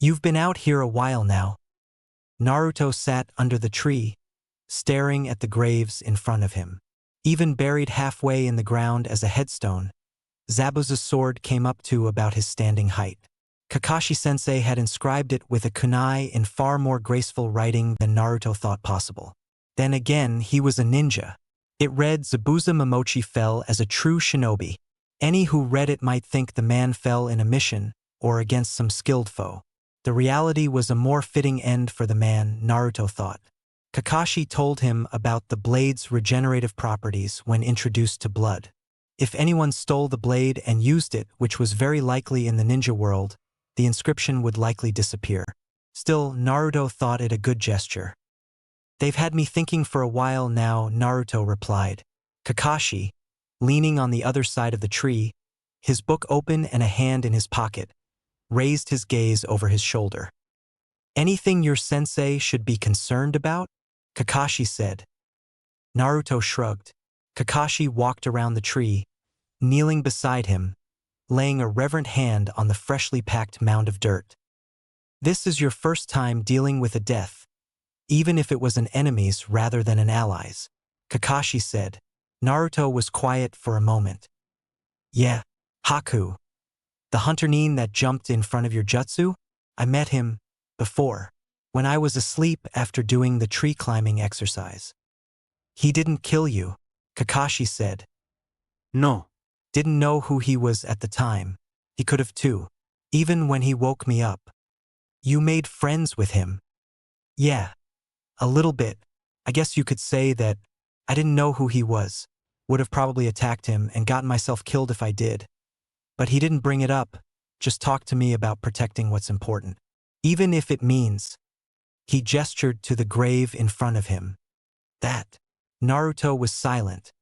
You've been out here a while now. Naruto sat under the tree, staring at the graves in front of him. Even buried halfway in the ground as a headstone, Zabuza's sword came up to about his standing height. Kakashi-sensei had inscribed it with a kunai in far more graceful writing than Naruto thought possible. Then again, he was a ninja. It read, "Zabuza Momochi fell as a true shinobi." Any who read it might think the man fell in a mission or against some skilled foe. The reality was a more fitting end for the man, Naruto thought. Kakashi told him about the blade's regenerative properties when introduced to blood. If anyone stole the blade and used it, which was very likely in the ninja world, the inscription would likely disappear. Still, Naruto thought it a good gesture. "They've had me thinking for a while now," Naruto replied. Kakashi, leaning on the other side of the tree, his book open and a hand in his pocket, raised his gaze over his shoulder. "Anything your sensei should be concerned about?" Kakashi said. Naruto shrugged. Kakashi walked around the tree, kneeling beside him, laying a reverent hand on the freshly packed mound of dirt. "This is your first time dealing with a death, even if it was an enemy's rather than an ally's," Kakashi said. Naruto was quiet for a moment. "Yeah, Haku. The hunter Nin that jumped in front of your jutsu? I met him before, when I was asleep after doing the tree climbing exercise." "He didn't kill you," Kakashi said. No. "Didn't know who he was at the time. He could have too, even when he woke me up." "You made friends with him?" "Yeah, a little bit. I guess you could say that. I didn't know who he was. Would have probably attacked him and gotten myself killed if I did. But he didn't bring it up, just talked to me about protecting what's important. Even if it means—" He gestured to the grave in front of him. "That." Naruto was silent,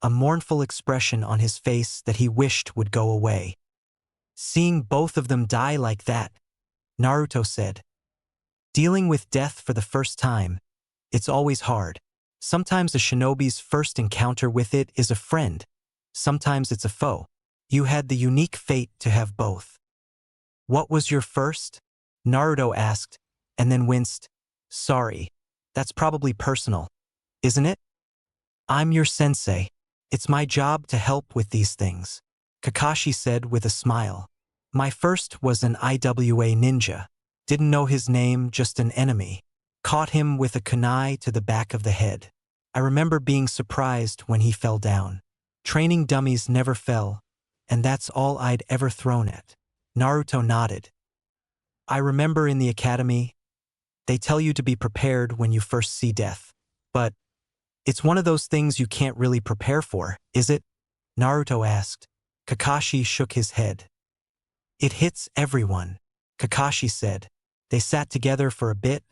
a mournful expression on his face that he wished would go away. "Seeing both of them die like that," Naruto said. "Dealing with death for the first time, it's always hard. Sometimes a shinobi's first encounter with it is a friend. Sometimes it's a foe. You had the unique fate to have both." "What was your first?" Naruto asked, and then winced. "Sorry, that's probably personal, isn't it?" "I'm your sensei. It's my job to help with these things," Kakashi said with a smile. "My first was an IWA ninja. Didn't know his name, just an enemy. Caught him with a kunai to the back of the head. I remember being surprised when he fell down. Training dummies never fell, and that's all I'd ever thrown at." Naruto nodded. "I remember in the academy, they tell you to be prepared when you first see death. But it's one of those things you can't really prepare for, is it?" Naruto asked. Kakashi shook his head. "It hits everyone," Kakashi said. They sat together for a bit,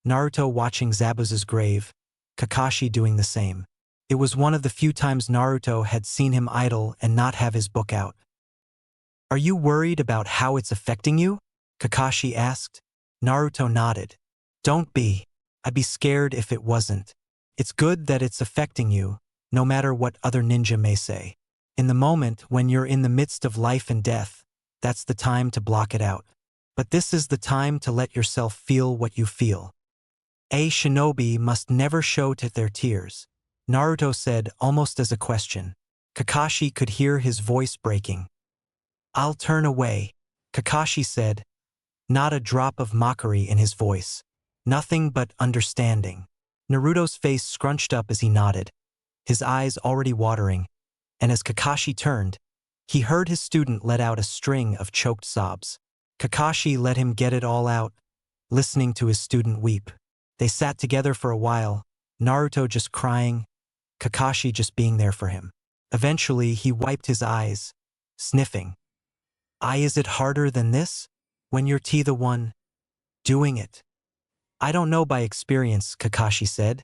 Naruto watching Zabuza's grave, Kakashi doing the same. It was one of the few times Naruto had seen him idle and not have his book out. "Are you worried about how it's affecting you?" Kakashi asked. Naruto nodded. "Don't be. I'd be scared if it wasn't. It's good that it's affecting you, no matter what other ninja may say. In the moment when you're in the midst of life and death, that's the time to block it out. But this is the time to let yourself feel what you feel. A shinobi must never show their tears," Naruto said almost as a question. Kakashi could hear his voice breaking. "I'll turn away," Kakashi said, not a drop of mockery in his voice. Nothing but understanding. Naruto's face scrunched up as he nodded, his eyes already watering, and as Kakashi turned, he heard his student let out a string of choked sobs. Kakashi let him get it all out, listening to his student weep. They sat together for a while, Naruto just crying, Kakashi just being there for him. Eventually, he wiped his eyes, sniffing. Is it harder than this? When you're the one doing it?" "I don't know by experience," Kakashi said,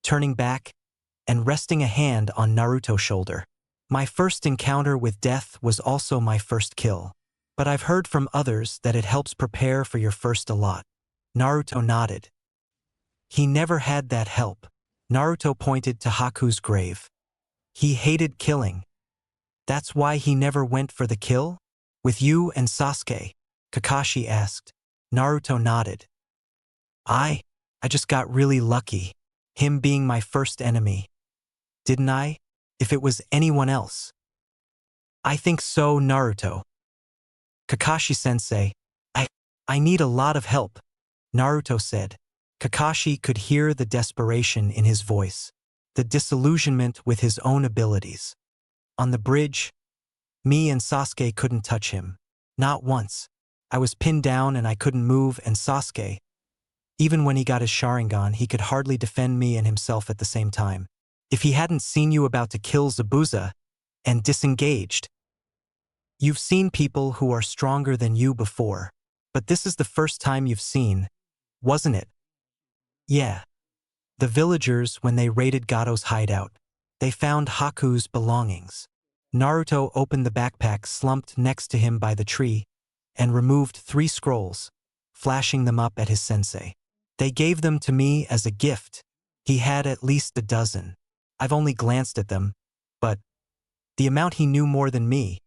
turning back and resting a hand on Naruto's shoulder. "My first encounter with death was also my first kill. But I've heard from others that it helps prepare for your first a lot." Naruto nodded. "He never had that help." Naruto pointed to Haku's grave. "He hated killing. That's why he never went for the kill? With you and Sasuke?" Kakashi asked. Naruto nodded. I just got really lucky. Him being my first enemy. Didn't I? If it was anyone else. I think so, Naruto. Kakashi-sensei, I need a lot of help, Naruto said. Kakashi could hear the desperation in his voice, the disillusionment with his own abilities. On the bridge, me and Sasuke couldn't touch him. Not once. I was pinned down and I couldn't move, and Sasuke, even when he got his Sharingan, he could hardly defend me and himself at the same time. If he hadn't seen you about to kill Zabuza and disengaged. You've seen people who are stronger than you before, but this is the first time you've seen, wasn't it? Yeah. The villagers, when they raided Gato's hideout, they found Haku's belongings. Naruto opened the backpack slumped next to him by the tree and removed 3 scrolls, flashing them up at his sensei. They gave them to me as a gift. He had at least a dozen. I've only glanced at them, but the amount he knew more than me,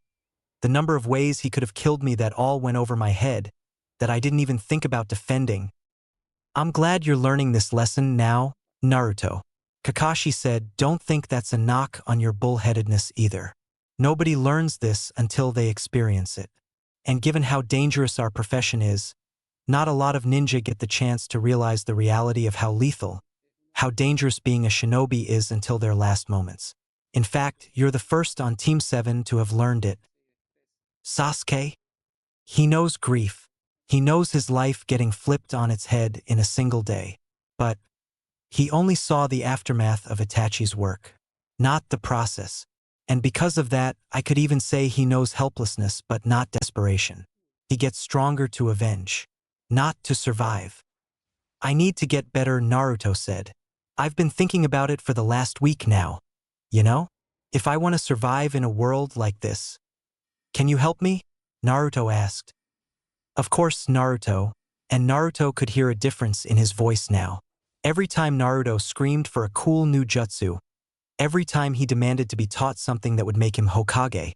the number of ways he could have killed me, that all went over my head, that I didn't even think about defending. I'm glad you're learning this lesson now, Naruto. Kakashi said, don't think that's a knock on your bullheadedness either. Nobody learns this until they experience it. And given how dangerous our profession is, not a lot of ninja get the chance to realize the reality of how lethal, how dangerous being a shinobi is until their last moments. In fact, you're the first on Team 7 to have learned it. Sasuke? He knows grief. He knows his life getting flipped on its head in a single day. But he only saw the aftermath of Itachi's work, not the process. And because of that, I could even say he knows helplessness but not desperation. He gets stronger to avenge, not to survive. I need to get better, Naruto said. I've been thinking about it for the last week now. You know? If I want to survive in a world like this. Can you help me? Naruto asked. Of course, Naruto. And Naruto could hear a difference in his voice now. Every time Naruto screamed for a cool new jutsu, every time he demanded to be taught something that would make him Hokage,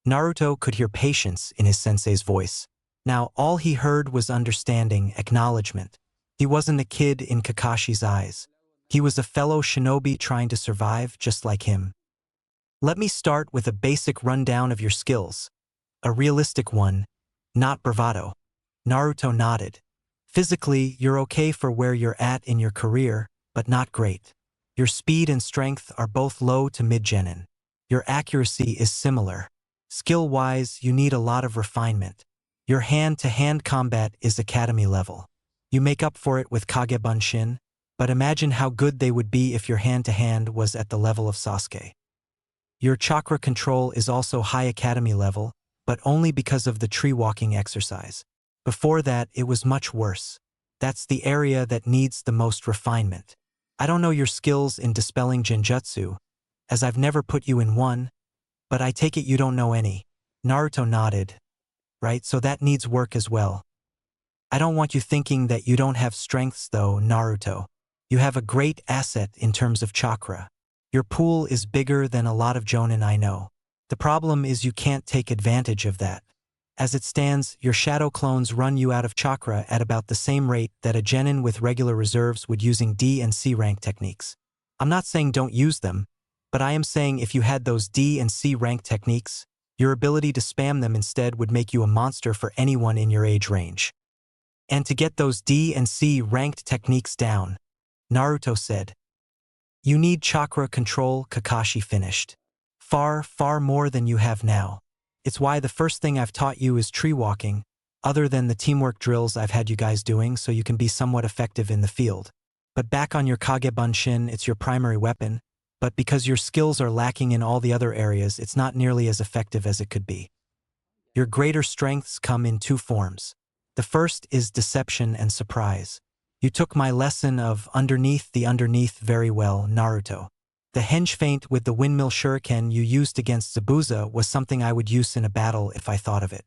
Naruto could hear patience in his sensei's voice. Now all he heard was understanding, acknowledgement. He wasn't a kid in Kakashi's eyes. He was a fellow shinobi trying to survive just like him. Let me start with a basic rundown of your skills. A realistic one, not bravado. Naruto nodded. Physically, you're okay for where you're at in your career, but not great. Your speed and strength are both low to mid-genin. Your accuracy is similar. Skill-wise, you need a lot of refinement. Your hand-to-hand combat is academy level. You make up for it with Kage Bunshin, but imagine how good they would be if your hand-to-hand was at the level of Sasuke. Your chakra control is also high academy level, but only because of the tree-walking exercise. Before that, it was much worse. That's the area that needs the most refinement. I don't know your skills in dispelling genjutsu, as I've never put you in one, but I take it you don't know any. Naruto nodded. Right, so that needs work as well. I don't want you thinking that you don't have strengths though, Naruto. You have a great asset in terms of chakra. Your pool is bigger than a lot of jonin I know. The problem is you can't take advantage of that. As it stands, your shadow clones run you out of chakra at about the same rate that a genin with regular reserves would using D and C rank techniques. I'm not saying don't use them, but I am saying if you had those D and C rank techniques, your ability to spam them instead would make you a monster for anyone in your age range. And to get those D and C ranked techniques down, Naruto said, you need chakra control. Kakashi finished. Far, far more than you have now. It's why the first thing I've taught you is tree walking, other than the teamwork drills I've had you guys doing so you can be somewhat effective in the field. But back on your Kage Bunshin, it's your primary weapon, but because your skills are lacking in all the other areas, it's not nearly as effective as it could be. Your greater strengths come in 2 forms. The first is deception and surprise. You took my lesson of underneath very well, Naruto. The henge feint with the windmill shuriken you used against Zabuza was something I would use in a battle if I thought of it.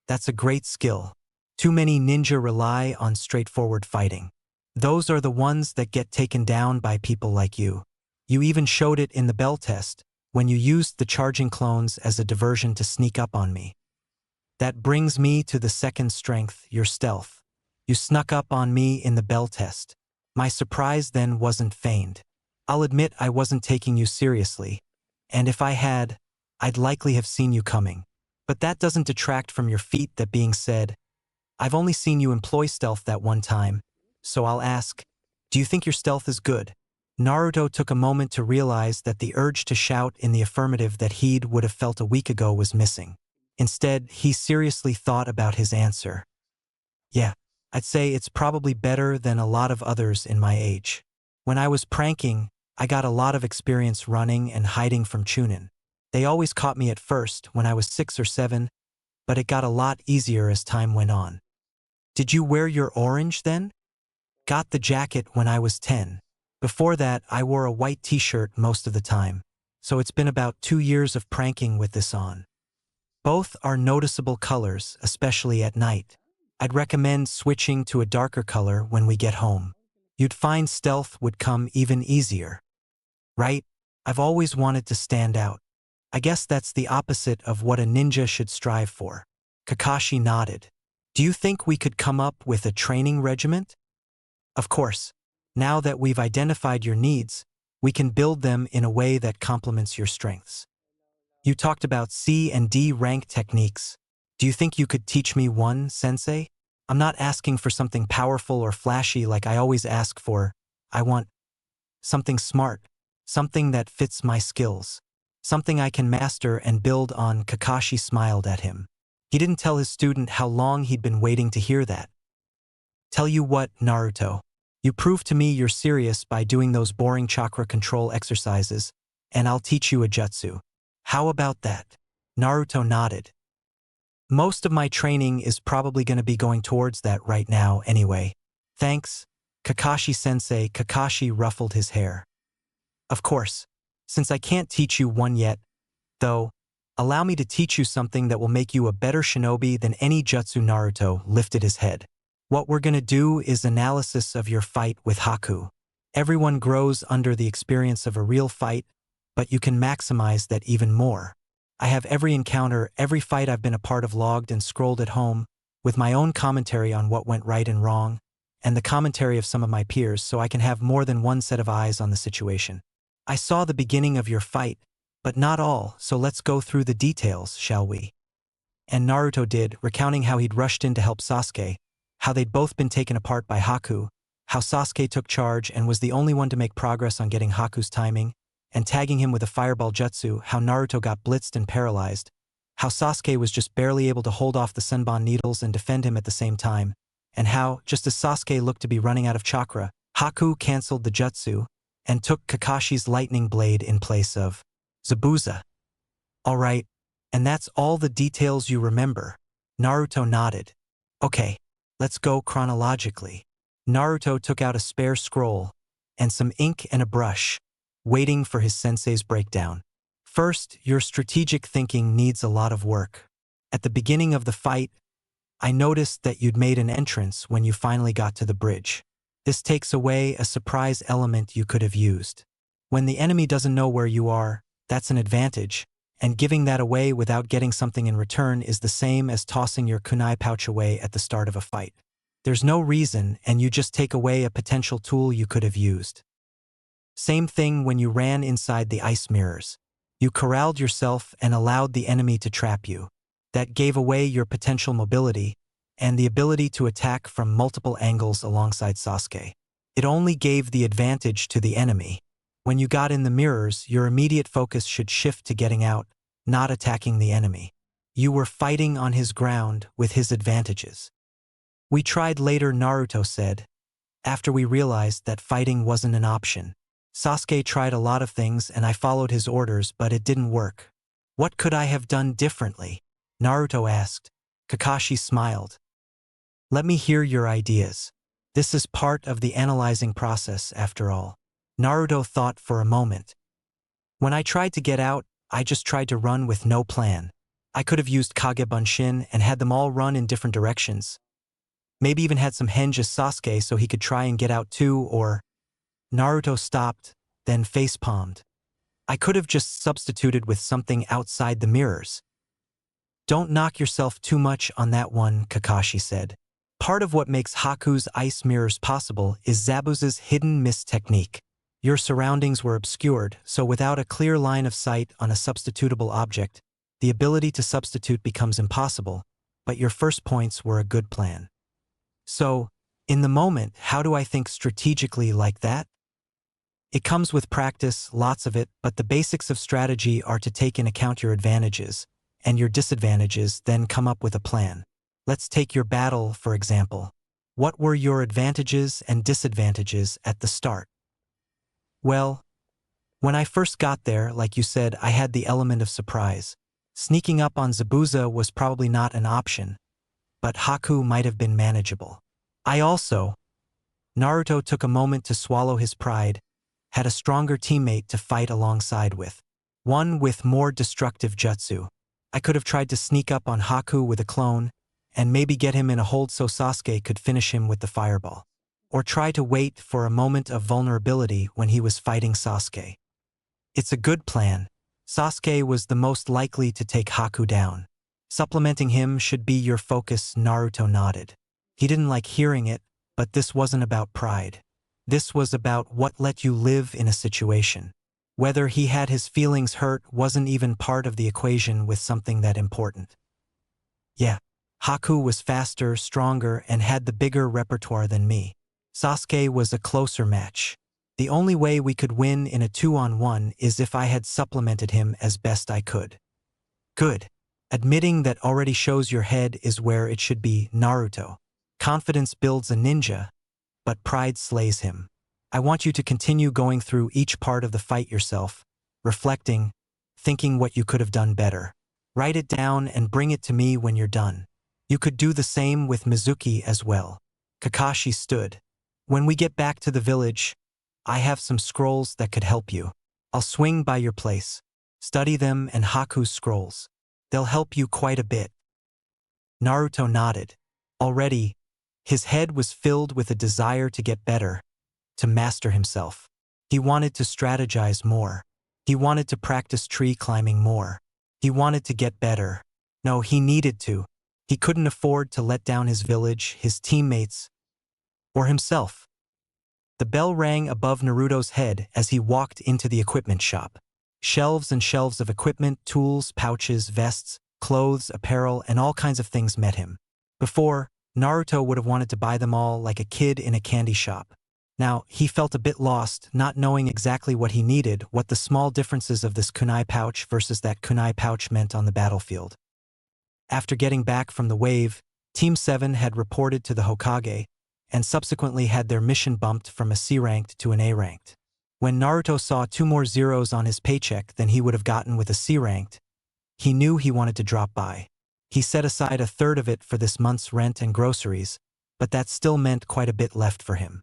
That's a great skill. Too many ninja rely on straightforward fighting. Those are the ones that get taken down by people like you. You even showed it in the bell test, when you used the charging clones as a diversion to sneak up on me. That brings me to the second strength, your stealth. You snuck up on me in the bell test. My surprise then wasn't feigned. I'll admit I wasn't taking you seriously, and if I had, I'd likely have seen you coming. But that doesn't detract from your feat. That being said, I've only seen you employ stealth that one time, so I'll ask, do you think your stealth is good? Naruto took a moment to realize that the urge to shout in the affirmative that he'd would have felt a week ago was missing. Instead, he seriously thought about his answer. Yeah, I'd say it's probably better than a lot of others in my age. When I was pranking, I got a lot of experience running and hiding from Chūnin. They always caught me at first when I was 6 or 7, but it got a lot easier as time went on. Did you wear your orange then? Got the jacket when I was 10. Before that, I wore a white t-shirt most of the time, so it's been about 2 years of pranking with this on. Both are noticeable colors, especially at night. I'd recommend switching to a darker color when we get home. You'd find stealth would come even easier. Right? I've always wanted to stand out. I guess that's the opposite of what a ninja should strive for. Kakashi nodded. Do you think we could come up with a training regiment? Of course. Now that we've identified your needs, we can build them in a way that complements your strengths. You talked about C and D rank techniques. Do you think you could teach me one, sensei? I'm not asking for something powerful or flashy like I always ask for. I want something smart, something that fits my skills, something I can master and build on. Kakashi smiled at him. He didn't tell his student how long he'd been waiting to hear that. Tell you what, Naruto. You prove to me you're serious by doing those boring chakra control exercises, and I'll teach you a jutsu. How about that? Naruto nodded. Most of my training is probably going to be going towards that right now anyway. Thanks, Kakashi-sensei. Kakashi ruffled his hair. Of course, since I can't teach you one yet, though, allow me to teach you something that will make you a better shinobi than any jutsu. Naruto lifted his head. What we're gonna do is analysis of your fight with Haku. Everyone grows under the experience of a real fight, but you can maximize that even more. I have every encounter, every fight I've been a part of logged and scrolled at home, with my own commentary on what went right and wrong, and the commentary of some of my peers, so I can have more than one set of eyes on the situation. I saw the beginning of your fight, but not all, so let's go through the details, shall we? And Naruto did, recounting how he'd rushed in to help Sasuke, how they'd both been taken apart by Haku, how Sasuke took charge and was the only one to make progress on getting Haku's timing, and tagging him with a fireball jutsu, how Naruto got blitzed and paralyzed, how Sasuke was just barely able to hold off the Senbon needles and defend him at the same time, and how, just as Sasuke looked to be running out of chakra, Haku canceled the jutsu and took Kakashi's lightning blade in place of Zabuza. Alright, and that's all the details you remember. Naruto nodded. Okay, let's go chronologically. Naruto took out a spare scroll and some ink and a brush, waiting for his sensei's breakdown. First, your strategic thinking needs a lot of work. At the beginning of the fight, I noticed that you'd made an entrance when you finally got to the bridge. This takes away a surprise element you could have used. When the enemy doesn't know where you are, that's an advantage, and giving that away without getting something in return is the same as tossing your kunai pouch away at the start of a fight. There's no reason, and you just take away a potential tool you could have used. Same thing when you ran inside the ice mirrors. You corralled yourself and allowed the enemy to trap you. That gave away your potential mobility and the ability to attack from multiple angles alongside Sasuke. It only gave the advantage to the enemy. When you got in the mirrors, your immediate focus should shift to getting out, not attacking the enemy. You were fighting on his ground with his advantages. We tried later, Naruto said, after we realized that fighting wasn't an option. Sasuke tried a lot of things and I followed his orders, but it didn't work. What could I have done differently? Naruto asked. Kakashi smiled. Let me hear your ideas. This is part of the analyzing process, after all. Naruto thought for a moment. When I tried to get out, I just tried to run with no plan. I could have used Kage Bunshin and had them all run in different directions. Maybe even had some henge as Sasuke so he could try and get out too, or… Naruto stopped, then facepalmed. I could have just substituted with something outside the mirrors. Don't knock yourself too much on that one, Kakashi said. Part of what makes Haku's ice mirrors possible is Zabuza's hidden mist technique. Your surroundings were obscured, so without a clear line of sight on a substitutable object, the ability to substitute becomes impossible, but your first points were a good plan. So, in the moment, how do I think strategically like that? It comes with practice, lots of it, but the basics of strategy are to take in account your advantages and your disadvantages, then come up with a plan. Let's take your battle, for example. What were your advantages and disadvantages at the start? Well, when I first got there, like you said, I had the element of surprise. Sneaking up on Zabuza was probably not an option, but Haku might have been manageable. Naruto took a moment to swallow his pride, had a stronger teammate to fight alongside with. One with more destructive jutsu. I could have tried to sneak up on Haku with a clone, and maybe get him in a hold so Sasuke could finish him with the fireball. Or try to wait for a moment of vulnerability when he was fighting Sasuke. It's a good plan. Sasuke was the most likely to take Haku down. Supplementing him should be your focus. Naruto nodded. He didn't like hearing it, but this wasn't about pride. This was about what let you live in a situation. Whether he had his feelings hurt wasn't even part of the equation with something that important. Yeah, Haku was faster, stronger, and had the bigger repertoire than me. Sasuke was a closer match. The only way we could win in a 2-on-1 is if I had supplemented him as best I could. Good. Admitting that already shows your head is where it should be. Naruto. Confidence builds a ninja, but pride slays him. I want you to continue going through each part of the fight yourself, reflecting, thinking what you could have done better. Write it down and bring it to me when you're done. You could do the same with Mizuki as well. Kakashi stood. When we get back to the village, I have some scrolls that could help you. I'll swing by your place. Study them and Haku's scrolls. They'll help you quite a bit. Naruto nodded. Already, his head was filled with a desire to get better, to master himself. He wanted to strategize more. He wanted to practice tree climbing more. He wanted to get better. No, he needed to. He couldn't afford to let down his village, his teammates, or himself. The bell rang above Naruto's head as he walked into the equipment shop. Shelves and shelves of equipment, tools, pouches, vests, clothes, apparel, and all kinds of things met him. Before, Naruto would have wanted to buy them all like a kid in a candy shop. Now, he felt a bit lost, not knowing exactly what he needed, what the small differences of this kunai pouch versus that kunai pouch meant on the battlefield. After getting back from the wave, Team 7 had reported to the Hokage, and subsequently had their mission bumped from a C-ranked to an A-ranked. When Naruto saw 2 more zeros on his paycheck than he would have gotten with a C-ranked, he knew he wanted to drop by. He set aside a third of it for this month's rent and groceries, but that still meant quite a bit left for him.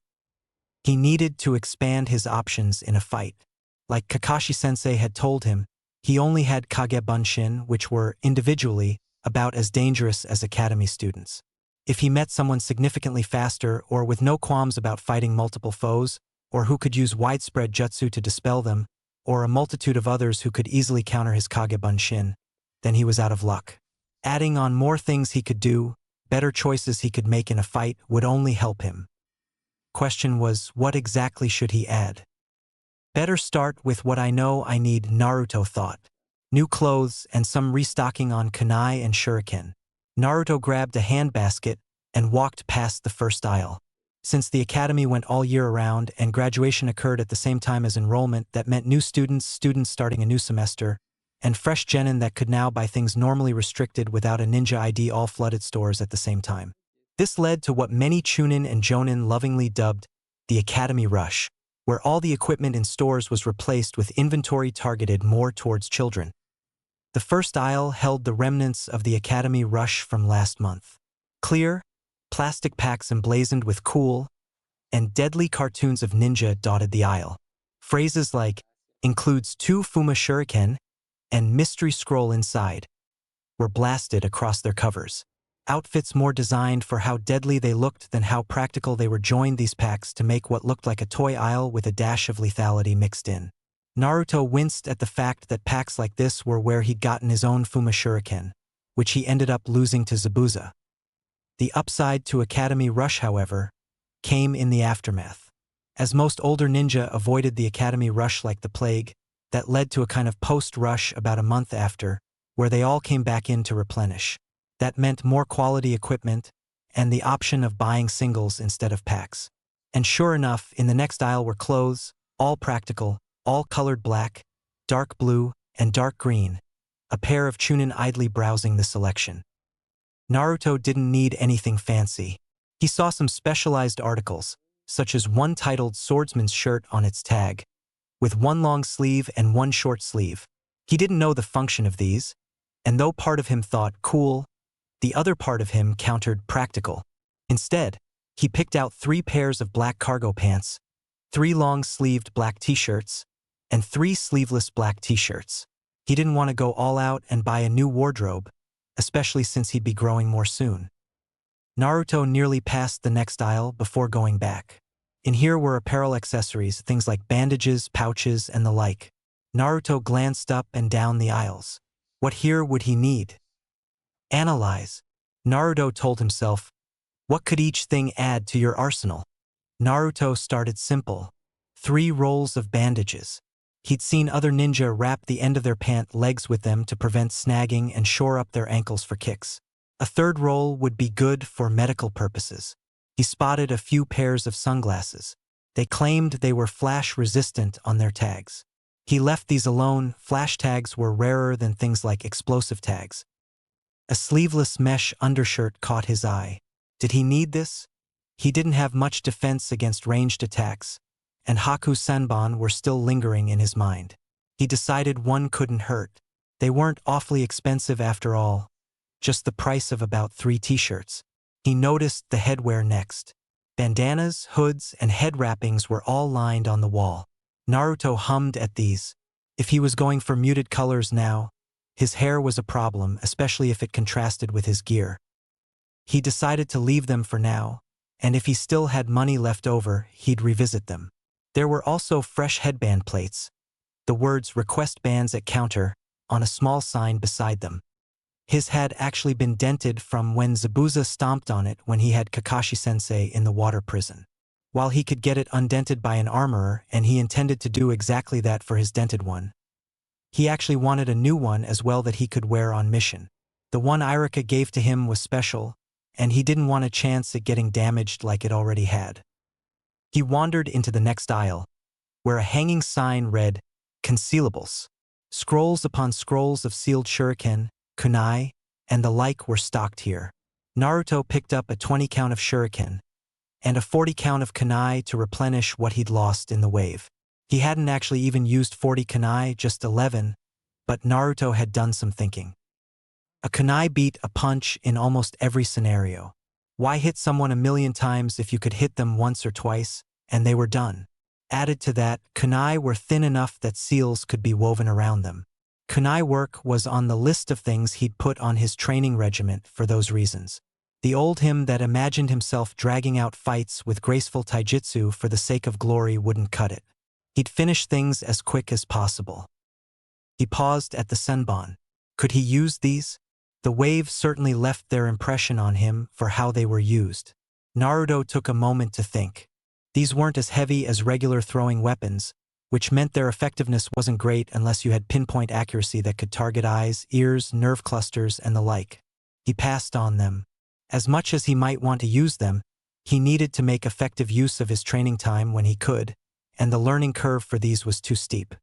He needed to expand his options in a fight. Like Kakashi-sensei had told him, he only had Kage Bunshin, which were, individually, about as dangerous as academy students. If he met someone significantly faster or with no qualms about fighting multiple foes, or who could use widespread jutsu to dispel them, or a multitude of others who could easily counter his Kage Bunshin, then he was out of luck. Adding on more things he could do, better choices he could make in a fight, would only help him. Question was, what exactly should he add? Better start with what I know I need, Naruto thought. New clothes and some restocking on kunai and shuriken. Naruto grabbed a handbasket and walked past the first aisle. Since the academy went all year around and graduation occurred at the same time as enrollment, that meant new students starting a new semester, and fresh genin that could now buy things normally restricted without a ninja ID, all flooded stores at the same time. This led to what many Chūnin and Jonin lovingly dubbed the Academy Rush, where all the equipment in stores was replaced with inventory targeted more towards children. The first aisle held the remnants of the Academy Rush from last month. Clear, plastic packs emblazoned with cool and deadly cartoons of ninja dotted the aisle. Phrases like, includes 2 Fuma Shuriken, and mystery scroll inside, were blasted across their covers. Outfits more designed for how deadly they looked than how practical they were joined these packs to make what looked like a toy aisle with a dash of lethality mixed in. Naruto winced at the fact that packs like this were where he'd gotten his own Fuma Shuriken, which he ended up losing to Zabuza. The upside to Academy Rush, however, came in the aftermath. As most older ninja avoided the Academy Rush like the plague, that led to a kind of post-rush about a month after, where they all came back in to replenish. That meant more quality equipment and the option of buying singles instead of packs. And sure enough, in the next aisle were clothes, all practical, all colored black, dark blue, and dark green, a pair of Chūnin idly browsing the selection. Naruto didn't need anything fancy. He saw some specialized articles, such as one titled Swordsman's Shirt on its tag, with one long sleeve and one short sleeve. He didn't know the function of these, and though part of him thought cool, the other part of him countered practical. Instead, he picked out 3 pairs of black cargo pants, 3 long-sleeved black t-shirts, and 3 sleeveless black t-shirts. He didn't want to go all out and buy a new wardrobe, especially since he'd be growing more soon. Naruto nearly passed the next aisle before going back. In here were apparel accessories, things like bandages, pouches, and the like. Naruto glanced up and down the aisles. What here would he need? Analyze. Naruto told himself, what could each thing add to your arsenal? Naruto started simple. 3 rolls of bandages. He'd seen other ninja wrap the end of their pant legs with them to prevent snagging and shore up their ankles for kicks. A 3rd roll would be good for medical purposes. He spotted a few pairs of sunglasses. They claimed they were flash-resistant on their tags. He left these alone. Flash tags were rarer than things like explosive tags. A sleeveless mesh undershirt caught his eye. Did he need this? He didn't have much defense against ranged attacks, and Haku Senbon were still lingering in his mind. He decided one couldn't hurt. They weren't awfully expensive after all, just the price of about 3 t-shirts. He noticed the headwear next. Bandanas, hoods, and head wrappings were all lined on the wall. Naruto hummed at these. If he was going for muted colors now, his hair was a problem, especially if it contrasted with his gear. He decided to leave them for now, and if he still had money left over, he'd revisit them. There were also fresh headband plates, the words "Request Bands at Counter" on a small sign beside them. His had actually been dented from when Zabuza stomped on it when he had Kakashi-sensei in the water prison. While he could get it undented by an armorer, and he intended to do exactly that for his dented one, he actually wanted a new one as well that he could wear on mission. The one Irika gave to him was special, and he didn't want a chance at getting damaged like it already had. He wandered into the next aisle, where a hanging sign read, "Concealables." Scrolls upon scrolls of sealed shuriken, kunai, and the like were stocked here. Naruto picked up a 20 count of shuriken and a 40 count of kunai to replenish what he'd lost in the wave. He hadn't actually even used 40 kunai, just 11, but Naruto had done some thinking. A kunai beat a punch in almost every scenario. Why hit someone a million times if you could hit them once or twice, and they were done? Added to that, kunai were thin enough that seals could be woven around them. Kunai work was on the list of things he'd put on his training regiment for those reasons. The old him that imagined himself dragging out fights with graceful taijutsu for the sake of glory wouldn't cut it. He'd finish things as quick as possible. He paused at the senbon. Could he use these? The wave certainly left their impression on him for how they were used. Naruto took a moment to think. These weren't as heavy as regular throwing weapons, which meant their effectiveness wasn't great unless you had pinpoint accuracy that could target eyes, ears, nerve clusters, and the like. He passed on them. As much as he might want to use them, he needed to make effective use of his training time when he could, and the learning curve for these was too steep.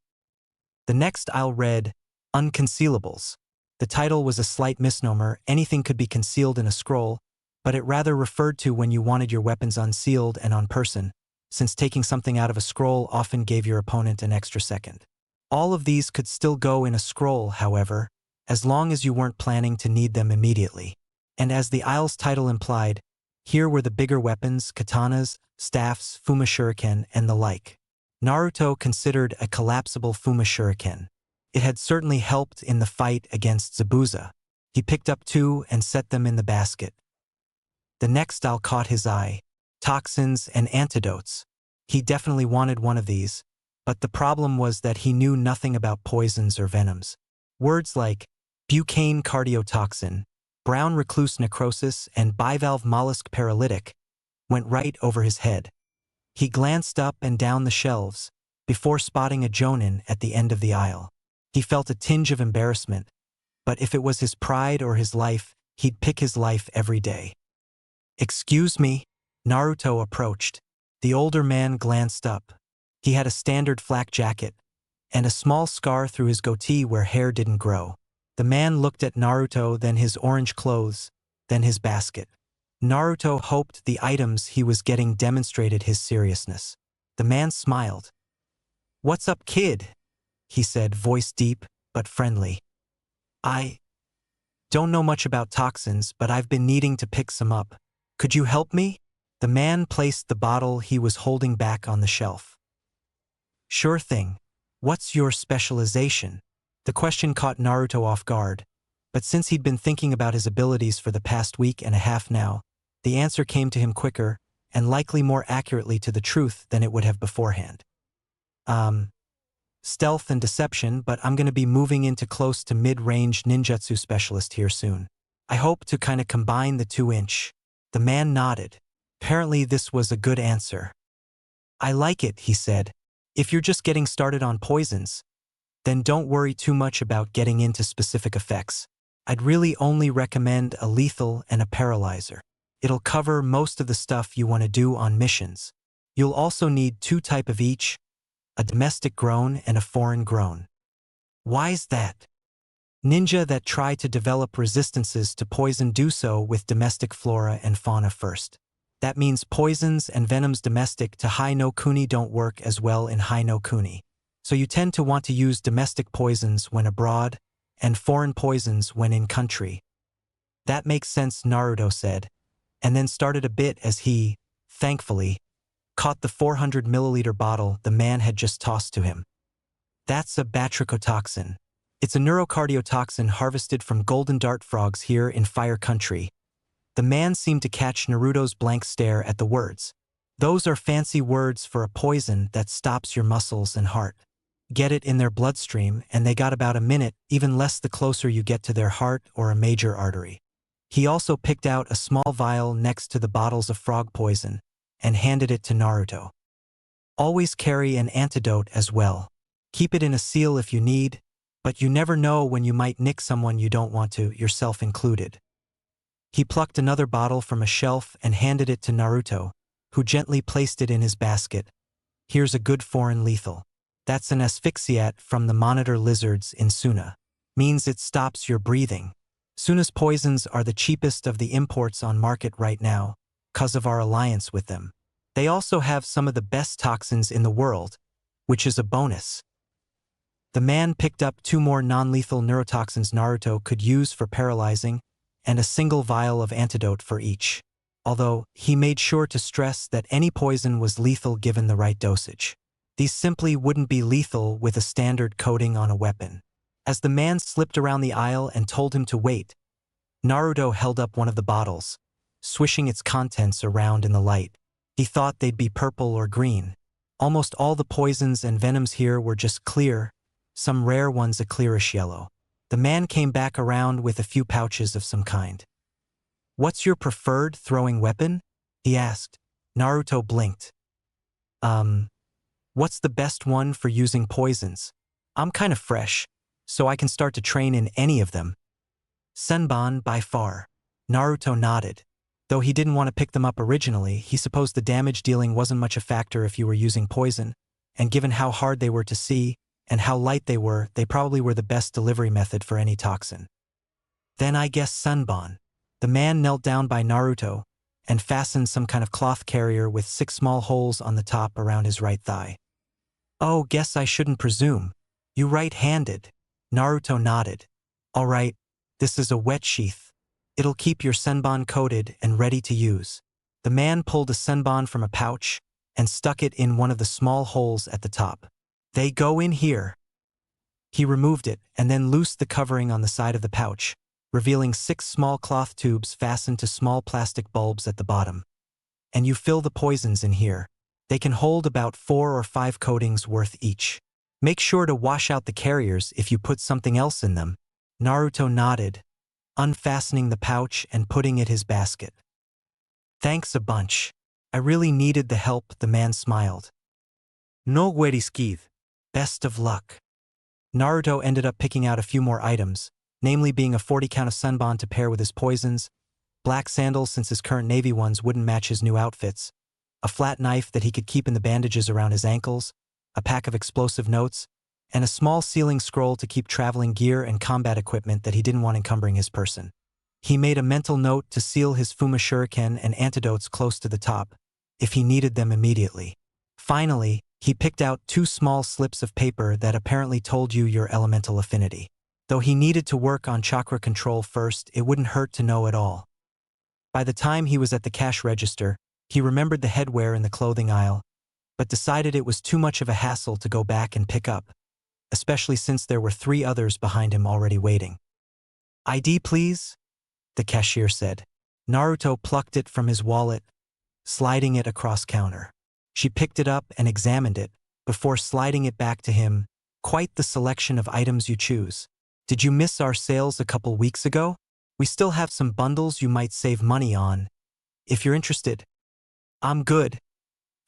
The next aisle read, "Unconcealables." The title was a slight misnomer. Anything could be concealed in a scroll, but it rather referred to when you wanted your weapons unsealed and on person, since taking something out of a scroll often gave your opponent an extra second. All of these could still go in a scroll, however, as long as you weren't planning to need them immediately. And as the aisle's title implied, here were the bigger weapons, katanas, staffs, fuma shuriken, and the like. Naruto considered a collapsible fuma shuriken. It had certainly helped in the fight against Zabuza. He picked up 2 and set them in the basket. The next aisle caught his eye. Toxins and antidotes. He definitely wanted one of these, but the problem was that he knew nothing about poisons or venoms. Words like bucane cardiotoxin, brown recluse necrosis and bivalve mollusk paralytic, went right over his head. He glanced up and down the shelves, before spotting a Chūnin at the end of the aisle. He felt a tinge of embarrassment, but if it was his pride or his life, he'd pick his life every day. "Excuse me?" Naruto approached. The older man glanced up. He had a standard flak jacket, and a small scar through his goatee where hair didn't grow. The man looked at Naruto, then his orange clothes, then his basket. Naruto hoped the items he was getting demonstrated his seriousness. The man smiled. "What's up, kid?" he said, voice deep but friendly. "I don't know much about toxins, but I've been needing to pick some up. Could you help me?" The man placed the bottle he was holding back on the shelf. "Sure thing. What's your specialization?" The question caught Naruto off guard, but since he'd been thinking about his abilities for the past week and a half now, the answer came to him quicker and likely more accurately to the truth than it would have beforehand. Stealth and deception, but I'm going to be moving into close to mid-range ninjutsu specialist here soon. I hope to kind of combine the 2-inch. The man nodded. Apparently this was a good answer. "I like it," he said. "If you're just getting started on poisons, then don't worry too much about getting into specific effects. I'd really only recommend a lethal and a paralyzer. It'll cover most of the stuff you want to do on missions. You'll also need 2 types of each, a domestic grown and a foreign grown." "Why's that?" "Ninja that try to develop resistances to poison do so with domestic flora and fauna first. That means poisons and venoms domestic to high no kuni don't work as well in high no kuni. So you tend to want to use domestic poisons when abroad, and foreign poisons when in country." "That makes sense," Naruto said, and then started a bit as he, thankfully, caught the 400 milliliter bottle the man had just tossed to him. "That's a batrachotoxin. It's a neurocardiotoxin harvested from golden dart frogs here in Fire Country." The man seemed to catch Naruto's blank stare at the words. "Those are fancy words for a poison that stops your muscles and heart. Get it in their bloodstream, and they got about a minute, even less the closer you get to their heart or a major artery." He also picked out a small vial next to the bottles of frog poison and handed it to Naruto. "Always carry an antidote as well. Keep it in a seal if you need, but you never know when you might nick someone you don't want to, yourself included." He plucked another bottle from a shelf and handed it to Naruto, who gently placed it in his basket. "Here's a good foreign lethal. That's an asphyxiate from the monitor lizards in Suna. Means it stops your breathing. Suna's poisons are the cheapest of the imports on market right now, 'cause of our alliance with them. They also have some of the best toxins in the world, which is a bonus." The man picked up 2 more non-lethal neurotoxins Naruto could use for paralyzing, and a single vial of antidote for each. Although, he made sure to stress that any poison was lethal given the right dosage. These simply wouldn't be lethal with a standard coating on a weapon. As the man slipped around the aisle and told him to wait, Naruto held up one of the bottles, swishing its contents around in the light. He thought they'd be purple or green. Almost all the poisons and venoms here were just clear, some rare ones a clearish yellow. The man came back around with a few pouches of some kind. "What's your preferred throwing weapon?" he asked. Naruto blinked. What's the best one for using poisons? I'm kind of fresh, so I can start to train in any of them." "Senbon by far." Naruto nodded. Though he didn't want to pick them up originally, he supposed the damage dealing wasn't much a factor if you were using poison, and given how hard they were to see and how light they probably were the best delivery method for any toxin. "Then I guess Senbon." The man knelt down by Naruto and fastened some kind of cloth carrier with 6 small holes on the top around his right thigh. "Oh, guess I shouldn't presume. You right-handed?" Naruto nodded. "All right, this is a wet sheath. It'll keep your senbon coated and ready to use." The man pulled a senbon from a pouch and stuck it in one of the small holes at the top. "They go in here." He removed it and then loosed the covering on the side of the pouch, revealing 6 small cloth tubes fastened to small plastic bulbs at the bottom. "And you fill the poisons in here. They can hold about 4 or 5 coatings worth each. Make sure to wash out the carriers if you put something else in them." Naruto nodded. unfastening the pouch and putting it in his basket. Thanks a bunch. I really needed the help, the man smiled. No worries, Keith. Best of luck. Naruto ended up picking out a few more items, namely being a 40 count of sunbon to pair with his poisons, black sandals since his current navy ones wouldn't match his new outfits, a flat knife that he could keep in the bandages around his ankles, a pack of explosive notes, and a small sealing scroll to keep traveling gear and combat equipment that he didn't want encumbering his person. He made a mental note to seal his Fuma shuriken and antidotes close to the top, if he needed them immediately. Finally, he picked out 2 small slips of paper that apparently told you your elemental affinity. Though he needed to work on chakra control first, it wouldn't hurt to know it all. By the time he was at the cash register, he remembered the headwear in the clothing aisle, but decided it was too much of a hassle to go back and pick up, especially since there were 3 others behind him already waiting. ID please? The cashier said. Naruto plucked it from his wallet, sliding it across counter. She picked it up and examined it, before sliding it back to him. Quite the selection of items you choose. Did you miss our sales a couple weeks ago? We still have some bundles you might save money on. If you're interested. I'm good.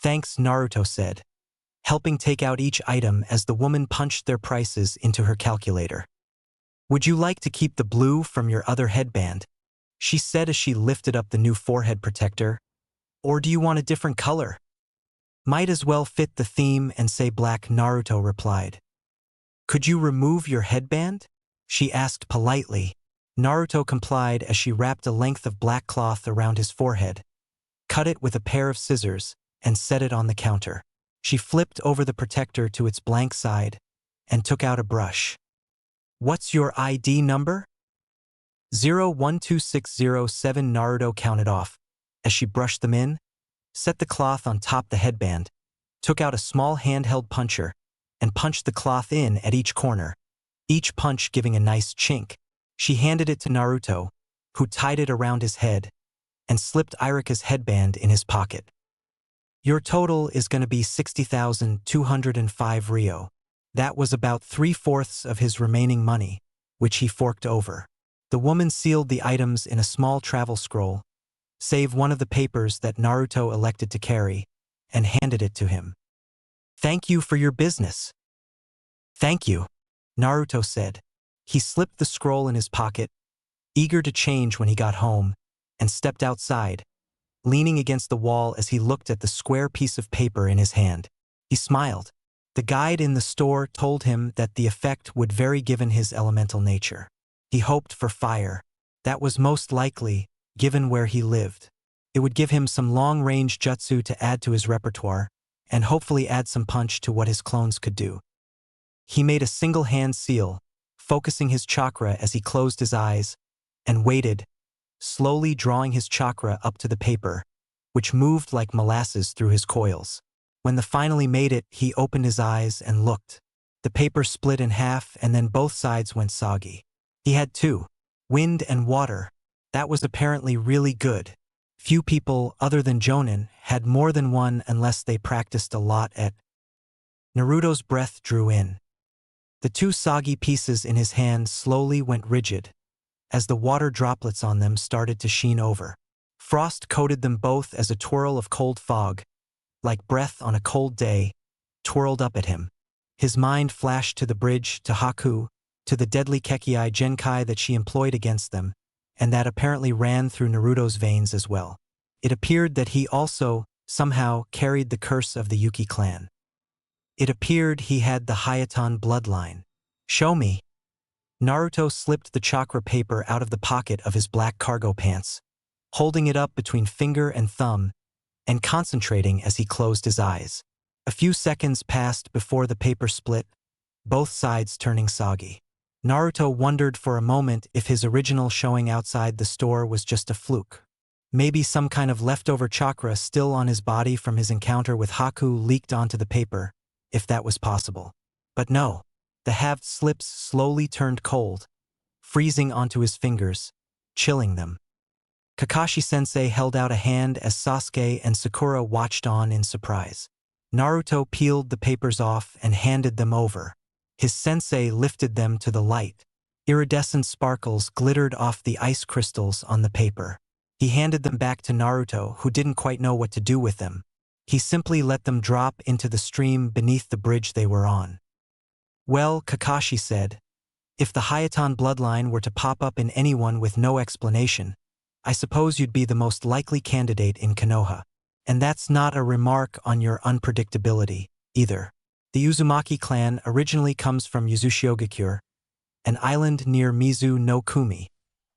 Thanks, Naruto said, helping take out each item as the woman punched their prices into her calculator. Would you like to keep the blue from your other headband? She said as she lifted up the new forehead protector. Or do you want a different color? Might as well fit the theme and say black, Naruto replied. Could you remove your headband? She asked politely. Naruto complied as she wrapped a length of black cloth around his forehead, cut it with a pair of scissors, and set it on the counter. She flipped over the protector to its blank side and took out a brush. What's your ID number? 012607. Naruto counted off as she brushed them in, set the cloth on top the headband, took out a small handheld puncher, and punched the cloth in at each corner, each punch giving a nice chink. She handed it to Naruto, who tied it around his head and slipped Irika's headband in his pocket. Your total is going to be 60,205 Ryo. That was about 3/4 of his remaining money, which he forked over. The woman sealed the items in a small travel scroll, save one of the papers that Naruto elected to carry, and handed it to him. Thank you for your business. Thank you, Naruto said. He slipped the scroll in his pocket, eager to change when he got home, and stepped outside, leaning against the wall as he looked at the square piece of paper in his hand. He smiled. The guide in the store told him that the effect would vary given his elemental nature. He hoped for fire. That was most likely, given where he lived. It would give him some long-range jutsu to add to his repertoire, and hopefully add some punch to what his clones could do. He made a single hand seal, focusing his chakra as he closed his eyes, and waited, slowly drawing his chakra up to the paper, which moved like molasses through his coils. When the finally made it, he opened his eyes and looked. The paper split in half and then both sides went soggy. He had 2. Wind and water. That was apparently really good. Few people, other than Chūnin, had more than one unless they practiced a lot at. Naruto's breath drew in. The 2 soggy pieces in his hand slowly went rigid, as the water droplets on them started to sheen over. Frost coated them both as a twirl of cold fog, like breath on a cold day, twirled up at him. His mind flashed to the bridge, to Haku, to the deadly Kekii Genkai that she employed against them, and that apparently ran through Naruto's veins as well. It appeared that he also, somehow, carried the curse of the Yuki clan. It appeared he had the Hayaton bloodline. Show me. Naruto slipped the chakra paper out of the pocket of his black cargo pants, holding it up between finger and thumb, and concentrating as he closed his eyes. A few seconds passed before the paper split, both sides turning soggy. Naruto wondered for a moment if his original showing outside the store was just a fluke. Maybe some kind of leftover chakra still on his body from his encounter with Haku leaked onto the paper, if that was possible. But no. The halved slips slowly turned cold, freezing onto his fingers, chilling them. Kakashi-sensei held out a hand as Sasuke and Sakura watched on in surprise. Naruto peeled the papers off and handed them over. His sensei lifted them to the light, Iridescent sparkles glittered off the ice crystals on the paper. He handed them back to Naruto, who didn't quite know what to do with them. He simply let them drop into the stream beneath the bridge they were on. Well, Kakashi said, if the Hayatan bloodline were to pop up in anyone with no explanation, I suppose you'd be the most likely candidate in Konoha. And that's not a remark on your unpredictability, either. The Uzumaki clan originally comes from Uzushiogakur, an island near Mizu no Kumi,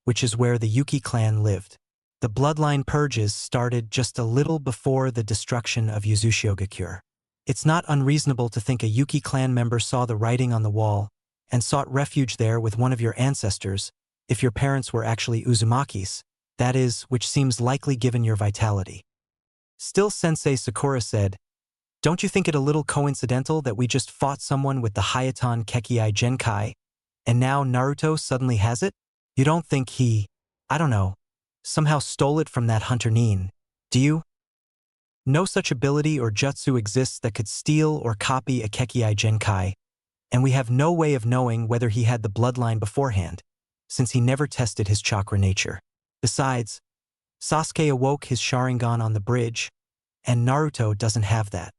which is where the Yuki clan lived. The bloodline purges started just a little before the destruction of Uzushiogakur. It's not unreasonable to think a Yuki clan member saw the writing on the wall and sought refuge there with one of your ancestors, if your parents were actually Uzumakis, that is, which seems likely given your vitality. Still, Sensei Sakura said, don't you think it a little coincidental that we just fought someone with the Hayatan Kekei Genkai, and now Naruto suddenly has it? You don't think he, I don't know, somehow stole it from that hunter Nin, do you? No such ability or jutsu exists that could steal or copy a Kekei Genkai, and we have no way of knowing whether he had the bloodline beforehand, since he never tested his chakra nature. Besides, Sasuke awoke his Sharingan on the bridge, and Naruto doesn't have that.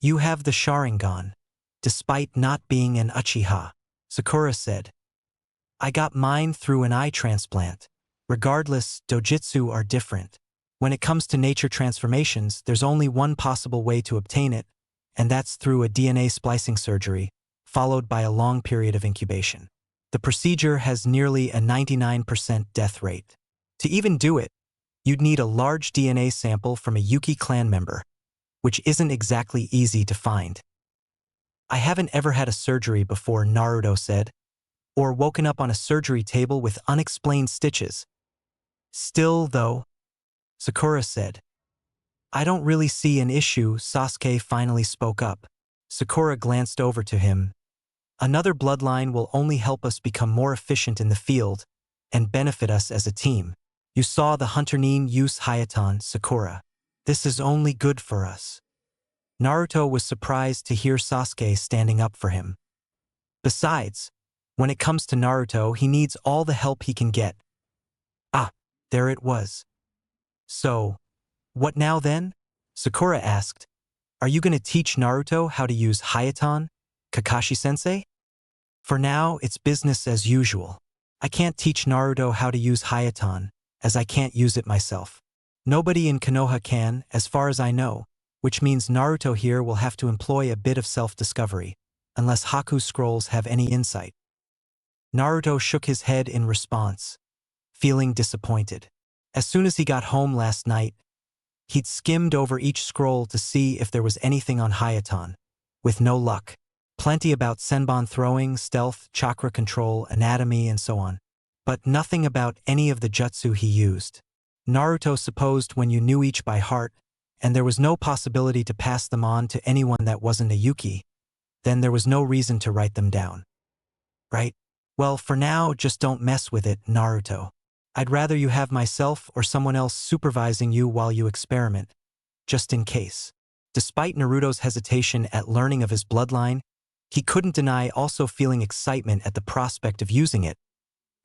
You have the Sharingan, despite not being an Uchiha, Sakura said. I got mine through an eye transplant. Regardless, dojutsu are different. When it comes to nature transformations, there's only one possible way to obtain it, and that's through a DNA splicing surgery, followed by a long period of incubation. The procedure has nearly a 99% death rate. To even do it, you'd need a large DNA sample from a Yuki clan member, which isn't exactly easy to find. I haven't ever had a surgery before, Naruto said, or woken up on a surgery table with unexplained stitches. Still, though, Sakura said, I don't really see an issue. Sasuke finally spoke up. Sakura glanced over to him. Another bloodline will only help us become more efficient in the field and benefit us as a team. You saw the hunter Nin use Hayatan, Sakura. This is only good for us. Naruto was surprised to hear Sasuke standing up for him. Besides, when it comes to Naruto, he needs all the help he can get. Ah, there it was. So, what now then? Sakura asked. Are you going to teach Naruto how to use Hayatan, Kakashi-sensei? For now, it's business as usual. I can't teach Naruto how to use Hayatan, as I can't use it myself. Nobody in Konoha can, as far as I know, which means Naruto here will have to employ a bit of self-discovery, unless Haku scrolls have any insight. Naruto shook his head in response, feeling disappointed. As soon as he got home last night, he'd skimmed over each scroll to see if there was anything on Hayatan, with no luck. Plenty about Senbon throwing, stealth, chakra control, anatomy, and so on. But nothing about any of the jutsu he used. Naruto supposed when you knew each by heart, and there was no possibility to pass them on to anyone that wasn't a Yuki, then there was no reason to write them down. Right? Well, for now, just don't mess with it, Naruto. I'd rather you have myself or someone else supervising you while you experiment, just in case. Despite Naruto's hesitation at learning of his bloodline, he couldn't deny also feeling excitement at the prospect of using it,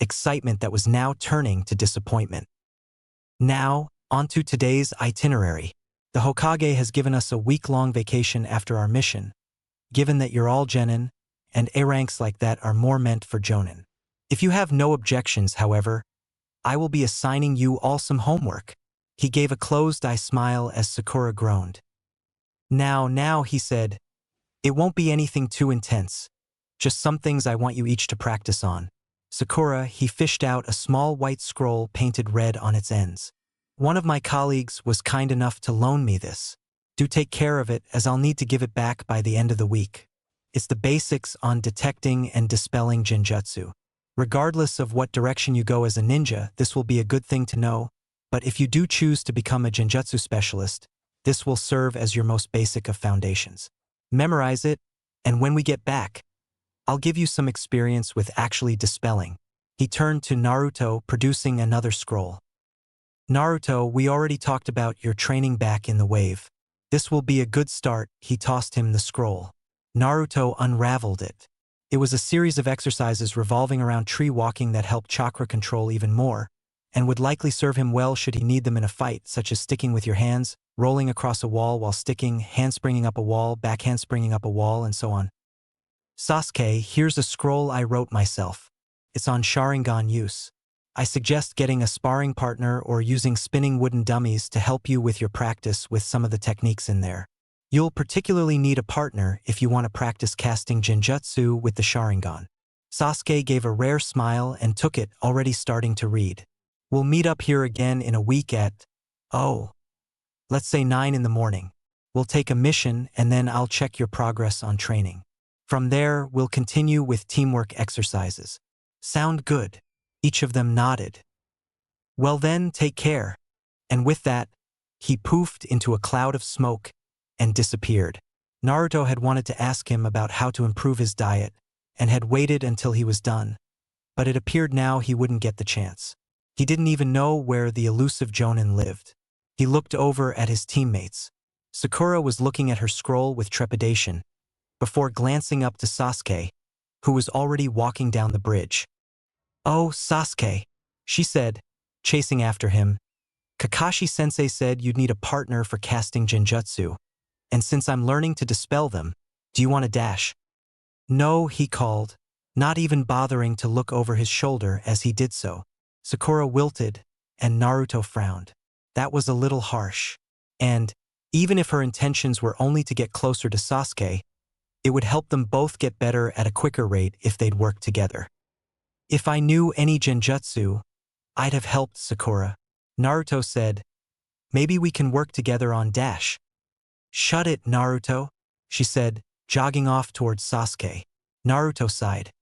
excitement that was now turning to disappointment. Now, onto today's itinerary. The Hokage has given us a week-long vacation after our mission, given that you're all genin, and A ranks like that are more meant for jonin. If you have no objections, however, I will be assigning you all some homework. He gave a closed-eye smile as Sakura groaned. Now, he said, it won't be anything too intense, just some things I want you each to practice on. Sakura, he fished out a small white scroll painted red on its ends. One of my colleagues was kind enough to loan me this. Do take care of it, as I'll need to give it back by the end of the week. It's the basics on detecting and dispelling genjutsu. Regardless of what direction you go as a ninja, this will be a good thing to know, but if you do choose to become a genjutsu specialist, this will serve as your most basic of foundations. Memorize it, and when we get back, I'll give you some experience with actually dispelling. He turned to Naruto, producing another scroll. Naruto, we already talked about your training back in the wave. This will be a good start. He tossed him the scroll. Naruto unraveled it. It was a series of exercises revolving around tree walking that helped chakra control even more, and would likely serve him well should he need them in a fight, such as sticking with your hands, rolling across a wall while sticking, handspringing up a wall, backhand springing up a wall, and so on. Sasuke, here's a scroll I wrote myself. It's on Sharingan use. I suggest getting a sparring partner or using spinning wooden dummies to help you with your practice with some of the techniques in there. You'll particularly need a partner if you want to practice casting Genjutsu with the Sharingan. Sasuke gave a rare smile and took it, already starting to read. We'll meet up here again in a week at, let's say 9 in the morning. We'll take a mission and then I'll check your progress on training. From there, we'll continue with teamwork exercises. Sound good? Each of them nodded. Well then, take care. And with that, he poofed into a cloud of smoke and disappeared. Naruto had wanted to ask him about how to improve his diet and had waited until he was done, but it appeared now he wouldn't get the chance. He didn't even know where the elusive Chūnin lived. He looked over at his teammates. Sakura was looking at her scroll with trepidation, before glancing up to Sasuke, who was already walking down the bridge. "Oh, Sasuke," she said, chasing after him. "Kakashi-sensei said you'd need a partner for casting Genjutsu, and since I'm learning to dispel them, do you want to dash?" "No," he called, not even bothering to look over his shoulder as he did so. Sakura wilted, and Naruto frowned. That was a little harsh. And, even if her intentions were only to get closer to Sasuke, it would help them both get better at a quicker rate if they'd work together. "If I knew any Genjutsu, I'd have helped Sakura," Naruto said. "Maybe we can work together on dash." "Shut it, Naruto," she said, jogging off towards Sasuke. Naruto sighed.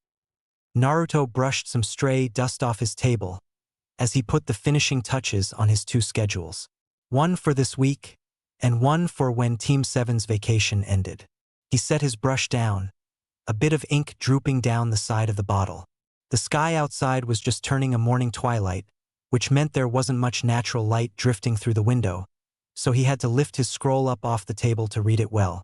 Naruto brushed some stray dust off his table as he put the finishing touches on his 2 schedules. One for this week, and one for when Team 7's vacation ended. He set his brush down, a bit of ink drooping down the side of the bottle. The sky outside was just turning a morning twilight, which meant there wasn't much natural light drifting through the window, so he had to lift his scroll up off the table to read it well.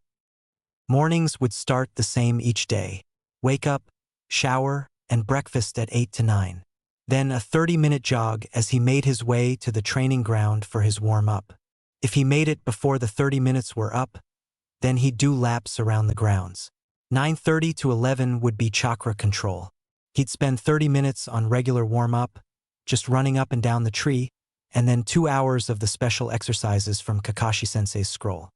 Mornings would start the same each day. Wake up, shower, and breakfast at 8 to 9. Then a 30-minute jog as he made his way to the training ground for his warm-up. If he made it before the 30 minutes were up, then he'd do laps around the grounds. 9:30 to 11 would be chakra control. He'd spend 30 minutes on regular warm-up, just running up and down the tree, and then 2 hours of the special exercises from Kakashi-sensei's scroll.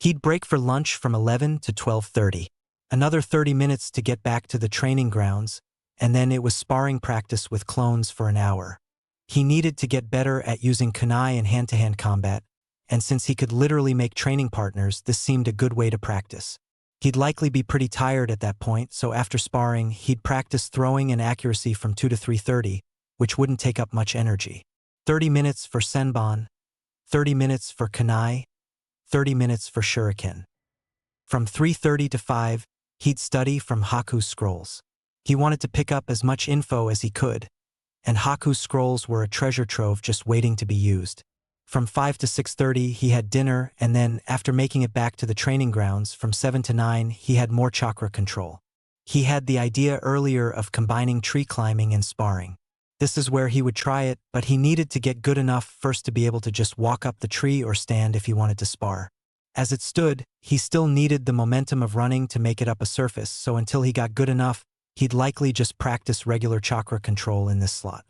He'd break for lunch from 11 to 12:30. Another 30 minutes to get back to the training grounds, and then it was sparring practice with clones for an hour. He needed to get better at using kunai in hand-to-hand combat, and since he could literally make training partners, this seemed a good way to practice. He'd likely be pretty tired at that point, so after sparring, he'd practice throwing and accuracy from 2 to 3:30, which wouldn't take up much energy. 30 minutes for senbon, 30 minutes for kunai, 30 minutes for shuriken. From 3:30 to 5, he'd study from Haku's scrolls. He wanted to pick up as much info as he could, and Haku's scrolls were a treasure trove just waiting to be used. From 5 to 6:30, he had dinner, and then, after making it back to the training grounds, from 7 to 9, he had more chakra control. He had the idea earlier of combining tree climbing and sparring. This is where he would try it, but he needed to get good enough first to be able to just walk up the tree or stand if he wanted to spar. As it stood, he still needed the momentum of running to make it up a surface, so until he got good enough, he'd likely just practice regular chakra control in this slot.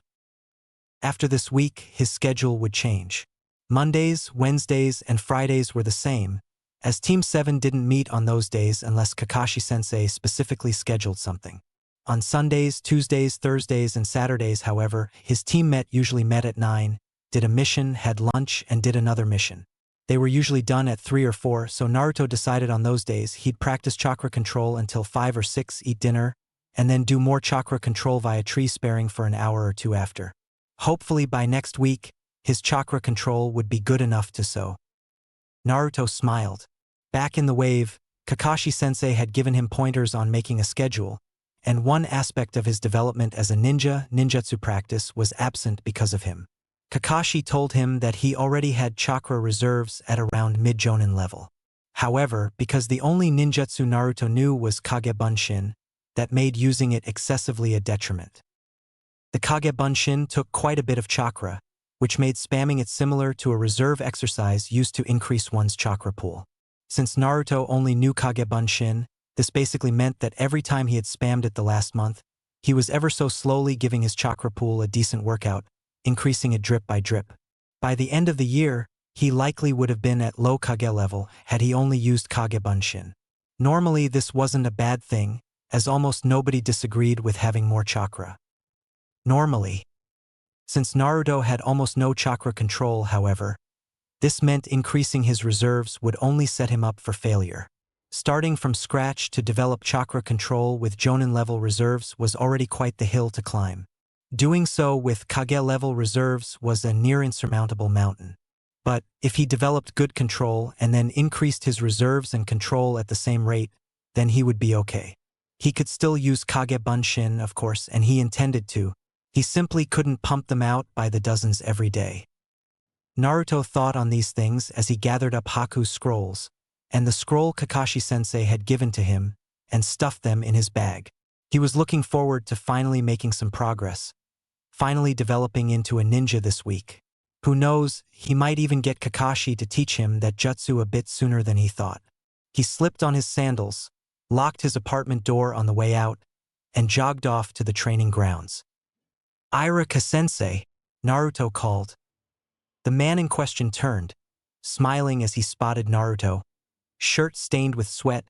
After this week, his schedule would change. Mondays, Wednesdays, and Fridays were the same, as Team 7 didn't meet on those days unless Kakashi-sensei specifically scheduled something. On Sundays, Tuesdays, Thursdays, and Saturdays, however, his team usually met at 9, did a mission, had lunch, and did another mission. They were usually done at 3 or 4, so Naruto decided on those days he'd practice chakra control until 5 or 6, eat dinner, and then do more chakra control via tree sparing for an hour or 2 after. Hopefully by next week, his chakra control would be good enough to so. Naruto smiled. Back in the wave, Kakashi-sensei had given him pointers on making a schedule, and one aspect of his development as a ninjutsu practice was absent because of him. Kakashi told him that he already had chakra reserves at around mid-Chūnin level. However, because the only ninjutsu Naruto knew was Kage Bunshin, that made using it excessively a detriment. The Kage Bunshin took quite a bit of chakra, which made spamming it similar to a reserve exercise used to increase one's chakra pool. Since Naruto only knew Kage Bunshin, this basically meant that every time he had spammed it the last month, he was ever so slowly giving his chakra pool a decent workout, increasing it drip by drip. By the end of the year, he likely would have been at low Kage level had he only used Kage Bunshin. Normally, this wasn't a bad thing, as almost nobody disagreed with having more chakra. Normally. Since Naruto had almost no chakra control, however, this meant increasing his reserves would only set him up for failure. Starting from scratch to develop chakra control with Chūnin level reserves was already quite the hill to climb. Doing so with Kage level reserves was a near insurmountable mountain. But if he developed good control and then increased his reserves and control at the same rate, then he would be okay. He could still use Kage Bunshin, of course, and he intended to. He simply couldn't pump them out by the dozens every day. Naruto thought on these things as he gathered up Haku's scrolls, and the scroll Kakashi-sensei had given to him, and stuffed them in his bag. He was looking forward to finally making some progress, finally developing into a ninja this week. Who knows, he might even get Kakashi to teach him that jutsu a bit sooner than he thought. He slipped on his sandals, locked his apartment door on the way out, and jogged off to the training grounds. "Irika-sensei," Naruto called. The man in question turned, smiling as he spotted Naruto, shirt stained with sweat,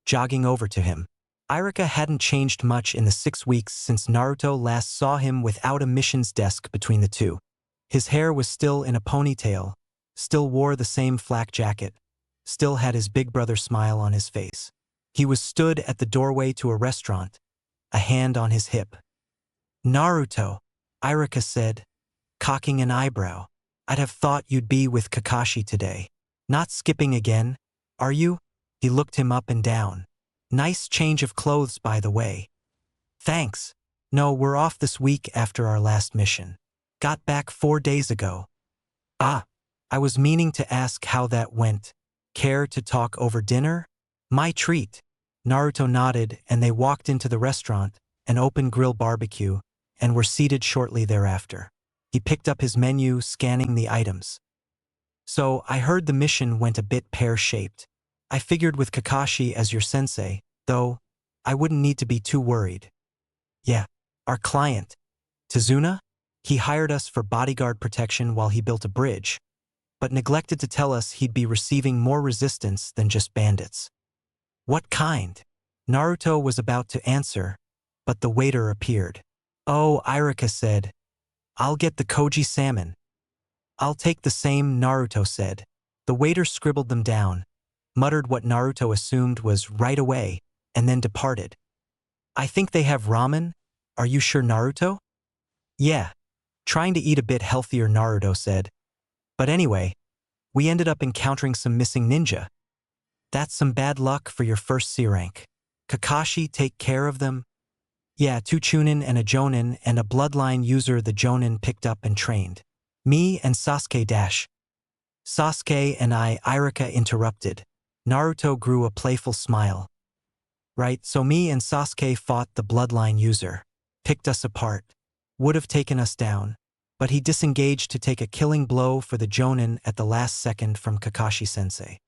jogging over to him. Irika hadn't changed much in the 6 weeks since Naruto last saw him without a mission's desk between the two. His hair was still in a ponytail, still wore the same flak jacket, still had his big brother smile on his face. He was stood at the doorway to a restaurant, a hand on his hip. "Naruto," Irika said, cocking an eyebrow. "I'd have thought you'd be with Kakashi today. Not skipping again, are you?" He looked him up and down. "Nice change of clothes, by the way." "Thanks. No, we're off this week after our last mission. Got back 4 days ago." "Ah, I was meaning to ask how that went. Care to talk over dinner?" "My treat." Naruto nodded, and they walked into the restaurant, an open grill barbecue, and were seated shortly thereafter. He picked up his menu, scanning the items. "So, I heard the mission went a bit pear-shaped. I figured with Kakashi as your sensei, though, I wouldn't need to be too worried." "Yeah, our client, Tazuna? He hired us for bodyguard protection while he built a bridge, but neglected to tell us he'd be receiving more resistance than just bandits." "What kind?" Naruto was about to answer, but the waiter appeared. "Oh," Irika said, "I'll get the koji salmon." "I'll take the same," Naruto said. The waiter scribbled them down, muttered what Naruto assumed was right away, and then departed. "I think they have ramen. Are you sure, Naruto?" "Yeah. Trying to eat a bit healthier," Naruto said. "But anyway, we ended up encountering some missing ninja. That's some bad luck for your first C rank. Kakashi take care of them?" "Yeah, 2 Chūnin and a Jonin and a bloodline user the Jonin picked up and trained. Me and Sasuke dash." "Sasuke and I," Irika interrupted. Naruto grew a playful smile. "Right, so me and Sasuke fought the bloodline user. Picked us apart. Would have taken us down, but he disengaged to take a killing blow for the Jonin at the last second from Kakashi-sensei.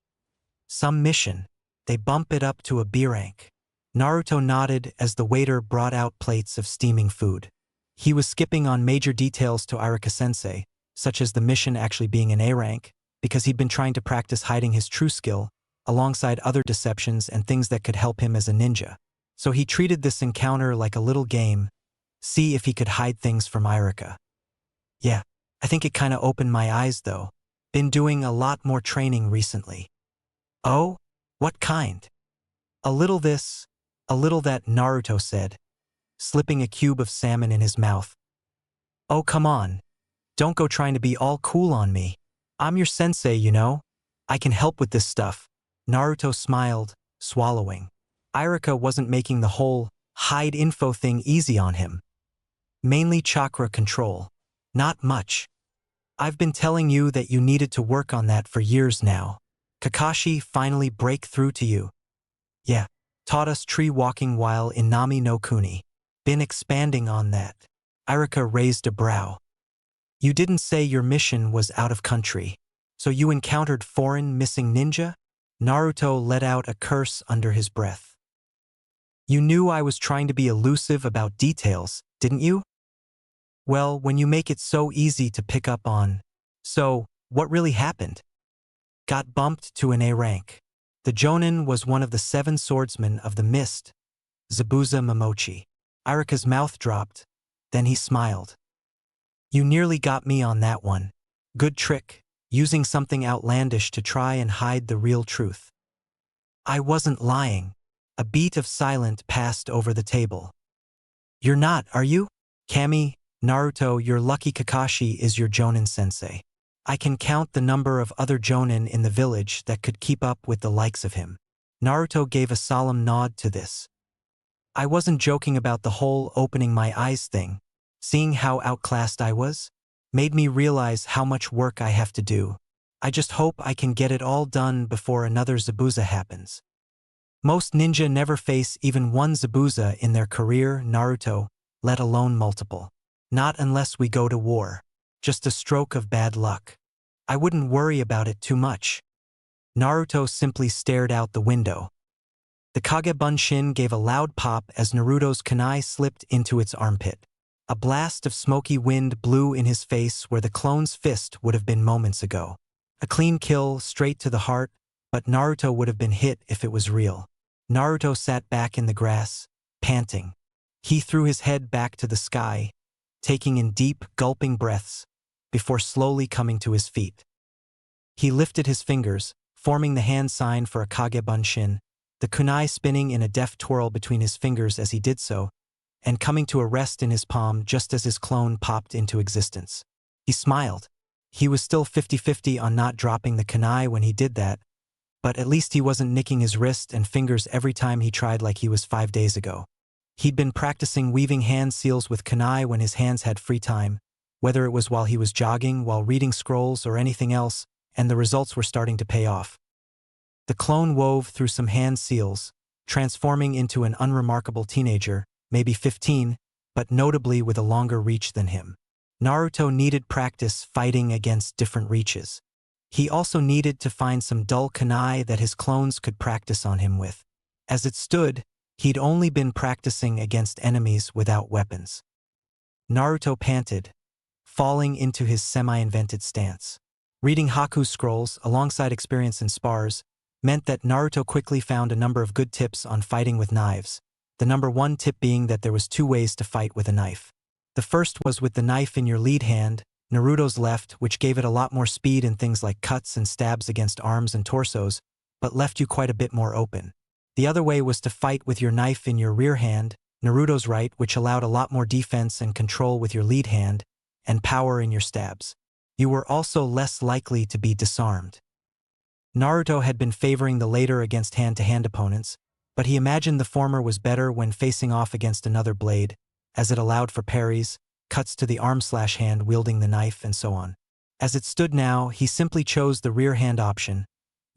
Some mission. They bump it up to a B rank." Naruto nodded as the waiter brought out plates of steaming food. He was skipping on major details to Irika-sensei, such as the mission actually being an A rank, because he'd been trying to practice hiding his true skill, alongside other deceptions and things that could help him as a ninja. So he treated this encounter like a little game, see if he could hide things from Irika. "Yeah, I think it kinda opened my eyes though. Been doing a lot more training recently." "Oh? What kind?" "A little this, a little that," Naruto said, slipping a cube of salmon in his mouth. "Oh, come on. Don't go trying to be all cool on me. I'm your sensei, you know. I can help with this stuff." Naruto smiled, swallowing. Irika wasn't making the whole hide info thing easy on him. "Mainly chakra control. Not much. I've been telling you that you needed to work on that for years now. Kakashi finally break through to you." "Yeah, Taught us tree walking while in Nami no Kuni. Been expanding on that. Irika raised a brow. You didn't say your mission was out of country. So you encountered foreign missing ninja? Naruto let out a curse under his breath. You knew I was trying to be elusive about details, didn't you? Well, when you make it so easy to pick up on. So, what really happened? Got bumped to an A rank. The Chūnin was one of the 7 swordsmen of the mist, Zabuza Momochi. Irika's mouth dropped, then he smiled. You nearly got me on that one. Good trick, using something outlandish to try and hide the real truth. I wasn't lying. A beat of silence passed over the table. You're not, are you? Kami, Naruto, your lucky Kakashi is your Chūnin sensei. I can count the number of other Chūnin in the village that could keep up with the likes of him. Naruto gave a solemn nod to this. I wasn't joking about the whole opening my eyes thing. Seeing how outclassed I was made me realize how much work I have to do. I just hope I can get it all done before another Zabuza happens. Most ninja never face even one Zabuza in their career, Naruto, let alone multiple. Not unless we go to war. Just a stroke of bad luck. I wouldn't worry about it too much. Naruto simply stared out the window. The Kage Bunshin gave a loud pop as Naruto's kunai slipped into its armpit. A blast of smoky wind blew in his face where the clone's fist would have been moments ago. A clean kill, straight to the heart, but Naruto would have been hit if it was real. Naruto sat back in the grass, panting. He threw his head back to the sky, taking in deep, gulping breaths, before slowly coming to his feet. He lifted his fingers, forming the hand sign for a Kage Bunshin, the kunai spinning in a deft twirl between his fingers as he did so, and coming to a rest in his palm just as his clone popped into existence. He smiled. He was still 50-50 on not dropping the kunai when he did that, but at least he wasn't nicking his wrist and fingers every time he tried like he was 5 days ago. He'd been practicing weaving hand seals with kunai when his hands had free time, whether it was while he was jogging, while reading scrolls, or anything else, and the results were starting to pay off. The clone wove through some hand seals, transforming into an unremarkable teenager, maybe 15, but notably with a longer reach than him. Naruto needed practice fighting against different reaches. He also needed to find some dull kunai that his clones could practice on him with. As it stood, he'd only been practicing against enemies without weapons. Naruto panted, falling into his semi-invented stance. Reading Haku scrolls alongside experience in spars meant that Naruto quickly found a number of good tips on fighting with knives, the number 1 tip being that there was 2 ways to fight with a knife. The first was with the knife in your lead hand, Naruto's left, which gave it a lot more speed in things like cuts and stabs against arms and torsos, but left you quite a bit more open. The other way was to fight with your knife in your rear hand, Naruto's right, which allowed a lot more defense and control with your lead hand, and power in your stabs. You were also less likely to be disarmed. Naruto had been favoring the later against hand-to-hand opponents, but he imagined the former was better when facing off against another blade, as it allowed for parries, cuts to the arm/hand wielding the knife, and so on. As it stood now, he simply chose the rear hand option,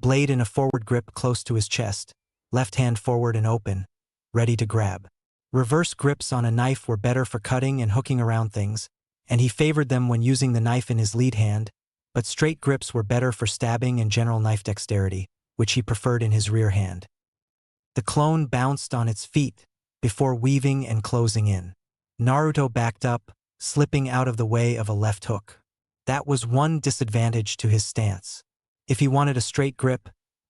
blade in a forward grip close to his chest, left hand forward and open, ready to grab. Reverse grips on a knife were better for cutting and hooking around things, and he favored them when using the knife in his lead hand, but straight grips were better for stabbing and general knife dexterity, which he preferred in his rear hand. The clone bounced on its feet, before weaving and closing in. Naruto backed up, slipping out of the way of a left hook. That was one disadvantage to his stance. If he wanted a straight grip,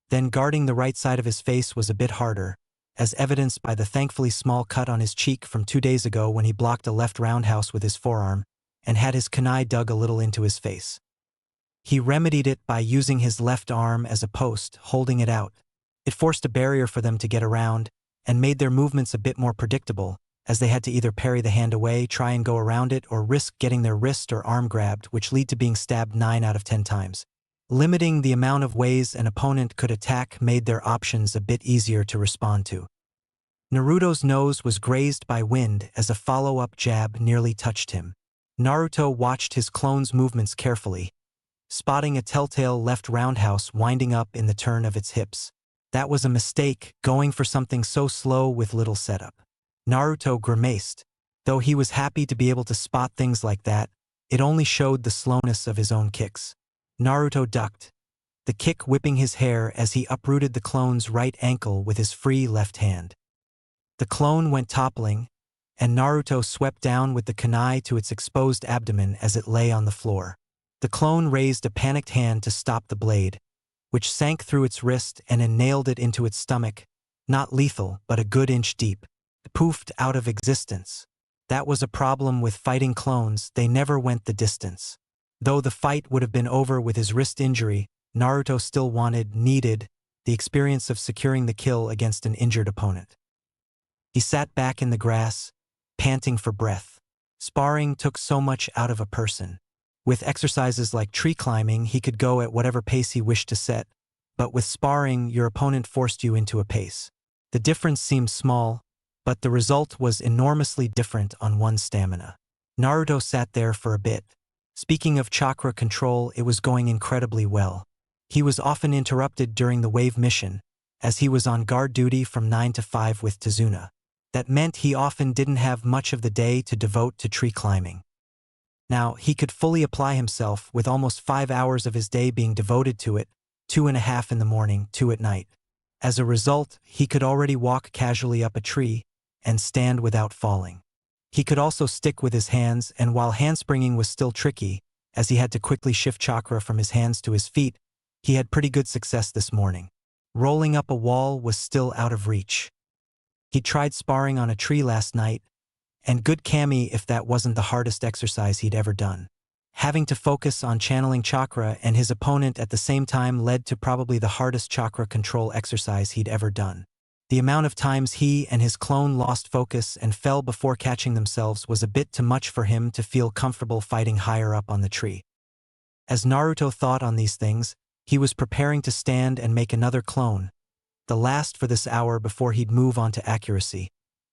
then guarding the right side of his face was a bit harder, as evidenced by the thankfully small cut on his cheek from 2 days ago when he blocked a left roundhouse with his forearm and had his kunai dug a little into his face. He remedied it by using his left arm as a post, holding it out. It forced a barrier for them to get around and made their movements a bit more predictable, as they had to either parry the hand away, try and go around it, or risk getting their wrist or arm grabbed, which lead to being stabbed 9 out of 10 times. Limiting the amount of ways an opponent could attack made their options a bit easier to respond to. Naruto's nose was grazed by wind as a follow-up jab nearly touched him. Naruto watched his clone's movements carefully, spotting a telltale left roundhouse winding up in the turn of its hips. That was a mistake, going for something so slow with little setup. Naruto grimaced. Though he was happy to be able to spot things like that, it only showed the slowness of his own kicks. Naruto ducked, the kick whipping his hair as he uprooted the clone's right ankle with his free left hand. The clone went toppling, and Naruto swept down with the kunai to its exposed abdomen as it lay on the floor. The clone raised a panicked hand to stop the blade, which sank through its wrist and then nailed it into its stomach, not lethal, but a good inch deep. It poofed out of existence. That was a problem with fighting clones, they never went the distance. Though the fight would have been over with his wrist injury, Naruto still needed, the experience of securing the kill against an injured opponent. He sat back in the grass, panting for breath. Sparring took so much out of a person. With exercises like tree climbing, he could go at whatever pace he wished to set, but with sparring, your opponent forced you into a pace. The difference seemed small, but the result was enormously different on one's stamina. Naruto sat there for a bit. Speaking of chakra control, it was going incredibly well. He was often interrupted during the wave mission, as he was on guard duty from 9 to 5 with Tazuna. That meant he often didn't have much of the day to devote to tree climbing. Now, he could fully apply himself with almost 5 hours of his day being devoted to it, 2.5 in the morning, 2 at night. As a result, he could already walk casually up a tree and stand without falling. He could also stick with his hands, and while handspringing was still tricky, as he had to quickly shift chakra from his hands to his feet, he had pretty good success this morning. Rolling up a wall was still out of reach. He tried sparring on a tree last night, and good kami if that wasn't the hardest exercise he'd ever done. Having to focus on channeling chakra and his opponent at the same time led to probably the hardest chakra control exercise he'd ever done. The amount of times he and his clone lost focus and fell before catching themselves was a bit too much for him to feel comfortable fighting higher up on the tree. As Naruto thought on these things, he was preparing to stand and make another clone, the last for this hour before he'd move on to accuracy.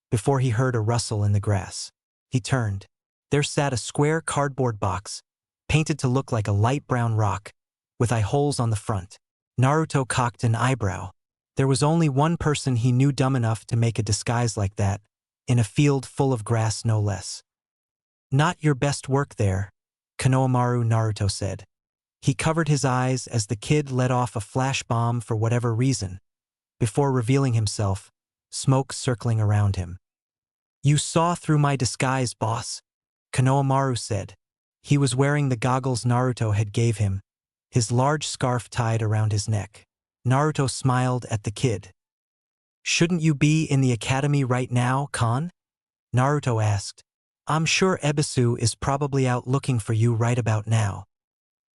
Before he heard a rustle in the grass. He turned. There sat a square cardboard box, painted to look like a light brown rock, with eye holes on the front. Naruto cocked an eyebrow. There was only one person he knew dumb enough to make a disguise like that, in a field full of grass no less. Not your best work there, Konohamaru, Naruto said. He covered his eyes as the kid let off a flash bomb for whatever reason, before revealing himself, smoke circling around him. You saw through my disguise, boss, Konohamaru said. He was wearing the goggles Naruto had gave him, his large scarf tied around his neck. Naruto smiled at the kid. Shouldn't you be in the academy right now, Kon? Naruto asked. I'm sure Ebisu is probably out looking for you right about now.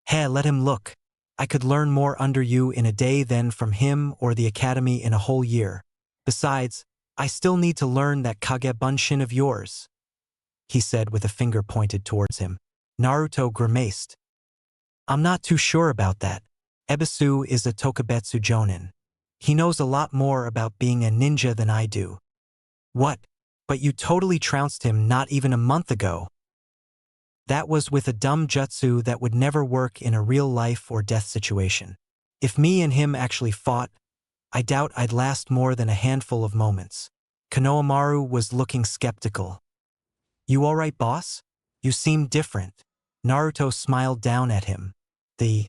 Hey, let him look. I could learn more under you in a day than from him or the academy in a whole year. Besides, I still need to learn that Kage Bunshin of yours, he said with a finger pointed towards him. Naruto grimaced. I'm not too sure about that. Ebisu is a Tokubetsu Jonin. He knows a lot more about being a ninja than I do. What? But you totally trounced him not even a month ago. That was with a dumb jutsu that would never work in a real life or death situation. If me and him actually fought, I doubt I'd last more than a handful of moments. Konohamaru was looking skeptical. You alright, boss? You seem different. Naruto smiled down at him. The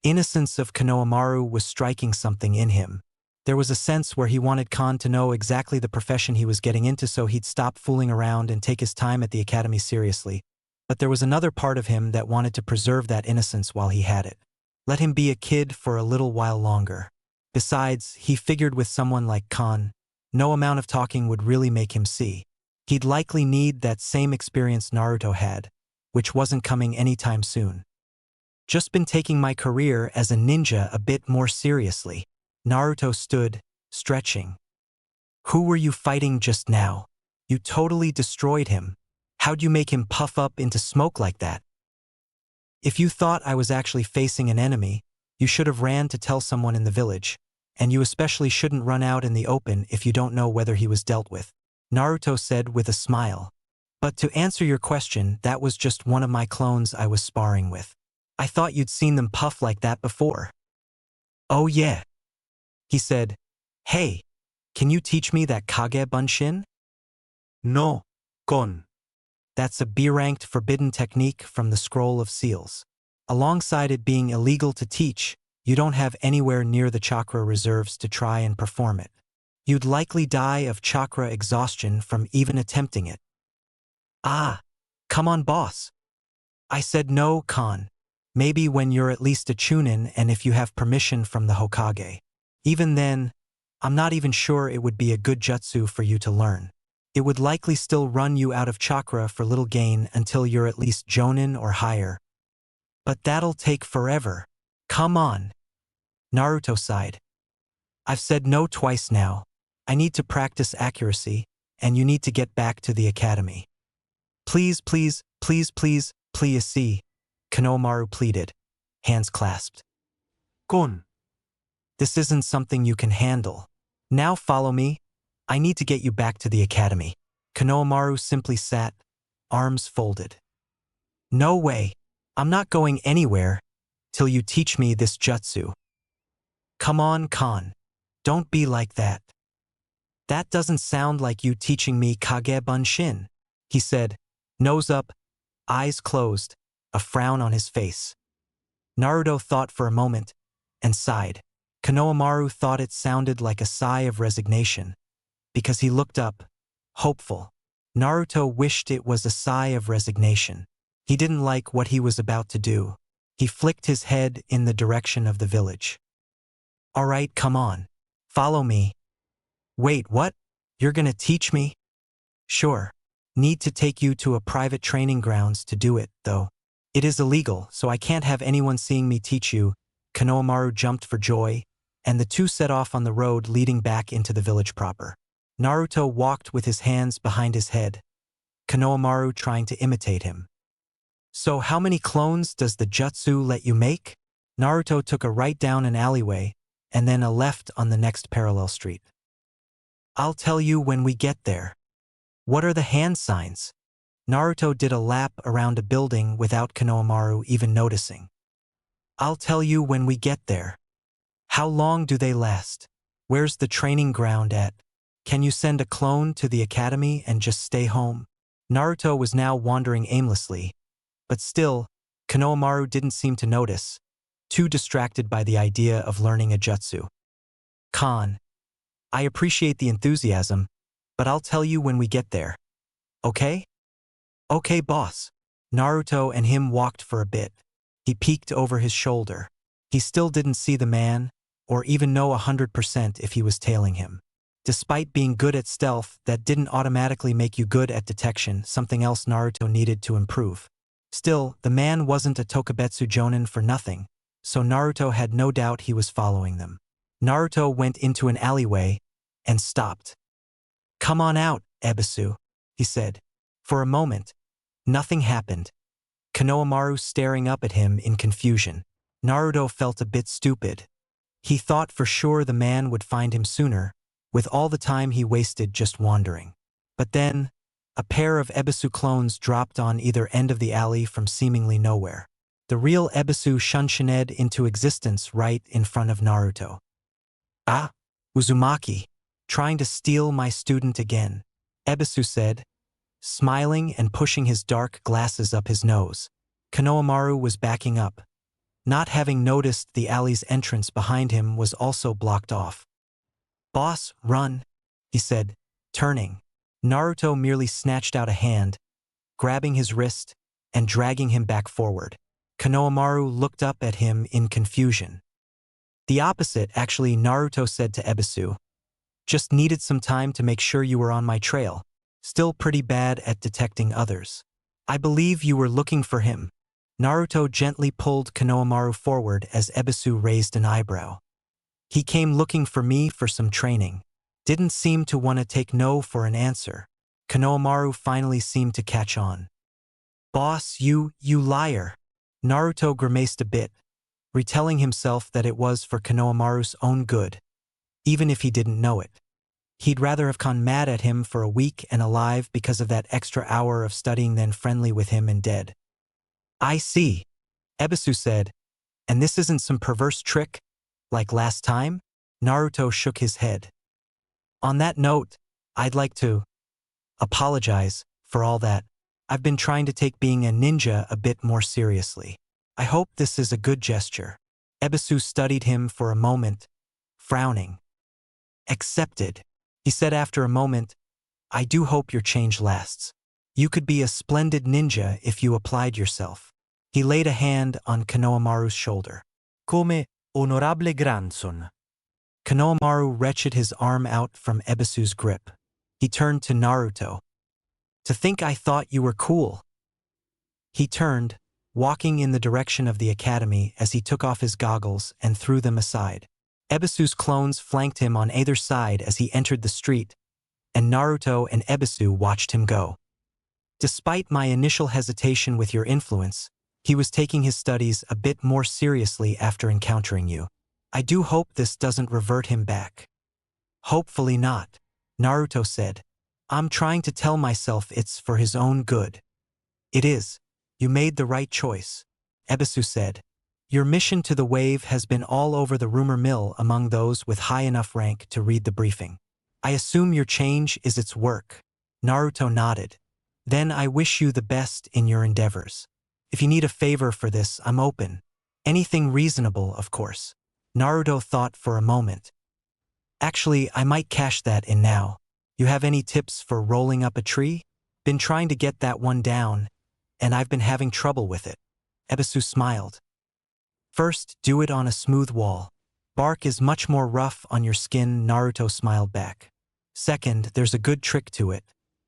innocence of Konohamaru was striking something in him. There was a sense where he wanted Kon to know exactly the profession he was getting into so he'd stop fooling around and take his time at the academy seriously. But there was another part of him that wanted to preserve that innocence while he had it. Let him be a kid for a little while longer. Besides, he figured with someone like Kon, no amount of talking would really make him see. He'd likely need that same experience Naruto had, which wasn't coming anytime soon. Just been taking my career as a ninja a bit more seriously. Naruto stood, stretching. Who were you fighting just now? You totally destroyed him. How'd you make him puff up into smoke like that? If you thought I was actually facing an enemy, you should have ran to tell someone in the village, and you especially shouldn't run out in the open if you don't know whether he was dealt with, Naruto said with a smile. But to answer your question, that was just one of my clones I was sparring with. I thought you'd seen them puff like that before. Oh yeah. He said, "Hey, can you teach me that Kage Bunshin?" "No, Kon." That's a B-ranked forbidden technique from the Scroll of Seals. Alongside it being illegal to teach, you don't have anywhere near the chakra reserves to try and perform it. You'd likely die of chakra exhaustion from even attempting it. "Ah, come on, boss." I said, "No, Khan. Maybe when you're at least a Chūnin and if you have permission from the Hokage. Even then, I'm not even sure it would be a good jutsu for you to learn. It would likely still run you out of chakra for little gain until you're at least Jonin or higher. But that'll take forever. Come on." Naruto sighed. "I've said no twice now. I need to practice accuracy, and you need to get back to the academy." "Please, please, please, please, please see," Konohamaru pleaded, hands clasped. "Kon, this isn't something you can handle. Now follow me. I need to get you back to the academy." Konohamaru simply sat, arms folded. "No way. I'm not going anywhere till you teach me this jutsu." "Come on, Khan. Don't be like that." "That doesn't sound like you teaching me Kage Bunshin," he said, nose up, eyes closed, a frown on his face. Naruto thought for a moment and sighed. Konohamaru thought it sounded like a sigh of resignation, because he looked up, hopeful. Naruto wished it was a sigh of resignation. He didn't like what he was about to do. He flicked his head in the direction of the village. "All right, come on. Follow me." "Wait, what? You're gonna teach me?" "Sure. Need to take you to a private training grounds to do it, though. It is illegal, so I can't have anyone seeing me teach you." Konohamaru jumped for joy, and the two set off on the road leading back into the village proper. Naruto walked with his hands behind his head, Konohamaru trying to imitate him. "So how many clones does the jutsu let you make?" Naruto took a right down an alleyway, and then a left on the next parallel street. "I'll tell you when we get there." "What are the hand signs?" Naruto did a lap around a building without Konohamaru even noticing. "I'll tell you when we get there." "How long do they last? Where's the training ground at? Can you send a clone to the academy and just stay home?" Naruto was now wandering aimlessly, but still, Konohamaru didn't seem to notice, too distracted by the idea of learning a jutsu. "Khan, I appreciate the enthusiasm, but I'll tell you when we get there. Okay?" "Okay, boss." Naruto and him walked for a bit. He peeked over his shoulder. He still didn't see the man, or even know 100% if he was tailing him. Despite being good at stealth, that didn't automatically make you good at detection, something else Naruto needed to improve. Still, the man wasn't a Tokubetsu Jonin for nothing, so Naruto had no doubt he was following them. Naruto went into an alleyway and stopped. "Come on out, Ebisu," he said. For a moment, nothing happened. Konohamaru staring up at him in confusion. Naruto felt a bit stupid. He thought for sure the man would find him sooner, with all the time he wasted just wandering. But then, a pair of Ebisu clones dropped on either end of the alley from seemingly nowhere. The real Ebisu shunshined into existence right in front of Naruto. "Ah, Uzumaki, trying to steal my student again," Ebisu said, smiling and pushing his dark glasses up his nose. Konohamaru was backing up, not having noticed the alley's entrance behind him was also blocked off. "Boss, run," he said, turning. Naruto merely snatched out a hand, grabbing his wrist and dragging him back forward. Konohamaru looked up at him in confusion. "The opposite, actually," Naruto said to Ebisu. "Just needed some time to make sure you were on my trail. Still pretty bad at detecting others. I believe you were looking for him." Naruto gently pulled Konohamaru forward as Ebisu raised an eyebrow. "He came looking for me for some training. Didn't seem to want to take no for an answer." Konohamaru finally seemed to catch on. "Boss, you liar." Naruto grimaced a bit, retelling himself that it was for Konohamaru's own good, even if he didn't know it. He'd rather have gone mad at him for a week and alive because of that extra hour of studying than friendly with him and dead. "I see," Ebisu said, "and this isn't some perverse trick, like last time?" Naruto shook his head. On that note, I'd like to apologize for all that. I've been trying to take being a ninja a bit more seriously. I hope this is a good gesture. Ebisu studied him for a moment, frowning. Accepted, he said after a moment. I do hope your change lasts. You could be a splendid ninja if you applied yourself. He laid a hand on Konohamaru's shoulder. Come, onorable grandson. Konohamaru wrenched his arm out from Ebisu's grip. He turned to Naruto. To think I thought you were cool. He turned, walking in the direction of the academy as he took off his goggles and threw them aside. Ebisu's clones flanked him on either side as he entered the street, and Naruto and Ebisu watched him go. Despite my initial hesitation with your influence, he was taking his studies a bit more seriously after encountering you. I do hope this doesn't revert him back. Hopefully not, Naruto said. I'm trying to tell myself it's for his own good. It is. You made the right choice, Ebisu said. Your mission to the wave has been all over the rumor mill among those with high enough rank to read the briefing. I assume your change is its work. Naruto nodded. Then I wish you the best in your endeavors. If you need a favor for this, I'm open. Anything reasonable, of course. Naruto thought for a moment. Actually, I might cash that in now. You have any tips for rolling up a tree? Been trying to get that one down, and I've been having trouble with it. Ebisu smiled. First, do it on a smooth wall. Bark is much more rough on your skin, Naruto smiled back. Second, there's a good trick to it.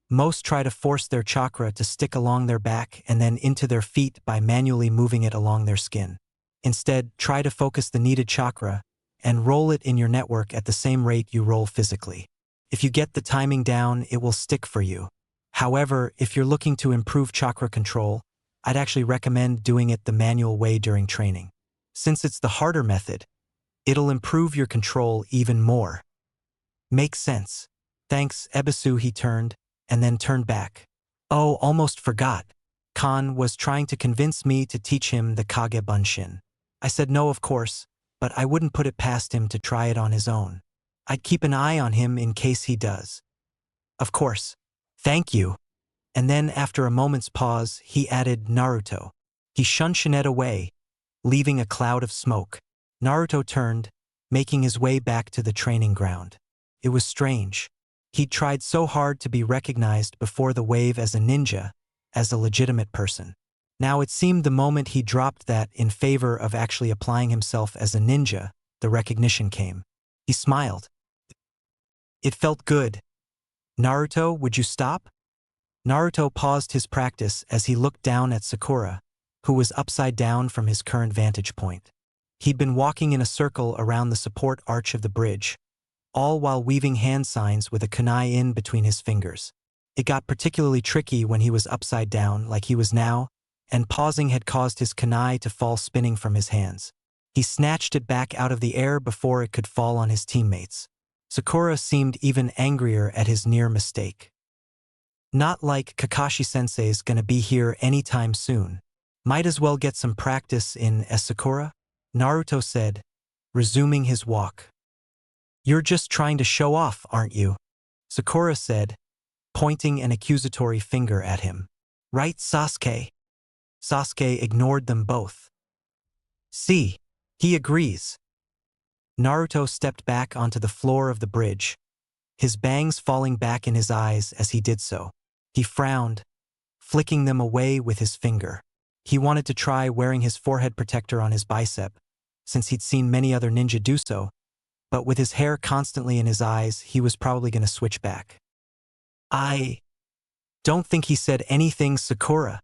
Most try to force their chakra to stick along their back and then into their feet by manually moving it along their skin. Instead, try to focus the needed chakra and roll it in your network at the same rate you roll physically. If you get the timing down, it will stick for you. However, if you're looking to improve chakra control, I'd actually recommend doing it the manual way during training. Since it's the harder method, it'll improve your control even more. Makes sense. Thanks, Ebisu, he turned, and then turned back. Oh, almost forgot. Khan was trying to convince me to teach him the Kage Bunshin. I said no, of course, but I wouldn't put it past him to try it on his own. I'd keep an eye on him in case he does. Of course. Thank you. And then after a moment's pause, he added Naruto. He shunned it away, leaving a cloud of smoke. Naruto turned, making his way back to the training ground. It was strange. He'd tried so hard to be recognized before the wave as a ninja, as a legitimate person. Now it seemed the moment he dropped that in favor of actually applying himself as a ninja, the recognition came. He smiled. It felt good. Naruto, would you stop? Naruto paused his practice as he looked down at Sakura, who was upside down from his current vantage point. He'd been walking in a circle around the support arch of the bridge, all while weaving hand signs with a kunai in between his fingers. It got particularly tricky when he was upside down, like he was now, and pausing had caused his kunai to fall spinning from his hands. He snatched it back out of the air before it could fall on his teammates. Sakura seemed even angrier at his near mistake. Not like Kakashi-sensei's gonna be here anytime soon. Might as well get some practice in, Sakura? Naruto said, resuming his walk. You're just trying to show off, aren't you? Sakura said, pointing an accusatory finger at him. Right, Sasuke? Sasuke ignored them both. See, he agrees. Naruto stepped back onto the floor of the bridge, his bangs falling back in his eyes as he did so. He frowned, flicking them away with his finger. He wanted to try wearing his forehead protector on his bicep, since he'd seen many other ninja do so, but with his hair constantly in his eyes, he was probably going to switch back. I don't think he said anything, Sakura.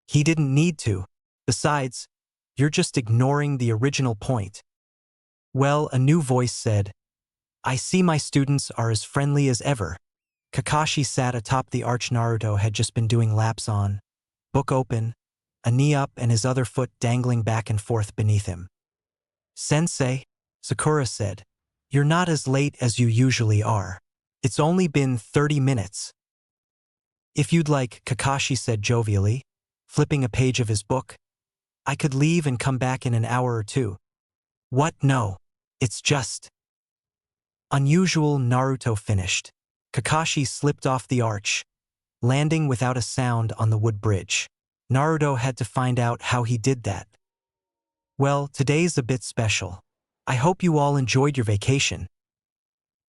He didn't need to. Besides, you're just ignoring the original point. Well, a new voice said, I see my students are as friendly as ever. Kakashi sat atop the arch Naruto had just been doing laps on, book open, a knee up and his other foot dangling back and forth beneath him. Sensei, Sakura said, you're not as late as you usually are. It's only been 30 minutes. If you'd like, Kakashi said jovially, flipping a page of his book, I could leave and come back in an hour or two. What? No. It's just unusual. Naruto finished. Kakashi slipped off the arch, landing without a sound on the wood bridge. Naruto had to find out how he did that. Well, today's a bit special. I hope you all enjoyed your vacation.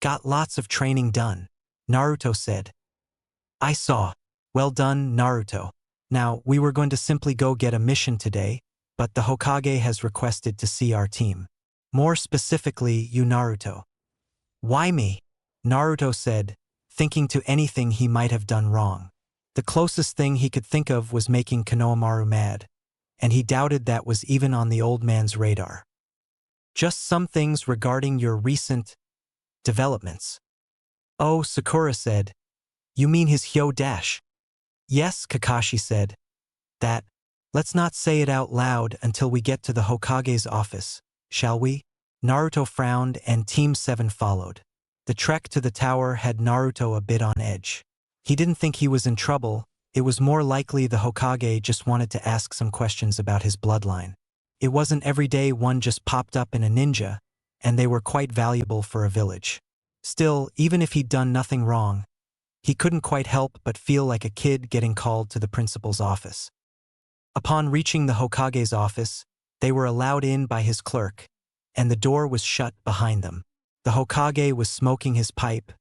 Got lots of training done, Naruto said. I saw. Well done, Naruto. Now, we were going to simply go get a mission today, but the Hokage has requested to see our team. More specifically, you, Naruto. Why me? Naruto said, thinking to anything he might have done wrong. The closest thing he could think of was making Konohamaru mad, and he doubted that was even on the old man's radar. Just some things regarding your recent developments. Oh, Sakura said. You mean his Hyo dash? Yes, Kakashi said. That. Let's not say it out loud until we get to the Hokage's office, shall we? Naruto frowned and Team 7 followed. The trek to the tower had Naruto a bit on edge. He didn't think he was in trouble. It was more likely the Hokage just wanted to ask some questions about his bloodline. It wasn't every day one just popped up in a ninja, and they were quite valuable for a village. Still, even if he'd done nothing wrong, he couldn't quite help but feel like a kid getting called to the principal's office. Upon reaching the Hokage's office, they were allowed in by his clerk, and the door was shut behind them. The Hokage was smoking his pipe,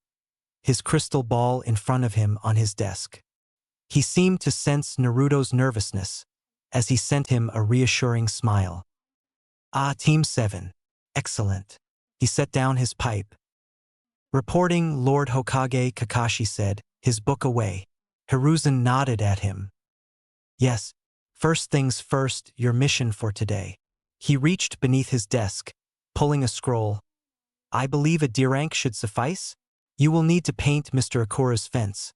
his crystal ball in front of him on his desk. He seemed to sense Naruto's nervousness, as he sent him a reassuring smile. Ah, Team 7. Excellent. He set down his pipe. Reporting, Lord Hokage, Kakashi said, his book away. Hiruzen nodded at him. Yes, first things first, your mission for today. He reached beneath his desk, pulling a scroll. I believe a D rank should suffice? You will need to paint Mr. Akura's fence,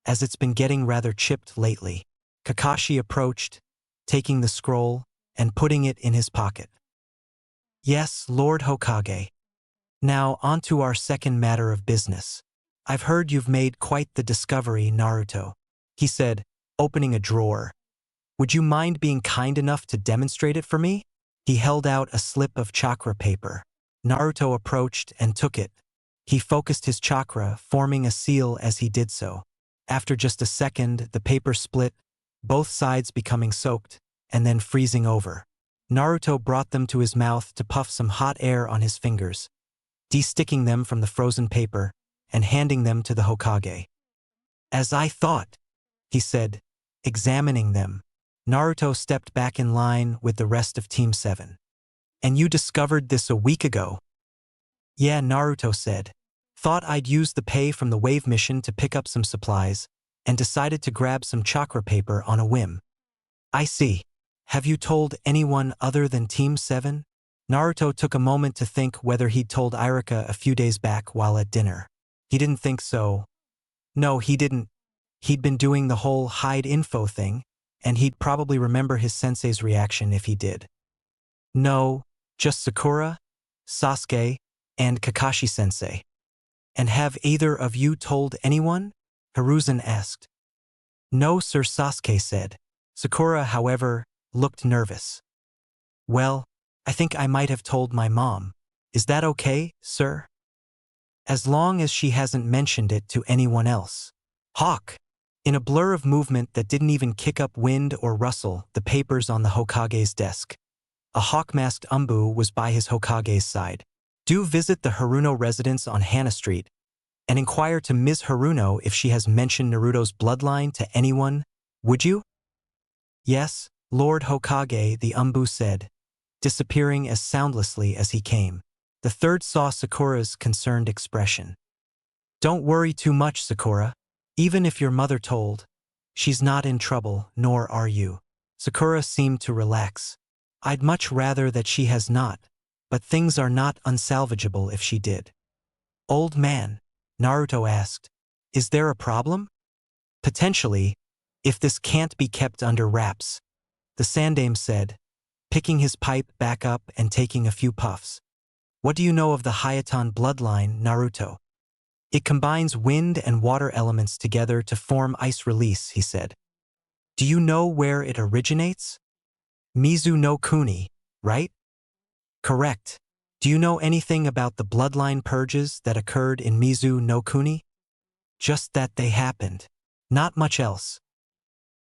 as it's been getting rather chipped lately. Kakashi approached, taking the scroll and putting it in his pocket. Yes, Lord Hokage. Now, on to our second matter of business. I've heard you've made quite the discovery, Naruto, he said, opening a drawer. Would you mind being kind enough to demonstrate it for me? He held out a slip of chakra paper. Naruto approached and took it. He focused his chakra, forming a seal as he did so. After just a second, the paper split, both sides becoming soaked, and then freezing over. Naruto brought them to his mouth to puff some hot air on his fingers, de-sticking them from the frozen paper and handing them to the Hokage. As I thought, he said, examining them. Naruto stepped back in line with the rest of Team 7. And you discovered this a week ago? Yeah, Naruto said. Thought I'd use the pay from the wave mission to pick up some supplies, and decided to grab some chakra paper on a whim. I see. Have you told anyone other than Team 7? Naruto took a moment to think whether he'd told Irika a few days back while at dinner. He didn't think so. No, he didn't. He'd been doing the whole hide info thing, and he'd probably remember his sensei's reaction if he did. No, just Sakura, Sasuke, and Kakashi-sensei. And have either of you told anyone? Hiruzen asked. No, Sir, Sasuke said. Sakura, however, looked nervous. Well, I think I might have told my mom. Is that okay, sir? As long as she hasn't mentioned it to anyone else. Hawk! In a blur of movement that didn't even kick up wind or rustle the papers on the Hokage's desk, a hawk-masked Umbu was by his Hokage's side. Do visit the Haruno residence on Hana Street and inquire to Ms. Haruno if she has mentioned Naruto's bloodline to anyone, would you? Yes, Lord Hokage, the Umbu said, disappearing as soundlessly as he came. The third saw Sakura's concerned expression. Don't worry too much, Sakura. Even if your mother told, she's not in trouble, nor are you. Sakura seemed to relax. I'd much rather that she has not, but things are not unsalvageable if she did. Old man, Naruto asked, is there a problem? Potentially, if this can't be kept under wraps, the Sandaime said, picking his pipe back up and taking a few puffs. What do you know of the Hayatan bloodline, Naruto? It combines wind and water elements together to form ice release, he said. Do you know where it originates? Mizu no Kuni, right? Correct. Do you know anything about the bloodline purges that occurred in Mizu no Kuni? Just that they happened. Not much else.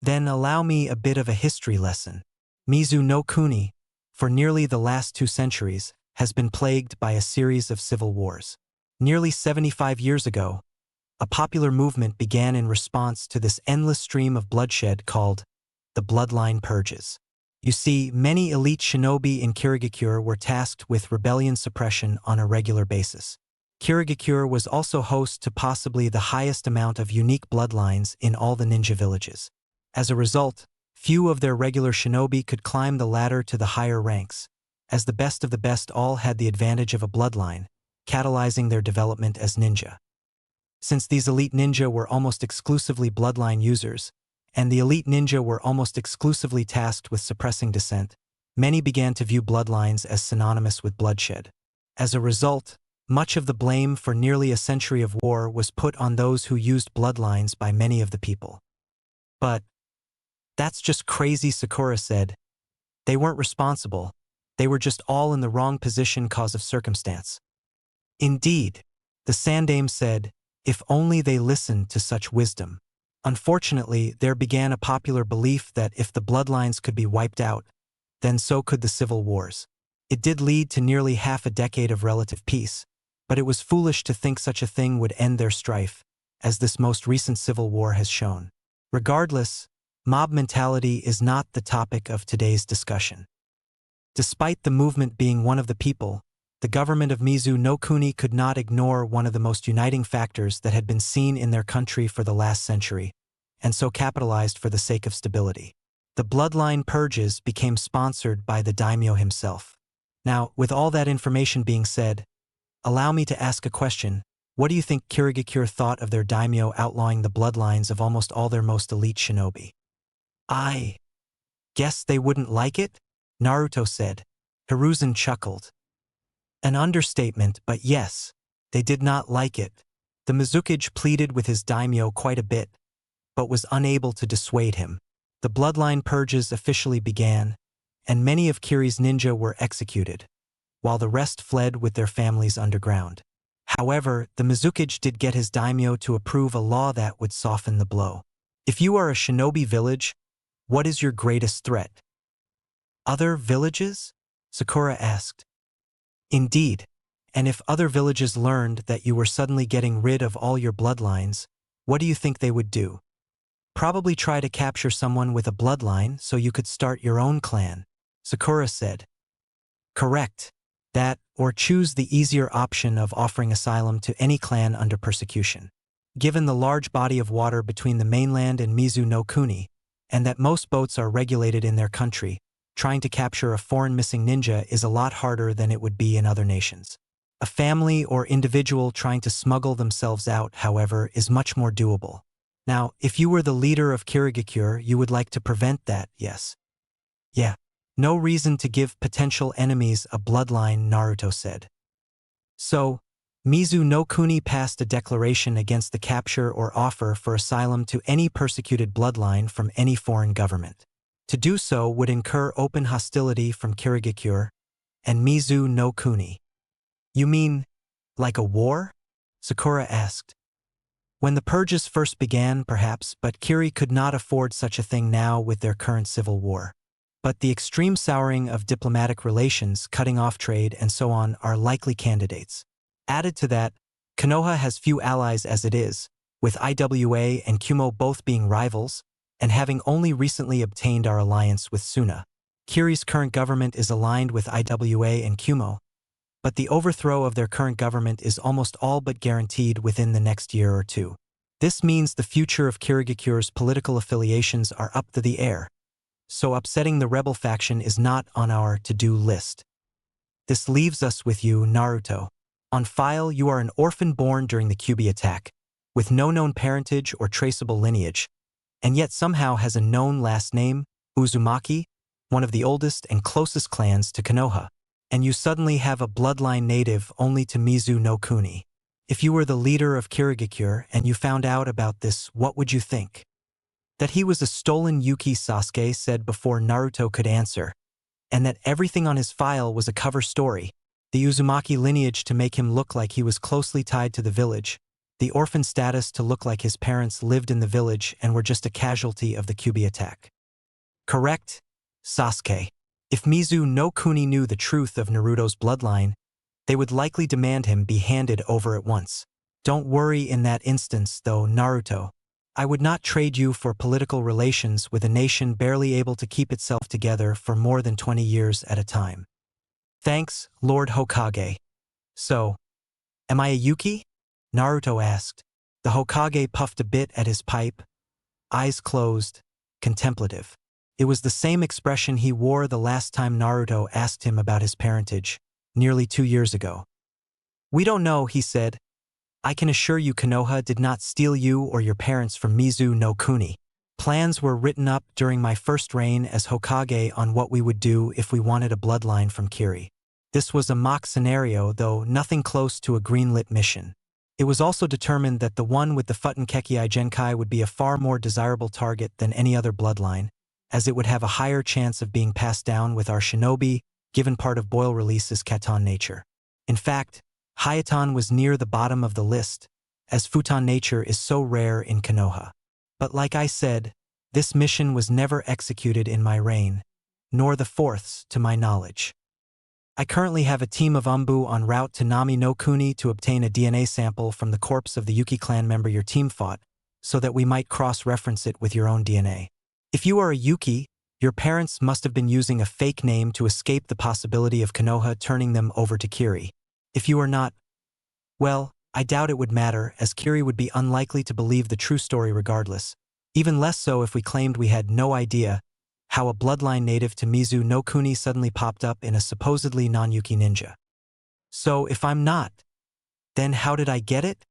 Then allow me a bit of a history lesson. Mizu no Kuni, for nearly the last 2 centuries, has been plagued by a series of civil wars. Nearly 75 years ago, a popular movement began in response to this endless stream of bloodshed called the bloodline purges. You see, many elite shinobi in Kirigakure were tasked with rebellion suppression on a regular basis. Kirigakure was also host to possibly the highest amount of unique bloodlines in all the ninja villages. As a result, few of their regular shinobi could climb the ladder to the higher ranks, as the best of the best all had the advantage of a bloodline, catalyzing their development as ninja. Since these elite ninja were almost exclusively bloodline users, and the elite ninja were almost exclusively tasked with suppressing dissent, many began to view bloodlines as synonymous with bloodshed. As a result, much of the blame for nearly a century of war was put on those who used bloodlines by many of the people. But that's just crazy, Sakura said. They weren't responsible. They were just all in the wrong position cause of circumstance. Indeed, the Sandaime said, if only they listened to such wisdom. Unfortunately, there began a popular belief that if the bloodlines could be wiped out, then so could the civil wars. It did lead to nearly half a decade of relative peace, but it was foolish to think such a thing would end their strife, as this most recent civil war has shown. Regardless, mob mentality is not the topic of today's discussion. Despite the movement being one of the people, the government of Mizu no Kuni could not ignore one of the most uniting factors that had been seen in their country for the last century, and so capitalized for the sake of stability. The bloodline purges became sponsored by the daimyo himself. Now, with all that information being said, allow me to ask a question. What do you think Kirigakure thought of their daimyo outlawing the bloodlines of almost all their most elite shinobi? I guess they wouldn't like it? Naruto said. Hiruzen chuckled. An understatement, but yes, they did not like it. The Mizukage pleaded with his daimyo quite a bit, but was unable to dissuade him. The bloodline purges officially began, and many of Kiri's ninja were executed, while the rest fled with their families underground. However, the Mizukage did get his daimyo to approve a law that would soften the blow. If you are a shinobi village, what is your greatest threat? Other villages? Sakura asked. Indeed, and if other villages learned that you were suddenly getting rid of all your bloodlines, what do you think they would do? Probably try to capture someone with a bloodline so you could start your own clan, Sakura said. Correct. That, or choose the easier option of offering asylum to any clan under persecution. Given the large body of water between the mainland and Mizu no Kuni, and that most boats are regulated in their country, trying to capture a foreign missing ninja is a lot harder than it would be in other nations. A family or individual trying to smuggle themselves out, however, is much more doable. Now, if you were the leader of Kirigakure, you would like to prevent that, yes? Yeah. No reason to give potential enemies a bloodline, Naruto said. So, Mizu no Kuni passed a declaration against the capture or offer for asylum to any persecuted bloodline from any foreign government. To do so would incur open hostility from Kirigakure and Mizu no Kuni. You mean, like a war? Sakura asked. When the purges first began, perhaps, but Kiri could not afford such a thing now with their current civil war. But the extreme souring of diplomatic relations, cutting off trade, and so on are likely candidates. Added to that, Konoha has few allies as it is, with IWA and Kumo both being rivals, and having only recently obtained our alliance with Suna. Kiri's current government is aligned with IWA and Kumo, but the overthrow of their current government is almost all but guaranteed within the next year or two. This means the future of Kirigakure's political affiliations are up to the air, so upsetting the rebel faction is not on our to-do list. This leaves us with you, Naruto. On file, you are an orphan born during the Kyuubi attack, with no known parentage or traceable lineage, and yet somehow has a known last name, Uzumaki, one of the oldest and closest clans to Konoha, and you suddenly have a bloodline native only to Mizu no Kuni. If you were the leader of Kirigakure and you found out about this, what would you think? That he was a stolen Yuki, Sasuke said before Naruto could answer, and that everything on his file was a cover story. the Uzumaki lineage to make him look like he was closely tied to the village, the orphan status to look like his parents lived in the village and were just a casualty of the Kyuubi attack. Correct, Sasuke. If Mizu no Kuni knew the truth of Naruto's bloodline, they would likely demand him be handed over at once. Don't worry in that instance, though, Naruto. I would not trade you for political relations with a nation barely able to keep itself together for more than 20 years at a time. Thanks, Lord Hokage. So, am I a Yuki? Naruto asked. The Hokage puffed a bit at his pipe, eyes closed, contemplative. It was the same expression he wore the last time Naruto asked him about his parentage, nearly 2 years ago. We don't know, he said. I can assure you Konoha did not steal you or your parents from Mizu no Kuni. Plans were written up during my first reign as Hokage on what we would do if we wanted a bloodline from Kiri. This was a mock scenario, though nothing close to a greenlit mission. It was also determined that the one with the Futenkekei Genkai would be a far more desirable target than any other bloodline, as it would have a higher chance of being passed down with our shinobi, given part of Boil Release's Katon nature. In fact, Hayaton was near the bottom of the list, as Futon nature is so rare in Konoha. But like I said, this mission was never executed in my reign, nor the fourth's to my knowledge. I currently have a team of Umbu en route to Nami no Kuni to obtain a DNA sample from the corpse of the Yuki clan member your team fought, so that we might cross-reference it with your own DNA. If you are a Yuki, your parents must have been using a fake name to escape the possibility of Konoha turning them over to Kiri. If you are not, well, I doubt it would matter, as Kiri would be unlikely to believe the true story regardless, even less so if we claimed we had no idea how a bloodline native to Mizu no Kuni suddenly popped up in a supposedly non-Yuki ninja. So if I'm not, then how did I get it?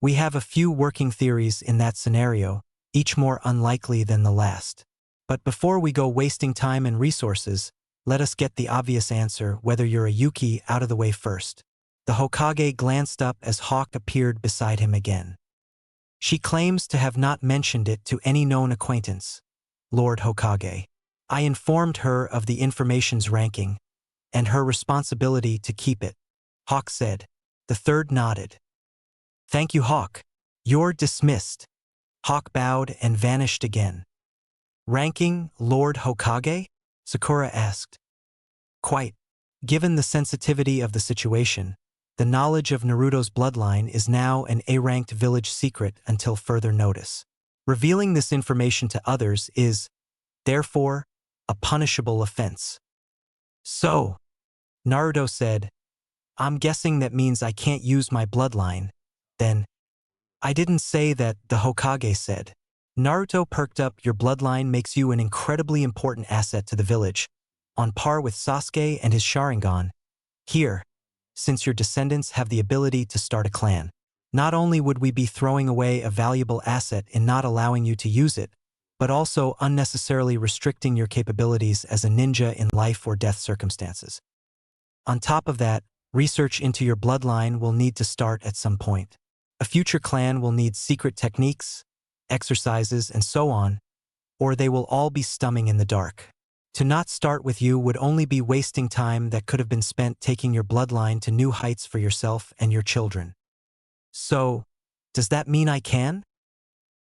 We have a few working theories in that scenario, each more unlikely than the last. But before we go wasting time and resources, let us get the obvious answer whether you're a Yuki out of the way first. The Hokage glanced up as Hawk appeared beside him again. She claims to have not mentioned it to any known acquaintance, Lord Hokage. I informed her of the information's ranking, and her responsibility to keep it, Hawk said. The third nodded. Thank you, Hawk. You're dismissed. Hawk bowed and vanished again. Ranking, Lord Hokage? Sakura asked. Quite. Given the sensitivity of the situation, the knowledge of Naruto's bloodline is now an A-ranked village secret until further notice. Revealing this information to others is, therefore, a punishable offense. So, Naruto said, I'm guessing that means I can't use my bloodline. Then, I didn't say that, the Hokage said. Naruto perked up. Your bloodline makes you an incredibly important asset to the village, on par with Sasuke and his Sharingan. Here, since your descendants have the ability to start a clan, not only would we be throwing away a valuable asset in not allowing you to use it, but also unnecessarily restricting your capabilities as a ninja in life or death circumstances. On top of that, research into your bloodline will need to start at some point. A future clan will need secret techniques, exercises, and so on, or they will all be stumbling in the dark. To not start with you would only be wasting time that could have been spent taking your bloodline to new heights for yourself and your children. So, does that mean I can?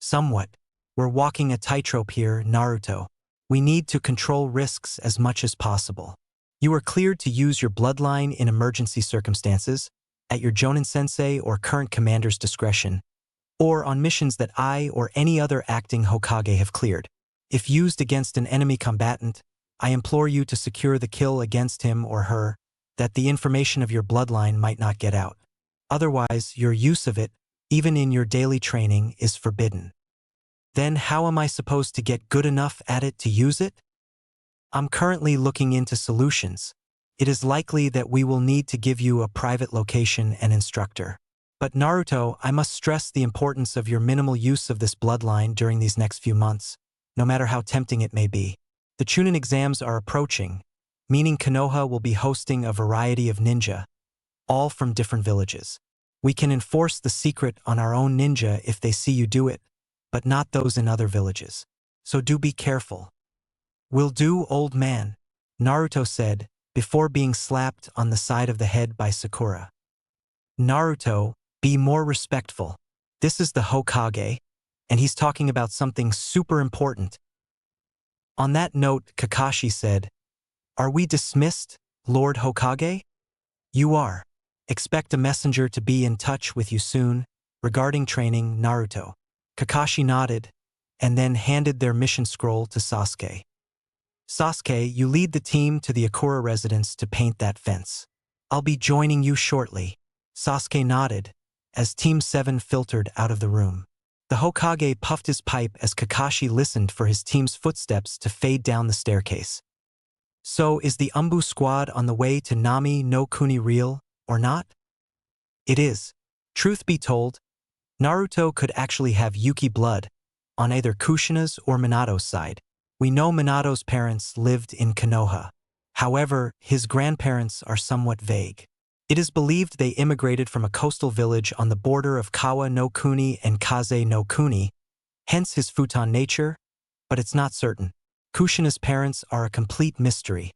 Somewhat. We're walking a tightrope here, Naruto. We need to control risks as much as possible. You are cleared to use your bloodline in emergency circumstances, at your Jonin sensei or current commander's discretion, or on missions that I or any other acting Hokage have cleared. If used against an enemy combatant, I implore you to secure the kill against him or her, that the information of your bloodline might not get out. Otherwise, your use of it, even in your daily training, is forbidden. Then how am I supposed to get good enough at it to use it? I'm currently looking into solutions. It is likely that we will need to give you a private location and instructor. But Naruto, I must stress the importance of your minimal use of this bloodline during these next few months, no matter how tempting it may be. The Chūnin exams are approaching, meaning Konoha will be hosting a variety of ninja, all from different villages. We can enforce the secret on our own ninja if they see you do it, but not those in other villages. So do be careful. Will do, old man, Naruto said, before being slapped on the side of the head by Sakura. Naruto, be more respectful. This is the Hokage, and he's talking about something super important. On that note, Kakashi said, "Are we dismissed, Lord Hokage?" "You are. Expect a messenger to be in touch with you soon, regarding training Naruto." Kakashi nodded, and then handed their mission scroll to Sasuke. "Sasuke, you lead the team to the Akura residence to paint that fence. I'll be joining you shortly." Sasuke nodded, as Team 7 filtered out of the room. The Hokage puffed his pipe as Kakashi listened for his team's footsteps to fade down the staircase. "So is the Umbu squad on the way to Nami no Kuni real, or not?" "It is. Truth be told, Naruto could actually have Yuki blood, on either Kushina's or Minato's side. We know Minato's parents lived in Konoha. However, his grandparents are somewhat vague. It is believed they immigrated from a coastal village on the border of Kawa no Kuni and Kaze no Kuni, hence his futon nature, but it's not certain. Kushina's parents are a complete mystery,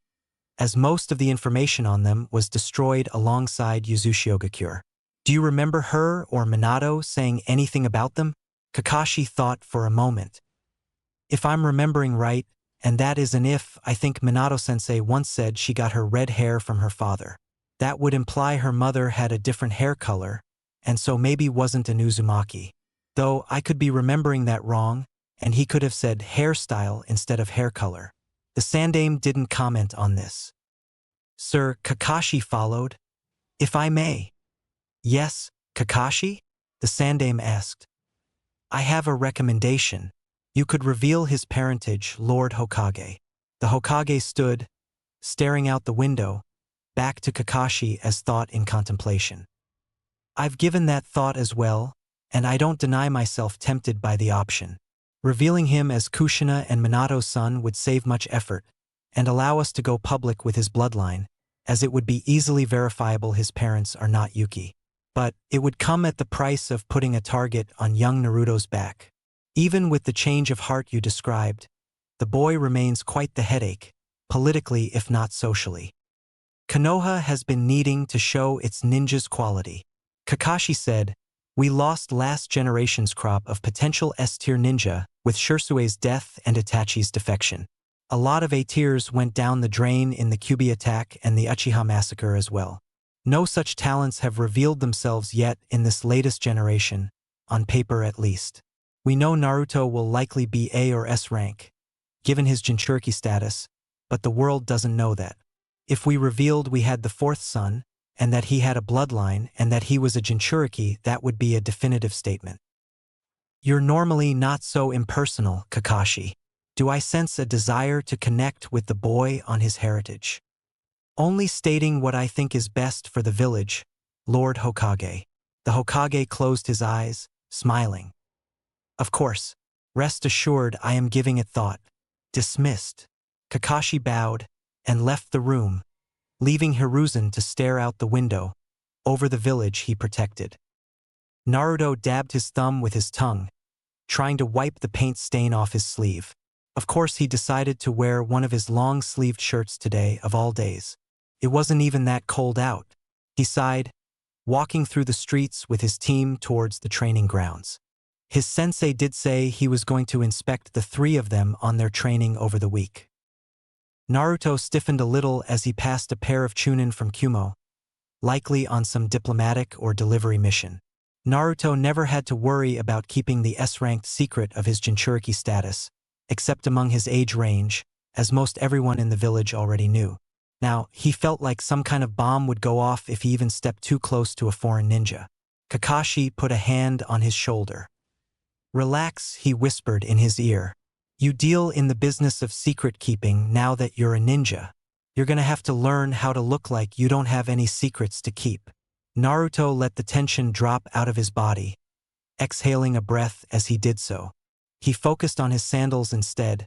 as most of the information on them was destroyed alongside Yuzushiogakure. Do you remember her or Minato saying anything about them? Kakashi thought for a moment. If I'm remembering right, and that is an if, I think Minato-sensei once said she got her red hair from her father. That would imply her mother had a different hair color, and so maybe wasn't an Uzumaki. Though I could be remembering that wrong, and he could have said hairstyle instead of hair color. The Sandaime didn't comment on this. Sir, Kakashi followed. "If I may." "Yes, Kakashi?" the Sandaime asked. "I have a recommendation. You could reveal his parentage, Lord Hokage." The Hokage stood, staring out the window, back to Kakashi as thought in contemplation. "I've given that thought as well, and I don't deny myself tempted by the option. Revealing him as Kushina and Minato's son would save much effort, and allow us to go public with his bloodline, as it would be easily verifiable his parents are not Yuki. But it would come at the price of putting a target on young Naruto's back. Even with the change of heart you described, the boy remains quite the headache, politically if not socially. Konoha has been needing to show its ninja's quality." Kakashi said, "We lost last generation's crop of potential S-tier ninja with Shirsue's death and Itachi's defection. A lot of A-tiers went down the drain in the Kyuubi attack and the Uchiha massacre as well. No such talents have revealed themselves yet in this latest generation, on paper at least. We know Naruto will likely be A or S rank, given his Jinchuriki status, but the world doesn't know that. If we revealed we had the fourth son, and that he had a bloodline and that he was a Jinchuriki, that would be a definitive statement." "You're normally not so impersonal, Kakashi. Do I sense a desire to connect with the boy on his heritage?" "Only stating what I think is best for the village, Lord Hokage." The Hokage closed his eyes, smiling. "Of course. Rest assured I am giving it thought." Dismissed. Kakashi bowed and left the room, leaving Hiruzen to stare out the window, over the village he protected. Naruto dabbed his thumb with his tongue, trying to wipe the paint stain off his sleeve. Of course he decided to wear one of his long-sleeved shirts today of all days. It wasn't even that cold out. He sighed, walking through the streets with his team towards the training grounds. His sensei did say he was going to inspect the three of them on their training over the week. Naruto stiffened a little as he passed a pair of Chūnin from Kumo, likely on some diplomatic or delivery mission. Naruto never had to worry about keeping the S-ranked secret of his Jinchuriki status, except among his age range, as most everyone in the village already knew. Now, he felt like some kind of bomb would go off if he even stepped too close to a foreign ninja. Kakashi put a hand on his shoulder. "Relax," he whispered in his ear. "You deal in the business of secret-keeping now that you're a ninja. You're gonna have to learn how to look like you don't have any secrets to keep." Naruto let the tension drop out of his body, exhaling a breath as he did so. He focused on his sandals instead,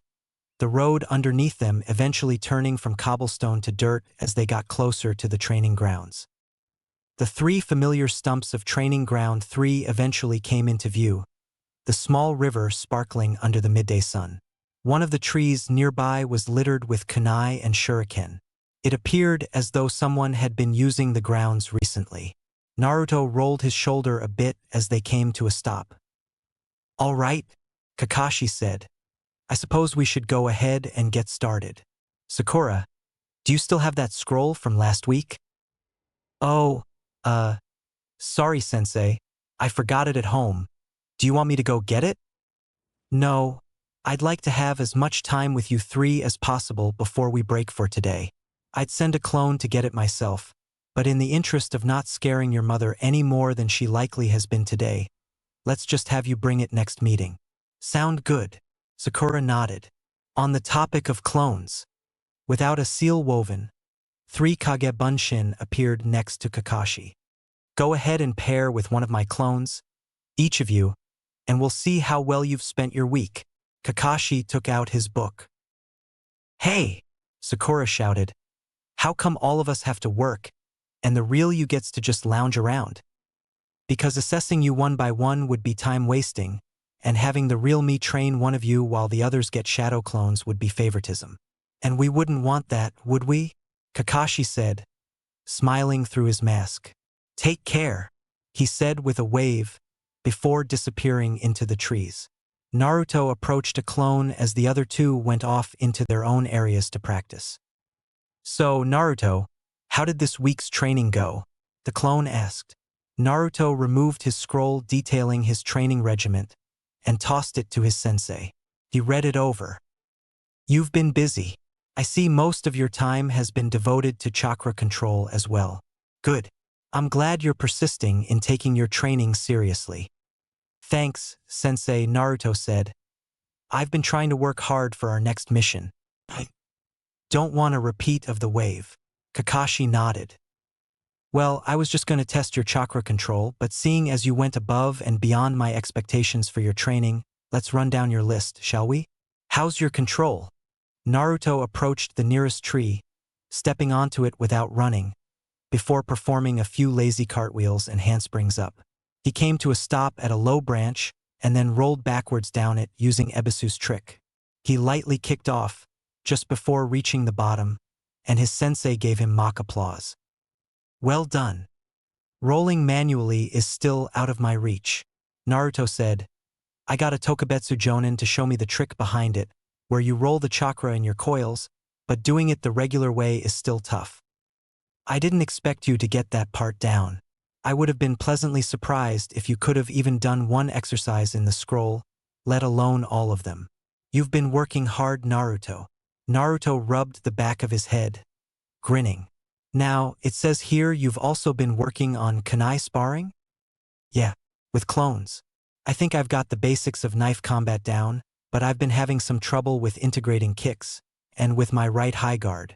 the road underneath them eventually turning from cobblestone to dirt as they got closer to the training grounds. The three familiar stumps of Training Ground 3 eventually came into view, the small river sparkling under the midday sun. One of the trees nearby was littered with kunai and shuriken. It appeared as though someone had been using the grounds recently. Naruto rolled his shoulder a bit as they came to a stop. "All right," Kakashi said. "I suppose we should go ahead and get started. Sakura, do you still have that scroll from last week?" "Oh, sorry, Sensei. I forgot it at home. Do you want me to go get it?" "No, I'd like to have as much time with you three as possible before we break for today. I'd send a clone to get it myself, but in the interest of not scaring your mother any more than she likely has been today, let's just have you bring it next meeting." "Sound good?" Sakura nodded. On the topic of clones, without a seal woven, 3 Kage Bunshin appeared next to Kakashi. "Go ahead and pair with one of my clones, each of you, and we'll see how well you've spent your week." Kakashi took out his book. "Hey!" Sakura shouted. "How come all of us have to work, and the real you gets to just lounge around?" "Because assessing you one by one would be time wasting, and having the real me train one of you while the others get shadow clones would be favoritism. And we wouldn't want that, would we?" Kakashi said, smiling through his mask. "Take care," he said with a wave, before disappearing into the trees. Naruto approached a clone as the other two went off into their own areas to practice. "So, Naruto, how did this week's training go?" the clone asked. Naruto removed his scroll detailing his training regiment and tossed it to his sensei. He read it over. "You've been busy. I see most of your time has been devoted to chakra control as well. Good. I'm glad you're persisting in taking your training seriously." "Thanks, Sensei," Naruto said. "I've been trying to work hard for our next mission." "I don't want a repeat of the wave." Kakashi nodded. "Well, I was just going to test your chakra control, but seeing as you went above and beyond my expectations for your training, let's run down your list, shall we? How's your control?" Naruto approached the nearest tree, stepping onto it without running, before performing a few lazy cartwheels and handsprings up. He came to a stop at a low branch and then rolled backwards down it using Ebisu's trick. He lightly kicked off, just before reaching the bottom, and his sensei gave him mock applause. "Well done. Rolling manually is still out of my reach." Naruto said, "I got a Tokubetsu Jonin to show me the trick behind it, where you roll the chakra in your coils, but doing it the regular way is still tough. I didn't expect you to get that part down. I would have been pleasantly surprised if you could have even done one exercise in the scroll, let alone all of them. You've been working hard, Naruto." Naruto rubbed the back of his head, grinning. "Now, it says here you've also been working on kunai sparring?" "Yeah, with clones. I think I've got the basics of knife combat down, but I've been having some trouble with integrating kicks, and with my right high guard."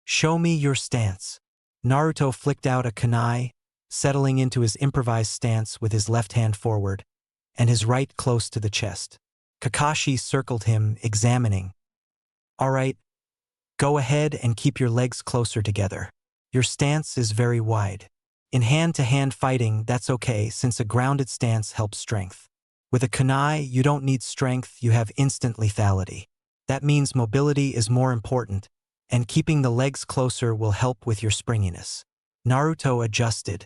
"Show me your stance." Naruto flicked out a kunai, settling into his improvised stance with his left hand forward, and his right close to the chest. Kakashi circled him, examining. "All right, go ahead and keep your legs closer together. Your stance is very wide. In hand-to-hand fighting, that's okay since a grounded stance helps strength. With a kunai, you don't need strength, you have instant lethality. That means mobility is more important, and keeping the legs closer will help with your springiness." Naruto adjusted.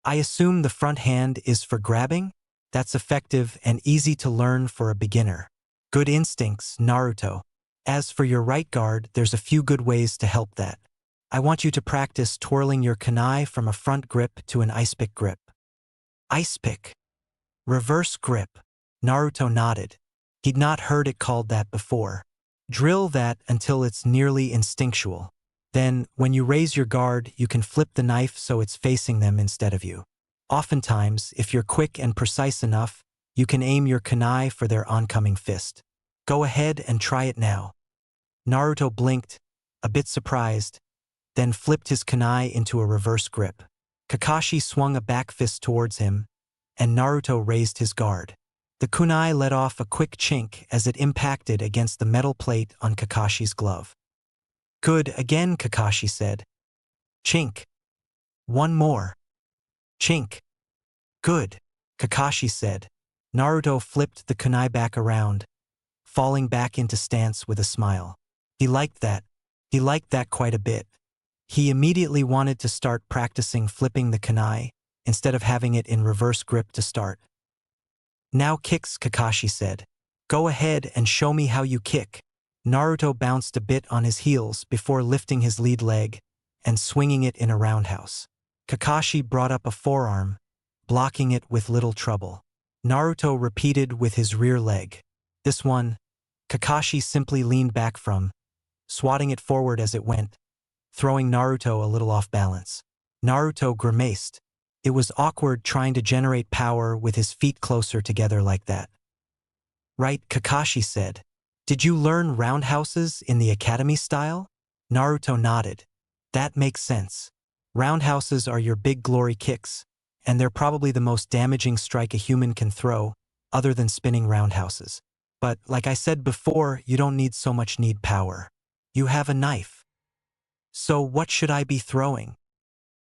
"I assume the front hand is for grabbing? That's effective and easy to learn for a beginner." "Good instincts, Naruto. As for your right guard, there's a few good ways to help that. I want you to practice twirling your kunai from a front grip to an ice pick grip." "Ice pick? Reverse grip?" Naruto nodded. He'd not heard it called that before. "Drill that until it's nearly instinctual. Then, when you raise your guard, you can flip the knife so it's facing them instead of you. Oftentimes, if you're quick and precise enough, you can aim your kunai for their oncoming fist. Go ahead and try it now." Naruto blinked, a bit surprised, then flipped his kunai into a reverse grip. Kakashi swung a back fist towards him, and Naruto raised his guard. The kunai let off a quick chink as it impacted against the metal plate on Kakashi's glove. "Good again," Kakashi said. "Chink. One more. Chink." "Good," Kakashi said. Naruto flipped the kunai back around, falling back into stance with a smile. He liked that. He liked that quite a bit. He immediately wanted to start practicing flipping the kunai instead of having it in reverse grip to start. Now kicks, Kakashi said. Go ahead and show me how you kick. Naruto bounced a bit on his heels before lifting his lead leg and swinging it in a roundhouse. Kakashi brought up a forearm, blocking it with little trouble. Naruto repeated with his rear leg. This one, Kakashi simply leaned back from, swatting it forward as it went, throwing Naruto a little off balance. Naruto grimaced. It was awkward trying to generate power with his feet closer together like that. Right, Kakashi said. Did you learn roundhouses in the academy style? Naruto nodded. That makes sense. Roundhouses are your big glory kicks, and they're probably the most damaging strike a human can throw, other than spinning roundhouses. But, like I said before, you don't need so much power. You have a knife. So what should I be throwing?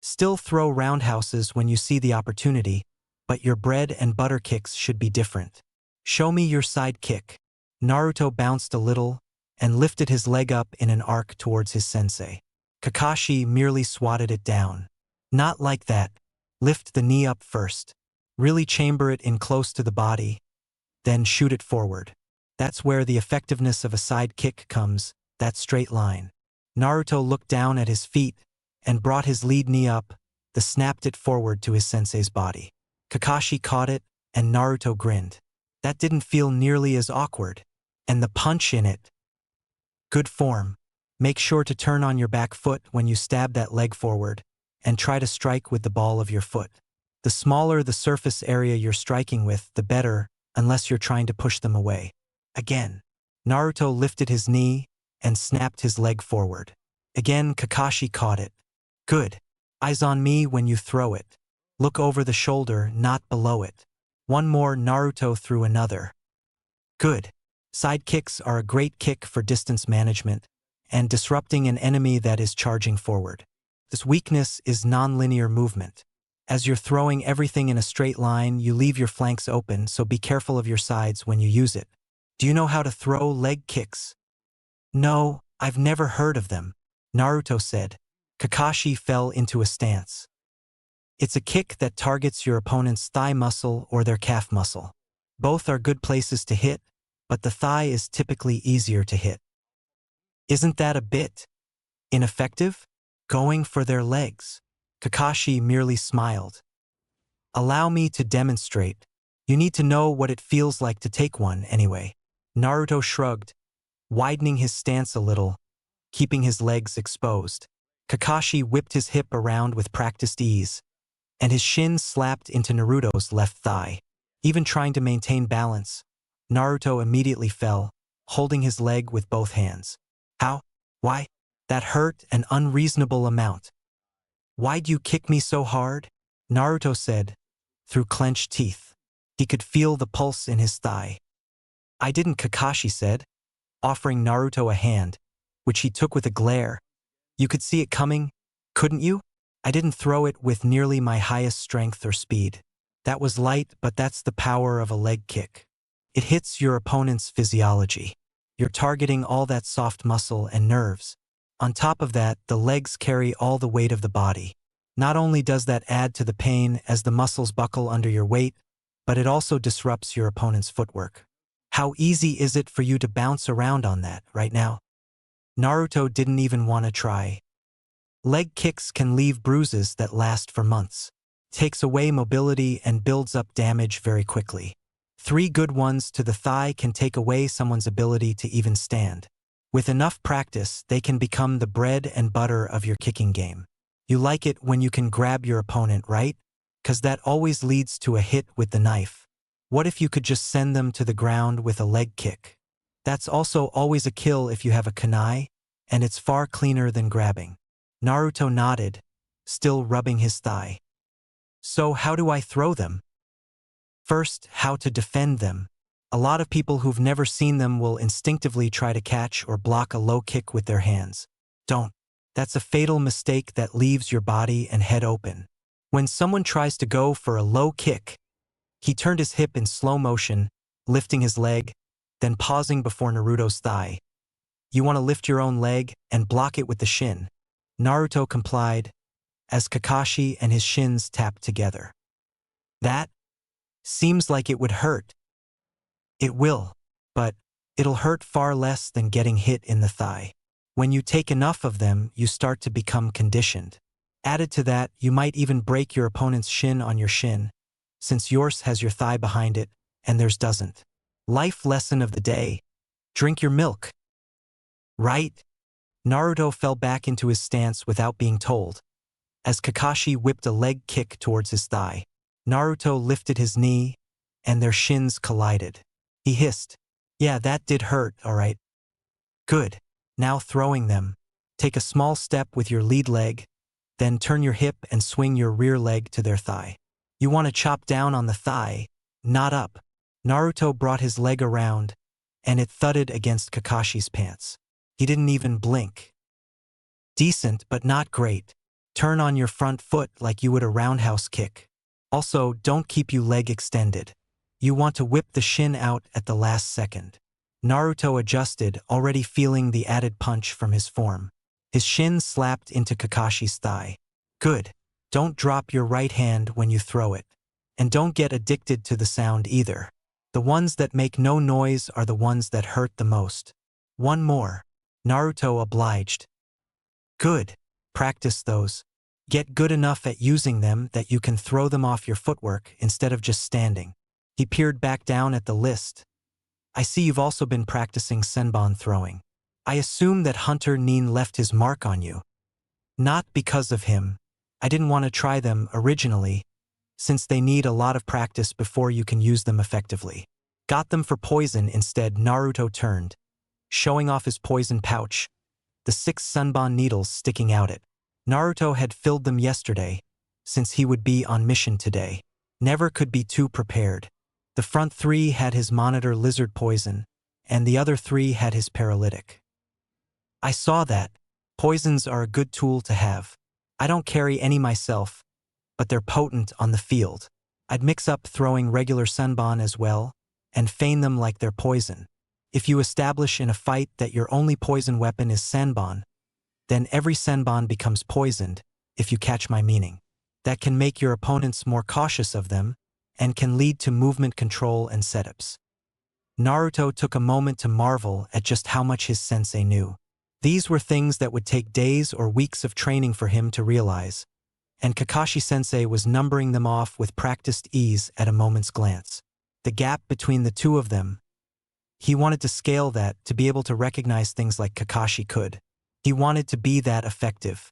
Still throw roundhouses when you see the opportunity, but your bread and butter kicks should be different. Show me your side kick. Naruto bounced a little and lifted his leg up in an arc towards his sensei. Kakashi merely swatted it down. Not like that. Lift the knee up first. Really chamber it in close to the body, then shoot it forward. That's where the effectiveness of a side kick comes, that straight line. Naruto looked down at his feet and brought his lead knee up, then snapped it forward to his sensei's body. Kakashi caught it, and Naruto grinned. That didn't feel nearly as awkward. And the punch in it. Good form. Make sure to turn on your back foot when you stab that leg forward, and try to strike with the ball of your foot. The smaller the surface area you're striking with, the better, unless you're trying to push them away. Again. Naruto lifted his knee and snapped his leg forward. Again, Kakashi caught it. Good. Eyes on me when you throw it. Look over the shoulder, not below it. One more. Naruto threw another. Good. Side kicks are a great kick for distance management and disrupting an enemy that is charging forward. This weakness is non-linear movement. As you're throwing everything in a straight line, you leave your flanks open, so be careful of your sides when you use it. Do you know how to throw leg kicks? No, I've never heard of them, Naruto said. Kakashi fell into a stance. It's a kick that targets your opponent's thigh muscle or their calf muscle. Both are good places to hit, but the thigh is typically easier to hit. Isn't that a bit ineffective? Going for their legs. Kakashi merely smiled. Allow me to demonstrate. You need to know what it feels like to take one anyway. Naruto shrugged, widening his stance a little, keeping his legs exposed. Kakashi whipped his hip around with practiced ease, and his shin slapped into Naruto's left thigh. Even trying to maintain balance, Naruto immediately fell, holding his leg with both hands. How? Why? That hurt an unreasonable amount. Why'd you kick me so hard? Naruto said, through clenched teeth. He could feel the pulse in his thigh. I didn't, Kakashi said, offering Naruto a hand, which he took with a glare. You could see it coming, couldn't you? I didn't throw it with nearly my highest strength or speed. That was light, but that's the power of a leg kick. It hits your opponent's physiology. You're targeting all that soft muscle and nerves. On top of that, the legs carry all the weight of the body. Not only does that add to the pain as the muscles buckle under your weight, but it also disrupts your opponent's footwork. How easy is it for you to bounce around on that right now? Naruto didn't even want to try. Leg kicks can leave bruises that last for months. Takes away mobility and builds up damage very quickly. 3 good ones to the thigh can take away someone's ability to even stand. With enough practice, they can become the bread and butter of your kicking game. You like it when you can grab your opponent, right? 'Cause that always leads to a hit with the knife. What if you could just send them to the ground with a leg kick? That's also always a kill if you have a kunai, and it's far cleaner than grabbing. Naruto nodded, still rubbing his thigh. So how do I throw them? First, how to defend them. A lot of people who've never seen them will instinctively try to catch or block a low kick with their hands. Don't. That's a fatal mistake that leaves your body and head open. When someone tries to go for a low kick, he turned his hip in slow motion, lifting his leg, then pausing before Naruto's thigh. You want to lift your own leg and block it with the shin. Naruto complied, as Kakashi and his shins tapped together. That seems like it would hurt. It will, but it'll hurt far less than getting hit in the thigh. When you take enough of them, you start to become conditioned. Added to that, you might even break your opponent's shin on your shin, since yours has your thigh behind it and theirs doesn't. Life lesson of the day: drink your milk. Right? Naruto fell back into his stance without being told, as Kakashi whipped a leg kick towards his thigh. Naruto lifted his knee, and their shins collided. He hissed, "Yeah, that did hurt, alright. Good. Now throwing them. Take a small step with your lead leg, then turn your hip and swing your rear leg to their thigh. You want to chop down on the thigh, not up." Naruto brought his leg around, and it thudded against Kakashi's pants. He didn't even blink. Decent, but not great. Turn on your front foot like you would a roundhouse kick. Also, don't keep your leg extended. You want to whip the shin out at the last second. Naruto adjusted, already feeling the added punch from his form. His shin slapped into Kakashi's thigh. Good. Don't drop your right hand when you throw it. And don't get addicted to the sound either. The ones that make no noise are the ones that hurt the most. One more. Naruto obliged. Good. Practice those. Get good enough at using them that you can throw them off your footwork instead of just standing. He peered back down at the list. I see you've also been practicing senbon throwing. I assume that Hunter Nin left his mark on you. Not because of him. I didn't want to try them originally, since they need a lot of practice before you can use them effectively. Got them for poison instead. Naruto turned, showing off his poison pouch, the 6 senbon needles sticking out it. Naruto had filled them yesterday, since he would be on mission today. Never could be too prepared. The front 3 had his monitor lizard poison, and the other 3 had his paralytic. I saw that. Poisons are a good tool to have. I don't carry any myself, but they're potent on the field. I'd mix up throwing regular senbon as well, and feign them like they're poison. If you establish in a fight that your only poison weapon is senbon, then every senbon becomes poisoned, if you catch my meaning. That can make your opponents more cautious of them, and can lead to movement control and setups. Naruto took a moment to marvel at just how much his sensei knew. These were things that would take days or weeks of training for him to realize, and Kakashi-sensei was numbering them off with practiced ease at a moment's glance. The gap between the two of them. He wanted to scale that to be able to recognize things like Kakashi could. He wanted to be that effective.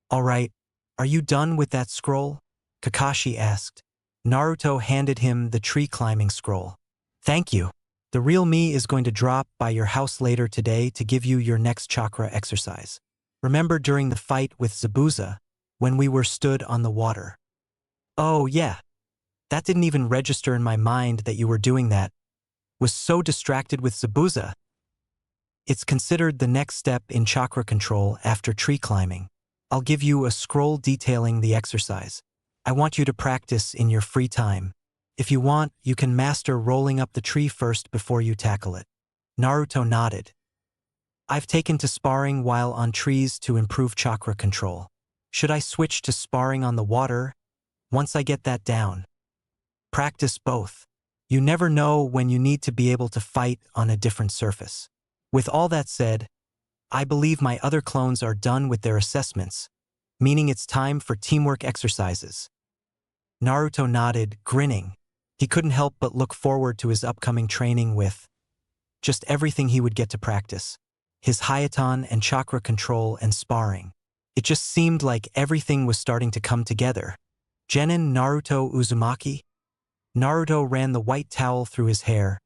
All right, are you done with that scroll? Kakashi asked. Naruto handed him the tree-climbing scroll. Thank you. The real me is going to drop by your house later today to give you your next chakra exercise. Remember during the fight with Zabuza, when we were stood on the water? Oh yeah. That didn't even register in my mind that you were doing that. Was so distracted with Zabuza. It's considered the next step in chakra control after tree climbing. I'll give you a scroll detailing the exercise. I want you to practice in your free time. If you want, you can master rolling up the tree first before you tackle it. Naruto nodded. I've taken to sparring while on trees to improve chakra control. Should I switch to sparring on the water once I get that down? Practice both. You never know when you need to be able to fight on a different surface. With all that said, I believe my other clones are done with their assessments, meaning it's time for teamwork exercises. Naruto nodded, grinning. He couldn't help but look forward to his upcoming training with just everything he would get to practice. His Hayaton and chakra control and sparring. It just seemed like everything was starting to come together. Genin Naruto Uzumaki? Naruto ran the white towel through his hair,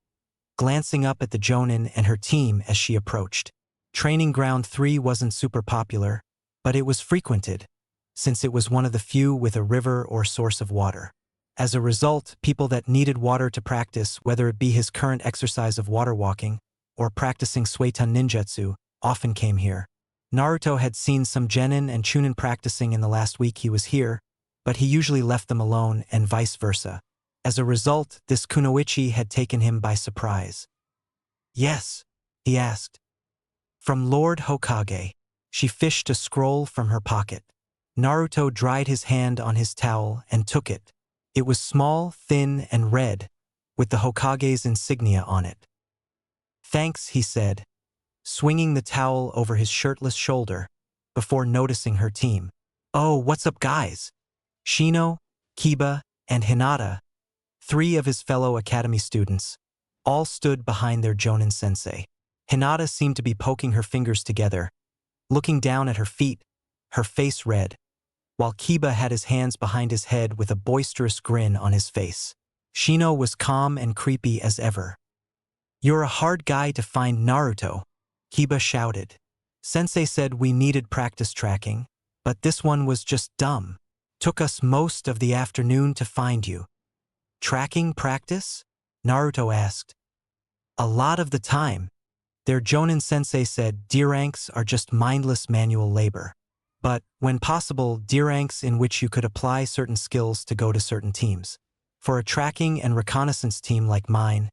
glancing up at the Chūnin and her team as she approached. Training Ground 3 wasn't super popular, but it was frequented, since it was one of the few with a river or source of water. As a result, people that needed water to practice, whether it be his current exercise of water walking or practicing Suiton ninjutsu, often came here. Naruto had seen some Genin and Chūnin practicing in the last week he was here, but he usually left them alone and vice versa. As a result, this kunoichi had taken him by surprise. Yes, he asked. From Lord Hokage. She fished a scroll from her pocket. Naruto dried his hand on his towel and took it. It was small, thin, and red, with the Hokage's insignia on it. Thanks, he said, swinging the towel over his shirtless shoulder, before noticing her team. Oh, what's up, guys? Shino, Kiba, and Hinata, 3 of his fellow academy students, all stood behind their Chūnin sensei. Hinata seemed to be poking her fingers together, looking down at her feet, her face red, while Kiba had his hands behind his head with a boisterous grin on his face. Shino was calm and creepy as ever. You're a hard guy to find, Naruto, Kiba shouted. Sensei said we needed practice tracking, but this one was just dumb. Took us most of the afternoon to find you. Tracking practice? Naruto asked. A lot of the time. Their Chūnin sensei said D-ranks are just mindless manual labor. But, when possible, D-ranks in which you could apply certain skills to go to certain teams. For a tracking and reconnaissance team like mine,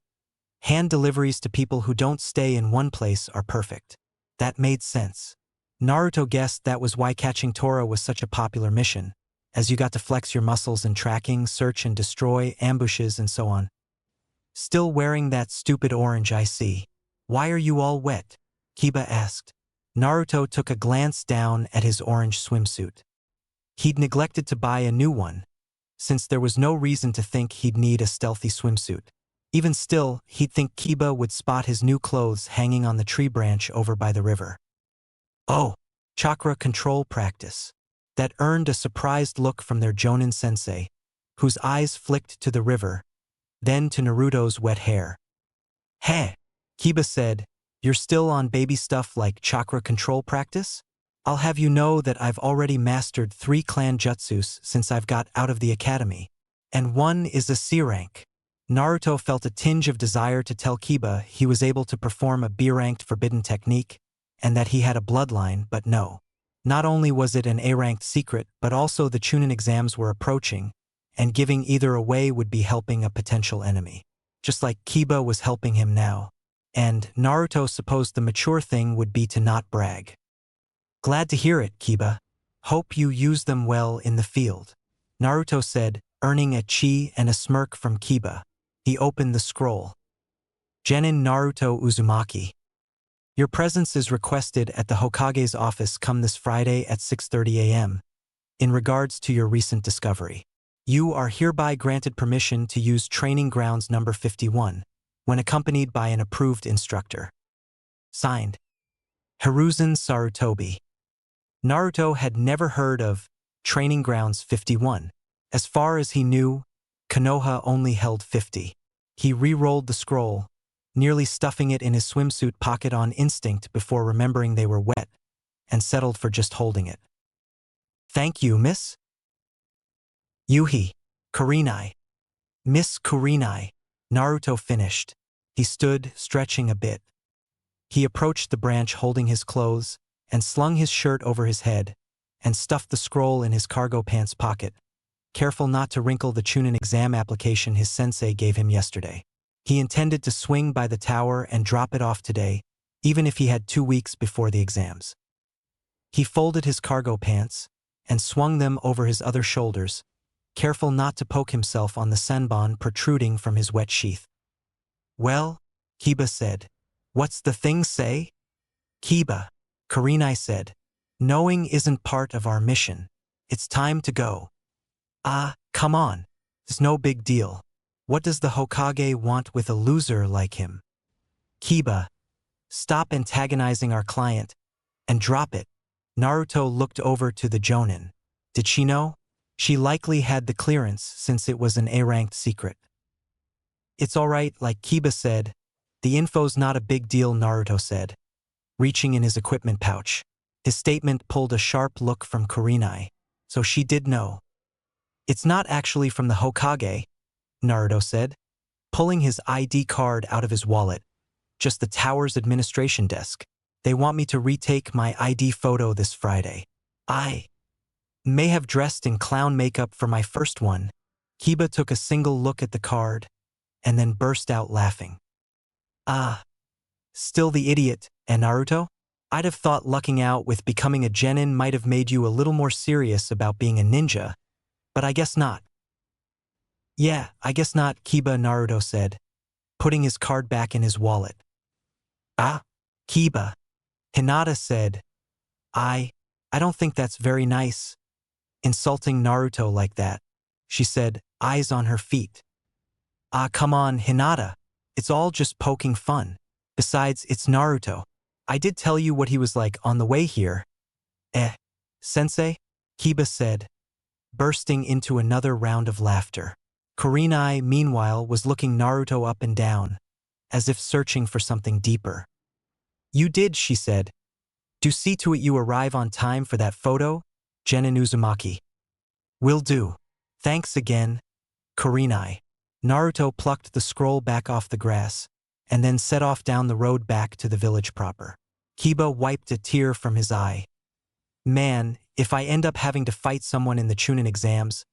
hand deliveries to people who don't stay in one place are perfect. That made sense. Naruto guessed that was why catching Tora was such a popular mission, as you got to flex your muscles in tracking, search and destroy, ambushes, and so on. Still wearing that stupid orange, I see. Why are you all wet? Kiba asked. Naruto took a glance down at his orange swimsuit. He'd neglected to buy a new one, since there was no reason to think he'd need a stealthy swimsuit. Even still, he'd think Kiba would spot his new clothes hanging on the tree branch over by the river. Oh, chakra control practice. That earned a surprised look from their Chūnin sensei, whose eyes flicked to the river, then to Naruto's wet hair. Heh, Kiba said, you're still on baby stuff like chakra control practice? I'll have you know that I've already mastered 3 clan jutsus since I've got out of the academy, and 1 is a C rank. Naruto felt a tinge of desire to tell Kiba he was able to perform a B-ranked forbidden technique, and that he had a bloodline, but no. Not only was it an A-ranked secret, but also the Chūnin exams were approaching, and giving either away would be helping a potential enemy. Just like Kiba was helping him now. And Naruto supposed the mature thing would be to not brag. Glad to hear it, Kiba. Hope you use them well in the field. Naruto said, earning a chi and a smirk from Kiba. He opened the scroll. Genin Naruto Uzumaki. Your presence is requested at the Hokage's office come this Friday at 6:30 a.m. In regards to your recent discovery. You are hereby granted permission to use training grounds number 51, when accompanied by an approved instructor. Signed, Hiruzen Sarutobi. Naruto had never heard of Training Grounds 51. As far as he knew, Konoha only held 50. He re-rolled the scroll, nearly stuffing it in his swimsuit pocket on instinct before remembering they were wet, and settled for just holding it. Thank you, Miss Yuhi, Kurenai. Miss Kurenai, Naruto finished. He stood, stretching a bit. He approached the branch holding his clothes, and slung his shirt over his head, and stuffed the scroll in his cargo pants pocket, careful not to wrinkle the Chūnin exam application his sensei gave him yesterday. He intended to swing by the tower and drop it off today, even if he had 2 weeks before the exams. He folded his cargo pants, and swung them over his other shoulders, careful not to poke himself on the senbon protruding from his wet sheath. Well, Kiba said. What's the thing say? Kiba, Kurenai said. Knowing isn't part of our mission. It's time to go. Come on. It's no big deal. What does the Hokage want with a loser like him? Kiba, stop antagonizing our client, and drop it. Naruto looked over to the Chūnin. Did she know? She likely had the clearance since it was an A-ranked secret. It's alright, like Kiba said. The info's not a big deal, Naruto said, reaching in his equipment pouch. His statement pulled a sharp look from Kurenai, so she did know. It's not actually from the Hokage, Naruto said, pulling his ID card out of his wallet. Just the tower's administration desk. They want me to retake my ID photo this Friday. I may have dressed in clown makeup for my first one. Kiba took a single look at the card, and then burst out laughing. Still the idiot, and Naruto? I'd have thought lucking out with becoming a genin might have made you a little more serious about being a ninja, but I guess not. Yeah, I guess not, Kiba, Naruto said, putting his card back in his wallet. Ah, Kiba, Hinata said, I don't think that's very nice, insulting Naruto like that, she said, eyes on her feet. Ah, come on, Hinata. It's all just poking fun. Besides, it's Naruto. I did tell you what he was like on the way here. Sensei? Kiba said, bursting into another round of laughter. Kurenai, meanwhile, was looking Naruto up and down, as if searching for something deeper. You did, she said. Do see to it you arrive on time for that photo, Genin Uzumaki. Will do. Thanks again, Kurenai. Naruto plucked the scroll back off the grass, and then set off down the road back to the village proper. Kiba wiped a tear from his eye. Man, if I end up having to fight someone in the Chūnin exams,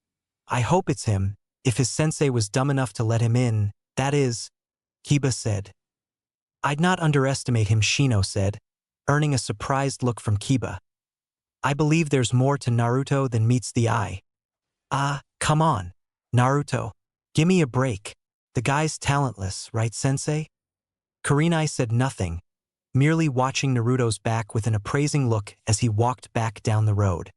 I hope it's him, if his sensei was dumb enough to let him in, that is, Kiba said. I'd not underestimate him, Shino said, earning a surprised look from Kiba. I believe there's more to Naruto than meets the eye. Ah, come on, Naruto. Gimme a break. The guy's talentless, right, sensei? Kurenai said nothing, merely watching Naruto's back with an appraising look as he walked back down the road.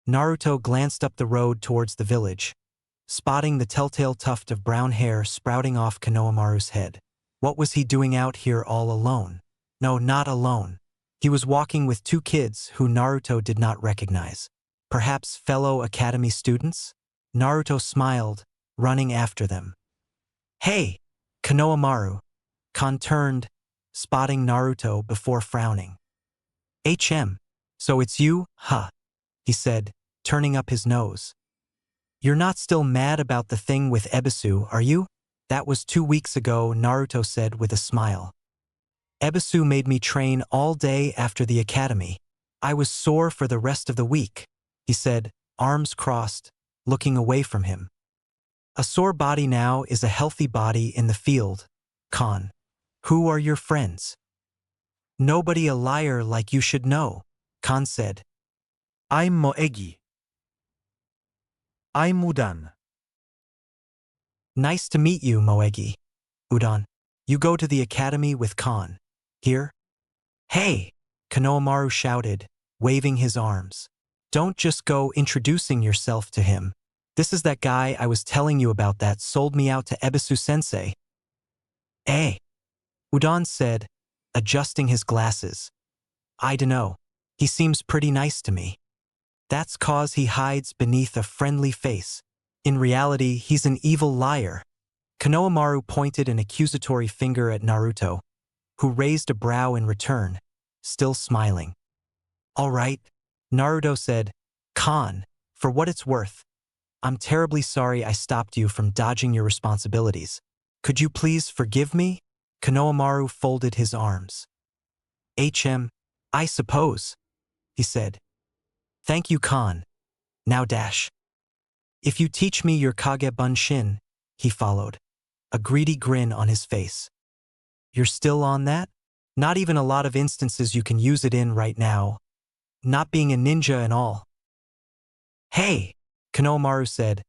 Naruto glanced up the road towards the village, spotting the telltale tuft of brown hair sprouting off Konohamaru's head. What was he doing out here all alone? No, not alone. He was walking with two kids who Naruto did not recognize. Perhaps fellow academy students? Naruto smiled, running after them. Hey, Konohamaru. Kon turned, spotting Naruto before frowning. So it's you, huh? He said, turning up his nose. You're not still mad about the thing with Ebisu, are you? That was 2 weeks ago, Naruto said with a smile. Ebisu made me train all day after the academy. I was sore for the rest of the week, he said, arms crossed, looking away from him. A sore body now is a healthy body in the field, Kon. Who are your friends? Nobody, a liar like you should know, Kon said. I'm Moegi. I'm Udan. Nice to meet you, Moegi. Udan. You go to the academy with Kon. Here? Hey! Konohamaru shouted, waving his arms. Don't just go introducing yourself to him. This is that guy I was telling you about that sold me out to Ebisu-sensei. Udan said, adjusting his glasses. I dunno. He seems pretty nice to me. That's 'cause he hides beneath a friendly face. In reality, he's an evil liar. Konohamaru pointed an accusatory finger at Naruto, who raised a brow in return, still smiling. All right, Naruto said, Kon, for what it's worth, I'm terribly sorry I stopped you from dodging your responsibilities. Could you please forgive me? Konohamaru folded his arms. I suppose, he said. Thank you, Kon. Now dash. If you teach me your Kage Bunshin, he followed, a greedy grin on his face. You're still on that? Not even a lot of instances you can use it in right now. Not being a ninja and all. Hey, Konohamaru said.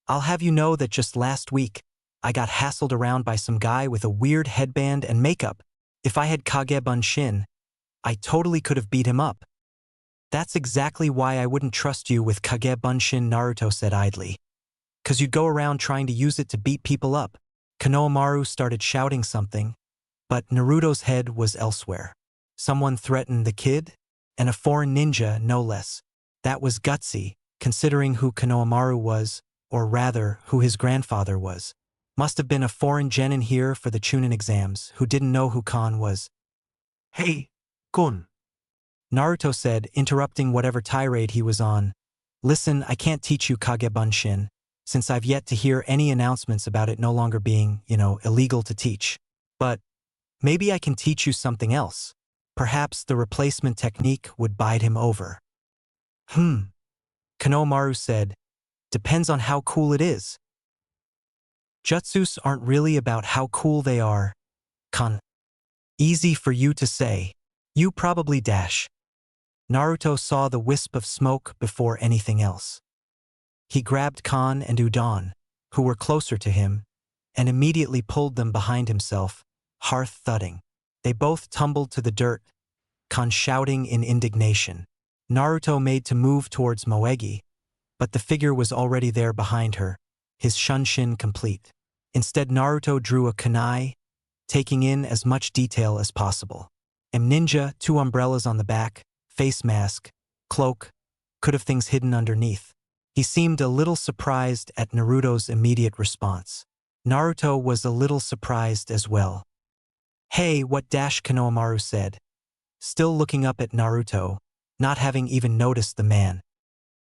I'll have you know that just last week, I got hassled around by some guy with a weird headband and makeup. If I had Kage Bunshin, I totally could have beat him up. That's exactly why I wouldn't trust you with Kage Bunshin, Naruto said idly. 'Cause you'd go around trying to use it to beat people up. Konohamaru started shouting something, but Naruto's head was elsewhere. Someone threatened the kid? And a foreign ninja, no less. That was gutsy, considering who Konohamaru was, or rather, who his grandfather was. Must have been a foreign genin here for the Chūnin exams who didn't know who Kon was. Hey, Kon. Naruto said, interrupting whatever tirade he was on. Listen, I can't teach you Kage Bunshin, since I've yet to hear any announcements about it no longer being, illegal to teach. But maybe I can teach you something else. Perhaps the replacement technique would bide him over. Konohamaru said, depends on how cool it is. Jutsus aren't really about how cool they are, Kon. Easy for you to say. You probably dash. Naruto saw the wisp of smoke before anything else. He grabbed Kan and Udon, who were closer to him, and immediately pulled them behind himself, hearth thudding. They both tumbled to the dirt, Kan shouting in indignation. Naruto made to move towards Moegi, but the figure was already there behind her, his shunshin complete. Instead, Naruto drew a kunai, taking in as much detail as possible. Ninja, 2 umbrellas on the back, face mask, cloak, could have things hidden underneath. He seemed a little surprised at Naruto's immediate response. Naruto was a little surprised as well. Hey, what dash Konohamaru said, still looking up at Naruto, not having even noticed the man.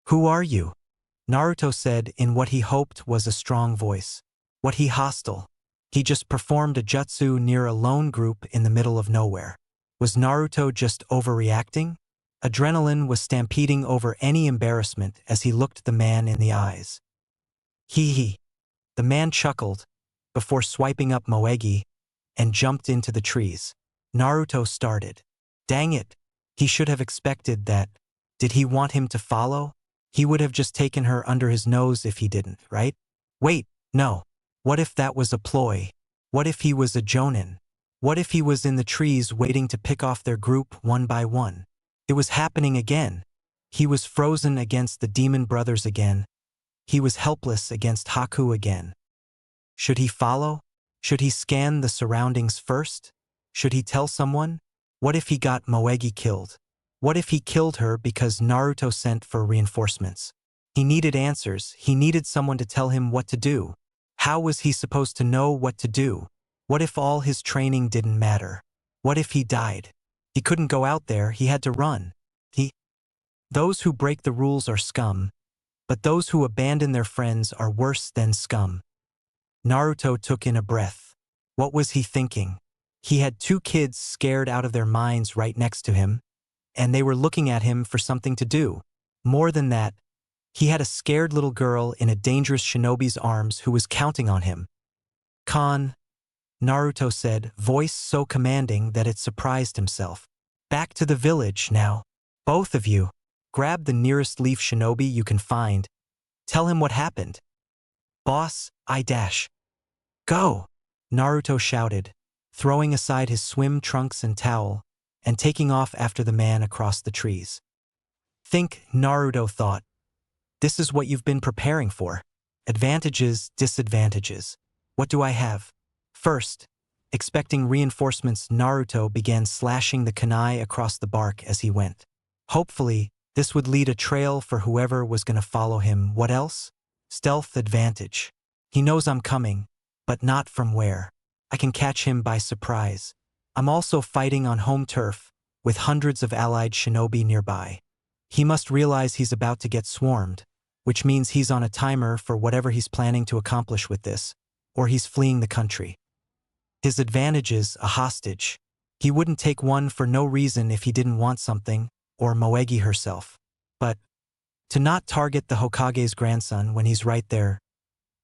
Who are you? Naruto said in what he hoped was a strong voice. What he hostile? He just performed a jutsu near a lone group in the middle of nowhere. Was Naruto just overreacting? Adrenaline was stampeding over any embarrassment as he looked the man in the eyes. Hee hee. The man chuckled, before swiping up Moegi, and jumped into the trees. Naruto started. Dang it. He should have expected that. Did he want him to follow? He would have just taken her under his nose if he didn't, right? Wait, no. What if that was a ploy? What if he was a Chūnin? What if he was in the trees waiting to pick off their group one by one? It was happening again. He was frozen against the demon brothers again. He was helpless against Haku again. Should he follow? Should he scan the surroundings first? Should he tell someone? What if he got Moegi killed? What if he killed her because Naruto sent for reinforcements? He needed answers. He needed someone to tell him what to do. How was he supposed to know what to do? What if all his training didn't matter? What if he died? He couldn't go out there, he had to run. Those who break the rules are scum, but those who abandon their friends are worse than scum. Naruto took in a breath. What was he thinking? He had 2 kids scared out of their minds right next to him, and they were looking at him for something to do. More than that, he had a scared little girl in a dangerous shinobi's arms who was counting on him. Kan, Naruto said, voice so commanding that it surprised himself. Back to the village now. Both of you. Grab the nearest leaf shinobi you can find. Tell him what happened. Boss, I dash. Go! Naruto shouted, throwing aside his swim trunks and towel, and taking off after the man across the trees. Think, Naruto thought. This is what you've been preparing for. Advantages, disadvantages. What do I have? First, expecting reinforcements, Naruto began slashing the kunai across the bark as he went. Hopefully, this would lead a trail for whoever was going to follow him. What else? Stealth advantage. He knows I'm coming, but not from where. I can catch him by surprise. I'm also fighting on home turf, with hundreds of allied shinobi nearby. He must realize he's about to get swarmed, which means he's on a timer for whatever he's planning to accomplish with this, or he's fleeing the country. His advantages, a hostage. He wouldn't take one for no reason if he didn't want something, or Moegi herself. But to not target the Hokage's grandson when he's right there.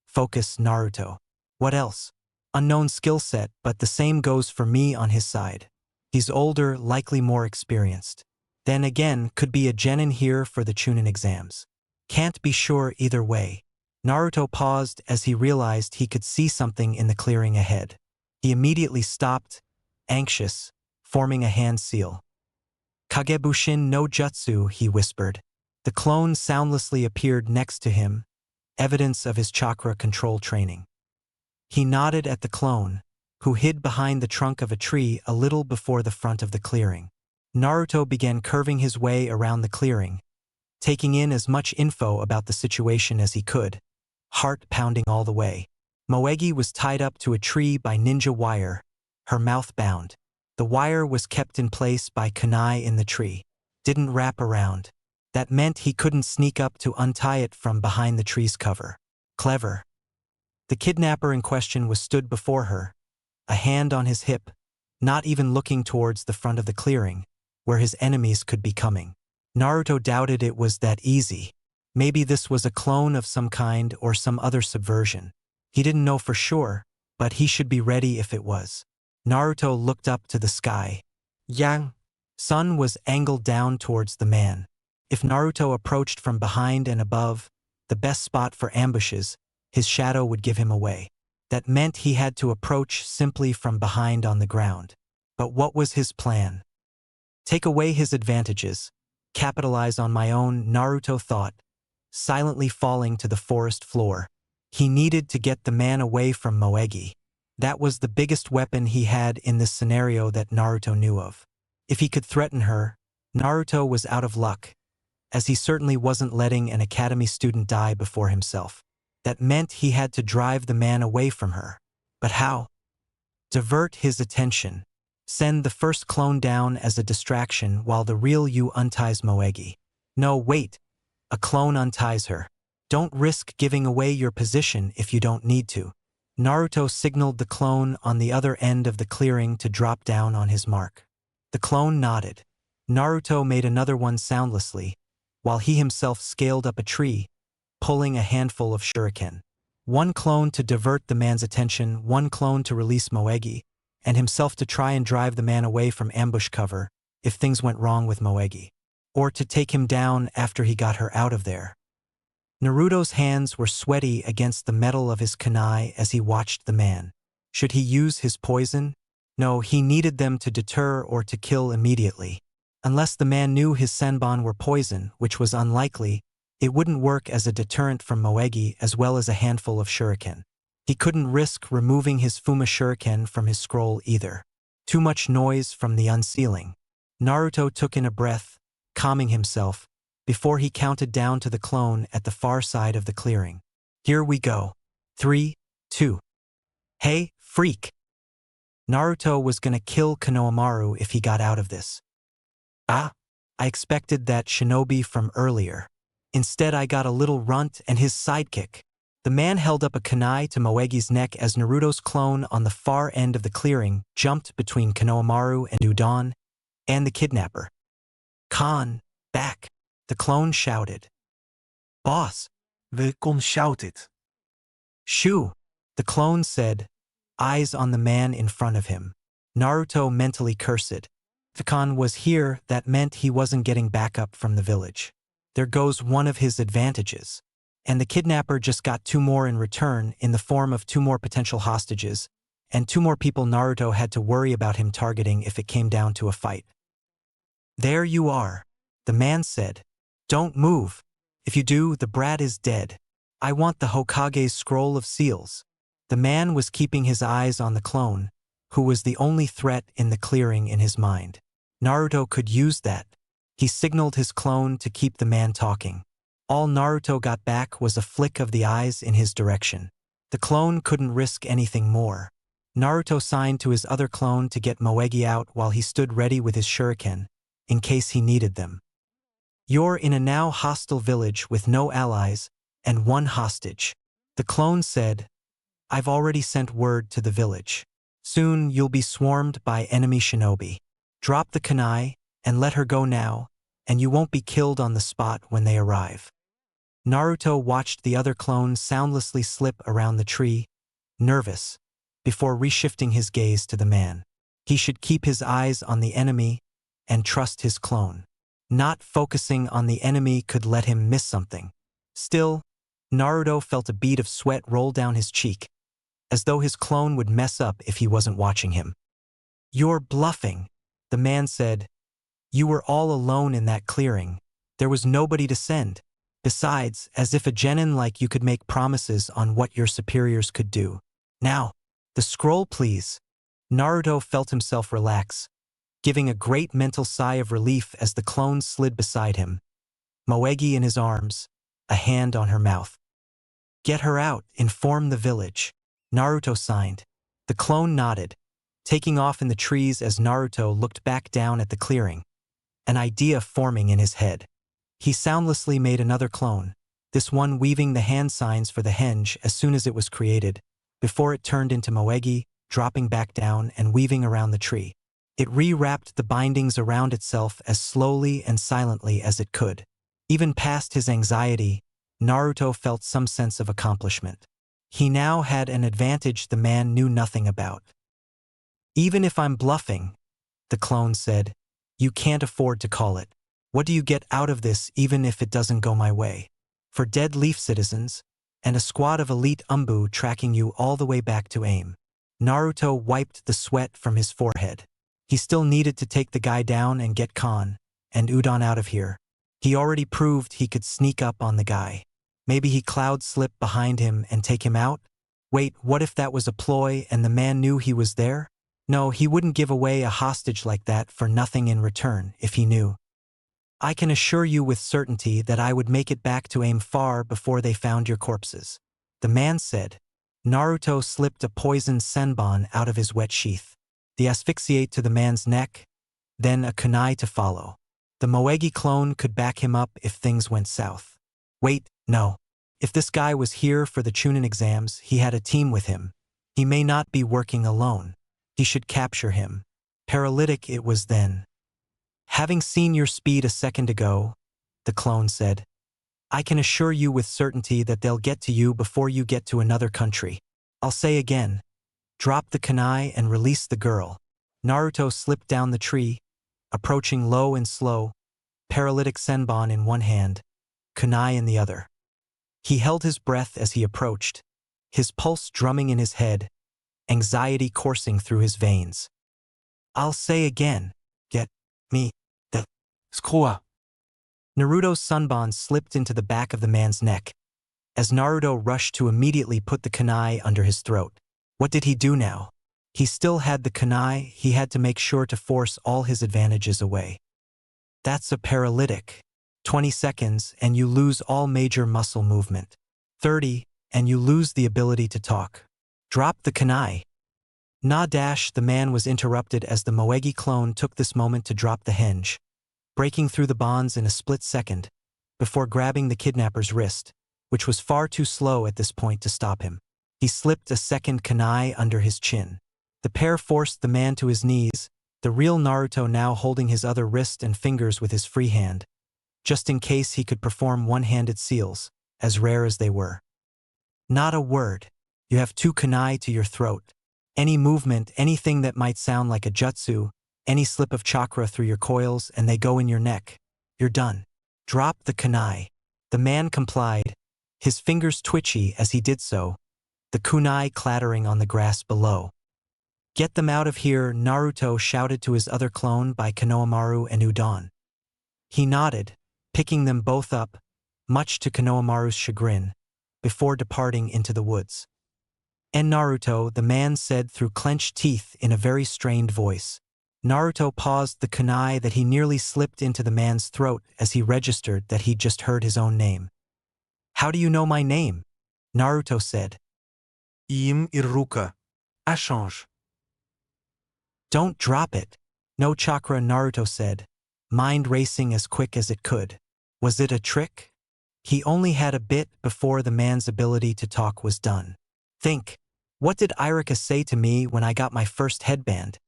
Focus, Naruto. What else? Unknown skill set, but the same goes for me on his side. He's older, likely more experienced. Then again, could be a genin here for the Chūnin exams. Can't be sure either way. Naruto paused as he realized he could see something in the clearing ahead. He immediately stopped, anxious, forming a hand seal. Kagebushin no jutsu, he whispered. The clone soundlessly appeared next to him, evidence of his chakra control training. He nodded at the clone, who hid behind the trunk of a tree a little before the front of the clearing. Naruto began curving his way around the clearing, taking in as much info about the situation as he could, heart pounding all the way. Moegi was tied up to a tree by ninja wire, her mouth bound. The wire was kept in place by kunai in the tree. Didn't wrap around. That meant he couldn't sneak up to untie it from behind the tree's cover. Clever. The kidnapper in question was stood before her, a hand on his hip, not even looking towards the front of the clearing, where his enemies could be coming. Naruto doubted it was that easy. Maybe this was a clone of some kind or some other subversion. He didn't know for sure, but he should be ready if it was. Naruto looked up to the sky. Yang. Sun was angled down towards the man. If Naruto approached from behind and above, the best spot for ambushes, his shadow would give him away. That meant he had to approach simply from behind on the ground. But what was his plan? Take away his advantages, capitalize on my own, Naruto thought, silently falling to the forest floor. He needed to get the man away from Moegi. That was the biggest weapon he had in this scenario that Naruto knew of. If he could threaten her, Naruto was out of luck, as he certainly wasn't letting an academy student die before himself. That meant he had to drive the man away from her. But how? Divert his attention. Send the first clone down as a distraction while the real you unties Moegi. No, wait. A clone unties her. Don't risk giving away your position if you don't need to. Naruto signaled the clone on the other end of the clearing to drop down on his mark. The clone nodded. Naruto made another one soundlessly, while he himself scaled up a tree, pulling a handful of shuriken. One clone to divert the man's attention, one clone to release Moegi, and himself to try and drive the man away from ambush cover if things went wrong with Moegi, or to take him down after he got her out of there. Naruto's hands were sweaty against the metal of his kunai as he watched the man. Should he use his poison? No, he needed them to deter or to kill immediately. Unless the man knew his senbon were poison, which was unlikely, it wouldn't work as a deterrent from Moegi as well as a handful of shuriken. He couldn't risk removing his Fuma shuriken from his scroll either. Too much noise from the unsealing. Naruto took in a breath, calming himself, before he counted down to the clone at the far side of the clearing. Here we go. 3, 2. Hey, freak! Naruto was gonna kill Konohamaru if he got out of this. Ah, I expected that shinobi from earlier. Instead I got a little runt and his sidekick. The man held up a kunai to Moegi's neck as Naruto's clone on the far end of the clearing jumped between Konohamaru and Udon and the kidnapper. Khan, back! The clone shouted. Boss! We kon shouted. Shoo! The clone said, eyes on the man in front of him. Naruto mentally cursed. If Khan was here, that meant he wasn't getting backup from the village. There goes one of his advantages. And the kidnapper just got 2 more in return in the form of 2 more potential hostages, and 2 more people Naruto had to worry about him targeting if it came down to a fight. There you are, the man said. Don't move. If you do, the brat is dead. I want the Hokage's scroll of seals. The man was keeping his eyes on the clone, who was the only threat in the clearing in his mind. Naruto could use that. He signaled his clone to keep the man talking. All Naruto got back was a flick of the eyes in his direction. The clone couldn't risk anything more. Naruto signed to his other clone to get Moegi out while he stood ready with his shuriken, in case he needed them. You're in a now hostile village with no allies and 1 hostage. The clone said, I've already sent word to the village. Soon you'll be swarmed by enemy shinobi. Drop the kunai and let her go now, and you won't be killed on the spot when they arrive. Naruto watched the other clone soundlessly slip around the tree, nervous, before reshifting his gaze to the man. He should keep his eyes on the enemy and trust his clone. Not focusing on the enemy could let him miss something. Still, Naruto felt a bead of sweat roll down his cheek, as though his clone would mess up if he wasn't watching him. You're bluffing, the man said. You were all alone in that clearing. There was nobody to send. Besides, as if a genin like you could make promises on what your superiors could do. Now, the scroll please. Naruto felt himself relax, giving a great mental sigh of relief as the clone slid beside him, Moegi in his arms, a hand on her mouth. Get her out, inform the village. Naruto signed. The clone nodded, taking off in the trees as Naruto looked back down at the clearing, an idea forming in his head. He soundlessly made another clone, this one weaving the hand signs for the henge as soon as it was created, before it turned into Moegi, dropping back down and weaving around the tree. It re-wrapped the bindings around itself as slowly and silently as it could. Even past his anxiety, Naruto felt some sense of accomplishment. He now had an advantage the man knew nothing about. Even if I'm bluffing, the clone said, You can't afford to call it. What do you get out of this even if it doesn't go my way? For dead Leaf citizens, and a squad of elite Umbu tracking you all the way back to AIM. Naruto wiped the sweat from his forehead. He still needed to take the guy down and get Khan and Udon out of here. He already proved he could sneak up on the guy. Maybe he cloud slip behind him and take him out? Wait, what if that was a ploy and the man knew he was there? No, he wouldn't give away a hostage like that for nothing in return if he knew. I can assure you with certainty that I would make it back to AIM far before they found your corpses. The man said. Naruto slipped a poisoned senbon out of his wet sheath. The asphyxiate to the man's neck, then a kunai to follow. The Moegi clone could back him up if things went south. Wait, no. If this guy was here for the Chūnin exams, he had a team with him. He may not be working alone. He should capture him. Paralytic it was then. Having seen your speed a second ago, the clone said, I can assure you with certainty that they'll get to you before you get to another country. I'll say again, drop the kunai and release the girl. Naruto slipped down the tree, approaching low and slow, paralytic senbon in one hand, kunai in the other. He held his breath as he approached, his pulse drumming in his head, anxiety coursing through his veins. I'll say again, get me the Skua. Naruto's sunbon slipped into the back of the man's neck, as Naruto rushed to immediately put the kunai under his throat. What did he do now? He still had the kunai, he had to make sure to force all his advantages away. That's a paralytic. 20 seconds and you lose all major muscle movement. 30 and you lose the ability to talk. Drop the kunai. The man was interrupted as the Moegi clone took this moment to drop the henge, breaking through the bonds in a split second, before grabbing the kidnapper's wrist, which was far too slow at this point to stop him. He slipped a second kunai under his chin. The pair forced the man to his knees, the real Naruto now holding his other wrist and fingers with his free hand, just in case he could perform one-handed seals, as rare as they were. Not a word. You have 2 kunai to your throat. Any movement, anything that might sound like a jutsu, any slip of chakra through your coils and they go in your neck. You're done. Drop the kunai. The man complied, his fingers twitchy as he did so, the kunai clattering on the grass below. Get them out of here, Naruto shouted to his other clone by Konohamaru and Udon. He nodded, picking them both up, much to Konohamaru's chagrin, before departing into the woods. And Naruto, the man said through clenched teeth in a very strained voice. Naruto paused the kunai that he nearly slipped into the man's throat as he registered that he'd just heard his own name. How do you know my name? Naruto said. Im Iruka. Achange. Don't drop it. No chakra, Naruto said, mind racing as quick as it could. Was it a trick? He only had a bit before the man's ability to talk was done. Think, what did Iruka say to me when I got my first headband?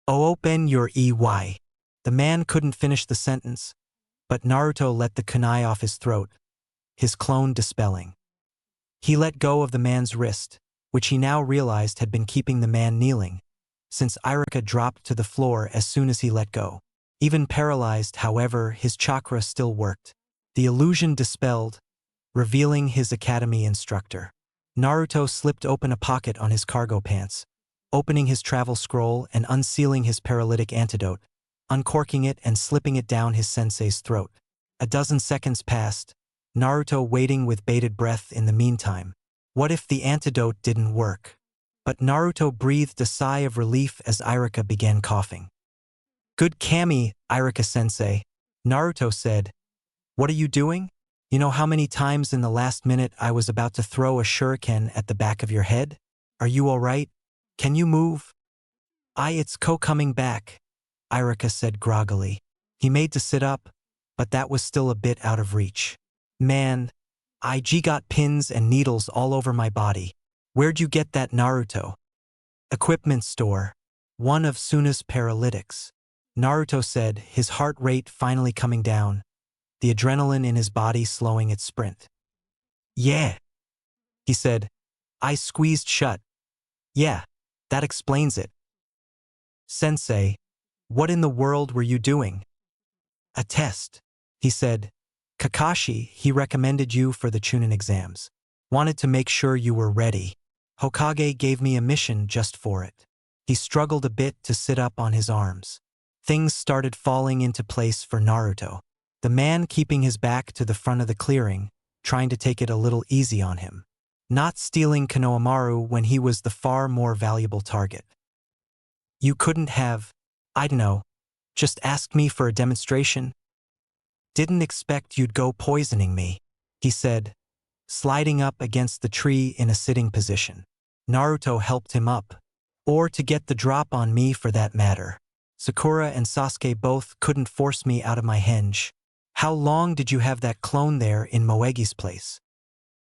Oh, open your EY. The man couldn't finish the sentence, but Naruto let the kunai off his throat, his clone dispelling. He let go of the man's wrist, which he now realized had been keeping the man kneeling, since Iruka dropped to the floor as soon as he let go. Even paralyzed, however, his chakra still worked. The illusion dispelled, revealing his academy instructor. Naruto slipped open a pocket on his cargo pants, opening his travel scroll and unsealing his paralytic antidote, uncorking it and slipping it down his sensei's throat. A dozen seconds passed, Naruto waiting with bated breath in the meantime. What if the antidote didn't work? But Naruto breathed a sigh of relief as Iruka began coughing. Good kami, Iruka-sensei, Naruto said. What are you doing? You know how many times in the last minute I was about to throw a shuriken at the back of your head? Are you all right? Can you move? It's coming back, Iruka said groggily. He made to sit up, but that was still a bit out of reach. Man, I got pins and needles all over my body. Where'd you get that, Naruto? Equipment store. One of Suna's paralytics. Naruto said, his heart rate finally coming down, the adrenaline in his body slowing its sprint. Yeah, he said. Eyes squeezed shut. Yeah, that explains it. Sensei, What in the world were you doing? A test. He said. Kakashi, he recommended you for the Chūnin exams. Wanted to make sure you were ready. Hokage gave me a mission just for it. He struggled a bit to sit up on his arms. Things started falling into place for Naruto. The man keeping his back to the front of the clearing, trying to take it a little easy on him. Not stealing Konohamaru when he was the far more valuable target. You couldn't have, I don't know, just asked me for a demonstration? Didn't expect you'd go poisoning me, he said, sliding up against the tree in a sitting position. Naruto helped him up, or to get the drop on me for that matter. Sakura and Sasuke both couldn't force me out of my henge. How long did you have that clone there in Moegi's place?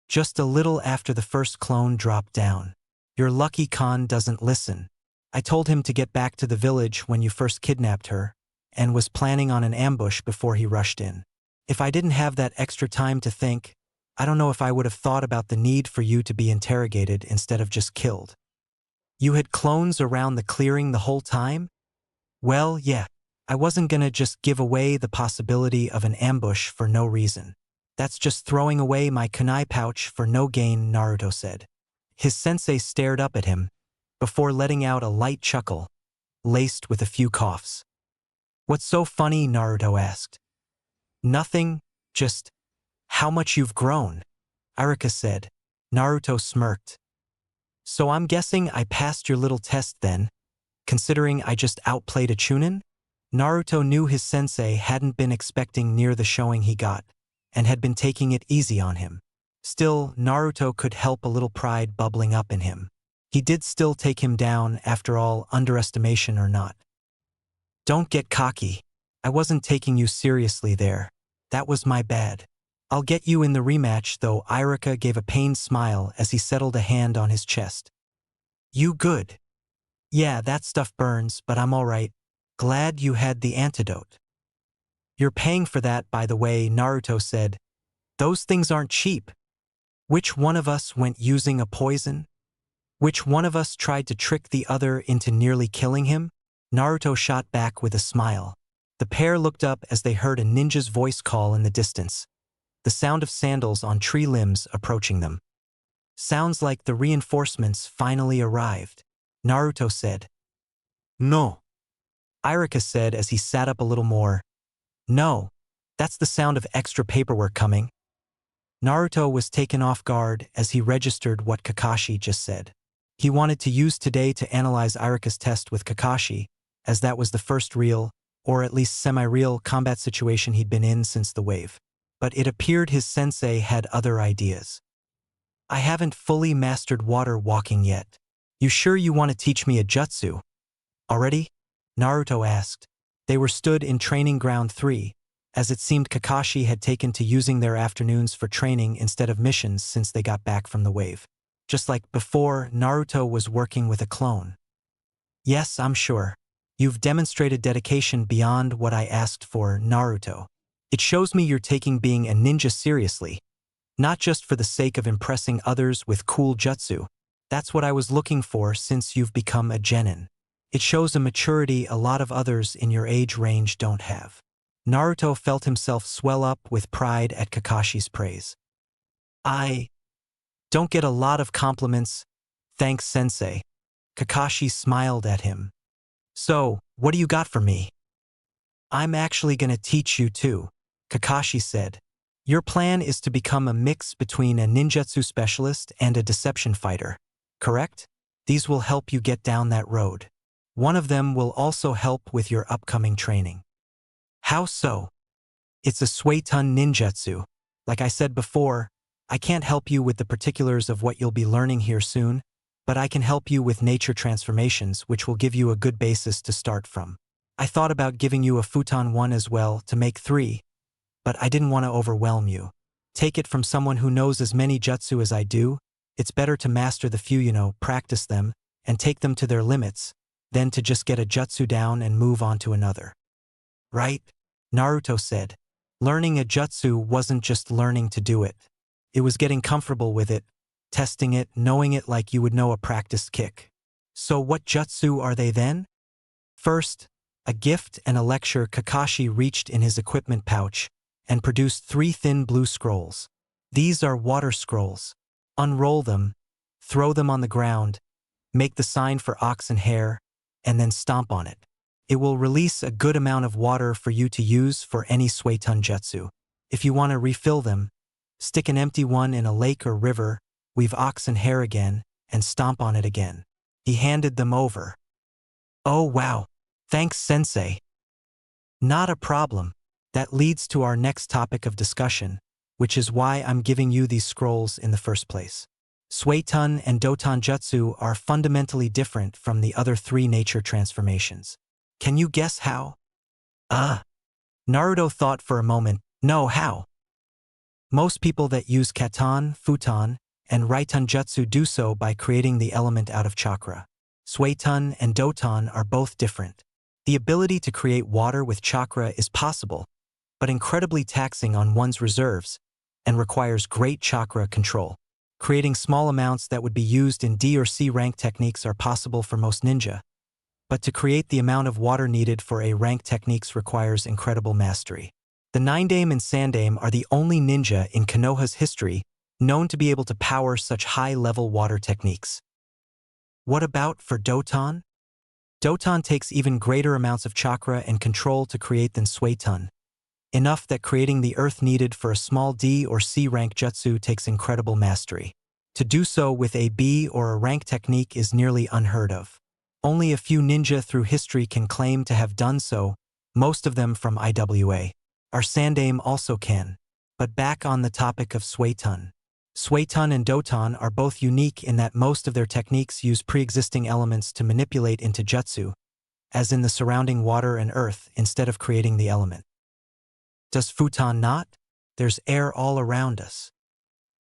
Just a little after the first clone dropped down. Your lucky Khan doesn't listen. I told him to get back to the village when you first kidnapped her, and was planning on an ambush before he rushed in. If I didn't have that extra time to think, I don't know if I would have thought about the need for you to be interrogated instead of just killed. You had clones around the clearing the whole time? Well, yeah. I wasn't gonna just give away the possibility of an ambush for no reason. That's just throwing away my kunai pouch for no gain, Naruto said. His sensei stared up at him, before letting out a light chuckle, laced with a few coughs. What's so funny? Naruto asked. Nothing, just how much you've grown, Arika said. Naruto smirked. So I'm guessing I passed your little test then, considering I just outplayed a Chūnin? Naruto knew his sensei hadn't been expecting near the showing he got, and had been taking it easy on him. Still, Naruto could help a little pride bubbling up in him. He did still take him down, after all, underestimation or not. Don't get cocky. I wasn't taking you seriously there. That was my bad. I'll get you in the rematch, though. Irika gave a pained smile as he settled a hand on his chest. You good? Yeah, that stuff burns, but I'm all right. Glad you had the antidote. You're paying for that, by the way, Naruto said. Those things aren't cheap. Which one of us went using a poison? Which one of us tried to trick the other into nearly killing him? Naruto shot back with a smile. The pair looked up as they heard a ninja's voice call in the distance. The sound of sandals on tree limbs approaching them. Sounds like the reinforcements finally arrived, Naruto said. No. Irika said as he sat up a little more. No, that's the sound of extra paperwork coming. Naruto was taken off guard as he registered what Kakashi just said. He wanted to use today to analyze Irika's test with Kakashi, as that was the first real, or at least semi-real, combat situation he'd been in since the wave. But it appeared his sensei had other ideas. I haven't fully mastered water walking yet. You sure you want to teach me a jutsu? Already? Naruto asked. They were stood in training ground 3, as it seemed Kakashi had taken to using their afternoons for training instead of missions since they got back from the wave. Just like before, Naruto was working with a clone. Yes, I'm sure. You've demonstrated dedication beyond what I asked for, Naruto. It shows me you're taking being a ninja seriously, not just for the sake of impressing others with cool jutsu. That's what I was looking for since you've become a genin. It shows a maturity a lot of others in your age range don't have. Naruto felt himself swell up with pride at Kakashi's praise. I don't get a lot of compliments, thanks sensei. Kakashi smiled at him. So, what do you got for me? I'm actually gonna teach you too, Kakashi said. Your plan is to become a mix between a ninjutsu specialist and a deception fighter, correct? These will help you get down that road. One of them will also help with your upcoming training. How so? It's a Suiton ninjutsu. Like I said before, I can't help you with the particulars of what you'll be learning here soon, but I can help you with nature transformations, which will give you a good basis to start from. I thought about giving you a futon 1 as well to make 3, but I didn't want to overwhelm you. Take it from someone who knows as many jutsu as I do. It's better to master the few, practice them, and take them to their limits, than to just get a jutsu down and move on to another. Right? Naruto said. Learning a jutsu wasn't just learning to do it. It was getting comfortable with it, testing it, knowing it like you would know a practiced kick. So what jutsu are they then? First, A gift and a lecture. Kakashi reached in his equipment pouch and produced 3 thin blue scrolls. These are water scrolls. Unroll them, throw them on the ground, make the sign for ox and hare, and then stomp on it. It will release a good amount of water for you to use for any Suiton jutsu. If you want to refill them, stick an empty one in a lake or river, weave ox and hare again, and stomp on it again. He handed them over. Oh wow, thanks sensei. Not a problem. That leads to our next topic of discussion, which is why I'm giving you these scrolls in the first place. Suiton and Doton jutsu are fundamentally different from the other 3 nature transformations. Can you guess how? Naruto thought for a moment. No, how? Most people that use Katon, Futon, and Raiton jutsu do so by creating the element out of chakra. Suiton and Doton are both different. The ability to create water with chakra is possible, but incredibly taxing on one's reserves and requires great chakra control. Creating small amounts that would be used in D or C rank techniques are possible for most ninja, but to create the amount of water needed for A rank techniques requires incredible mastery. The Nine-Dame and Sandame are the only ninja in Konoha's history known to be able to power such high-level water techniques. What about for Doton? Doton takes even greater amounts of chakra and control to create than Suiton, enough that creating the earth needed for a small D or C rank jutsu takes incredible mastery. To do so with a B or a rank technique is nearly unheard of. Only a few ninja through history can claim to have done so, most of them from IWA. Our Sandame also can. But back on the topic of Suiton. Suiton and Doton are both unique in that most of their techniques use pre-existing elements to manipulate into jutsu, as in the surrounding water and earth, instead of creating the element. Does Futon not? There's air all around us.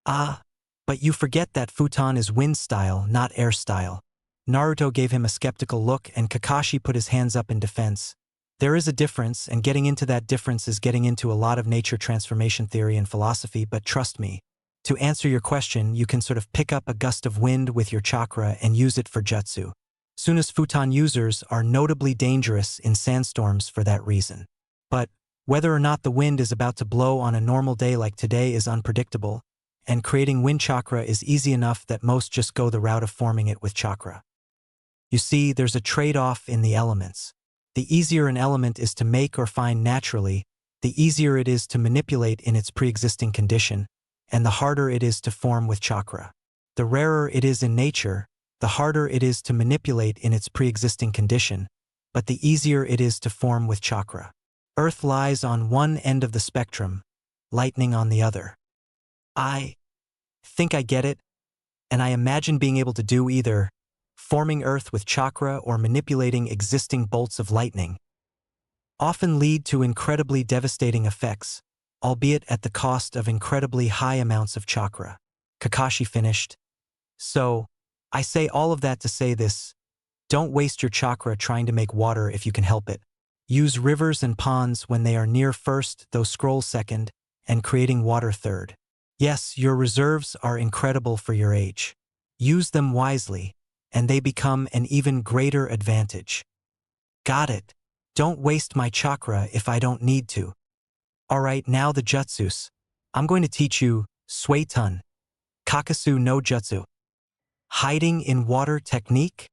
But you forget that Futon is wind style, not air style. Naruto gave him a skeptical look and Kakashi put his hands up in defense. There is a difference, and getting into that difference is getting into a lot of nature transformation theory and philosophy, but trust me, to answer your question, you can sort of pick up a gust of wind with your chakra and use it for jutsu. Soon as Futon users are notably dangerous in sandstorms for that reason. But whether or not the wind is about to blow on a normal day like today is unpredictable, and creating wind chakra is easy enough that most just go the route of forming it with chakra. You see, there's a trade-off in the elements. The easier an element is to make or find naturally, the easier it is to manipulate in its pre-existing condition, and the harder it is to form with chakra. The rarer it is in nature, the harder it is to manipulate in its pre-existing condition, but the easier it is to form with chakra. Earth lies on one end of the spectrum, lightning on the other. I think I get it, and I imagine being able to do either forming Earth with chakra or manipulating existing bolts of lightning often lead to incredibly devastating effects, albeit at the cost of incredibly high amounts of chakra. Kakashi finished. So, I say all of that to say this: don't waste your chakra trying to make water if you can help it. Use rivers and ponds when they are near first, those scrolls second, and creating water third. Yes, your reserves are incredible for your age. Use them wisely, and they become an even greater advantage. Got it. Don't waste my chakra if I don't need to. Alright, now the jutsus. I'm going to teach you Suiton, Kakasu no Jutsu. Hiding in water technique?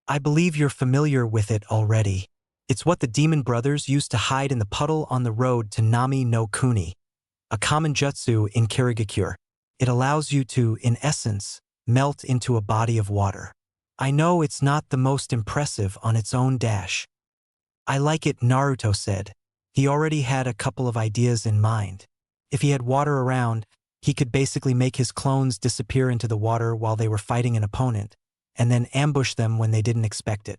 I believe you're familiar with it already. It's what the demon brothers used to hide in the puddle on the road to Nami no Kuni, a common jutsu in Kirigakure. It allows you to, in essence, melt into a body of water. I know it's not the most impressive on its own dash. I like it, Naruto said. He already had a couple of ideas in mind. If he had water around, he could basically make his clones disappear into the water while they were fighting an opponent, and then ambush them when they didn't expect it.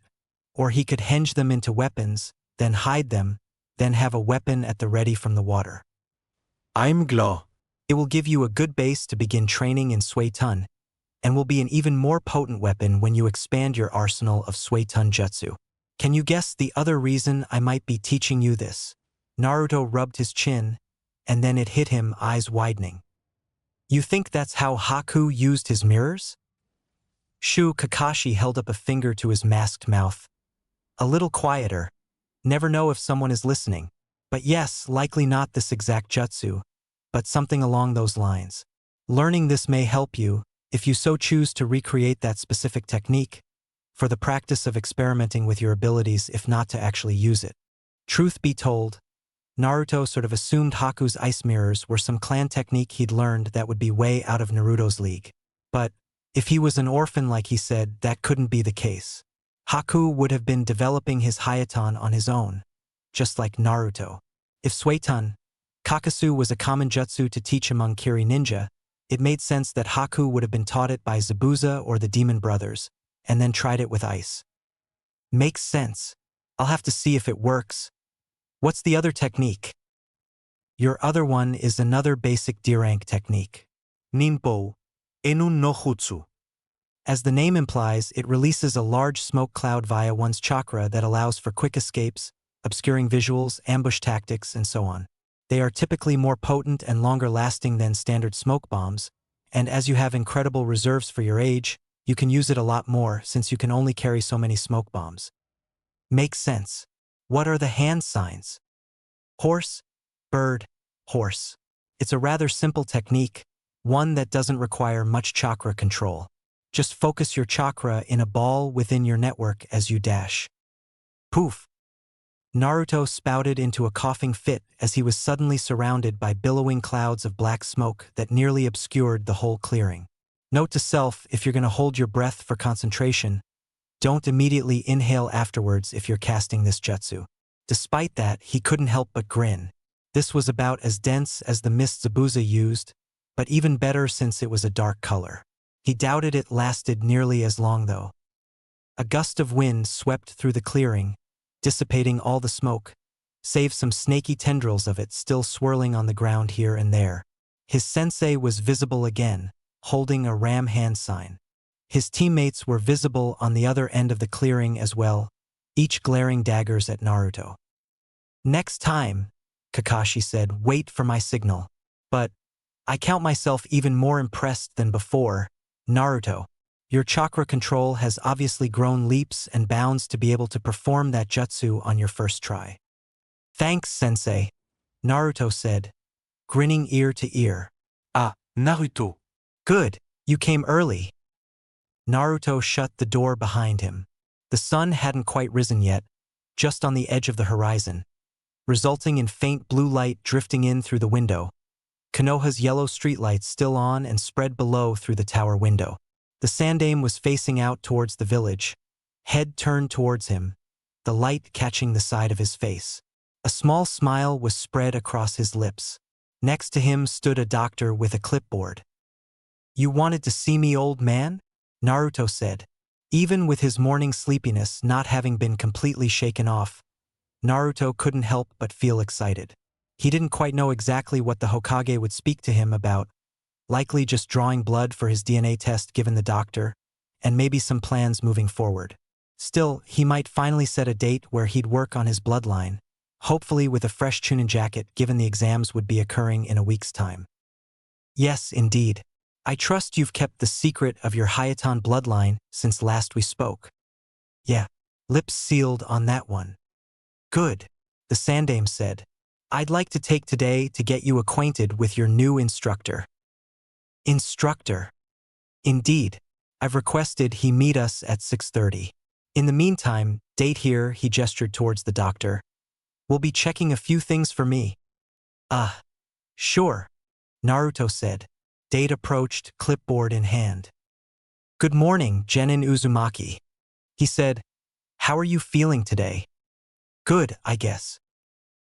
Or he could henge them into weapons, then hide them, then have a weapon at the ready from the water. I'm glad. It will give you a good base to begin training in Suiton, and will be an even more potent weapon when you expand your arsenal of Suiton jutsu. Can you guess the other reason I might be teaching you this? Naruto rubbed his chin, and then it hit him, eyes widening. You think that's how Haku used his mirrors? Kakashi held up a finger to his masked mouth. A little quieter. Never know if someone is listening. But yes, likely not this exact jutsu, but something along those lines. Learning this may help you, if you so choose to recreate that specific technique, for the practice of experimenting with your abilities if not to actually use it. Truth be told, Naruto sort of assumed Haku's ice mirrors were some clan technique he'd learned that would be way out of Naruto's league. But, if he was an orphan like he said, that couldn't be the case. Haku would have been developing his Hayaton on his own, just like Naruto. If Suiton, Kakasu was a common jutsu to teach among Kiri ninja, it made sense that Haku would have been taught it by Zabuza or the Demon Brothers, and then tried it with ice. Makes sense. I'll have to see if it works. What's the other technique? Your other one is another basic D-rank technique. Ninpo, Enun no Jutsu. As the name implies, it releases a large smoke cloud via one's chakra that allows for quick escapes, obscuring visuals, ambush tactics, and so on. They are typically more potent and longer lasting than standard smoke bombs, and as you have incredible reserves for your age, you can use it a lot more since you can only carry so many smoke bombs. Makes sense. What are the hand signs? Horse, bird, horse. It's a rather simple technique, one that doesn't require much chakra control. Just focus your chakra in a ball within your network as you dash. Poof! Naruto spouted into a coughing fit as he was suddenly surrounded by billowing clouds of black smoke that nearly obscured the whole clearing. Note to self, if you're going to hold your breath for concentration, don't immediately inhale afterwards if you're casting this jutsu. Despite that, he couldn't help but grin. This was about as dense as the mist Zabuza used, but even better since it was a dark color. He doubted it lasted nearly as long though. A gust of wind swept through the clearing, dissipating all the smoke, save some snaky tendrils of it still swirling on the ground here and there. His sensei was visible again, holding a ram hand sign. His teammates were visible on the other end of the clearing as well, each glaring daggers at Naruto. Next time, Kakashi said, wait for my signal. But I count myself even more impressed than before. Naruto, your chakra control has obviously grown leaps and bounds to be able to perform that jutsu on your first try. Thanks, sensei, Naruto said, grinning ear to ear. Ah, Naruto. Good, you came early. Naruto shut the door behind him. The sun hadn't quite risen yet, just on the edge of the horizon, resulting in faint blue light drifting in through the window. Konoha's yellow streetlights still on and spread below through the tower window. The Sandaime was facing out towards the village, head turned towards him, the light catching the side of his face. A small smile was spread across his lips. Next to him stood a doctor with a clipboard. You wanted to see me, old man? Naruto said. Even with his morning sleepiness not having been completely shaken off, Naruto couldn't help but feel excited. He didn't quite know exactly what the Hokage would speak to him about, likely just drawing blood for his DNA test given the doctor, and maybe some plans moving forward. Still, he might finally set a date where he'd work on his bloodline, hopefully with a fresh Chūnin jacket given the exams would be occurring in a week's time. Yes, indeed. I trust you've kept the secret of your Hayaton bloodline since last we spoke. Yeah, lips sealed on that one. Good, the Sandaime said. I'd like to take today to get you acquainted with your new instructor. Instructor? Indeed. I've requested he meet us at 6:30. In the meantime, date here, he gestured towards the doctor. We'll be checking a few things for me. Sure, Naruto said. Date approached, clipboard in hand. Good morning, Genin Uzumaki. He said, how are you feeling today? Good, I guess.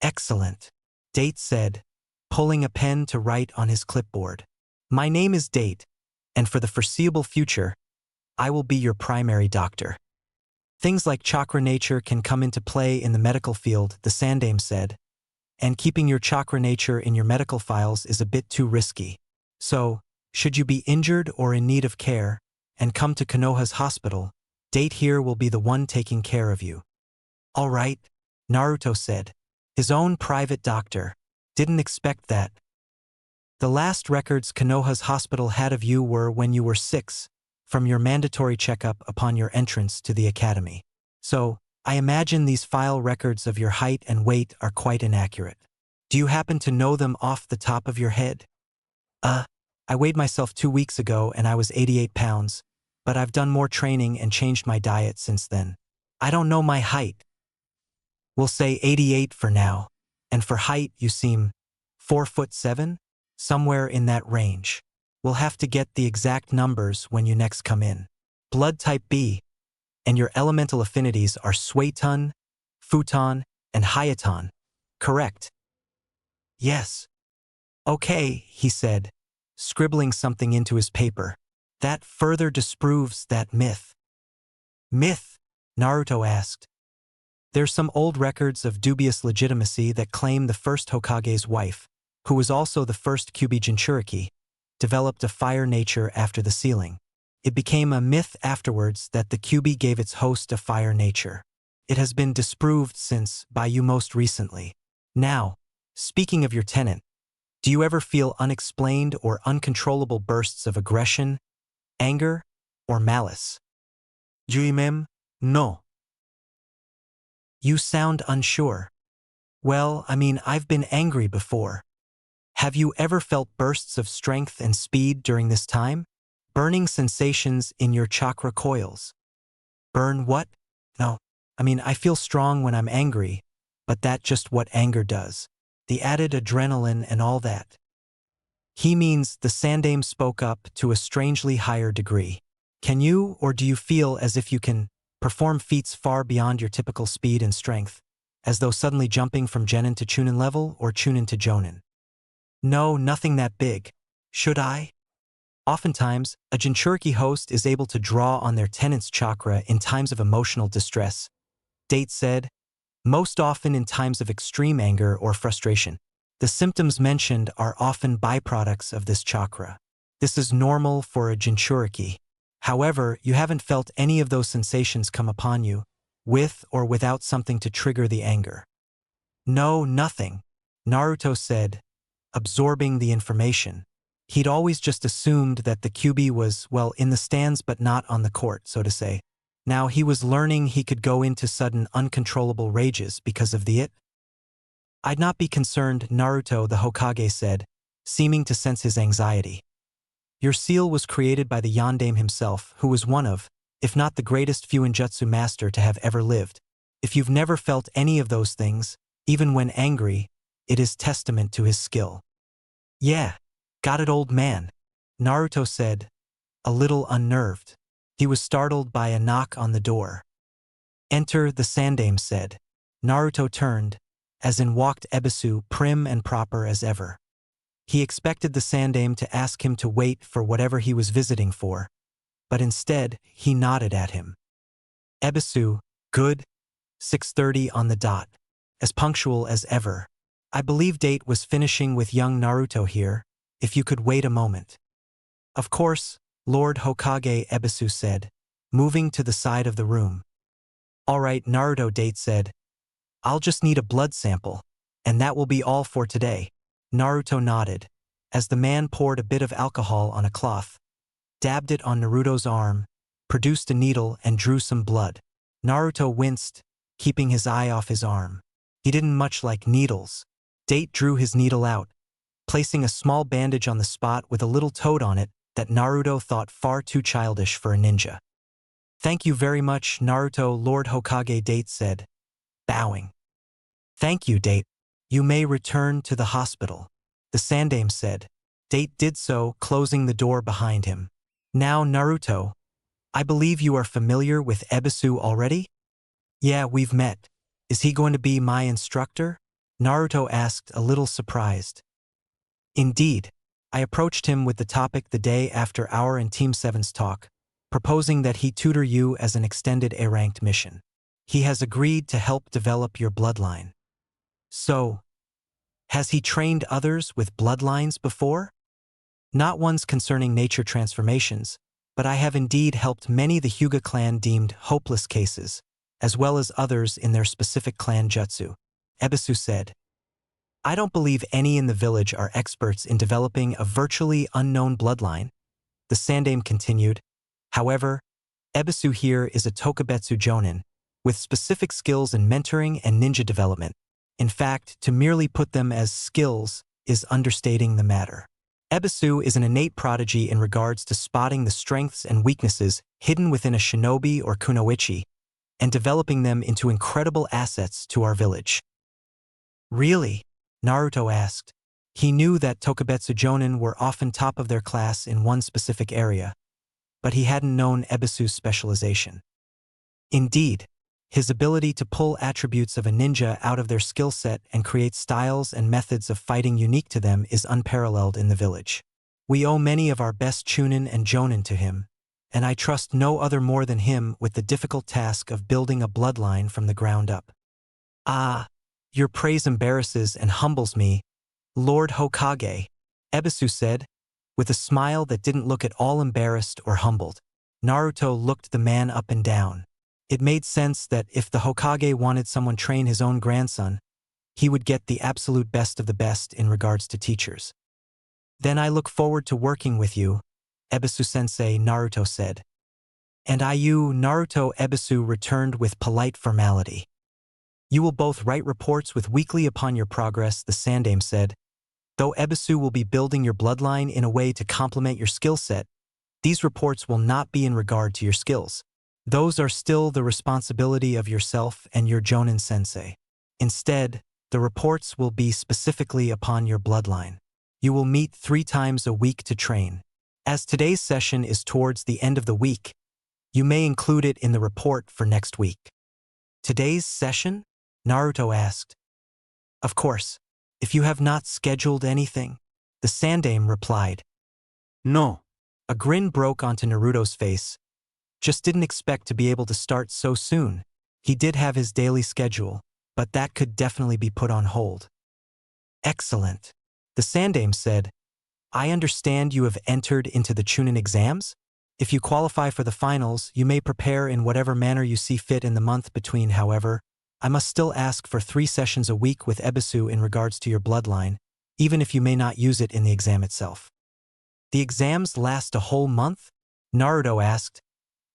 Excellent, Date said, pulling a pen to write on his clipboard. My name is Date, and for the foreseeable future, I will be your primary doctor. Things like chakra nature can come into play in the medical field, the Sandaime said, and keeping your chakra nature in your medical files is a bit too risky. So, should you be injured or in need of care, and come to Konoha's hospital, Date here will be the one taking care of you. All right, Naruto said. His own private doctor. Didn't expect that. The last records Konoha's hospital had of you were when you were 6, from your mandatory checkup upon your entrance to the academy. So, I imagine these file records of your height and weight are quite inaccurate. Do you happen to know them off the top of your head? I weighed myself 2 weeks ago and I was 88 pounds, but I've done more training and changed my diet since then. I don't know my height. We'll say 88 for now, and for height you seem 4'7", somewhere in that range. We'll have to get the exact numbers when you next come in. Blood type B, and your elemental affinities are Sueton, Futon, and Hyaton. Correct? Yes. Okay, he said, scribbling something into his paper. That further disproves that myth. Myth? Naruto asked. There's some old records of dubious legitimacy that claim the first Hokage's wife, who was also the first Kyuubi Jinchuriki, developed a fire nature after the sealing. It became a myth afterwards that the Kyuubi gave its host a fire nature. It has been disproved since, by you most recently. Now, speaking of your tenant, do you ever feel unexplained or uncontrollable bursts of aggression, anger, or malice? Juimem, no. You sound unsure. Well, I've been angry before. Have you ever felt bursts of strength and speed during this time? Burning sensations in your chakra coils. Burn what? No. I feel strong when I'm angry, but that's just what anger does. The added adrenaline and all that. He means the Sandaime spoke up to a strangely higher degree. Can you, or do you feel as if you can, perform feats far beyond your typical speed and strength, as though suddenly jumping from Genin to Chūnin level or Chūnin to Jonin? No, nothing that big. Should I? Oftentimes, a Jinchuriki host is able to draw on their tenant's chakra in times of emotional distress. Date said, most often in times of extreme anger or frustration. The symptoms mentioned are often byproducts of this chakra. This is normal for a Jinchuriki. However, you haven't felt any of those sensations come upon you, with or without something to trigger the anger. No, nothing, Naruto said, absorbing the information. He'd always just assumed that the Kyuubi was, well, in the stands but not on the court, so to say. Now he was learning he could go into sudden uncontrollable rages because of the it. I'd not be concerned, Naruto the Hokage said, seeming to sense his anxiety. Your seal was created by the Yondaime himself, who was one of, if not the greatest Fuinjutsu master to have ever lived. If you've never felt any of those things, even when angry, it is testament to his skill. Yeah, got it, old man, Naruto said, a little unnerved. He was startled by a knock on the door. Enter, the Sandaime said. Naruto turned, as in walked Ebisu, prim and proper as ever. He expected the Sandaime to ask him to wait for whatever he was visiting for, but instead, he nodded at him. Ebisu, good, 6:30 on the dot, as punctual as ever. I believe Date was finishing with young Naruto here, if you could wait a moment. Of course, Lord Hokage, Ebisu said, moving to the side of the room. All right, Naruto, Date said. I'll just need a blood sample, and that will be all for today. Naruto nodded, as the man poured a bit of alcohol on a cloth, dabbed it on Naruto's arm, produced a needle and drew some blood. Naruto winced, keeping his eye off his arm. He didn't much like needles. Date drew his needle out, placing a small bandage on the spot with a little toad on it that Naruto thought far too childish for a ninja. Thank you very much, Naruto, Lord Hokage, Date said, bowing. Thank you, Date. You may return to the hospital, the Sandaime said. Date did so, closing the door behind him. Now, Naruto, I believe you are familiar with Ebisu already? Yeah, we've met. Is he going to be my instructor? Naruto asked, a little surprised. Indeed. I approached him with the topic the day after our and Team 7's talk, proposing that he tutor you as an extended A-ranked mission. He has agreed to help develop your bloodline. So, has he trained others with bloodlines before? Not ones concerning nature transformations, but I have indeed helped many the Hyuga clan deemed hopeless cases, as well as others in their specific clan jutsu, Ebisu said. I don't believe any in the village are experts in developing a virtually unknown bloodline, the Sandaime continued. However, Ebisu here is a Tokubetsu Jonin, with specific skills in mentoring and ninja development. In fact, to merely put them as skills is understating the matter. Ebisu is an innate prodigy in regards to spotting the strengths and weaknesses hidden within a shinobi or kunoichi and developing them into incredible assets to our village. Really? Naruto asked. He knew that Tokubetsu Jonin were often top of their class in one specific area, but he hadn't known Ebisu's specialization. Indeed, his ability to pull attributes of a ninja out of their skill set and create styles and methods of fighting unique to them is unparalleled in the village. We owe many of our best Chūnin and Jonin to him, and I trust no other more than him with the difficult task of building a bloodline from the ground up. Ah, your praise embarrasses and humbles me, Lord Hokage, Ebisu said, with a smile that didn't look at all embarrassed or humbled. Naruto looked the man up and down. It made sense that if the Hokage wanted someone train his own grandson, he would get the absolute best of the best in regards to teachers. Then I look forward to working with you, Ebisu-sensei, Naruto said. And Naruto Ebisu returned with polite formality. You will both write reports with weekly upon your progress, the Sandaime said. Though Ebisu will be building your bloodline in a way to complement your skill set, these reports will not be in regard to your skills. Those are still the responsibility of yourself and your Jonin sensei. Instead, the reports will be specifically upon your bloodline. You will meet 3 times a week to train. As today's session is towards the end of the week, you may include it in the report for next week. Today's session? Naruto asked. Of course, if you have not scheduled anything, the Sandaime replied. No. A grin broke onto Naruto's face. Just didn't expect to be able to start so soon. He did have his daily schedule, but that could definitely be put on hold. Excellent. The Sandaime said, I understand you have entered into the Chūnin exams? If you qualify for the finals, you may prepare in whatever manner you see fit in the month between. However, I must still ask for 3 sessions a week with Ebisu in regards to your bloodline, even if you may not use it in the exam itself. The exams last a whole month? Naruto asked.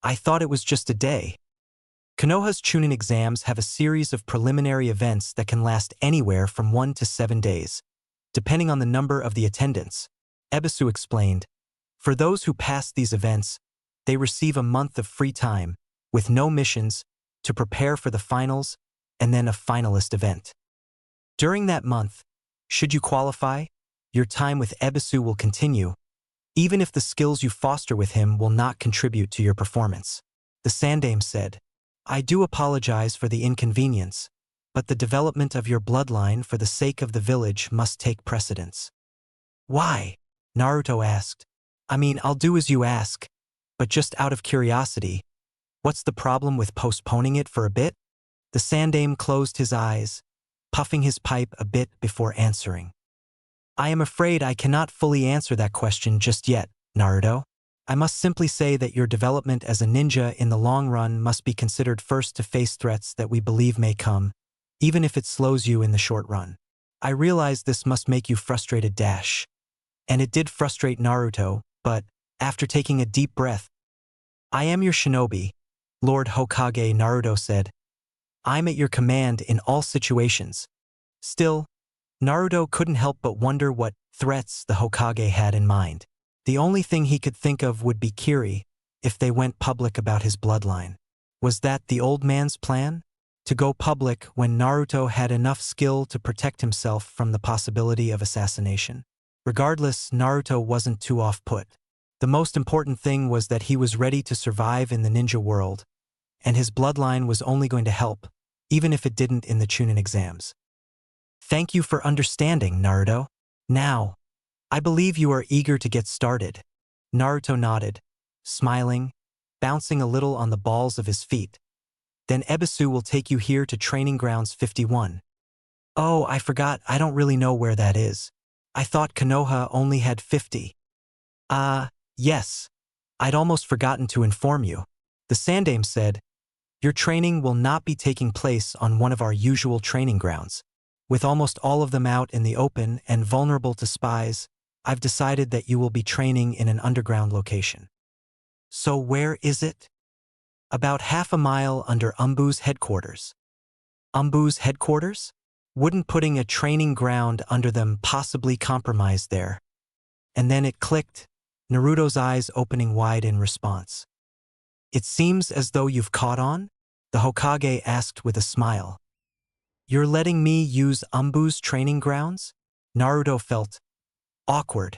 I thought it was just a day. Konoha's Chūnin exams have a series of preliminary events that can last anywhere from 1 to 7 days, depending on the number of the attendants, Ebisu explained. For those who pass these events, they receive a month of free time, with no missions, to prepare for the finals and then a finalist event. During that month, should you qualify, your time with Ebisu will continue, even if the skills you foster with him will not contribute to your performance. The Sandaime said, I do apologize for the inconvenience, but the development of your bloodline for the sake of the village must take precedence. Why? Naruto asked. I mean, I'll do as you ask, but just out of curiosity, what's the problem with postponing it for a bit? The Sandaime closed his eyes, puffing his pipe a bit before answering. I am afraid I cannot fully answer that question just yet, Naruto. I must simply say that your development as a ninja in the long run must be considered first to face threats that we believe may come, even if it slows you in the short run. I realize this must make you frustrated, and it did frustrate Naruto, but, after taking a deep breath, I am your shinobi, Lord Hokage, Naruto said. I'm at your command in all situations. Still, Naruto couldn't help but wonder what threats the Hokage had in mind. The only thing he could think of would be Kiri, if they went public about his bloodline. Was that the old man's plan? To go public when Naruto had enough skill to protect himself from the possibility of assassination? Regardless, Naruto wasn't too off-put. The most important thing was that he was ready to survive in the ninja world, and his bloodline was only going to help, even if it didn't in the Chūnin exams. Thank you for understanding, Naruto. Now, I believe you are eager to get started. Naruto nodded, smiling, bouncing a little on the balls of his feet. Then Ebisu will take you here to Training Grounds 51. Oh, I forgot, I don't really know where that is. I thought Konoha only had 50. Yes. I'd almost forgotten to inform you. The Sandaime said, your training will not be taking place on one of our usual training grounds. With almost all of them out in the open and vulnerable to spies, I've decided that you will be training in an underground location. So where is it? About half a mile under Umbu's headquarters. Umbu's headquarters? Wouldn't putting a training ground under them possibly compromise there? And then it clicked, Naruto's eyes opening wide in response. It seems as though you've caught on? The Hokage asked with a smile. You're letting me use Umbu's training grounds? Naruto felt awkward.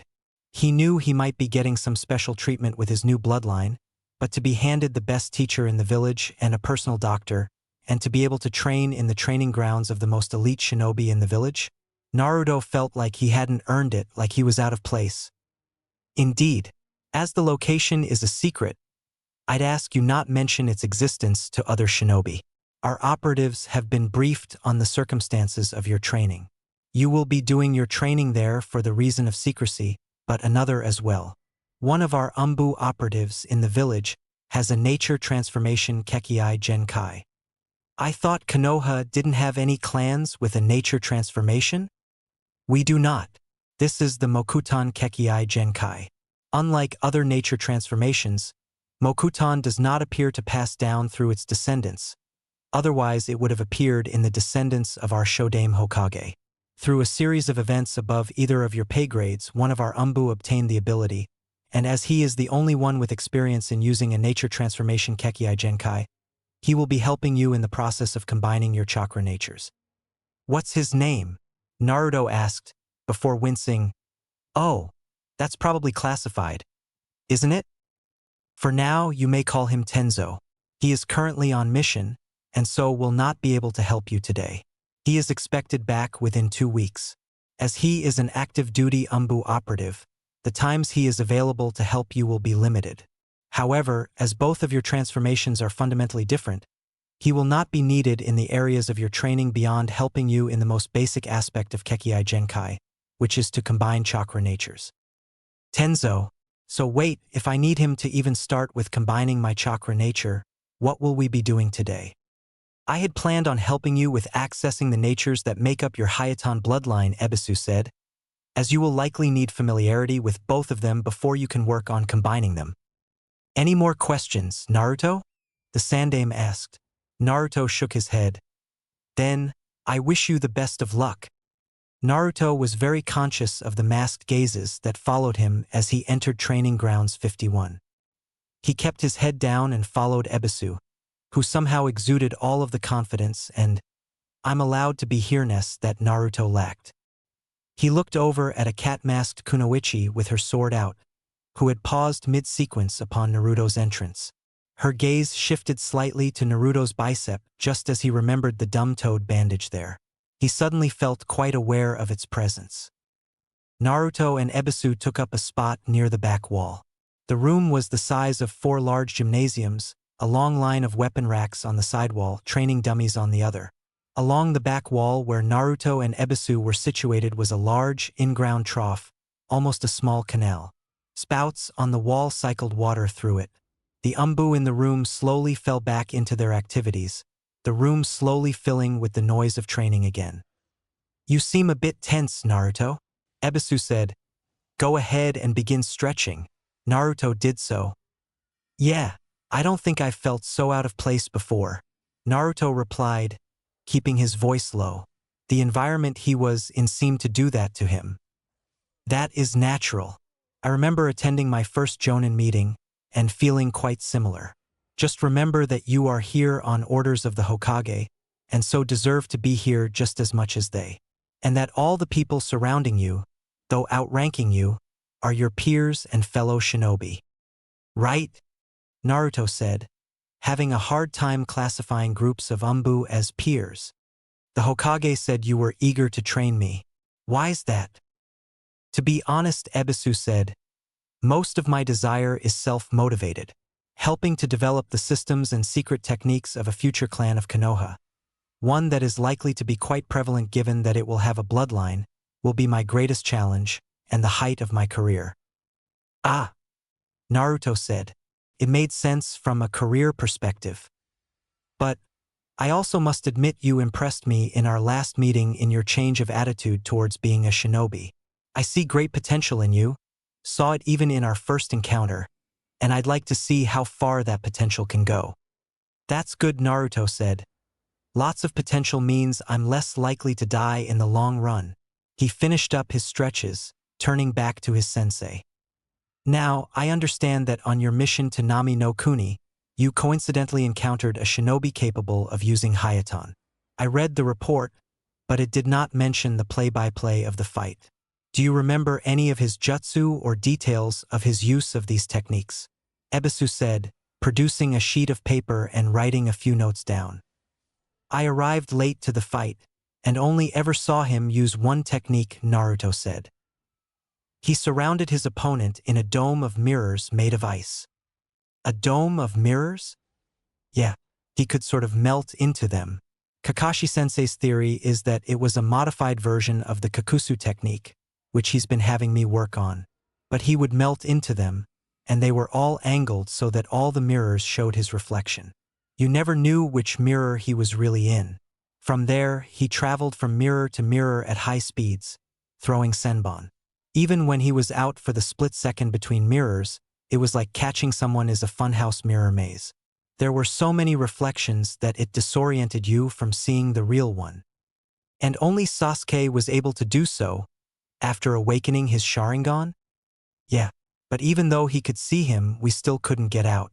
He knew he might be getting some special treatment with his new bloodline, but to be handed the best teacher in the village and a personal doctor, and to be able to train in the training grounds of the most elite shinobi in the village, Naruto felt like he hadn't earned it, like he was out of place. Indeed, as the location is a secret, I'd ask you not mention its existence to other shinobi. Our operatives have been briefed on the circumstances of your training. You will be doing your training there for the reason of secrecy, but another as well. One of our Umbu operatives in the village has a nature transformation Kekii Genkai. I thought Konoha didn't have any clans with a nature transformation? We do not. This is the Mokutan Kekii Genkai. Unlike other nature transformations, Mokutan does not appear to pass down through its descendants. Otherwise, it would have appeared in the descendants of our Shodame Hokage. Through a series of events above either of your pay grades, one of our Umbu obtained the ability, and as he is the only one with experience in using a nature transformation Kekii Genkai, he will be helping you in the process of combining your chakra natures. What's his name? Naruto asked, before wincing. Oh, that's probably classified, isn't it? For now, you may call him Tenzo. He is currently on mission, and so will not be able to help you today. He is expected back within 2 weeks. As he is an active duty Umbu operative, the times he is available to help you will be limited. However, as both of your transformations are fundamentally different, he will not be needed in the areas of your training beyond helping you in the most basic aspect of Kekii Genkai, which is to combine chakra natures. Tenzo, so wait, if I need him to even start with combining my chakra nature, what will we be doing today? I had planned on helping you with accessing the natures that make up your Hayatan bloodline, Ebisu said, as you will likely need familiarity with both of them before you can work on combining them. Any more questions, Naruto? The Sandaime asked. Naruto shook his head. Then, I wish you the best of luck. Naruto was very conscious of the masked gazes that followed him as he entered Training Grounds 51. He kept his head down and followed Ebisu, who somehow exuded all of the confidence and "I'm allowed to be here-ness" that Naruto lacked. He looked over at a cat-masked kunoichi with her sword out, who had paused mid-sequence upon Naruto's entrance. Her gaze shifted slightly to Naruto's bicep just as he remembered the dumb-toed bandage there. He suddenly felt quite aware of its presence. Naruto and Ebisu took up a spot near the back wall. The room was the size of 4 large gymnasiums, a long line of weapon racks on the sidewall, training dummies on the other. Along the back wall where Naruto and Ebisu were situated was a large, in-ground trough, almost a small canal. Spouts on the wall cycled water through it. The Umbu in the room slowly fell back into their activities, the room slowly filling with the noise of training again. You seem a bit tense, Naruto, Ebisu said. Go ahead and begin stretching. Naruto did so. Yeah, I don't think I've felt so out of place before, Naruto replied, keeping his voice low. The environment he was in seemed to do that to him. That is natural. I remember attending my first Chūnin meeting and feeling quite similar. Just remember that you are here on orders of the Hokage, and so deserve to be here just as much as they. And that all the people surrounding you, though outranking you, are your peers and fellow shinobi. Right? Naruto said, having a hard time classifying groups of Umbu as peers. The Hokage said you were eager to train me. Why's that? To be honest, Ebisu said, most of my desire is self-motivated, helping to develop the systems and secret techniques of a future clan of Konoha. One that is likely to be quite prevalent given that it will have a bloodline, will be my greatest challenge and the height of my career. Ah, Naruto said. It made sense from a career perspective. But I also must admit you impressed me in our last meeting in your change of attitude towards being a shinobi. I see great potential in you, saw it even in our first encounter, and I'd like to see how far that potential can go. That's good, Naruto said. Lots of potential means I'm less likely to die in the long run. He finished up his stretches, turning back to his sensei. Now, I understand that on your mission to Nami no Kuni, you coincidentally encountered a shinobi capable of using Hayaton. I read the report, but it did not mention the play-by-play of the fight. Do you remember any of his jutsu or details of his use of these techniques? Ebisu said, producing a sheet of paper and writing a few notes down. I arrived late to the fight, and only ever saw him use one technique, Naruto said. He surrounded his opponent in a dome of mirrors made of ice. A dome of mirrors? Yeah, he could sort of melt into them. Kakashi-sensei's theory is that it was a modified version of the Kakusu technique, which he's been having me work on. But he would melt into them, and they were all angled so that all the mirrors showed his reflection. You never knew which mirror he was really in. From there, he traveled from mirror to mirror at high speeds, throwing senbon. Even when he was out for the split second between mirrors, it was like catching someone in a funhouse mirror maze. There were so many reflections that it disoriented you from seeing the real one. And only Sasuke was able to do so after awakening his Sharingan? Yeah, but even though he could see him, we still couldn't get out.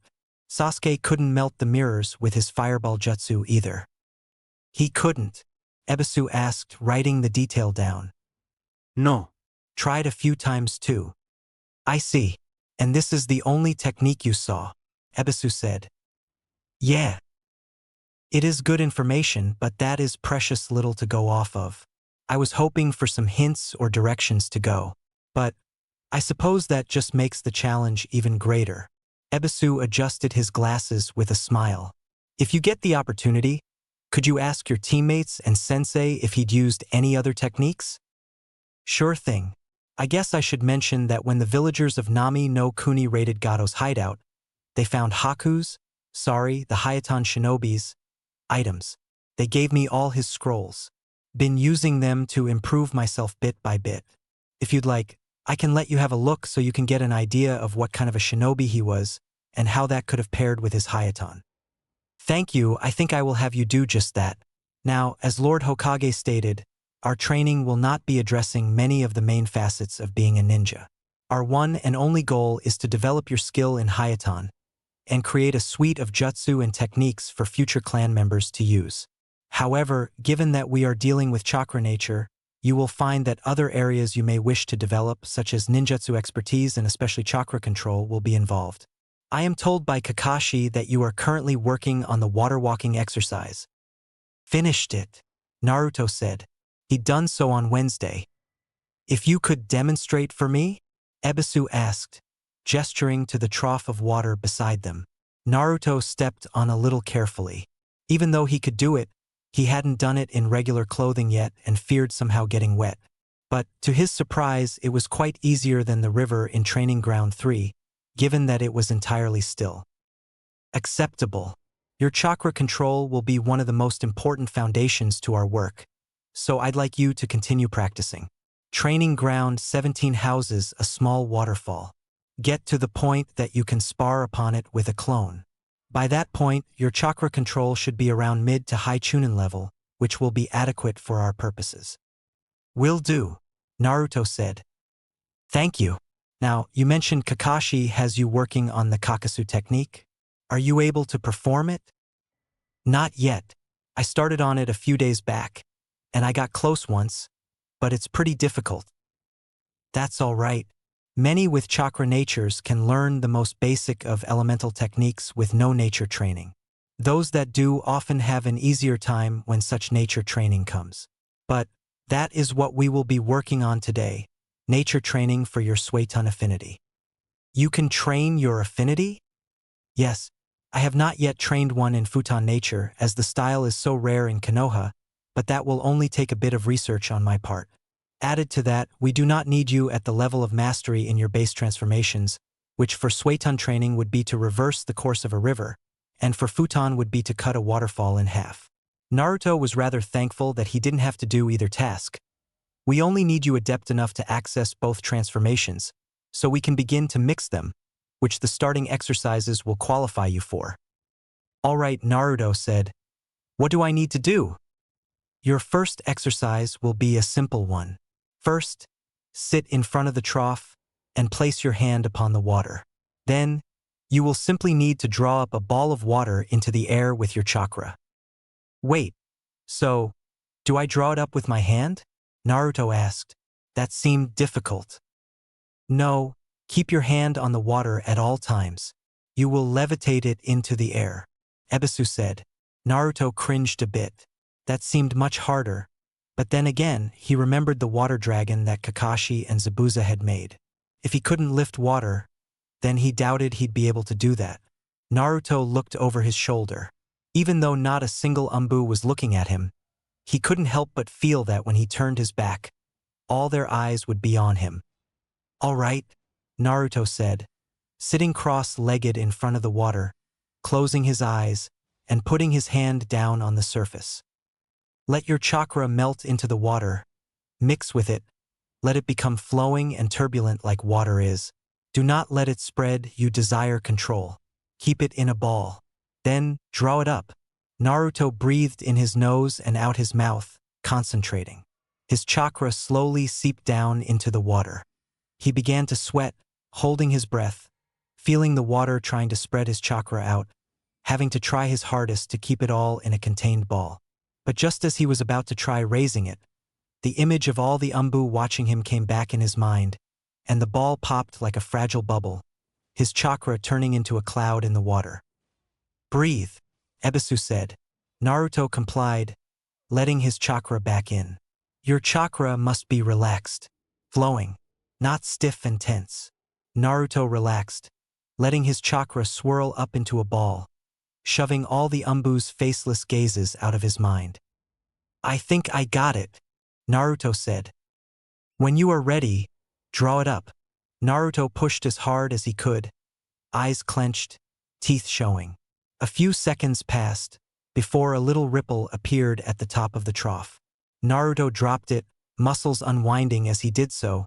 Sasuke couldn't melt the mirrors with his fireball jutsu either. He couldn't, Ebisu asked, writing the detail down. No. Tried a few times too. I see. And this is the only technique you saw, Ebisu said. Yeah. It is good information, but that is precious little to go off of. I was hoping for some hints or directions to go. But I suppose that just makes the challenge even greater. Ebisu adjusted his glasses with a smile. If you get the opportunity, could you ask your teammates and sensei if he'd used any other techniques? Sure thing. I guess I should mention that when the villagers of Nami no Kuni raided Gato's hideout, they found the Hayaton shinobi's items. They gave me all his scrolls. Been using them to improve myself bit by bit. If you'd like, I can let you have a look so you can get an idea of what kind of a shinobi he was and how that could have paired with his Hayaton. Thank you, I think I will have you do just that. Now, as Lord Hokage stated, our training will not be addressing many of the main facets of being a ninja. Our one and only goal is to develop your skill in Hayaton and create a suite of jutsu and techniques for future clan members to use. However, given that we are dealing with chakra nature, you will find that other areas you may wish to develop, such as ninjutsu expertise and especially chakra control, will be involved. I am told by Kakashi that you are currently working on the water walking exercise. Finished it, Naruto said. He'd done so on Wednesday. If you could demonstrate for me? Ebisu asked, gesturing to the trough of water beside them. Naruto stepped on a little carefully. Even though he could do it, he hadn't done it in regular clothing yet and feared somehow getting wet. But, to his surprise, it was quite easier than the river in Training Ground 3, given that it was entirely still. Acceptable. Your chakra control will be one of the most important foundations to our work, so I'd like you to continue practicing. Training Ground 17 houses a small waterfall. Get to the point that you can spar upon it with a clone. By that point, your chakra control should be around mid to high Chūnin level, which will be adequate for our purposes. Will do, Naruto said. Thank you. Now, you mentioned Kakashi has you working on the Kakasu technique. Are you able to perform it? Not yet. I started on it a few days back, and I got close once, but it's pretty difficult. That's all right. Many with chakra natures can learn the most basic of elemental techniques with no nature training. Those that do often have an easier time when such nature training comes. But that is what we will be working on today, nature training for your Suiton affinity. You can train your affinity? Yes, I have not yet trained one in Futon nature as the style is so rare in Konoha, but that will only take a bit of research on my part. Added to that, we do not need you at the level of mastery in your base transformations, which for Suiton training would be to reverse the course of a river, and for Futon would be to cut a waterfall in half. Naruto was rather thankful that he didn't have to do either task. We only need you adept enough to access both transformations, so we can begin to mix them, which the starting exercises will qualify you for. All right, Naruto said. What do I need to do? Your first exercise will be a simple one. First, sit in front of the trough and place your hand upon the water. Then, you will simply need to draw up a ball of water into the air with your chakra. Wait, so, do I draw it up with my hand? Naruto asked. That seemed difficult. No, keep your hand on the water at all times. You will levitate it into the air, Ebisu said. Naruto cringed a bit. That seemed much harder. But then again, he remembered the water dragon that Kakashi and Zabuza had made. If he couldn't lift water, then he doubted he'd be able to do that. Naruto looked over his shoulder. Even though not a single Umbu was looking at him, he couldn't help but feel that when he turned his back, all their eyes would be on him. All right, Naruto said, sitting cross-legged in front of the water, closing his eyes, and putting his hand down on the surface. Let your chakra melt into the water. Mix with it. Let it become flowing and turbulent like water is. Do not let it spread, you desire control. Keep it in a ball. Then, draw it up. Naruto breathed in his nose and out his mouth, concentrating. His chakra slowly seeped down into the water. He began to sweat, holding his breath, feeling the water trying to spread his chakra out, having to try his hardest to keep it all in a contained ball. But just as he was about to try raising it, the image of all the Umbu watching him came back in his mind, and the ball popped like a fragile bubble, his chakra turning into a cloud in the water. Breathe, Ebisu said. Naruto complied, letting his chakra back in. Your chakra must be relaxed, flowing, not stiff and tense. Naruto relaxed, letting his chakra swirl up into a ball, shoving all the Umbu's faceless gazes out of his mind. I think I got it, Naruto said. When you are ready, draw it up. Naruto pushed as hard as he could, eyes clenched, teeth showing. A few seconds passed before a little ripple appeared at the top of the trough. Naruto dropped it, muscles unwinding as he did so,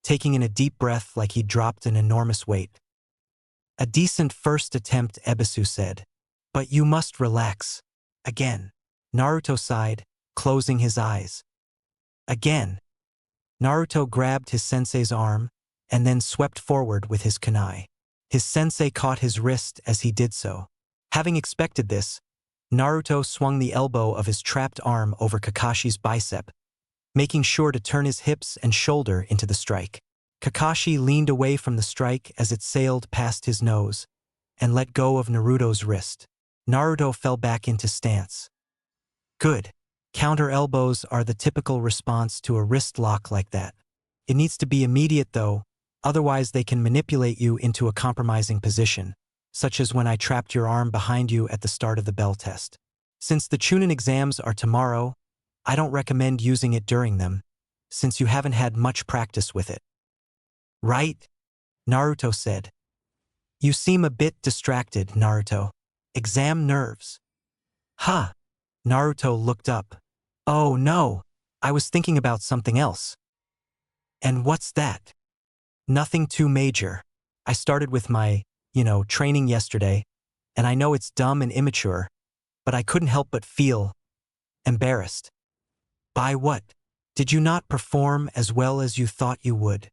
taking in a deep breath like he'd dropped an enormous weight. A decent first attempt, Ebisu said. But you must relax. Again. Naruto sighed, closing his eyes. Again. Naruto grabbed his sensei's arm and then swept forward with his kunai. His sensei caught his wrist as he did so. Having expected this, Naruto swung the elbow of his trapped arm over Kakashi's bicep, making sure to turn his hips and shoulder into the strike. Kakashi leaned away from the strike as it sailed past his nose and let go of Naruto's wrist. Naruto fell back into stance. Good. Counter elbows are the typical response to a wrist lock like that. It needs to be immediate though, otherwise they can manipulate you into a compromising position, such as when I trapped your arm behind you at the start of the bell test. Since the Chūnin exams are tomorrow, I don't recommend using it during them, since you haven't had much practice with it. Right? Naruto said. You seem a bit distracted, Naruto. Exam nerves. Huh. Naruto looked up. Oh no, I was thinking about something else. And what's that? Nothing too major. I started with my, training yesterday, and I know it's dumb and immature, but I couldn't help but feel embarrassed. By what? Did you not perform as well as you thought you would?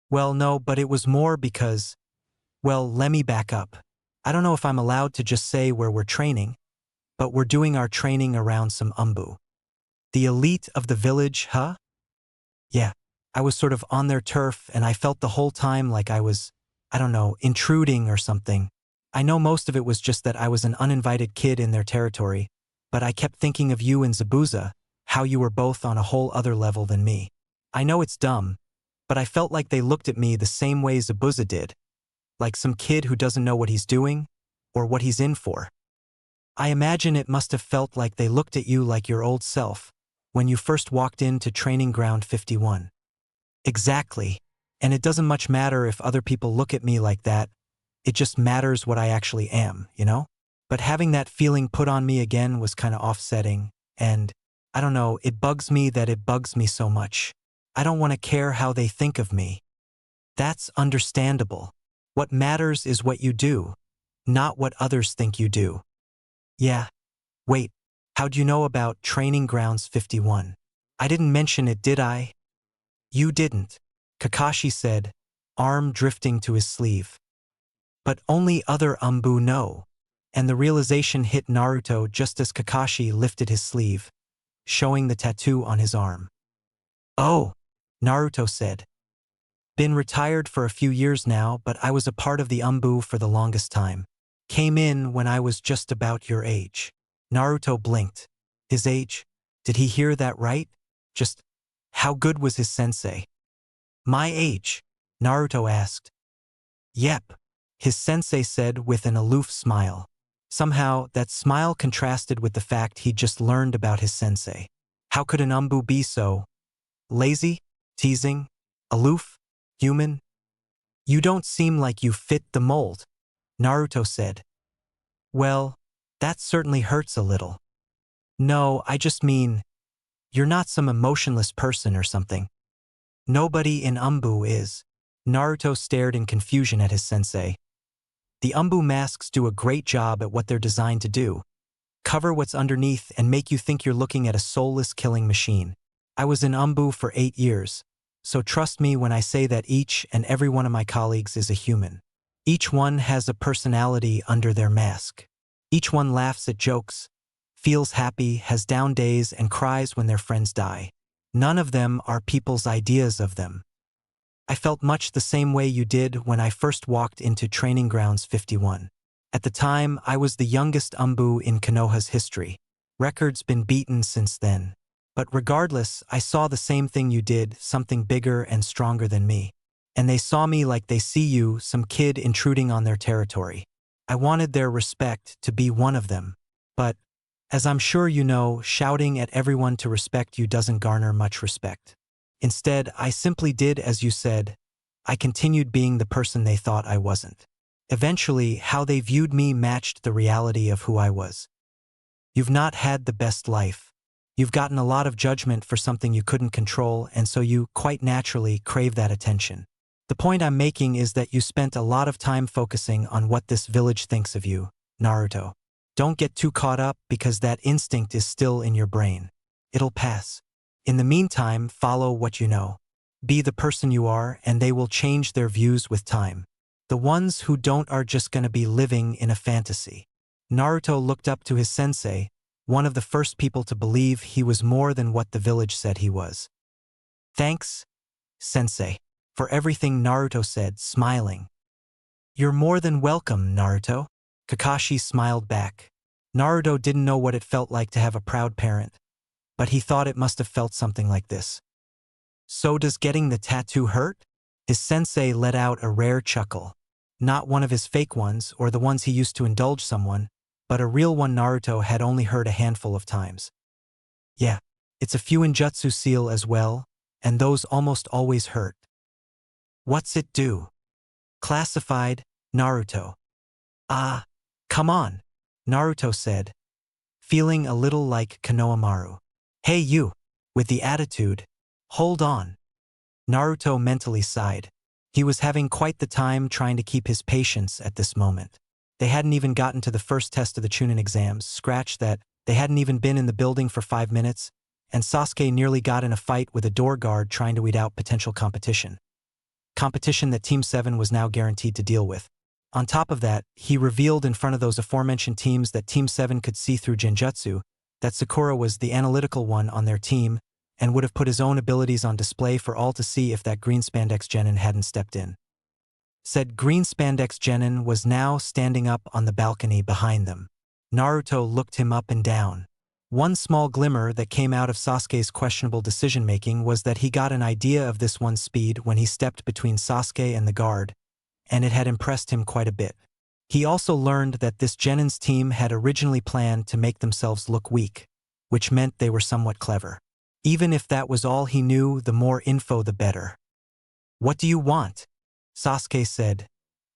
Well, no, but it was more because, let me back up. I don't know if I'm allowed to just say where we're training, but we're doing our training around some Umbu. The elite of the village, huh? Yeah, I was sort of on their turf and I felt the whole time like I was, intruding or something. I know most of it was just that I was an uninvited kid in their territory, but I kept thinking of you and Zabuza, how you were both on a whole other level than me. I know it's dumb, but I felt like they looked at me the same way Zabuza did, like some kid who doesn't know what he's doing or what he's in for. I imagine it must have felt like they looked at you like your old self when you first walked into Training Ground 51. Exactly. And it doesn't much matter if other people look at me like that. It just matters what I actually am, But having that feeling put on me again was kind of offsetting, and, it bugs me that it bugs me so much. I don't want to care how they think of me. That's understandable. What matters is what you do, not what others think you do. Yeah. Wait, how'd you know about Training Grounds 51? I didn't mention it, did I? You didn't, Kakashi said, arm drifting to his sleeve. But only other Umbu know. And the realization hit Naruto just as Kakashi lifted his sleeve, showing the tattoo on his arm. Oh, Naruto said. Been retired for a few years now, but I was a part of the Umbu for the longest time. Came in when I was just about your age. Naruto blinked. His age? Did he hear that right? Just how good was his sensei? My age? Naruto asked. Yep, his sensei said with an aloof smile. Somehow, that smile contrasted with the fact he'd just learned about his sensei. How could an Umbu be so lazy, teasing, aloof, human? You don't seem like you fit the mold, Naruto said. Well, that certainly hurts a little. No, I just mean, you're not some emotionless person or something. Nobody in Umbu is. Naruto stared in confusion at his sensei. The Umbu masks do a great job at what they're designed to do. Cover what's underneath and make you think you're looking at a soulless killing machine. I was in Umbu for 8 years, so trust me when I say that each and every one of my colleagues is a human. Each one has a personality under their mask. Each one laughs at jokes, feels happy, has down days, and cries when their friends die. None of them are people's ideas of them. I felt much the same way you did when I first walked into Training Grounds 51. At the time, I was the youngest Umbu in Konoha's history. Records been beaten since then. But regardless, I saw the same thing you did, something bigger and stronger than me. And they saw me like they see you, some kid intruding on their territory. I wanted their respect to be one of them. But, as I'm sure you know, shouting at everyone to respect you doesn't garner much respect. Instead, I simply did as you said. I continued being the person they thought I wasn't. Eventually, how they viewed me matched the reality of who I was. You've not had the best life. You've gotten a lot of judgment for something you couldn't control, and so you, quite naturally, crave that attention. The point I'm making is that you spent a lot of time focusing on what this village thinks of you, Naruto. Don't get too caught up because that instinct is still in your brain. It'll pass. In the meantime, follow what you know. Be the person you are, and they will change their views with time. The ones who don't are just gonna be living in a fantasy. Naruto looked up to his sensei, one of the first people to believe he was more than what the village said he was. Thanks, sensei, for everything, Naruto said, smiling. You're more than welcome, Naruto. Kakashi smiled back. Naruto didn't know what it felt like to have a proud parent, but he thought it must have felt something like this. So does getting the tattoo hurt? His sensei let out a rare chuckle. Not one of his fake ones or the ones he used to indulge someone, but a real one Naruto had only heard a handful of times. Yeah, it's a few ninjutsu seal as well, and those almost always hurt. What's it do? Classified, Naruto. Ah, come on, Naruto said, feeling a little like Konohamaru. Hey you, with the attitude, hold on. Naruto mentally sighed. He was having quite the time trying to keep his patience at this moment. They hadn't even gotten to the first test of the Chūnin exams, scratch that, they hadn't even been in the building for 5 minutes, and Sasuke nearly got in a fight with a door guard trying to weed out potential competition. Competition that Team 7 was now guaranteed to deal with. On top of that, he revealed in front of those aforementioned teams that Team 7 could see through Genjutsu, that Sakura was the analytical one on their team, and would have put his own abilities on display for all to see if that green spandex genin hadn't stepped in. Said green spandex genin was now standing up on the balcony behind them. Naruto looked him up and down. One small glimmer that came out of Sasuke's questionable decision-making was that he got an idea of this one's speed when he stepped between Sasuke and the guard, and it had impressed him quite a bit. He also learned that this genin's team had originally planned to make themselves look weak, which meant they were somewhat clever. Even if that was all he knew, the more info the better. What do you want? Sasuke said,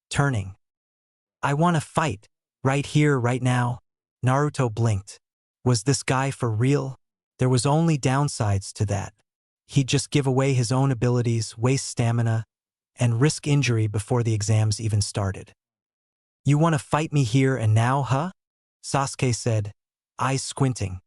turning. I want to fight, right here, right now. Naruto blinked. Was this guy for real? There was only downsides to that. He'd just give away his own abilities, waste stamina, and risk injury before the exams even started. You want to fight me here and now, huh? Sasuke said, eyes squinting.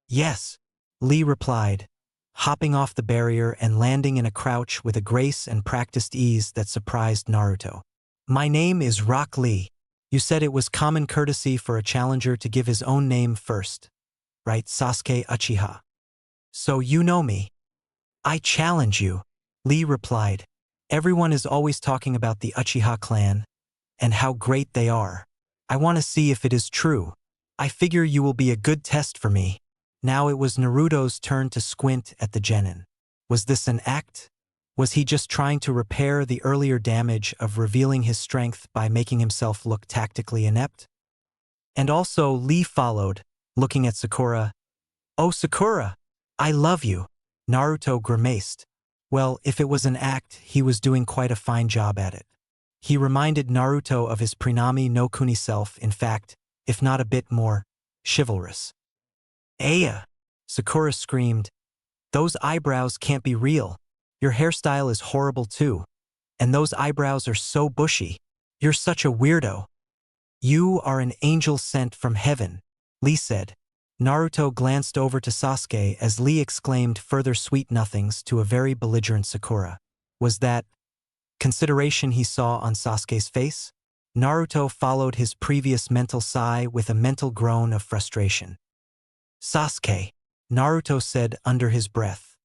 Yes, Lee replied, hopping off the barrier and landing in a crouch with a grace and practiced ease that surprised Naruto. My name is Rock Lee. You said it was common courtesy for a challenger to give his own name first, right, Sasuke Uchiha? So you know me. I challenge you, Lee replied. Everyone is always talking about the Uchiha clan and how great they are. I want to see if it is true. I figure you will be a good test for me. Now it was Naruto's turn to squint at the genin. Was this an act? Was he just trying to repair the earlier damage of revealing his strength by making himself look tactically inept? And also Lee followed, looking at Sakura. Oh Sakura, I love you. Naruto grimaced. Well, if it was an act, he was doing quite a fine job at it. He reminded Naruto of his Pranami no Kuni self, in fact, if not a bit more chivalrous. Aya! Sakura screamed. Those eyebrows can't be real. Your hairstyle is horrible too. And those eyebrows are so bushy. You're such a weirdo. You are an angel sent from heaven, Lee said. Naruto glanced over to Sasuke as Lee exclaimed further sweet nothings to a very belligerent Sakura. Was that consideration he saw on Sasuke's face? Naruto followed his previous mental sigh with a mental groan of frustration. Sasuke, Naruto said under his breath.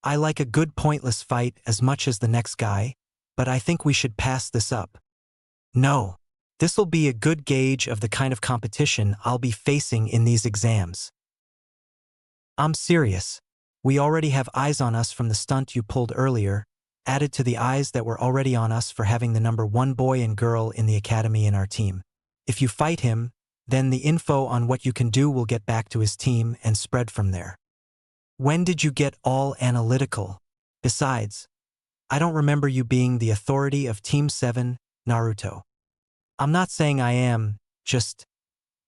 I like a good pointless fight as much as the next guy, but I think we should pass this up. No. This'll be a good gauge of the kind of competition I'll be facing in these exams. I'm serious. We already have eyes on us from the stunt you pulled earlier, added to the eyes that were already on us for having the #1 boy and girl in the academy in our team. If you fight him, then the info on what you can do will get back to his team and spread from there. When did you get all analytical? Besides, I don't remember you being the authority of Team 7, Naruto. I'm not saying I am, just…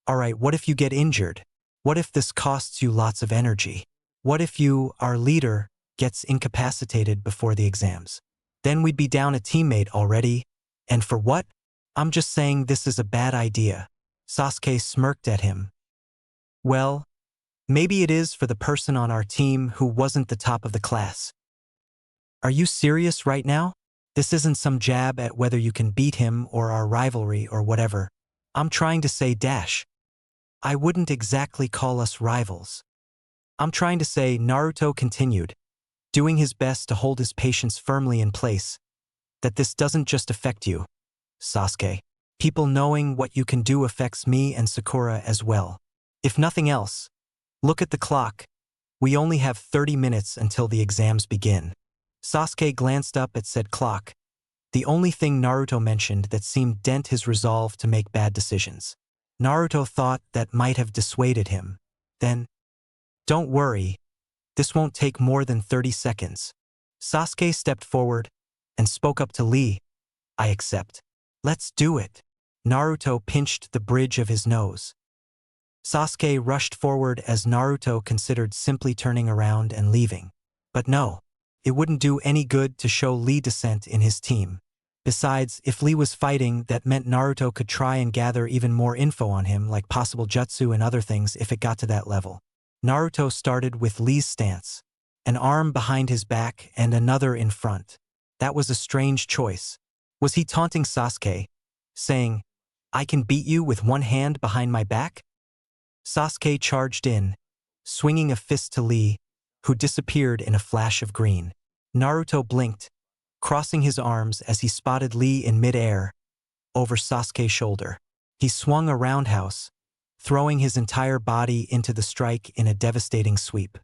Alright, what if you get injured? What if this costs you lots of energy? What if you, our leader, gets incapacitated before the exams? Then we'd be down a teammate already. And for what? I'm just saying this is a bad idea. Sasuke smirked at him. Well, maybe it is for the person on our team who wasn't the top of the class. Are you serious right now? This isn't some jab at whether you can beat him or our rivalry or whatever. I'm trying to say dash. I wouldn't exactly call us rivals. I'm trying to say, Naruto continued, doing his best to hold his patience firmly in place, that this doesn't just affect you, Sasuke. People knowing what you can do affects me and Sakura as well. If nothing else, look at the clock. We only have 30 minutes until the exams begin. Sasuke glanced up at said clock, the only thing Naruto mentioned that seemed dent his resolve to make bad decisions. Naruto thought that might have dissuaded him. Then, don't worry, this won't take more than 30 seconds. Sasuke stepped forward and spoke up to Lee. I accept. Let's do it. Naruto pinched the bridge of his nose. Sasuke rushed forward as Naruto considered simply turning around and leaving. But no. It wouldn't do any good to show Lee dissent in his team. Besides, if Lee was fighting, that meant Naruto could try and gather even more info on him, like possible jutsu and other things if it got to that level. Naruto started with Lee's stance, an arm behind his back and another in front. That was a strange choice. Was he taunting Sasuke, saying, I can beat you with one hand behind my back? Sasuke charged in, swinging a fist to Lee, who disappeared in a flash of green. Naruto blinked, crossing his arms as he spotted Lee in mid-air, over Sasuke's shoulder. He swung a roundhouse, throwing his entire body into the strike in a devastating sweep.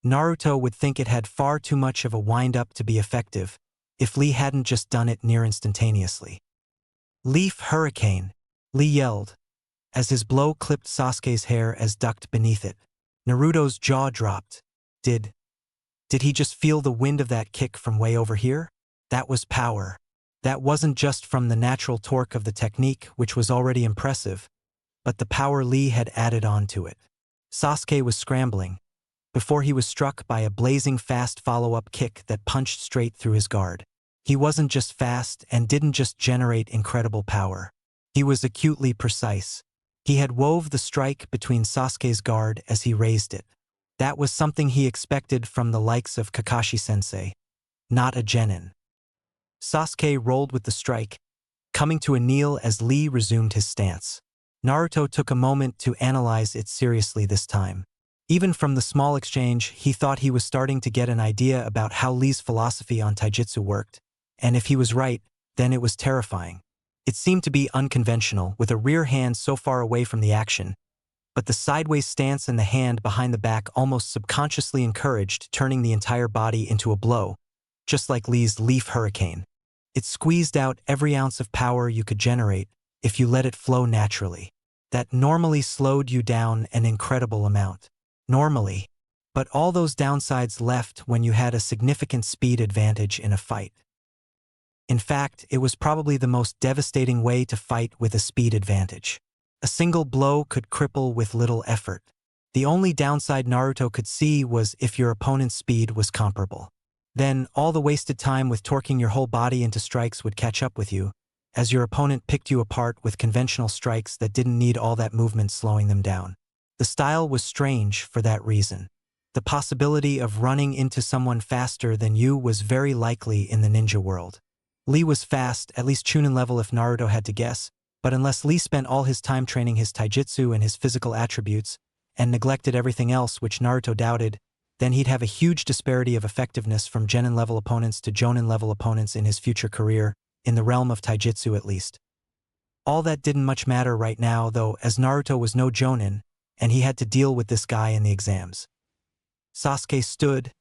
Naruto would think it had far too much of a wind-up to be effective, if Lee hadn't just done it near instantaneously. Leaf Hurricane, Lee yelled, as his blow clipped Sasuke's hair as ducked beneath it. Naruto's jaw dropped. Did he just feel the wind of that kick from way over here? That was power. That wasn't just from the natural torque of the technique, which was already impressive, but the power Lee had added on to it. Sasuke was scrambling, before he was struck by a blazing fast follow-up kick that punched straight through his guard. He wasn't just fast and didn't just generate incredible power. He was acutely precise. He had wove the strike between Sasuke's guard as he raised it. That was something he expected from the likes of Kakashi-sensei, not a genin. Sasuke rolled with the strike, coming to a kneel as Lee resumed his stance. Naruto took a moment to analyze it seriously this time. Even from the small exchange, he thought he was starting to get an idea about how Lee's philosophy on taijutsu worked, and if he was right, then it was terrifying. It seemed to be unconventional, with a rear hand so far away from the action, but the sideways stance and the hand behind the back almost subconsciously encouraged turning the entire body into a blow, just like Lee's leaf hurricane. It squeezed out every ounce of power you could generate if you let it flow naturally. That normally slowed you down an incredible amount. Normally, but all those downsides left when you had a significant speed advantage in a fight. In fact, it was probably the most devastating way to fight with a speed advantage. A single blow could cripple with little effort. The only downside Naruto could see was if your opponent's speed was comparable. Then, all the wasted time with torquing your whole body into strikes would catch up with you, as your opponent picked you apart with conventional strikes that didn't need all that movement slowing them down. The style was strange for that reason. The possibility of running into someone faster than you was very likely in the ninja world. Lee was fast, at least Chūnin level if Naruto had to guess, but unless Lee spent all his time training his taijutsu and his physical attributes, and neglected everything else which Naruto doubted, then he'd have a huge disparity of effectiveness from genin level opponents to jonin level opponents in his future career, in the realm of taijutsu at least. All that didn't much matter right now though, as Naruto was no jonin, and he had to deal with this guy in the exams. Sasuke stood,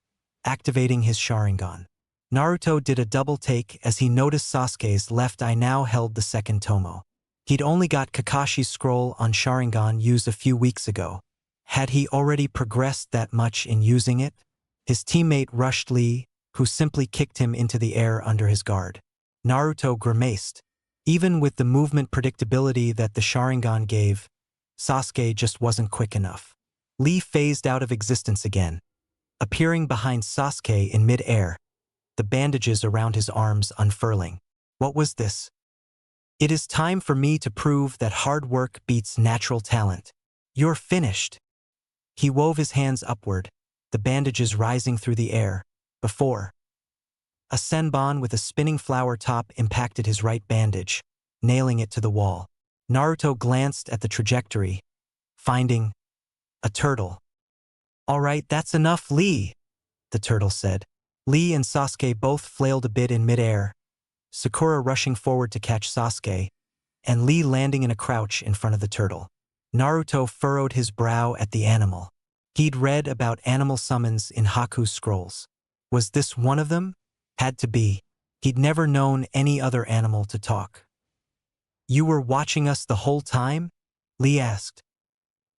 activating his Sharingan. Naruto did a double take as he noticed Sasuke's left eye now held the second tomo. He'd only got Kakashi's scroll on Sharingan used a few weeks ago. Had he already progressed that much in using it? His teammate rushed Lee, who simply kicked him into the air under his guard. Naruto grimaced. Even with the movement predictability that the Sharingan gave, Sasuke just wasn't quick enough. Lee phased out of existence again, appearing behind Sasuke in mid-air, the bandages around his arms unfurling. What was this? It is time for me to prove that hard work beats natural talent. You're finished. He wove his hands upward, the bandages rising through the air, before. A senbon with a spinning flower top impacted his right bandage, nailing it to the wall. Naruto glanced at the trajectory, finding a turtle. "All right, that's enough, Lee," the turtle said. Lee and Sasuke both flailed a bit in midair, Sakura rushing forward to catch Sasuke, and Lee landing in a crouch in front of the turtle. Naruto furrowed his brow at the animal. He'd read about animal summons in Haku's scrolls. Was this one of them? Had to be. He'd never known any other animal to talk. "You were watching us the whole time?" Lee asked.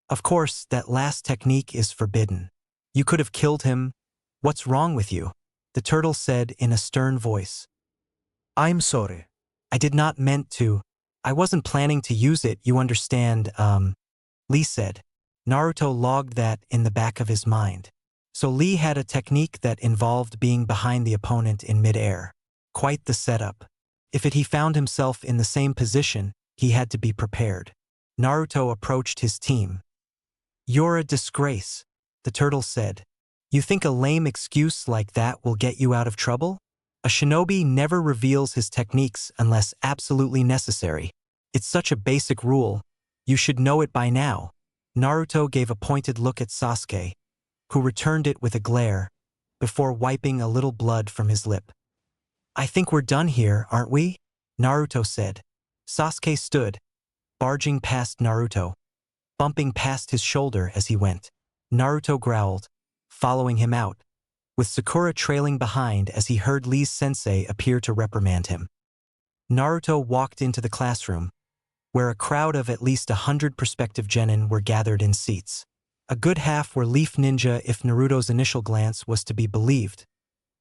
"Of course, that last technique is forbidden. You could have killed him. What's wrong with you?" the turtle said in a stern voice. I'm sorry. "I did not meant to. I wasn't planning to use it, you understand, Lee said. Naruto logged that in the back of his mind. So Lee had a technique that involved being behind the opponent in mid-air. Quite the setup. If he found himself in the same position, he had to be prepared. Naruto approached his team. "You're a disgrace," the turtle said. "You think a lame excuse like that will get you out of trouble? A shinobi never reveals his techniques unless absolutely necessary. It's such a basic rule. You should know it by now." Naruto gave a pointed look at Sasuke, who returned it with a glare, before wiping a little blood from his lip. "I think we're done here, aren't we?" Naruto said. Sasuke stood, barging past Naruto, bumping past his shoulder as he went. Naruto growled, following him out, with Sakura trailing behind as he heard Lee's sensei appear to reprimand him. Naruto walked into the classroom, where a crowd of at least 100 prospective genin were gathered in seats. A good half were Leaf Ninja if Naruto's initial glance was to be believed,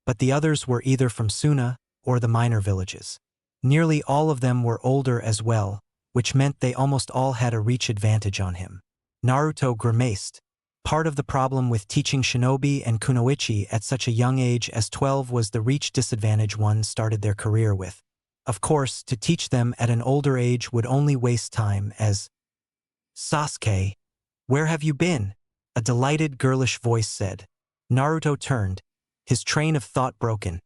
but the others were either from Suna or the minor villages. Nearly all of them were older as well, which meant they almost all had a reach advantage on him. Naruto grimaced. Part of the problem with teaching shinobi and kunoichi at such a young age as 12 was the reach disadvantage one started their career with. Of course, to teach them at an older age would only waste time as Sasuke, where have you been? A delighted girlish voice said. Naruto turned, his train of thought broken,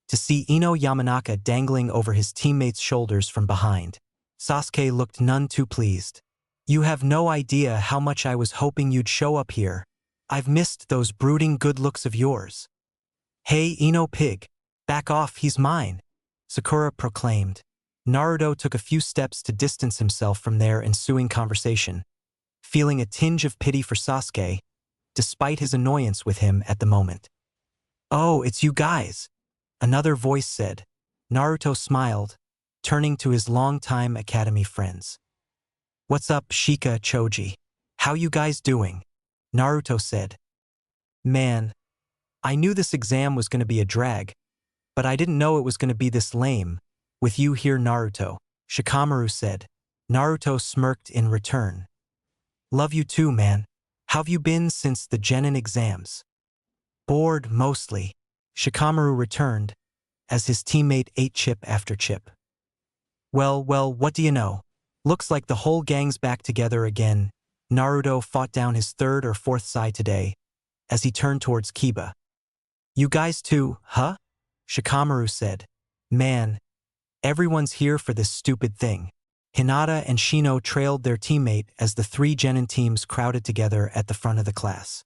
to see Ino Yamanaka dangling over his teammate's shoulders from behind. Sasuke looked none too pleased. You have no idea how much I was hoping you'd show up here. I've missed those brooding good looks of yours. Hey, Ino pig, back off, he's mine, Sakura proclaimed. Naruto took a few steps to distance himself from their ensuing conversation, feeling a tinge of pity for Sasuke, despite his annoyance with him at the moment. Oh, it's you guys, another voice said. Naruto smiled, turning to his longtime academy friends. What's up, Shika Choji? How you guys doing? Naruto said. Man, I knew this exam was going to be a drag, but I didn't know it was going to be this lame. With you here, Naruto, Shikamaru said. Naruto smirked in return. Love you too, man. How've you been since the Genin exams? Bored, mostly, Shikamaru returned, as his teammate ate chip after chip. Well, what do you know? Looks like the whole gang's back together again. Naruto fought down his third or fourth sai today, as he turned towards Kiba. You guys too, huh? Shikamaru said. Man, everyone's here for this stupid thing. Hinata and Shino trailed their teammate as the three Genin teams crowded together at the front of the class.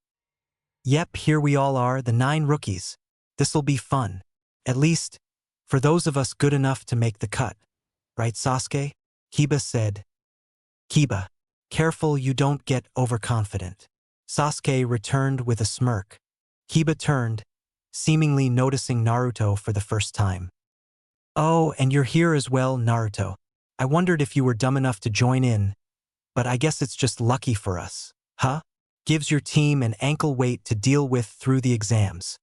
Yep, here we all are, the 9 rookies. This'll be fun. At least, for those of us good enough to make the cut. Right, Sasuke? Kiba said. Kiba, careful you don't get overconfident. Sasuke returned with a smirk. Kiba turned, seemingly noticing Naruto for the first time. Oh, and you're here as well, Naruto. I wondered if you were dumb enough to join in, but I guess it's just lucky for us. Huh? Gives your team an ankle weight to deal with through the exams.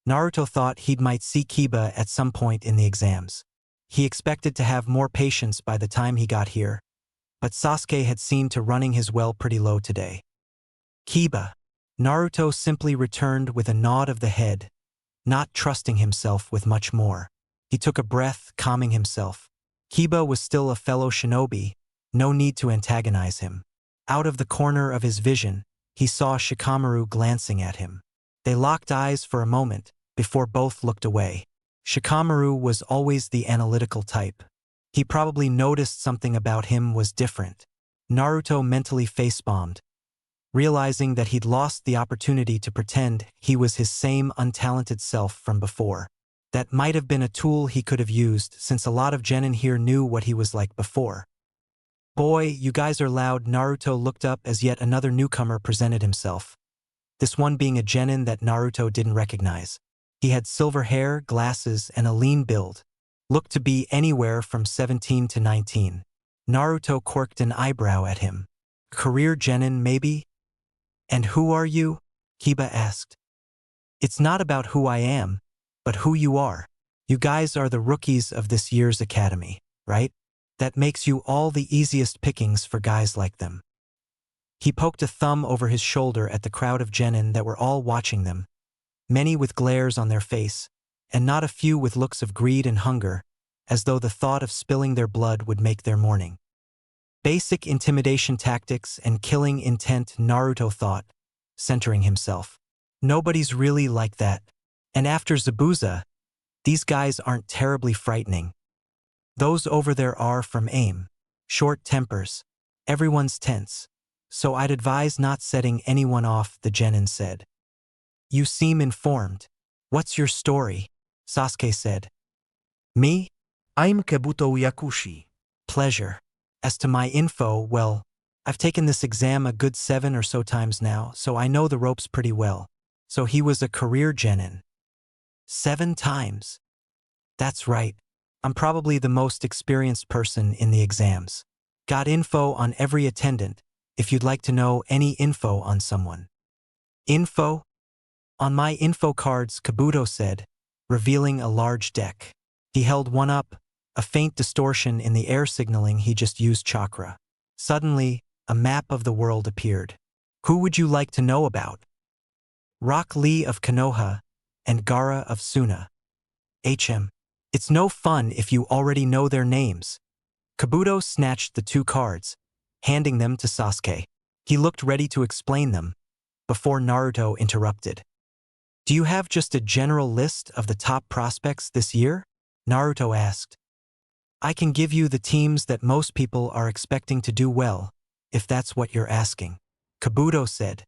Naruto thought he might see Kiba at some point in the exams. He expected to have more patience by the time he got here, but Sasuke had seen to running his well pretty low today. Kiba. Naruto simply returned with a nod of the head, not trusting himself with much more. He took a breath, calming himself. Kiba was still a fellow shinobi, no need to antagonize him. Out of the corner of his vision, he saw Shikamaru glancing at him. They locked eyes for a moment, before both looked away. Shikamaru was always the analytical type. He probably noticed something about him was different. Naruto mentally face-bombed, realizing that he'd lost the opportunity to pretend he was his same untalented self from before. That might have been a tool he could have used, since a lot of Genin here knew what he was like before. Boy, you guys are loud. Naruto looked up as yet another newcomer presented himself. This one being a Genin that Naruto didn't recognize. He had silver hair, glasses, and a lean build. Looked to be anywhere from 17 to 19. Naruto quirked an eyebrow at him. Career Genin, maybe? And who are you? Kiba asked. It's not about who I am, but who you are. You guys are the rookies of this year's academy, right? That makes you all the easiest pickings for guys like them. He poked a thumb over his shoulder at the crowd of Genin that were all watching them, many with glares on their face, and not a few with looks of greed and hunger, as though the thought of spilling their blood would make their morning. Basic intimidation tactics and killing intent, Naruto thought, centering himself. Nobody's really like that. And after Zabuza, these guys aren't terribly frightening. Those over there are from AIM. Short tempers. Everyone's tense. So I'd advise not setting anyone off, the Genin said. You seem informed. What's your story? Sasuke said. Me? I'm Kabuto Yakushi. Pleasure. As to my info, well, I've taken this exam a good 7 or so times now, so I know the ropes pretty well. So he was a career Genin. 7 times. That's right. I'm probably the most experienced person in the exams. Got info on every attendant, if you'd like to know any info on someone. Info? On my info cards, Kabuto said, revealing a large deck. He held one up, a faint distortion in the air signaling he just used chakra. Suddenly, a map of the world appeared. Who would you like to know about? Rock Lee of Konoha and Gaara of Suna. HM. It's no fun if you already know their names. Kabuto snatched the 2 cards, handing them to Sasuke. He looked ready to explain them, before Naruto interrupted. Do you have just a general list of the top prospects this year? Naruto asked. I can give you the teams that most people are expecting to do well, if that's what you're asking. Kabuto said.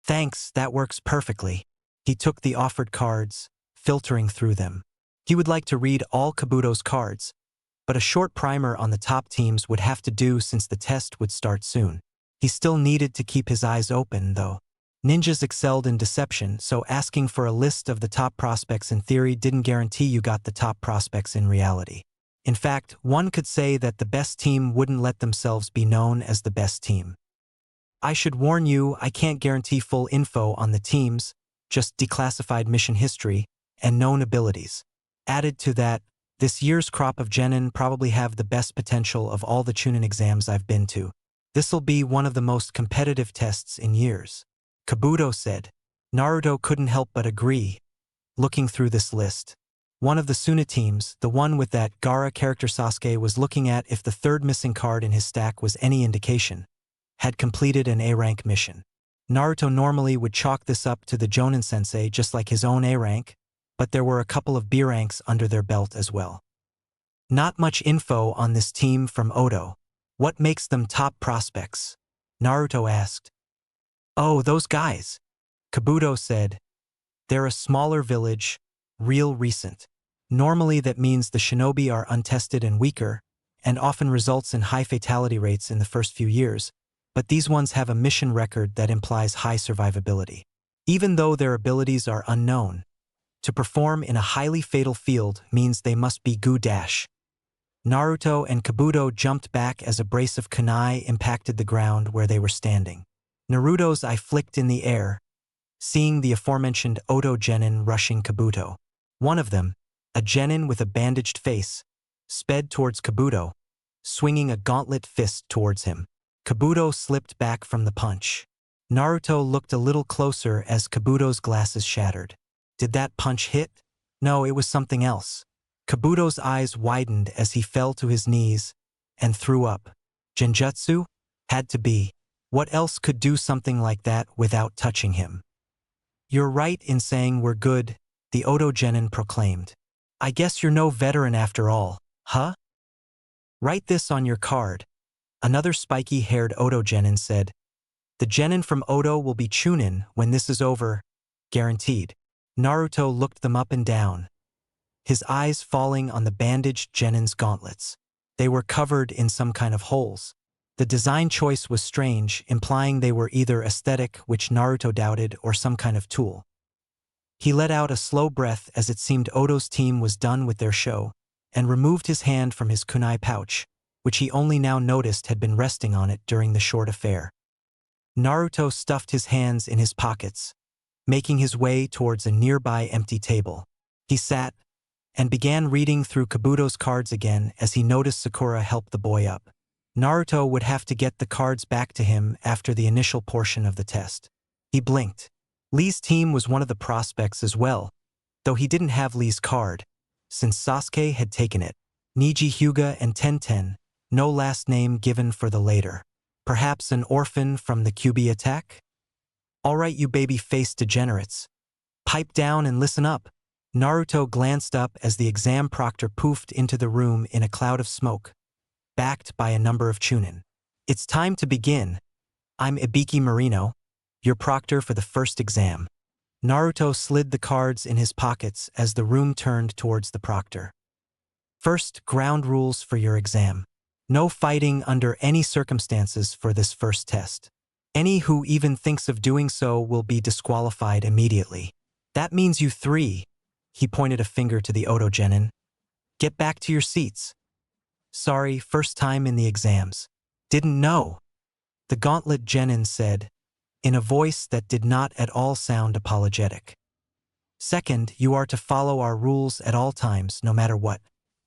Thanks, that works perfectly. He took the offered cards, filtering through them. He would like to read all Kabuto's cards, but a short primer on the top teams would have to do since the test would start soon. He still needed to keep his eyes open, though. Ninjas excelled in deception, so asking for a list of the top prospects in theory didn't guarantee you got the top prospects in reality. In fact, one could say that the best team wouldn't let themselves be known as the best team. I should warn you, I can't guarantee full info on the teams, just declassified mission history and known abilities. Added to that, this year's crop of genin probably have the best potential of all the Chūnin exams I've been to. This'll be one of the most competitive tests in years. Kabuto said. Naruto couldn't help but agree, looking through this list. One of the Suna teams, the one with that Gaara character Sasuke was looking at if the third missing card in his stack was any indication, had completed an A-rank mission. Naruto normally would chalk this up to the Jonin sensei just like his own A-rank, but there were a couple of B ranks under their belt as well. Not much info on this team from Odo. What makes them top prospects? Naruto asked. Oh, those guys. Kabuto said. They're a smaller village, real recent. Normally that means the shinobi are untested and weaker, and often results in high fatality rates in the first few years, but these ones have a mission record that implies high survivability. Even though their abilities are unknown, to perform in a highly fatal field means they must be Gu-dash. Naruto and Kabuto jumped back as a brace of kunai impacted the ground where they were standing. Naruto's eye flicked in the air, seeing the aforementioned Odo genin rushing Kabuto. One of them, a genin with a bandaged face, sped towards Kabuto, swinging a gauntlet fist towards him. Kabuto slipped back from the punch. Naruto looked a little closer as Kabuto's glasses shattered. Did that punch hit? No, it was something else. Kabuto's eyes widened as he fell to his knees and threw up. Genjutsu? Had to be. What else could do something like that without touching him? You're right in saying we're good, the Odo genin proclaimed. I guess you're no veteran after all, huh? Write this on your card. Another spiky-haired Odo genin said. The genin from Odo will be Chūnin when this is over, guaranteed. Naruto looked them up and down, his eyes falling on the bandaged genin's gauntlets. They were covered in some kind of holes. The design choice was strange, implying they were either aesthetic, which Naruto doubted, or some kind of tool. He let out a slow breath as it seemed Odo's team was done with their show, and removed his hand from his kunai pouch, which he only now noticed had been resting on it during the short affair. Naruto stuffed his hands in his pockets, making his way towards a nearby empty table. He sat and began reading through Kabuto's cards again as he noticed Sakura help the boy up. Naruto would have to get the cards back to him after the initial portion of the test. He blinked. Lee's team was one of the prospects as well, though he didn't have Lee's card, since Sasuke had taken it. Niji Hyuga and Tenten, no last name given for the later. Perhaps an orphan from the QB attack? All right, you baby-faced degenerates. Pipe down and listen up. Naruto glanced up as the exam proctor poofed into the room in a cloud of smoke, backed by a number of Chūnin. It's time to begin. I'm Ibiki Marino, your proctor for the first exam. Naruto slid the cards in his pockets as the room turned towards the proctor. First, ground rules for your exam. No fighting under any circumstances for this first test. Any who even thinks of doing so will be disqualified immediately. That means you three. He pointed a finger to the Odo genin. Get back to your seats. Sorry, first time in the exams. Didn't know. The gauntlet genin said, in a voice that did not at all sound apologetic. Second, you are to follow our rules at all times, no matter what.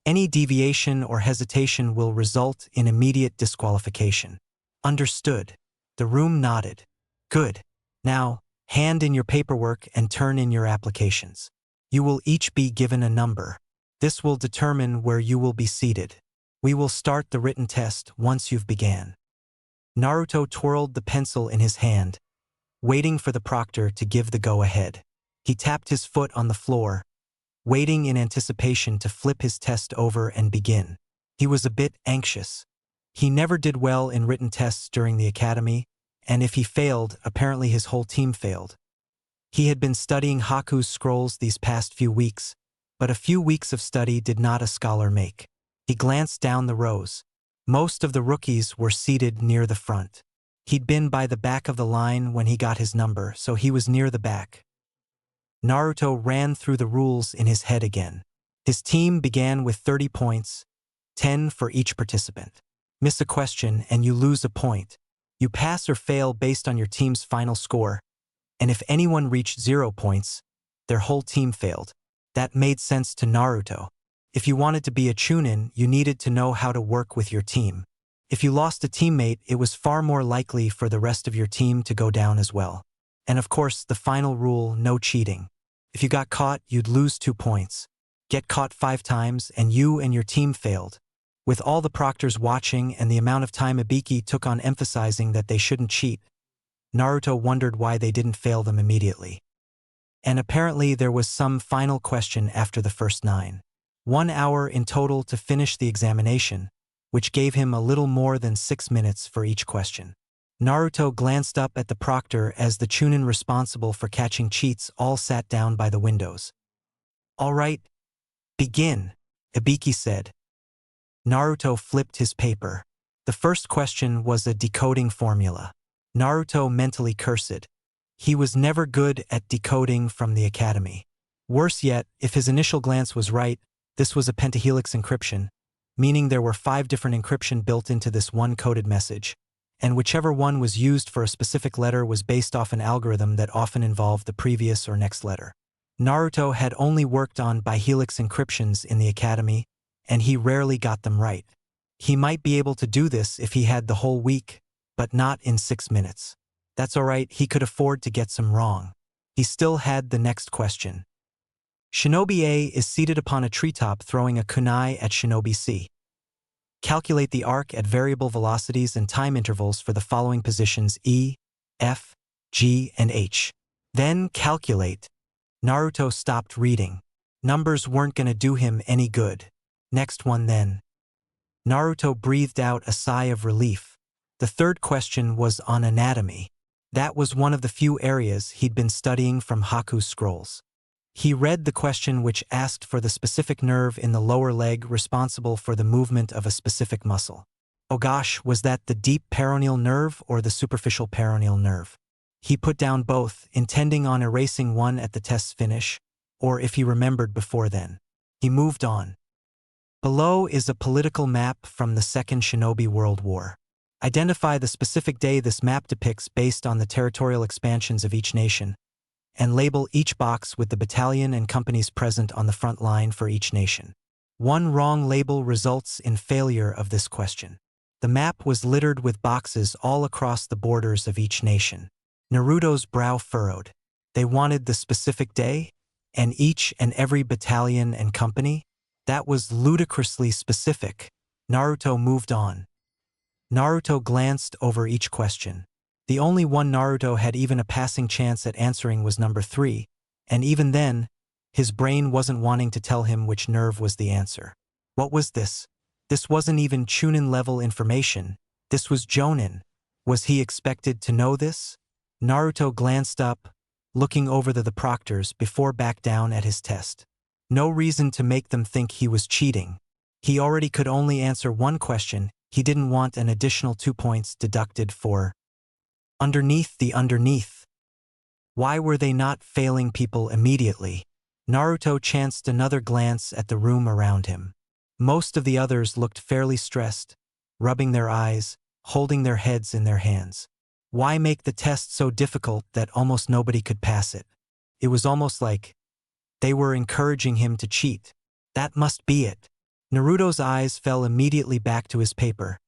Any deviation or hesitation will result in immediate disqualification. Understood. The room nodded. Good. Now, hand in your paperwork and turn in your applications. You will each be given a number. This will determine where you will be seated. We will start the written test once you've began. Naruto twirled the pencil in his hand, waiting for the proctor to give the go-ahead. He tapped his foot on the floor, waiting in anticipation to flip his test over and begin. He was a bit anxious. He never did well in written tests during the academy, and if he failed, apparently his whole team failed. He had been studying Haku's scrolls these past few weeks, but a few weeks of study did not a scholar make. He glanced down the rows. Most of the rookies were seated near the front. He'd been by the back of the line when he got his number, so he was near the back. Naruto ran through the rules in his head again. His team began with 30 points, 10 for each participant. Miss a question and you lose a point. You pass or fail based on your team's final score, and if anyone reached 0 points, their whole team failed. That made sense to Naruto. If you wanted to be a Chūnin, you needed to know how to work with your team. If you lost a teammate, it was far more likely for the rest of your team to go down as well. And of course, the final rule, no cheating. If you got caught, you'd lose 2 points. Get caught 5 times, and you and your team failed. With all the proctors watching and the amount of time Ibiki took on emphasizing that they shouldn't cheat, Naruto wondered why they didn't fail them immediately. And apparently there was some final question after the first 9. 1 hour in total to finish the examination, which gave him a little more than 6 minutes for each question. Naruto glanced up at the proctor as the Chūnin responsible for catching cheats all sat down by the windows. "All right, begin," Ibiki said. Naruto flipped his paper. The first question was a decoding formula. Naruto mentally cursed. He was never good at decoding from the academy. Worse yet, if his initial glance was right, this was a pentahelix encryption, meaning there were 5 different encryption built into this one coded message, and whichever one was used for a specific letter was based off an algorithm that often involved the previous or next letter. Naruto had only worked on bihelix encryptions in the academy, and he rarely got them right. He might be able to do this if he had the whole week, but not in 6 minutes. That's alright, he could afford to get some wrong. He still had the next question. Shinobi A is seated upon a treetop throwing a kunai at Shinobi C. Calculate the arc at variable velocities and time intervals for the following positions E, F, G, and H. Then calculate. Naruto stopped reading. Numbers weren't gonna do him any good. Next one then. Naruto breathed out a sigh of relief. The third question was on anatomy. That was one of the few areas he'd been studying from Haku's scrolls. He read the question which asked for the specific nerve in the lower leg responsible for the movement of a specific muscle. Oh gosh, was that the deep peroneal nerve or the superficial peroneal nerve? He put down both, intending on erasing one at the test's finish, or if he remembered before then. He moved on. Below is a political map from the Second Shinobi World War. Identify the specific day this map depicts based on the territorial expansions of each nation, and label each box with the battalion and companies present on the front line for each nation. One wrong label results in failure of this question. The map was littered with boxes all across the borders of each nation. Naruto's brow furrowed. They wanted the specific day, and each and every battalion and company? That was ludicrously specific. Naruto moved on. Naruto glanced over each question. The only one Naruto had even a passing chance at answering was number 3, and even then, his brain wasn't wanting to tell him which nerve was the answer. What was this? This wasn't even Chūnin-level information. This was Jonin. Was he expected to know this? Naruto glanced up, looking over the proctors before back down at his test. No reason to make them think he was cheating. He already could only answer one question. He didn't want an additional 2 points deducted for underneath the underneath. Why were they not failing people immediately? Naruto chanced another glance at the room around him. Most of the others looked fairly stressed, rubbing their eyes, holding their heads in their hands. Why make the test so difficult that almost nobody could pass it? It was almost like they were encouraging him to cheat. That must be it. Naruto's eyes fell immediately back to his paper,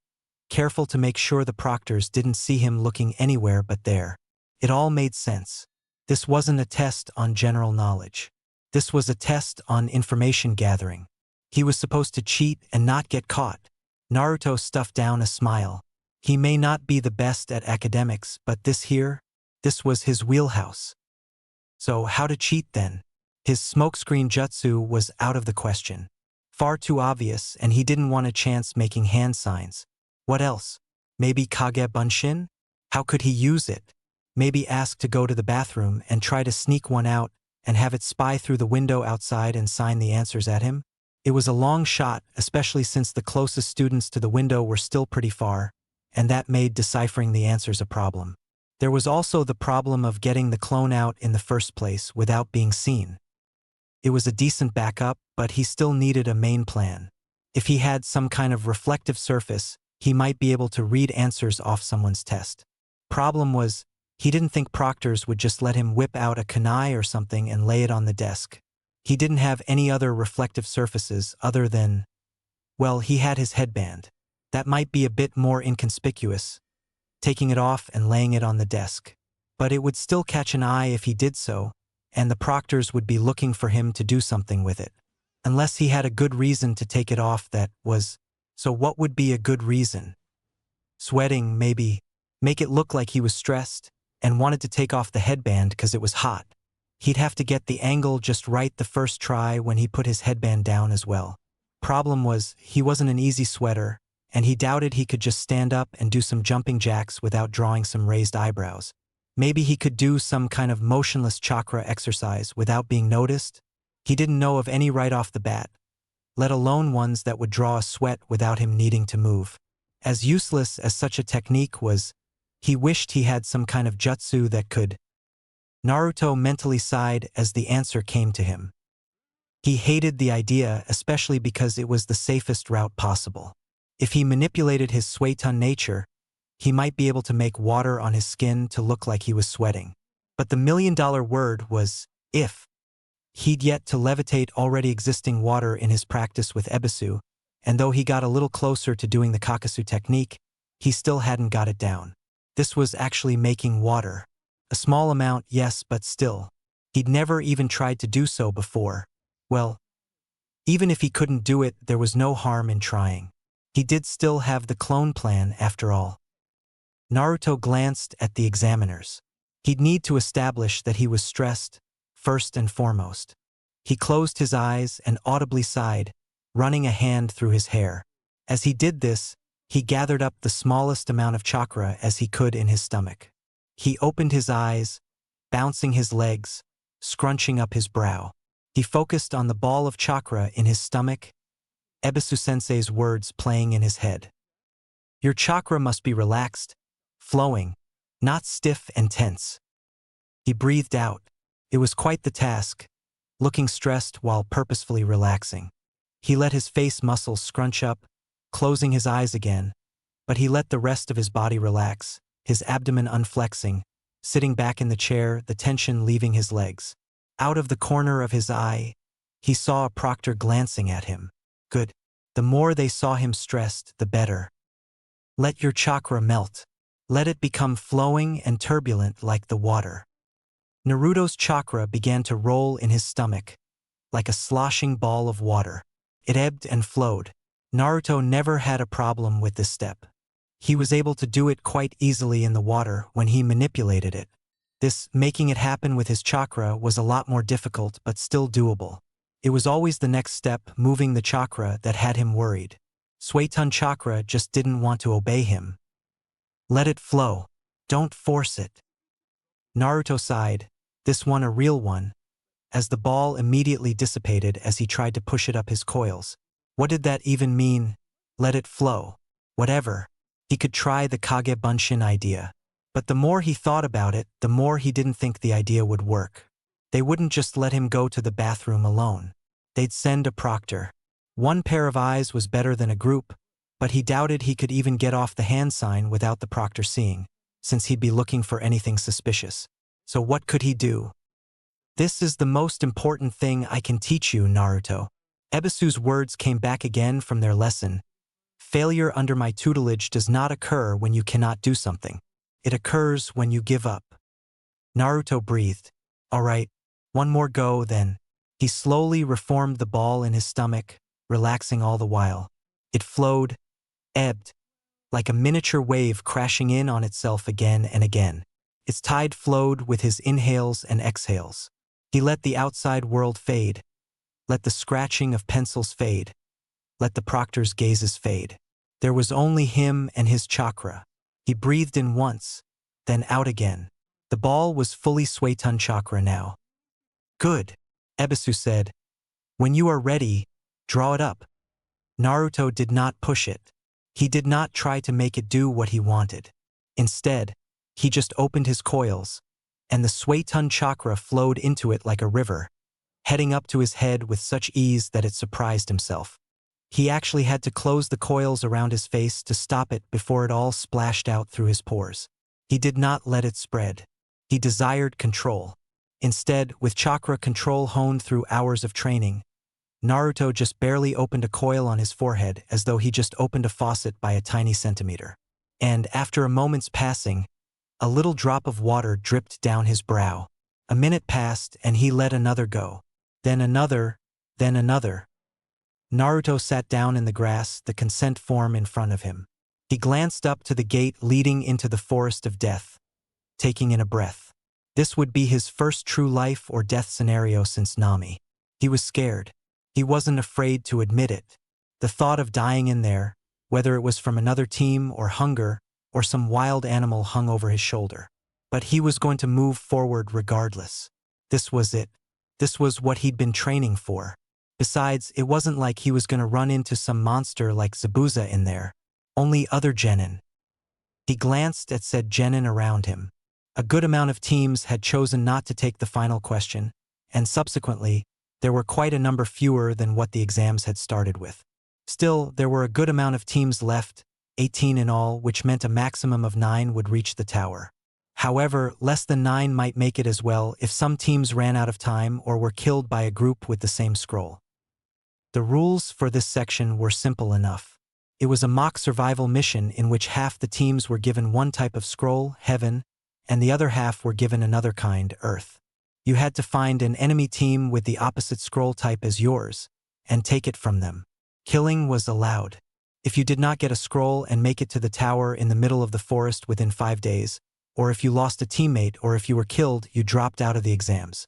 careful to make sure the proctors didn't see him looking anywhere but there. It all made sense. This wasn't a test on general knowledge. This was a test on information gathering. He was supposed to cheat and not get caught. Naruto stuffed down a smile. He may not be the best at academics, but this was his wheelhouse. So how to cheat then? His smokescreen jutsu was out of the question. Far too obvious, and he didn't want a chance making hand signs. What else? Maybe Kage Bunshin? How could he use it? Maybe ask to go to the bathroom and try to sneak one out and have it spy through the window outside and sign the answers at him? It was a long shot, especially since the closest students to the window were still pretty far, and that made deciphering the answers a problem. There was also the problem of getting the clone out in the first place without being seen. It was a decent backup, but he still needed a main plan. If he had some kind of reflective surface, he might be able to read answers off someone's test. Problem was, he didn't think proctors would just let him whip out a kunai or something and lay it on the desk. He didn't have any other reflective surfaces other than, well, he had his headband. That might be a bit more inconspicuous, taking it off and laying it on the desk. But it would still catch an eye if he did so, and the proctors would be looking for him to do something with it. Unless he had a good reason to take it off that was, so what would be a good reason? Sweating, maybe. Make it look like he was stressed and wanted to take off the headband because it was hot. He'd have to get the angle just right the first try when he put his headband down as well. Problem was, he wasn't an easy sweater, and he doubted he could just stand up and do some jumping jacks without drawing some raised eyebrows. Maybe he could do some kind of motionless chakra exercise without being noticed. He didn't know of any right off the bat, let alone ones that would draw a sweat without him needing to move. As useless as such a technique was, he wished he had some kind of jutsu that could. Naruto mentally sighed as the answer came to him. He hated the idea, especially because it was the safest route possible. If he manipulated his Suiton nature, he might be able to make water on his skin to look like he was sweating. But the million-dollar word was, if. He'd yet to levitate already existing water in his practice with Ebisu, and though he got a little closer to doing the Kakasu technique, he still hadn't got it down. This was actually making water. A small amount, yes, but still. He'd never even tried to do so before. Well, even if he couldn't do it, there was no harm in trying. He did still have the clone plan after all. Naruto glanced at the examiners. He'd need to establish that he was stressed, first and foremost. He closed his eyes and audibly sighed, running a hand through his hair. As he did this, he gathered up the smallest amount of chakra as he could in his stomach. He opened his eyes, bouncing his legs, scrunching up his brow. He focused on the ball of chakra in his stomach, Ebisu-sensei's words playing in his head. Your chakra must be relaxed, flowing, not stiff and tense. He breathed out. It was quite the task, looking stressed while purposefully relaxing. He let his face muscles scrunch up, closing his eyes again, but he let the rest of his body relax, his abdomen unflexing, sitting back in the chair, the tension leaving his legs. Out of the corner of his eye, he saw a proctor glancing at him. Good. The more they saw him stressed, the better. Let your chakra melt. Let it become flowing and turbulent like the water. Naruto's chakra began to roll in his stomach, like a sloshing ball of water. It ebbed and flowed. Naruto never had a problem with this step. He was able to do it quite easily in the water when he manipulated it. This, making it happen with his chakra, was a lot more difficult but still doable. It was always the next step, moving the chakra, that had him worried. Suiton chakra just didn't want to obey him. Let it flow. Don't force it. Naruto sighed, this one a real one, as the ball immediately dissipated as he tried to push it up his coils. What did that even mean? Let it flow. Whatever. He could try the Kage Bunshin idea. But the more he thought about it, the more he didn't think the idea would work. They wouldn't just let him go to the bathroom alone. They'd send a proctor. One pair of eyes was better than a group, but he doubted he could even get off the hand sign without the proctor seeing, since he'd be looking for anything suspicious. So what could he do? This is the most important thing I can teach you, Naruto. Ebisu's words came back again from their lesson. Failure under my tutelage does not occur when you cannot do something. It occurs when you give up. Naruto breathed. All right, one more go then. He slowly reformed the ball in his stomach, relaxing all the while. It flowed, ebbed, like a miniature wave crashing in on itself again and again. Its tide flowed with his inhales and exhales. He let the outside world fade, let the scratching of pencils fade, let the proctor's gazes fade. There was only him and his chakra. He breathed in once, then out again. The ball was fully Suiton chakra now. Good, Ebisu said. When you are ready, draw it up. Naruto did not push it. He did not try to make it do what he wanted. Instead, he just opened his coils, and the Suiton chakra flowed into it like a river, heading up to his head with such ease that it surprised himself. He actually had to close the coils around his face to stop it before it all splashed out through his pores. He did not let it spread. He desired control. Instead, with chakra control honed through hours of training, Naruto just barely opened a coil on his forehead as though he just opened a faucet by a tiny centimeter. And after a moment's passing, a little drop of water dripped down his brow. A minute passed and he let another go. Then another, then another. Naruto sat down in the grass, the consent form in front of him. He glanced up to the gate leading into the forest of death, taking in a breath. This would be his first true life or death scenario since Nami. He was scared. He wasn't afraid to admit it. The thought of dying in there, whether it was from another team or hunger or some wild animal, hung over his shoulder. But he was going to move forward regardless. This was it. This was what he'd been training for. Besides, it wasn't like he was going to run into some monster like Zabuza in there. Only other genin. He glanced at said genin around him. A good amount of teams had chosen not to take the final question, and subsequently, there were quite a number fewer than what the exams had started with. Still, there were a good amount of teams left, 18 in all, which meant a maximum of 9 would reach the tower. However, less than 9 might make it as well if some teams ran out of time or were killed by a group with the same scroll. The rules for this section were simple enough. It was a mock survival mission in which half the teams were given one type of scroll, heaven, and the other half were given another kind, earth. You had to find an enemy team with the opposite scroll type as yours, and take it from them. Killing was allowed. If you did not get a scroll and make it to the tower in the middle of the forest within 5 days, or if you lost a teammate or if you were killed, you dropped out of the exams.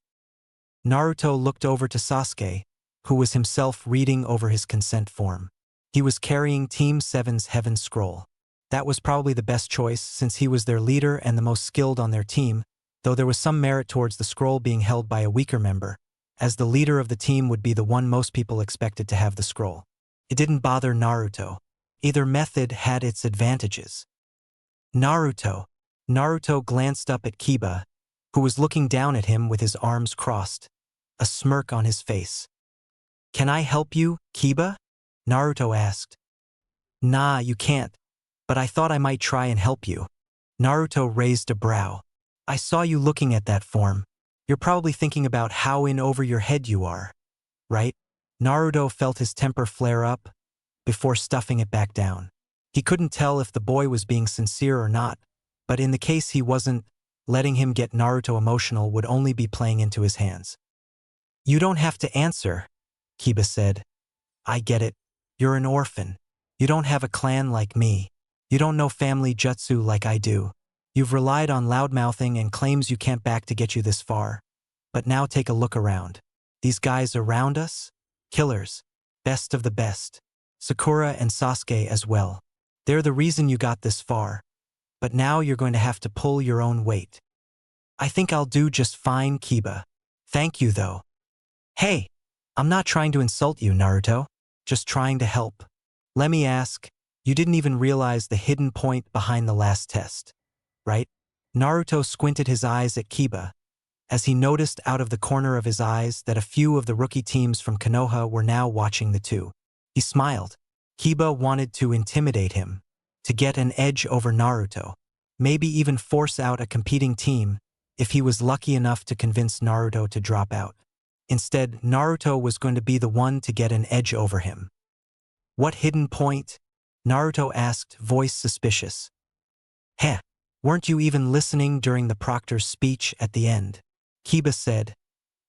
Naruto looked over to Sasuke, who was himself reading over his consent form. He was carrying Team 7's Heaven Scroll. That was probably the best choice since he was their leader and the most skilled on their team, though there was some merit towards the scroll being held by a weaker member, as the leader of the team would be the one most people expected to have the scroll. It didn't bother Naruto. Either method had its advantages. Naruto glanced up at Kiba, who was looking down at him with his arms crossed, a smirk on his face. "Can I help you, Kiba?" Naruto asked. "Nah, you can't, but I thought I might try and help you." Naruto raised a brow. "I saw you looking at that form. You're probably thinking about how in over your head you are, right?" Naruto felt his temper flare up before stuffing it back down. He couldn't tell if the boy was being sincere or not, but in the case he wasn't, letting him get Naruto emotional would only be playing into his hands. "You don't have to answer," Kiba said. "I get it. You're an orphan. You don't have a clan like me. You don't know family jutsu like I do. You've relied on loudmouthing and claims you can't back to get you this far. But now take a look around. These guys around us? Killers. Best of the best. Sakura and Sasuke as well. They're the reason you got this far. But now you're going to have to pull your own weight." "I think I'll do just fine, Kiba. Thank you, though." "Hey, I'm not trying to insult you, Naruto. Just trying to help. Let me ask, you didn't even realize the hidden point behind the last test, right?" Naruto squinted his eyes at Kiba, as he noticed out of the corner of his eyes that a few of the rookie teams from Konoha were now watching the two. He smiled. Kiba wanted to intimidate him, to get an edge over Naruto, maybe even force out a competing team if he was lucky enough to convince Naruto to drop out. Instead, Naruto was going to be the one to get an edge over him. "What hidden point?" Naruto asked, voice suspicious. "Heh, weren't you even listening during the proctor's speech at the end?" Kiba said,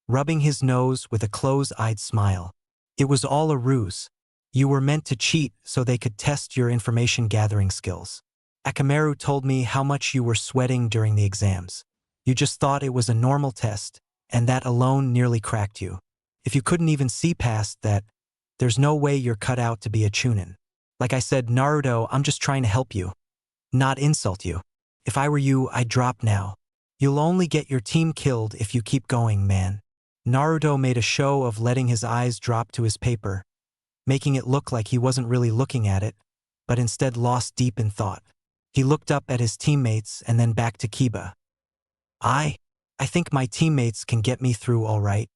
rubbing his nose with a close-eyed smile. "It was all a ruse. You were meant to cheat so they could test your information gathering skills. Akamaru told me how much you were sweating during the exams. You just thought it was a normal test, and that alone nearly cracked you. If you couldn't even see past that, there's no way you're cut out to be a Chūnin. Like I said, Naruto, I'm just trying to help you, not insult you. If I were you, I'd drop now. You'll only get your team killed if you keep going, man. Naruto made a show of letting his eyes drop to his paper, making it look like he wasn't really looking at it, but instead lost deep in thought. He looked up at his teammates and then back to Kiba. I think my teammates can get me through all right.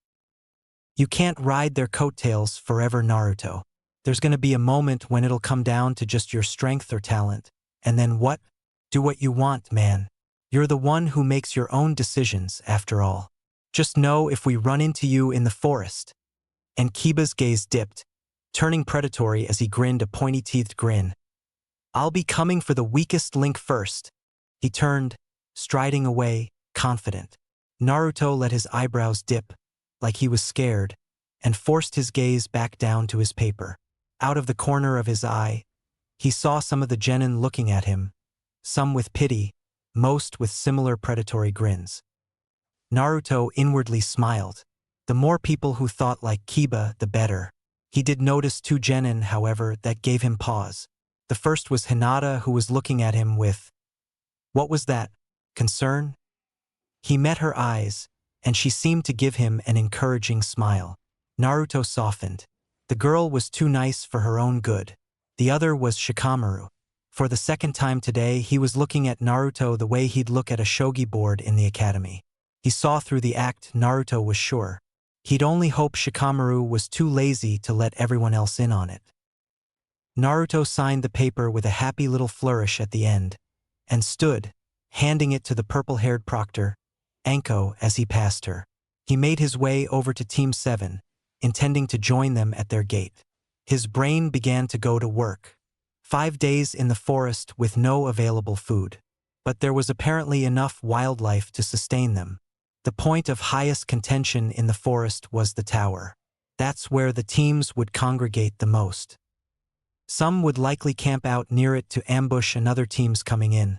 You can't ride their coattails forever, Naruto. There's gonna be a moment when it'll come down to just your strength or talent. And then what? Do what you want, man. You're the one who makes your own decisions, after all. Just know if we run into you in the forest. And Kiba's gaze dipped, turning predatory as he grinned a pointy-teethed grin. I'll be coming for the weakest link first. He turned, striding away, confident. Naruto let his eyebrows dip, like he was scared, and forced his gaze back down to his paper. Out of the corner of his eye, he saw some of the genin looking at him, some with pity, most with similar predatory grins. Naruto inwardly smiled. The more people who thought like Kiba, the better. He did notice two genin, however, that gave him pause. The first was Hinata, who was looking at him with, what was that? Concern? He met her eyes, and she seemed to give him an encouraging smile. Naruto softened. The girl was too nice for her own good. The other was Shikamaru. For the second time today, he was looking at Naruto the way he'd look at a shogi board in the academy. He saw through the act, Naruto was sure. He'd only hope Shikamaru was too lazy to let everyone else in on it. Naruto signed the paper with a happy little flourish at the end, and stood, handing it to the purple-haired proctor, Anko, as he passed her. He made his way over to Team 7, intending to join them at their gate. His brain began to go to work. 5 days in the forest with no available food. But there was apparently enough wildlife to sustain them. The point of highest contention in the forest was the tower. That's where the teams would congregate the most. Some would likely camp out near it to ambush another teams coming in,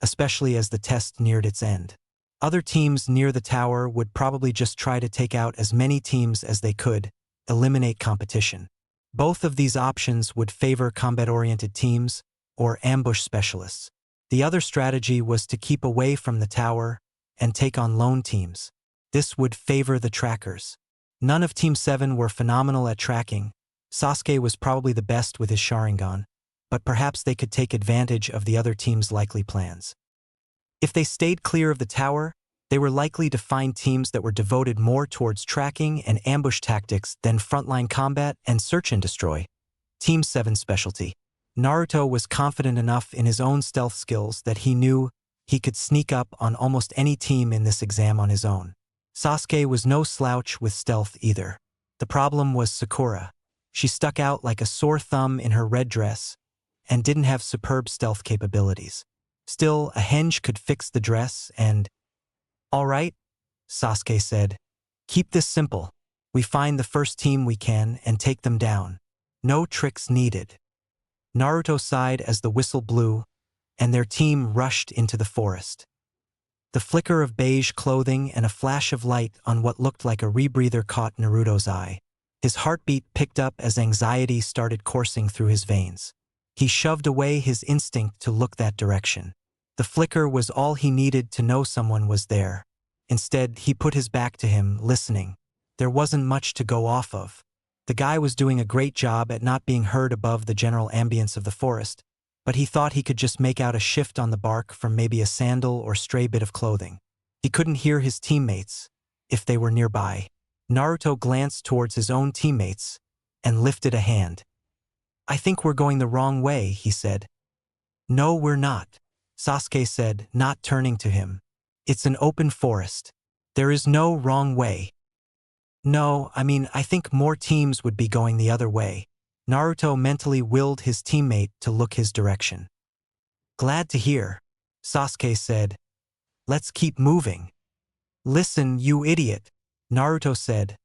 especially as the test neared its end. Other teams near the tower would probably just try to take out as many teams as they could, eliminate competition. Both of these options would favor combat-oriented teams or ambush specialists. The other strategy was to keep away from the tower and take on lone teams. This would favor the trackers. None of Team 7 were phenomenal at tracking. Sasuke was probably the best with his Sharingan, but perhaps they could take advantage of the other team's likely plans. If they stayed clear of the tower, they were likely to find teams that were devoted more towards tracking and ambush tactics than frontline combat and search and destroy. Team 7's specialty. Naruto was confident enough in his own stealth skills that he knew he could sneak up on almost any team in this exam on his own. Sasuke was no slouch with stealth either. The problem was Sakura. She stuck out like a sore thumb in her red dress and didn't have superb stealth capabilities. Still, a henge could fix the dress and... All right, Sasuke said. Keep this simple. We find the first team we can and take them down. No tricks needed. Naruto sighed as the whistle blew, and their team rushed into the forest. The flicker of beige clothing and a flash of light on what looked like a rebreather caught Naruto's eye. His heartbeat picked up as anxiety started coursing through his veins. He shoved away his instinct to look that direction. The flicker was all he needed to know someone was there. Instead, he put his back to him, listening. There wasn't much to go off of. The guy was doing a great job at not being heard above the general ambience of the forest, but he thought he could just make out a shift on the bark from maybe a sandal or stray bit of clothing. He couldn't hear his teammates, if they were nearby. Naruto glanced towards his own teammates and lifted a hand. I think we're going the wrong way, he said. No, we're not, Sasuke said, not turning to him. It's an open forest. There is no wrong way. No, I think more teams would be going the other way. Naruto mentally willed his teammate to look his direction. Glad to hear, Sasuke said. Let's keep moving. Listen, you idiot, Naruto said,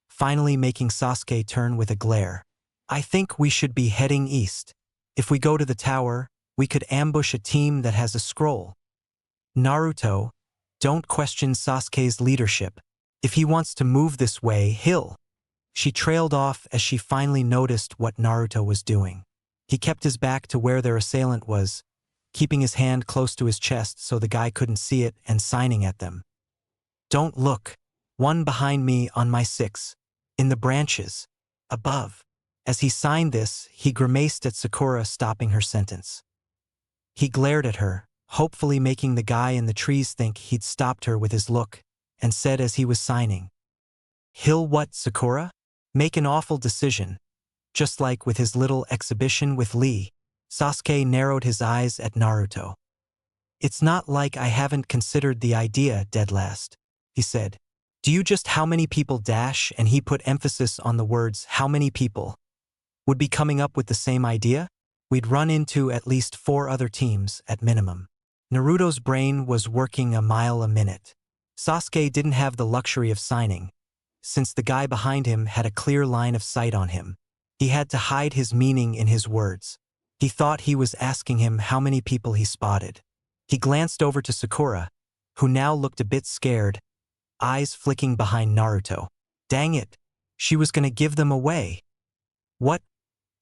finally making Sasuke turn with a glare. I think we should be heading east. If we go to the tower, we could ambush a team that has a scroll. Naruto, don't question Sasuke's leadership. If he wants to move this way, he'll. She trailed off as she finally noticed what Naruto was doing. He kept his back to where their assailant was, keeping his hand close to his chest so the guy couldn't see it and signing at them. Don't look. One behind me on my 6. In the branches. Above. As he signed this, he grimaced at Sakura, stopping her sentence. He glared at her, hopefully making the guy in the trees think he'd stopped her with his look, and said as he was signing, "He'll what, Sakura? Make an awful decision." Just like with his little exhibition with Lee, Sasuke narrowed his eyes at Naruto. "It's not like I haven't considered the idea, dead last," he said. "Do you just how many people dash?" And he put emphasis on the words how many people would be coming up with the same idea? We'd run into at least 4 other teams at minimum. Naruto's brain was working a mile a minute. Sasuke didn't have the luxury of signing, since the guy behind him had a clear line of sight on him. He had to hide his meaning in his words. He thought he was asking him how many people he spotted. He glanced over to Sakura, who now looked a bit scared, eyes flicking behind Naruto. Dang it, she was gonna give them away. "What?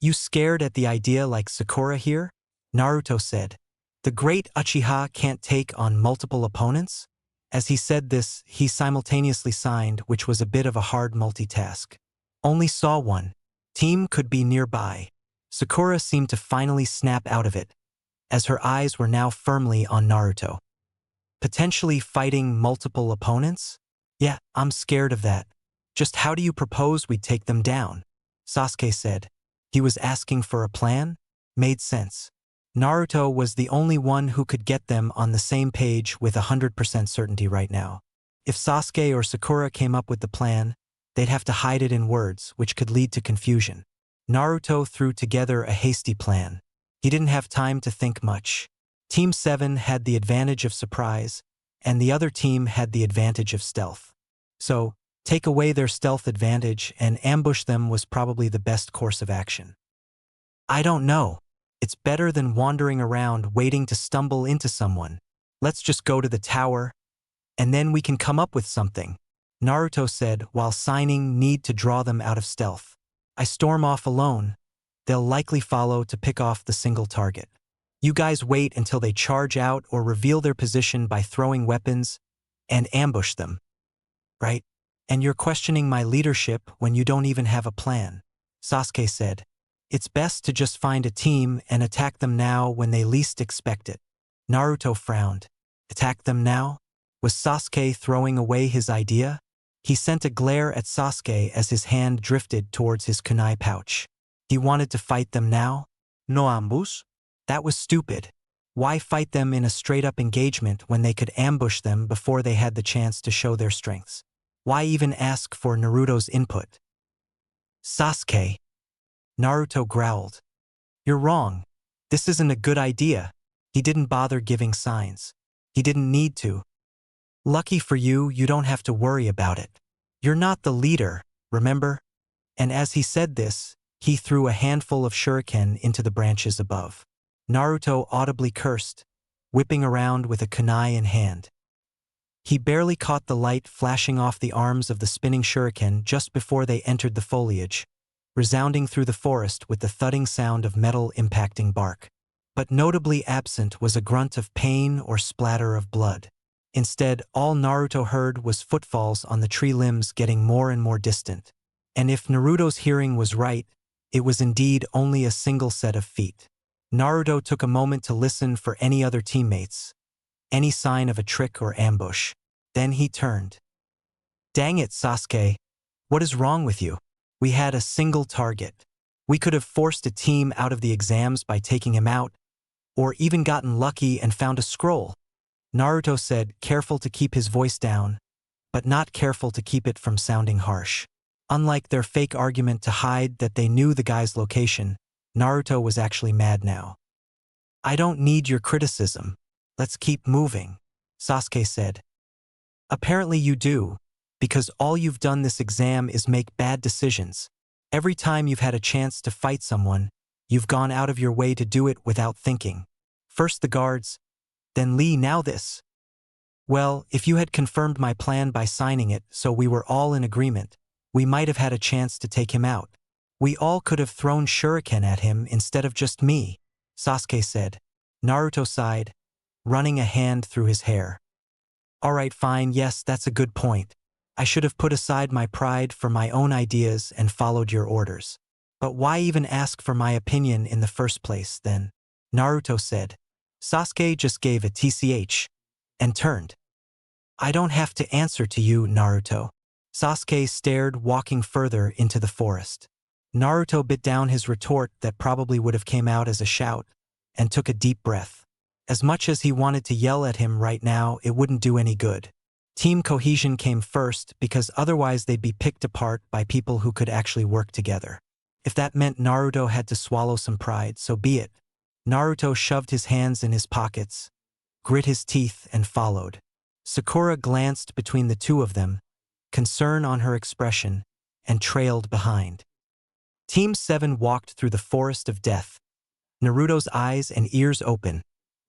You scared at the idea like Sakura here?" Naruto said. "The great Uchiha can't take on multiple opponents?" As he said this, he simultaneously signed, which was a bit of a hard multitask. "Only saw one. Team could be nearby." Sakura seemed to finally snap out of it, as her eyes were now firmly on Naruto. "Potentially fighting multiple opponents? Yeah, I'm scared of that. Just how do you propose we take them down?" Sasuke said. He was asking for a plan? Made sense. Naruto was the only one who could get them on the same page with 100% certainty right now. If Sasuke or Sakura came up with the plan, they'd have to hide it in words, which could lead to confusion. Naruto threw together a hasty plan. He didn't have time to think much. Team 7 had the advantage of surprise, and the other team had the advantage of stealth. So, take away their stealth advantage and ambush them was probably the best course of action. "I don't know. It's better than wandering around waiting to stumble into someone. Let's just go to the tower, and then we can come up with something," Naruto said while signing need to draw them out of stealth. "I storm off alone. They'll likely follow to pick off the single target. You guys wait until they charge out or reveal their position by throwing weapons and ambush them. Right? And you're questioning my leadership when you don't even have a plan," Sasuke said. "It's best to just find a team and attack them now when they least expect it." Naruto frowned. Attack them now? Was Sasuke throwing away his idea? He sent a glare at Sasuke as his hand drifted towards his kunai pouch. He wanted to fight them now? No ambush? That was stupid. Why fight them in a straight-up engagement when they could ambush them before they had the chance to show their strengths? Why even ask for Naruto's input? "Sasuke," Naruto growled. "You're wrong. This isn't a good idea." He didn't bother giving signs. He didn't need to. "Lucky for you, you don't have to worry about it. You're not the leader, remember?" And as he said this, he threw a handful of shuriken into the branches above. Naruto audibly cursed, whipping around with a kunai in hand. He barely caught the light flashing off the arms of the spinning shuriken just before they entered the foliage, resounding through the forest with the thudding sound of metal impacting bark. But notably absent was a grunt of pain or splatter of blood. Instead, all Naruto heard was footfalls on the tree limbs getting more and more distant. And if Naruto's hearing was right, it was indeed only a single set of feet. Naruto took a moment to listen for any other teammates, any sign of a trick or ambush. Then he turned. "Dang it, Sasuke. What is wrong with you? We had a single target. We could have forced a team out of the exams by taking him out, or even gotten lucky and found a scroll," Naruto said, careful to keep his voice down, but not careful to keep it from sounding harsh. Unlike their fake argument to hide that they knew the guy's location, Naruto was actually mad now. "I don't need your criticism. Let's keep moving," Sasuke said. "Apparently you do, because all you've done this exam is make bad decisions. Every time you've had a chance to fight someone, you've gone out of your way to do it without thinking. First the guards, then Lee, now this. Well, if you had confirmed my plan by signing it so we were all in agreement, we might have had a chance to take him out. We all could have thrown shuriken at him instead of just me, Sasuke said. Naruto sighed, running a hand through his hair. Alright, fine, yes, that's a good point. I should have put aside my pride for my own ideas and followed your orders. But why even ask for my opinion in the first place, then? Naruto said. Sasuke just gave a tch and turned. I don't have to answer to you, Naruto. Sasuke stared, walking further into the forest. Naruto bit down his retort that probably would have came out as a shout, and took a deep breath. As much as he wanted to yell at him right now, it wouldn't do any good. Team cohesion came first because otherwise they'd be picked apart by people who could actually work together. If that meant Naruto had to swallow some pride, so be it. Naruto shoved his hands in his pockets, grit his teeth, and followed. Sakura glanced between the two of them, concern on her expression, and trailed behind. Team 7 walked through the forest of death, Naruto's eyes and ears open,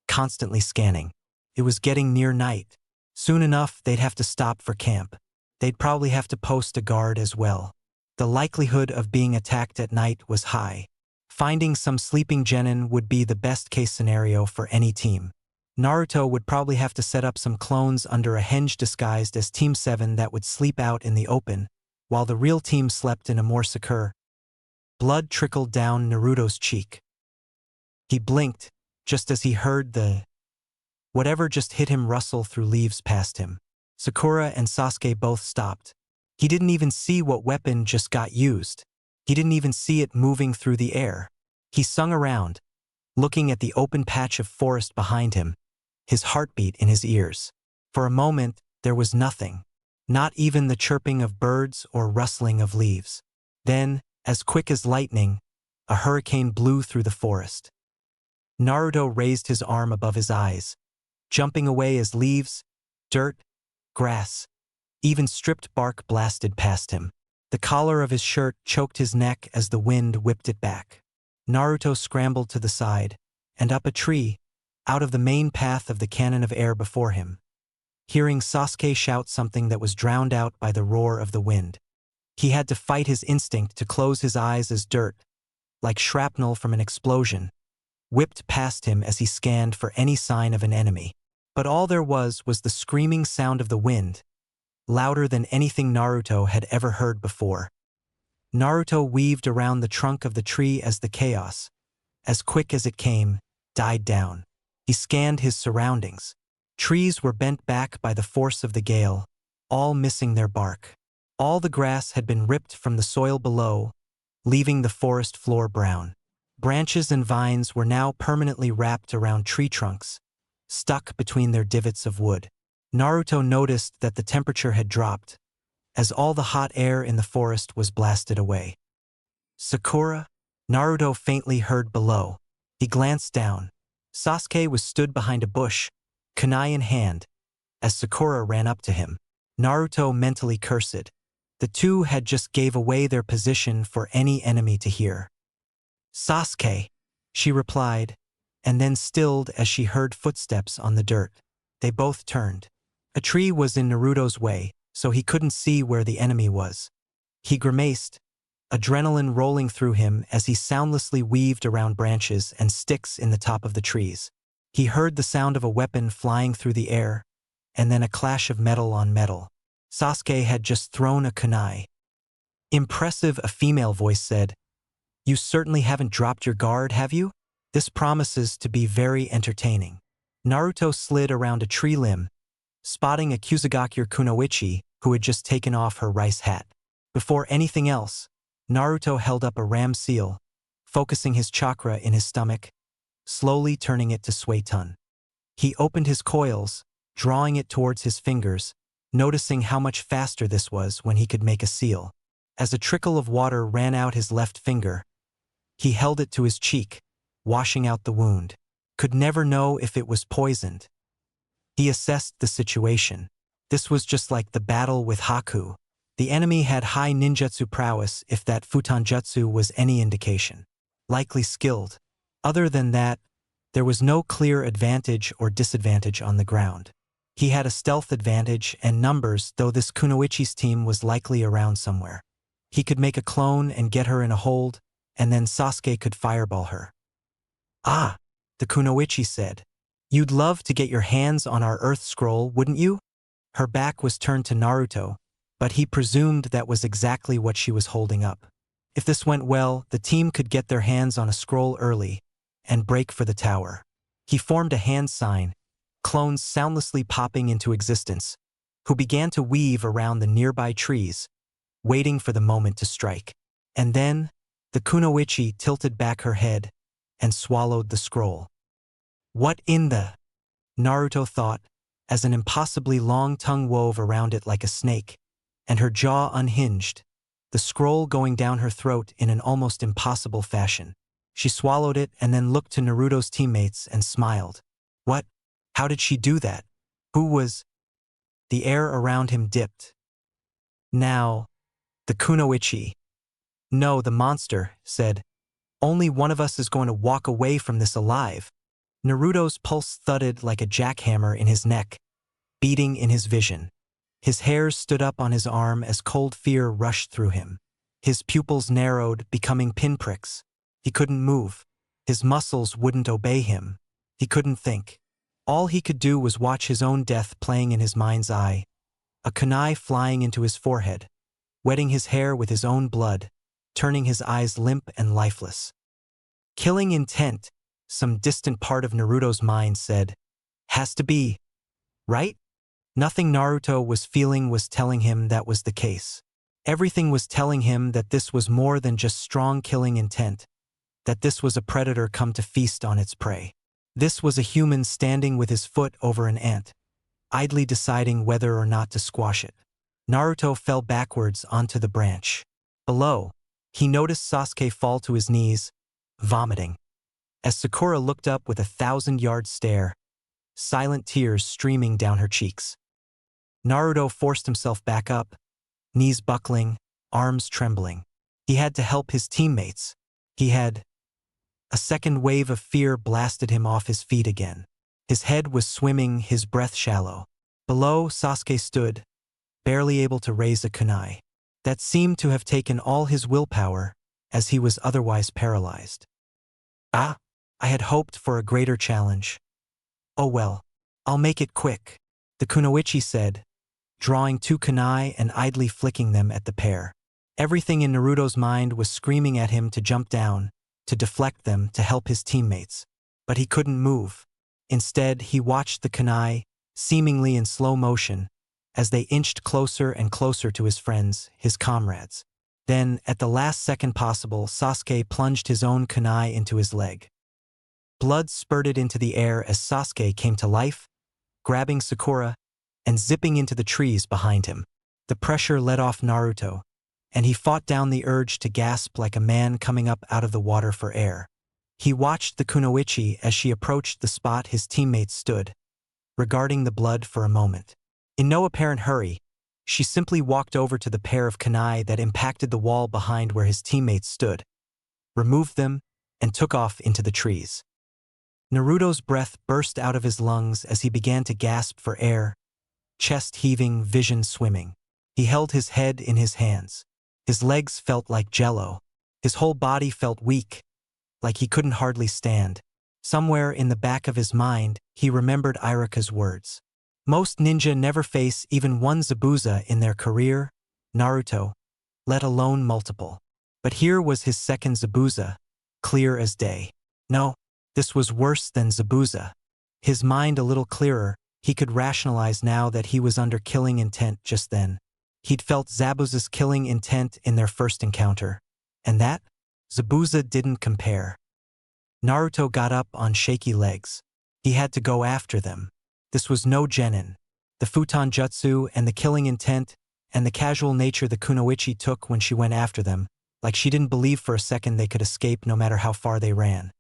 constantly scanning. It was getting near night. Soon enough, they'd have to stop for camp. They'd probably have to post a guard as well. The likelihood of being attacked at night was high. Finding some sleeping genin would be the best-case scenario for any team. Naruto would probably have to set up some clones under a henge disguised as Team 7 that would sleep out in the open, while the real team slept in a more secure. Blood trickled down Naruto's cheek. He blinked, just as he heard the whatever just hit him rustle through leaves past him. Sakura and Sasuke both stopped. He didn't even see what weapon just got used. He didn't even see it moving through the air. He swung around, looking at the open patch of forest behind him, his heartbeat in his ears. For a moment, there was nothing, not even the chirping of birds or rustling of leaves. Then, as quick as lightning, a hurricane blew through the forest. Naruto raised his arm above his eyes, jumping away as leaves, dirt, grass, even stripped bark blasted past him. The collar of his shirt choked his neck as the wind whipped it back. Naruto scrambled to the side, and up a tree, out of the main path of the cannon of air before him, hearing Sasuke shout something that was drowned out by the roar of the wind. He had to fight his instinct to close his eyes as dirt, like shrapnel from an explosion, whipped past him as he scanned for any sign of an enemy. But all there was the screaming sound of the wind, louder than anything Naruto had ever heard before. Naruto weaved around the trunk of the tree as the chaos, as quick as it came, died down. He scanned his surroundings. Trees were bent back by the force of the gale, all missing their bark. All the grass had been ripped from the soil below, leaving the forest floor brown. Branches and vines were now permanently wrapped around tree trunks, stuck between their divots of wood. Naruto noticed that the temperature had dropped, as all the hot air in the forest was blasted away. Sakura? Naruto faintly heard below. He glanced down. Sasuke was stood behind a bush, kunai in hand, as Sakura ran up to him. Naruto mentally cursed. The two had just gave away their position for any enemy to hear. Sasuke, she replied, and then stilled as she heard footsteps on the dirt. They both turned. A tree was in Naruto's way, so he couldn't see where the enemy was. He grimaced, adrenaline rolling through him as he soundlessly weaved around branches and sticks in the top of the trees. He heard the sound of a weapon flying through the air, and then a clash of metal on metal. Sasuke had just thrown a kunai. Impressive, a female voice said. You certainly haven't dropped your guard, have you? This promises to be very entertaining. Naruto slid around a tree limb, spotting a Kusagakure kunoichi who had just taken off her rice hat. Before anything else, Naruto held up a ram seal, focusing his chakra in his stomach, slowly turning it to Suiton. He opened his coils, drawing it towards his fingers, noticing how much faster this was when he could make a seal. As a trickle of water ran out his left finger, he held it to his cheek, washing out the wound. Could never know if it was poisoned. He assessed the situation. This was just like the battle with Haku. The enemy had high ninjutsu prowess if that futonjutsu was any indication. Likely skilled. Other than that, there was no clear advantage or disadvantage on the ground. He had a stealth advantage and numbers, though this Kunoichi's team was likely around somewhere. He could make a clone and get her in a hold, and then Sasuke could fireball her. Ah, the Kunoichi said. You'd love to get your hands on our Earth Scroll, wouldn't you? Her back was turned to Naruto, but he presumed that was exactly what she was holding up. If this went well, the team could get their hands on a scroll early and break for the tower. He formed a hand sign, clones soundlessly popping into existence, who began to weave around the nearby trees, waiting for the moment to strike. And then, the Kunoichi tilted back her head and swallowed the scroll. What in the? Naruto thought, as an impossibly long tongue wove around it like a snake, and her jaw unhinged, the scroll going down her throat in an almost impossible fashion. She swallowed it and then looked to Naruto's teammates and smiled. What? How did she do that? Who was? The air around him dipped. Now, the Kunoichi. No, the monster, said. Only one of us is going to walk away from this alive. Naruto's pulse thudded like a jackhammer in his neck, beating in his vision. His hairs stood up on his arm as cold fear rushed through him. His pupils narrowed, becoming pinpricks. He couldn't move. His muscles wouldn't obey him. He couldn't think. All he could do was watch his own death playing in his mind's eye, a kunai flying into his forehead, wetting his hair with his own blood, turning his eyes limp and lifeless. Killing intent, some distant part of Naruto's mind said, has to be, right? Nothing Naruto was feeling was telling him that was the case. Everything was telling him that this was more than just strong killing intent, that this was a predator come to feast on its prey. This was a human standing with his foot over an ant, idly deciding whether or not to squash it. Naruto fell backwards onto the branch. Below, he noticed Sasuke fall to his knees, vomiting. As Sakura looked up with a 1,000-yard stare, silent tears streaming down her cheeks. Naruto forced himself back up, knees buckling, arms trembling. He had to help his teammates. A second wave of fear blasted him off his feet again. His head was swimming, his breath shallow. Below, Sasuke stood, barely able to raise a kunai. That seemed to have taken all his willpower, as he was otherwise paralyzed. Ah, I had hoped for a greater challenge. Oh well, I'll make it quick, the Kunoichi said, drawing 2 kunai and idly flicking them at the pair. Everything in Naruto's mind was screaming at him to jump down, to deflect them, to help his teammates. But he couldn't move. Instead, he watched the kunai, seemingly in slow motion, as they inched closer and closer to his friends, his comrades. Then, at the last second possible, Sasuke plunged his own kunai into his leg. Blood spurted into the air as Sasuke came to life, grabbing Sakura and zipping into the trees behind him. The pressure let off Naruto, and he fought down the urge to gasp like a man coming up out of the water for air. He watched the Kunoichi as she approached the spot his teammates stood, regarding the blood for a moment. In no apparent hurry, she simply walked over to the pair of kunai that impacted the wall behind where his teammates stood, removed them, and took off into the trees. Naruto's breath burst out of his lungs as he began to gasp for air, chest heaving, vision swimming. He held his head in his hands. His legs felt like jello. His whole body felt weak, like he couldn't hardly stand. Somewhere in the back of his mind, he remembered Iruka's words. Most ninja never face even one Zabuza in their career, Naruto, let alone multiple. But here was his second Zabuza, clear as day. No, this was worse than Zabuza. His mind a little clearer, he could rationalize now that he was under killing intent just then. He'd felt Zabuza's killing intent in their first encounter, and that? Zabuza didn't compare. Naruto got up on shaky legs. He had to go after them. This was no genin. The futon jutsu and the killing intent and the casual nature the Kunoichi took when she went after them, like she didn't believe for a second they could escape no matter how far they ran.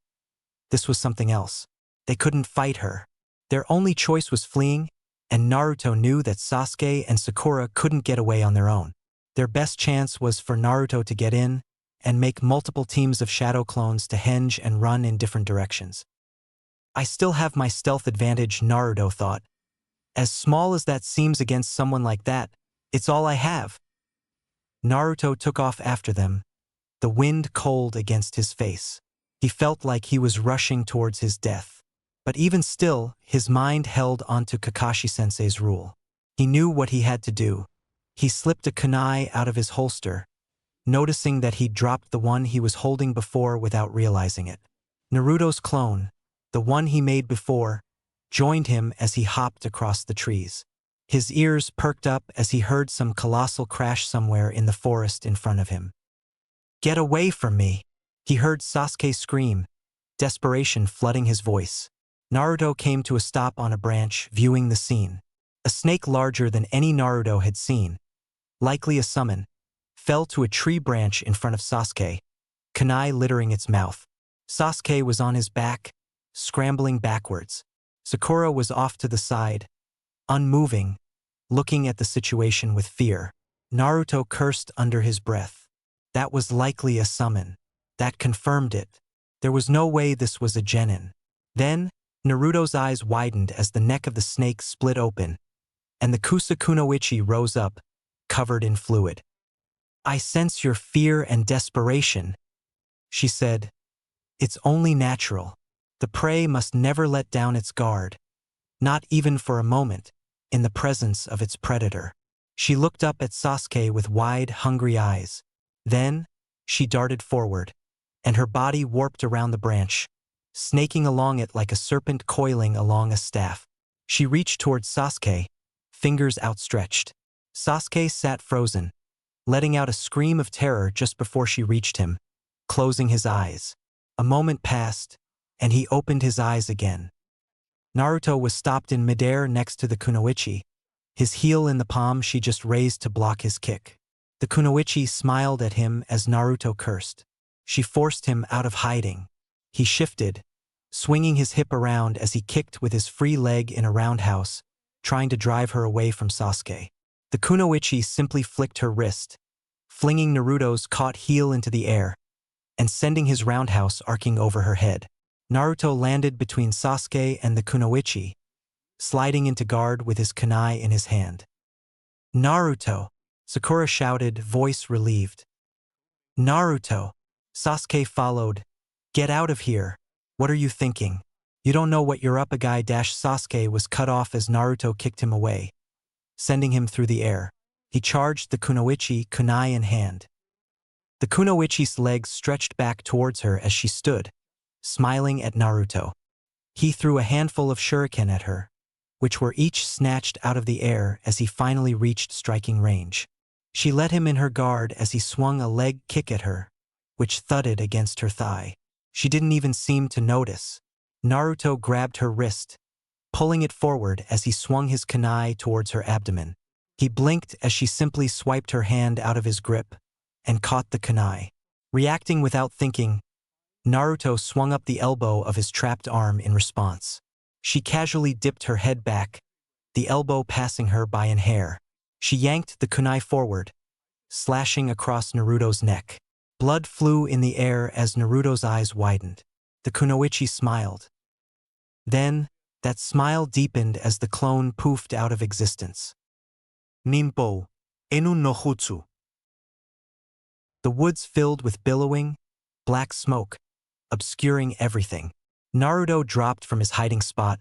This was something else. They couldn't fight her. Their only choice was fleeing, and Naruto knew that Sasuke and Sakura couldn't get away on their own. Their best chance was for Naruto to get in and make multiple teams of shadow clones to henge and run in different directions. I still have my stealth advantage, Naruto thought. As small as that seems against someone like that, it's all I have. Naruto took off after them, the wind cold against his face. He felt like he was rushing towards his death. But even still, his mind held onto Kakashi-sensei's rule. He knew what he had to do. He slipped a kunai out of his holster, noticing that he'd dropped the one he was holding before without realizing it. Naruto's clone, the one he made before, joined him as he hopped across the trees. His ears perked up as he heard some colossal crash somewhere in the forest in front of him. "Get away from me!" He heard Sasuke scream, desperation flooding his voice. Naruto came to a stop on a branch, viewing the scene. A snake larger than any Naruto had seen, likely a summon, fell to a tree branch in front of Sasuke, kunai littering its mouth. Sasuke was on his back, scrambling backwards. Sakura was off to the side, unmoving, looking at the situation with fear. Naruto cursed under his breath. That was likely a summon. That confirmed it. There was no way this was a genin. Then, Naruto's eyes widened as the neck of the snake split open, and the Kunoichi rose up, covered in fluid. "I sense your fear and desperation," she said. "It's only natural. The prey must never let down its guard, not even for a moment, in the presence of its predator." She looked up at Sasuke with wide, hungry eyes. Then, she darted forward, and her body warped around the branch, snaking along it like a serpent coiling along a staff. She reached towards Sasuke, fingers outstretched. Sasuke sat frozen, letting out a scream of terror just before she reached him, closing his eyes. A moment passed, and he opened his eyes again. Naruto was stopped in midair next to the Kunoichi, his heel in the palm she just raised to block his kick. The Kunoichi smiled at him as Naruto cursed. She forced him out of hiding. He shifted, swinging his hip around as he kicked with his free leg in a roundhouse, trying to drive her away from Sasuke. The Kunoichi simply flicked her wrist, flinging Naruto's caught heel into the air, and sending his roundhouse arcing over her head. Naruto landed between Sasuke and the Kunoichi, sliding into guard with his kunai in his hand. "Naruto!" Sakura shouted, voice relieved. "Naruto!" Sasuke followed. "Get out of here. What are you thinking? You don't know what you're up against." Sasuke was cut off as Naruto kicked him away, sending him through the air. He charged the Kunoichi, kunai in hand. The Kunoichi's legs stretched back towards her as she stood, smiling at Naruto. He threw a handful of shuriken at her, which were each snatched out of the air as he finally reached striking range. She let him in her guard as he swung a leg kick at her, which thudded against her thigh. She didn't even seem to notice. Naruto grabbed her wrist, pulling it forward as he swung his kunai towards her abdomen. He blinked as she simply swiped her hand out of his grip and caught the kunai. Reacting without thinking, Naruto swung up the elbow of his trapped arm in response. She casually dipped her head back, the elbow passing her by an hair. She yanked the kunai forward, slashing across Naruto's neck. Blood flew in the air as Naruto's eyes widened. The Kunoichi smiled. Then, that smile deepened as the clone poofed out of existence. Ninpo, Enu no Jutsu. The woods filled with billowing, black smoke, obscuring everything. Naruto dropped from his hiding spot,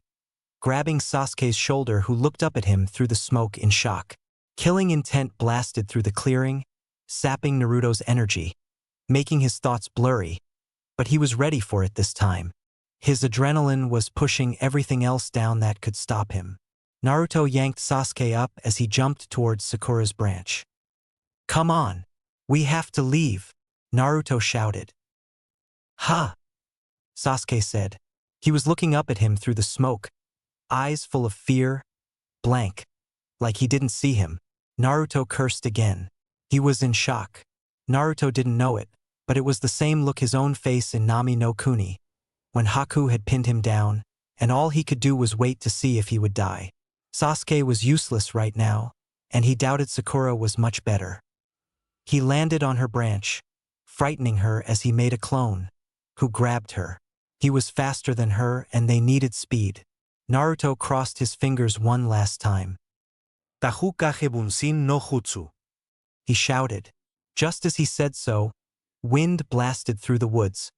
grabbing Sasuke's shoulder, who looked up at him through the smoke in shock. Killing intent blasted through the clearing, sapping Naruto's energy, making his thoughts blurry, but he was ready for it this time. His adrenaline was pushing everything else down that could stop him. Naruto yanked Sasuke up as he jumped towards Sakura's branch. "Come on! We have to leave!" Naruto shouted. "Ha!" Sasuke said. He was looking up at him through the smoke, eyes full of fear, blank, like he didn't see him. Naruto cursed again. He was in shock. Naruto didn't know it, but it was the same look his own face in Nami no Kuni, when Haku had pinned him down, and all he could do was wait to see if he would die. Sasuke was useless right now, and he doubted Sakura was much better. He landed on her branch, frightening her as he made a clone, who grabbed her. He was faster than her and they needed speed. Naruto crossed his fingers one last time. Tahukage bunsin no jutsu. He shouted. Just as he said so, wind blasted through the woods,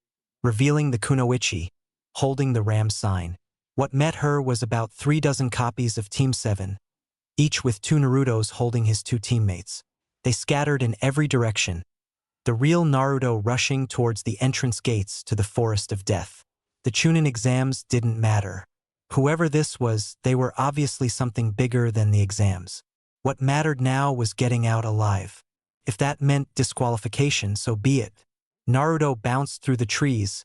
revealing the kunoichi, holding the ram sign. What met her was about 36 copies of Team 7, each with 2 Narutos holding his 2 teammates. They scattered in every direction, the real Naruto rushing towards the entrance gates to the Forest of Death. The Chūnin exams didn't matter. Whoever this was, they were obviously something bigger than the exams. What mattered now was getting out alive. If that meant disqualification, so be it. Naruto bounced through the trees,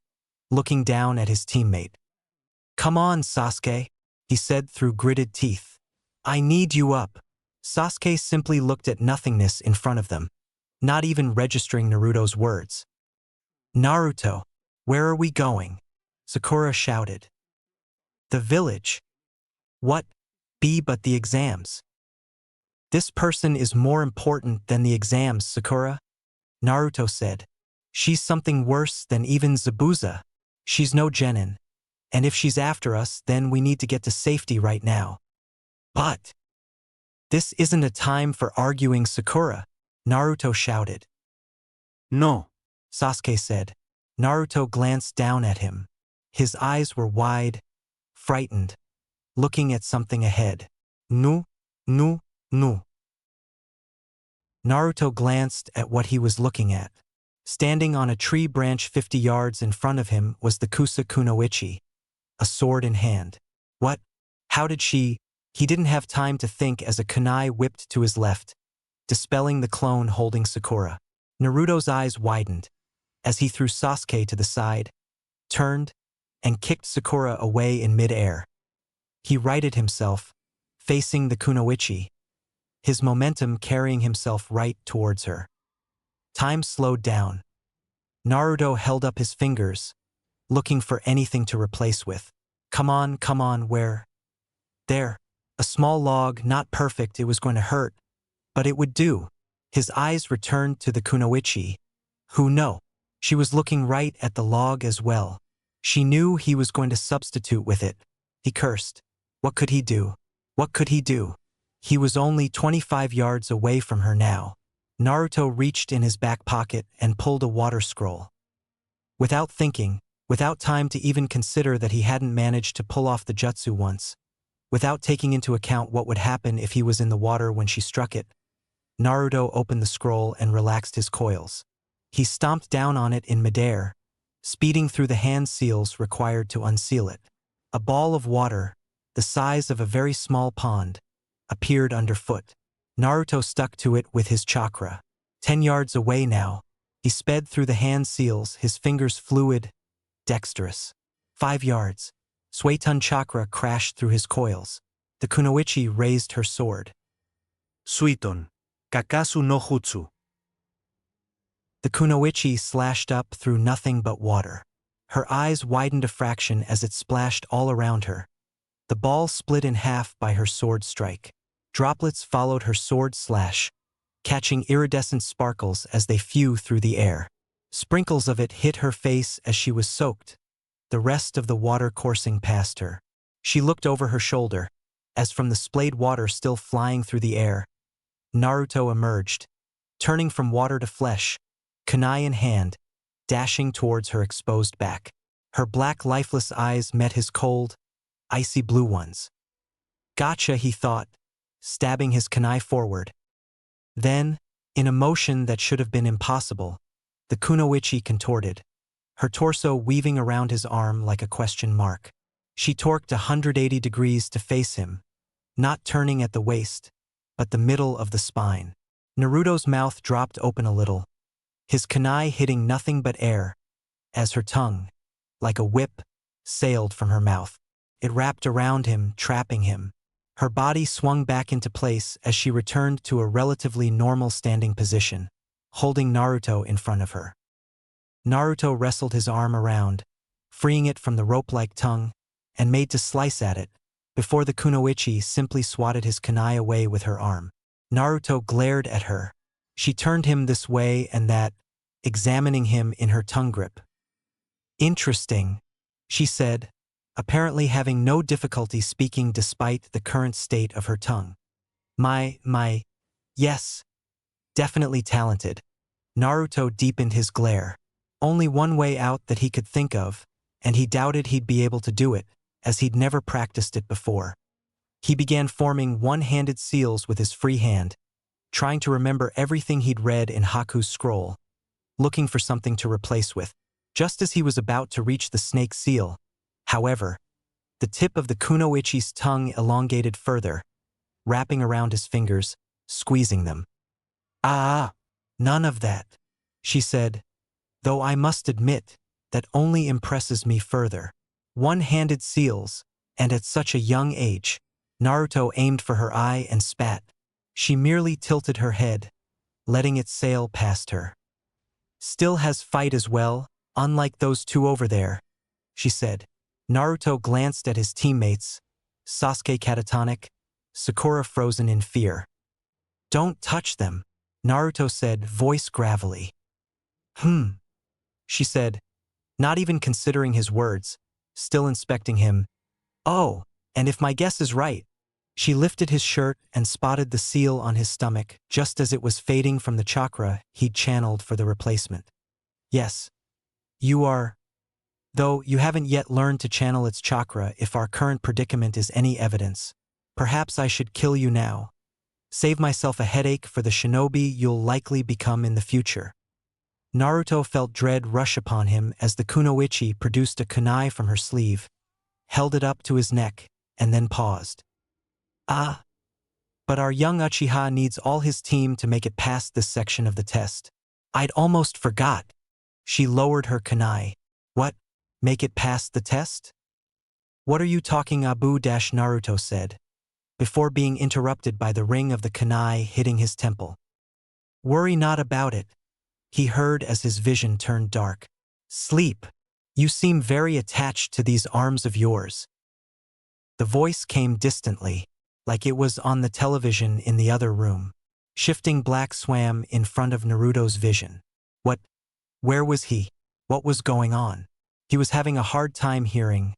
looking down at his teammate. "Come on, Sasuke," he said through gritted teeth. "I need you up." Sasuke simply looked at nothingness in front of them, not even registering Naruto's words. "Naruto, where are we going?" Sakura shouted. "The village." "What? But the exams." "This person is more important than the exams, Sakura," Naruto said. "She's something worse than even Zabuza. She's no genin. And if she's after us, then we need to get to safety right now." "But this isn't a time for arguing, Sakura," Naruto shouted. No. Sasuke said. Naruto glanced down at him. His eyes were wide, frightened, looking at something ahead. "Nu. Naruto glanced at what he was looking at. Standing on a tree branch 50 yards in front of him was the Kusa Kunoichi, a sword in hand. What? How did she? He didn't have time to think as a kunai whipped to his left, dispelling the clone holding Sakura. Naruto's eyes widened as he threw Sasuke to the side, turned, and kicked Sakura away in mid-air. He righted himself, facing the kunoichi, his momentum carrying himself right towards her. Time slowed down. Naruto held up his fingers, looking for anything to replace with. Come on, where? There. A small log, not perfect, it was going to hurt, but it would do. His eyes returned to the kunoichi. Who no? She was looking right at the log as well. She knew he was going to substitute with it. He cursed. What could he do? What could he do? He was only 25 yards away from her now. Naruto reached in his back pocket and pulled a water scroll. Without thinking, without time to even consider that he hadn't managed to pull off the jutsu once, without taking into account what would happen if he was in the water when she struck it, Naruto opened the scroll and relaxed his coils. He stomped down on it in midair, speeding through the hand seals required to unseal it. A ball of water, the size of a very small pond, appeared underfoot. Naruto stuck to it with his chakra. 10 yards away now, he sped through the hand seals, his fingers fluid, dexterous. 5 yards. Suetun chakra crashed through his coils. The kunoichi raised her sword. Suiton. Kakasu no jutsu. The kunoichi slashed up through nothing but water. Her eyes widened a fraction as it splashed all around her. The ball split in half by her sword strike. Droplets followed her sword slash, catching iridescent sparkles as they flew through the air. Sprinkles of it hit her face as she was soaked, the rest of the water coursing past her. She looked over her shoulder, as from the splayed water still flying through the air, Naruto emerged, turning from water to flesh, kunai in hand, dashing towards her exposed back. Her black lifeless eyes met his cold, icy blue ones. Gotcha, he thought, stabbing his kunai forward. Then, in a motion that should have been impossible, the kunoichi contorted, her torso weaving around his arm like a question mark. She torqued 180 degrees to face him, not turning at the waist, but the middle of the spine. Naruto's mouth dropped open a little, his kunai hitting nothing but air, as her tongue, like a whip, sailed from her mouth. It wrapped around him, trapping him. Her body swung back into place as she returned to a relatively normal standing position, holding Naruto in front of her. Naruto wrestled his arm around, freeing it from the rope-like tongue, and made to slice at it, before the kunoichi simply swatted his kunai away with her arm. Naruto glared at her. She turned him this way and that, examining him in her tongue grip. Interesting, she said, apparently having no difficulty speaking despite the current state of her tongue. Yes, definitely talented. Naruto deepened his glare. Only one way out that he could think of, and he doubted he'd be able to do it, as he'd never practiced it before. He began forming one-handed seals with his free hand, trying to remember everything he'd read in Haku's scroll, looking for something to replace with. Just as he was about to reach the snake seal, however, the tip of the kunoichi's tongue elongated further, wrapping around his fingers, squeezing them. "Ah, none of that," she said, "though I must admit that only impresses me further. One-handed seals, and at such a young age." Naruto aimed for her eye and spat. She merely tilted her head, letting it sail past her. "Still has fight as well, unlike those two over there," she said. Naruto glanced at his teammates, Sasuke catatonic, Sakura frozen in fear. "Don't touch them," Naruto said, voice gravelly. She said, not even considering his words, still inspecting him. "Oh, and if my guess is right." She lifted his shirt and spotted the seal on his stomach just as it was fading from the chakra he'd channeled for the replacement. "Yes. You are. Though you haven't yet learned to channel its chakra. If our current predicament is any evidence, perhaps I should kill you now. Save myself a headache for the shinobi you'll likely become in the future." Naruto felt dread rush upon him as the kunoichi produced a kunai from her sleeve, held it up to his neck, and then paused. "Ah. But our young Uchiha needs all his team to make it past this section of the test. I'd almost forgot." She lowered her kunai. "What? Make it past the test? What are you talking Naruto said, before being interrupted by the ring of the kunai hitting his temple. "Worry not about it," he heard as his vision turned dark. "Sleep. You seem very attached to these arms of yours." The voice came distantly, like it was on the television in the other room. Shifting black swam in front of Naruto's vision. What? Where was he? What was going on? He was having a hard time hearing,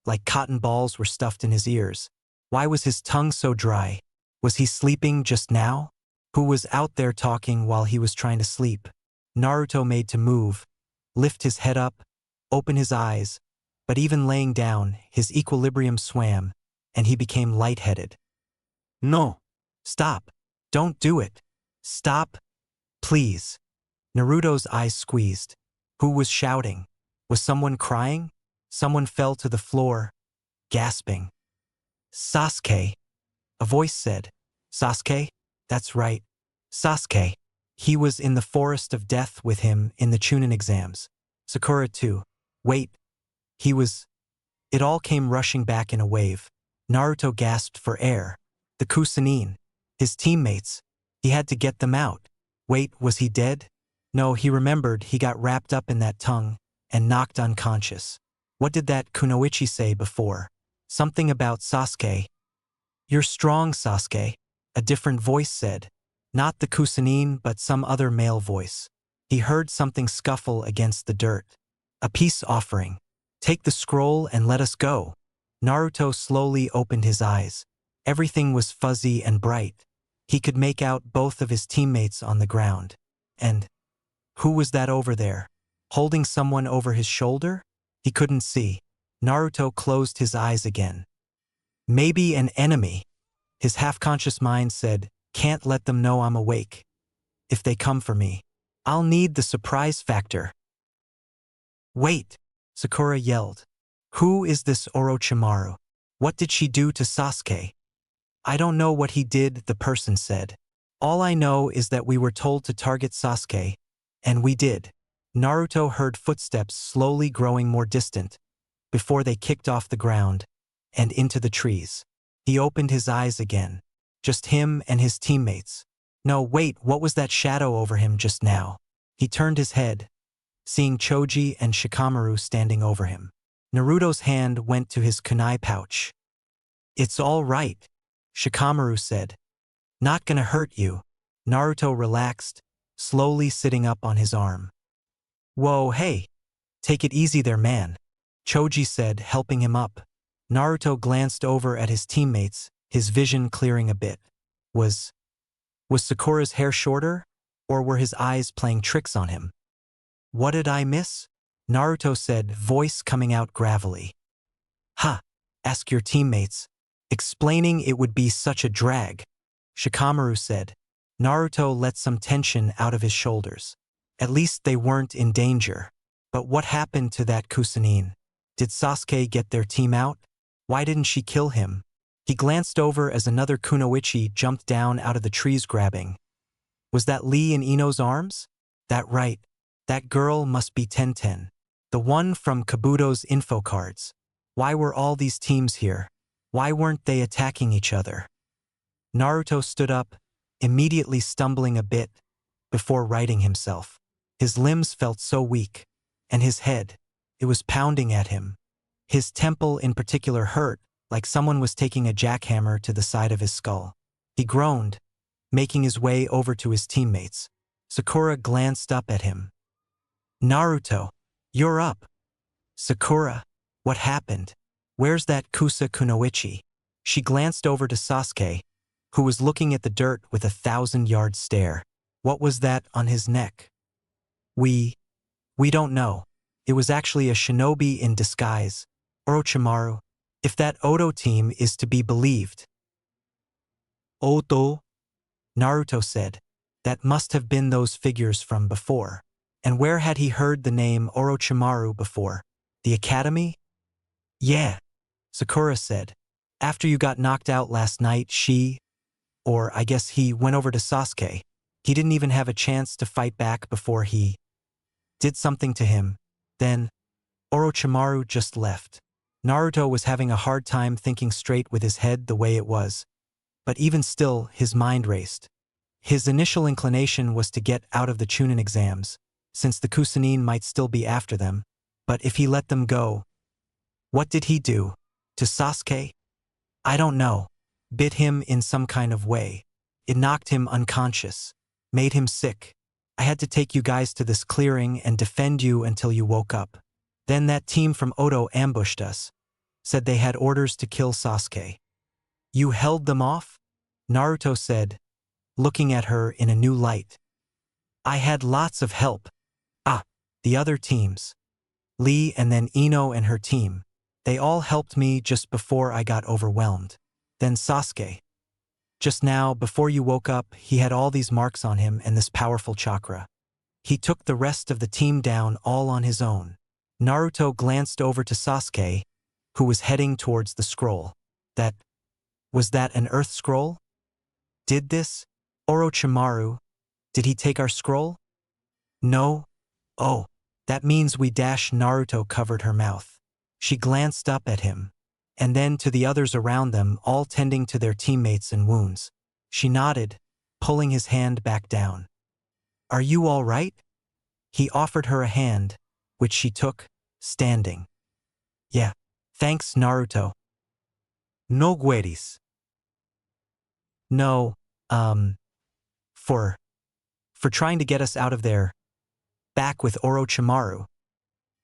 like cotton balls were stuffed in his ears. Why was his tongue so dry? Was he sleeping just now? Who was out there talking while he was trying to sleep? Naruto made to move, lift his head up, open his eyes, but even laying down, his equilibrium swam, and he became lightheaded. "No. Stop. Don't do it. Stop. Please." Naruto's eyes squeezed. Who was shouting? Was someone crying? Someone fell to the floor, gasping. "Sasuke," a voice said. "Sasuke? That's right. Sasuke." He was in the forest of death with him in the Chūnin exams. Sakura too. Wait. He was. It all came rushing back in a wave. Naruto gasped for air. The Chūnin. His teammates. He had to get them out. Wait, was he dead? No, he remembered he got wrapped up in that tongue and knocked unconscious. What did that kunoichi say before? Something about Sasuke. "You're strong, Sasuke," a different voice said. Not the Chūnin, but some other male voice. He heard something scuffle against the dirt. "A peace offering. Take the scroll and let us go." Naruto slowly opened his eyes. Everything was fuzzy and bright. He could make out both of his teammates on the ground. And who was that over there? Holding someone over his shoulder? He couldn't see. Naruto closed his eyes again. Maybe an enemy. His half-conscious mind said, "Can't let them know I'm awake. If they come for me, I'll need the surprise factor." "Wait," Sakura yelled. "Who is this Orochimaru? What did she do to Sasuke?" "I don't know what he did," the person said. "All I know is that we were told to target Sasuke, and we did." Naruto heard footsteps slowly growing more distant, before they kicked off the ground and into the trees. He opened his eyes again. Just him and his teammates. No, wait, what was that shadow over him just now? He turned his head, seeing Choji and Shikamaru standing over him. Naruto's hand went to his kunai pouch. "It's all right," Shikamaru said. "Not gonna hurt you." Naruto relaxed, slowly sitting up on his arm. Whoa, hey, take it easy there, man, Choji said, helping him up. Naruto glanced over at his teammates, his vision clearing a bit. Was Sakura's hair shorter? Or were his eyes playing tricks on him? What did I miss? Naruto said, voice coming out gravelly. Ha! Ask your teammates. Explaining it would be such a drag, Shikamaru said. Naruto let some tension out of his shoulders. At least they weren't in danger. But what happened to that Chūnin? Did Sasuke get their team out? Why didn't she kill him? He glanced over as another kunoichi jumped down out of the trees grabbing. Was that Lee in Ino's arms? That right. That girl must be Tenten. The one from Kabuto's info cards. Why were all these teams here? Why weren't they attacking each other? Naruto stood up, immediately stumbling a bit, before righting himself. His limbs felt so weak, and his head, it was pounding at him. His temple in particular hurt, like someone was taking a jackhammer to the side of his skull. He groaned, making his way over to his teammates. Sakura glanced up at him. Naruto, you're up. Sakura, what happened? Where's that Kusa kunoichi? She glanced over to Sasuke, who was looking at the dirt with a 1,000-yard stare. What was that on his neck? We don't know. It was actually a shinobi in disguise, Orochimaru, if that Oto team is to be believed. Oto? Naruto said. That must have been those figures from before. And where had he heard the name Orochimaru before? The academy? Yeah, Sakura said. After you got knocked out last night, I guess he went over to Sasuke. He didn't even have a chance to fight back before he did something to him. Then, Orochimaru just left. Naruto was having a hard time thinking straight with his head the way it was. But even still, his mind raced. His initial inclination was to get out of the Chūnin exams, since the Kusanine might still be after them. But if he let them go, what did he do? To Sasuke? I don't know. Bit him in some kind of way. It knocked him unconscious. Made him sick. I had to take you guys to this clearing and defend you until you woke up. Then that team from Oto ambushed us. Said they had orders to kill Sasuke. You held them off? Naruto said, looking at her in a new light. I had lots of help. The other teams. Lee and then Ino and her team. They all helped me just before I got overwhelmed. Then Sasuke. Just now, before you woke up, he had all these marks on him and this powerful chakra. He took the rest of the team down all on his own. Naruto glanced over to Sasuke, who was heading towards the scroll. Was that an earth scroll? Did this? Orochimaru, did he take our scroll? No. Oh, that means we dash. Naruto covered her mouth. She glanced up at him, and then to the others around them, all tending to their teammates and wounds. She nodded, pulling his hand back down. Are you all right? He offered her a hand, which she took, standing. Yeah, thanks, Naruto. No worries. No, for trying to get us out of there. Back with Orochimaru.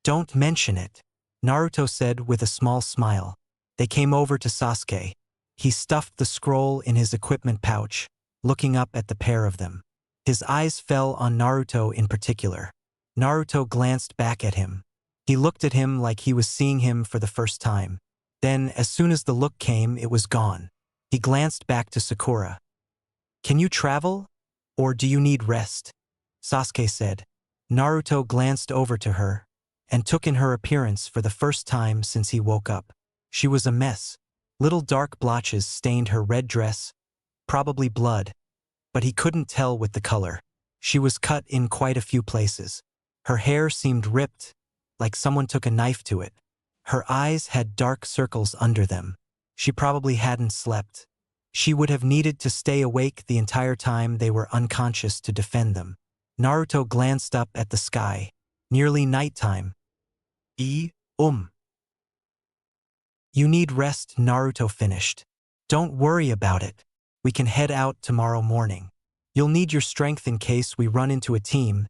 Don't mention it, Naruto said with a small smile. They came over to Sasuke. He stuffed the scroll in his equipment pouch, looking up at the pair of them. His eyes fell on Naruto in particular. Naruto glanced back at him. He looked at him like he was seeing him for the first time. Then, as soon as the look came, it was gone. He glanced back to Sakura. Can you travel? Or do you need rest? Sasuke said. Naruto glanced over to her and took in her appearance for the first time since he woke up. She was a mess. Little dark blotches stained her red dress, probably blood, but he couldn't tell with the color. She was cut in quite a few places. Her hair seemed ripped, like someone took a knife to it. Her eyes had dark circles under them. She probably hadn't slept. She would have needed to stay awake the entire time they were unconscious to defend them. Naruto glanced up at the sky. Nearly nighttime. You need rest, Naruto finished. Don't worry about it. We can head out tomorrow morning. You'll need your strength in case we run into a team,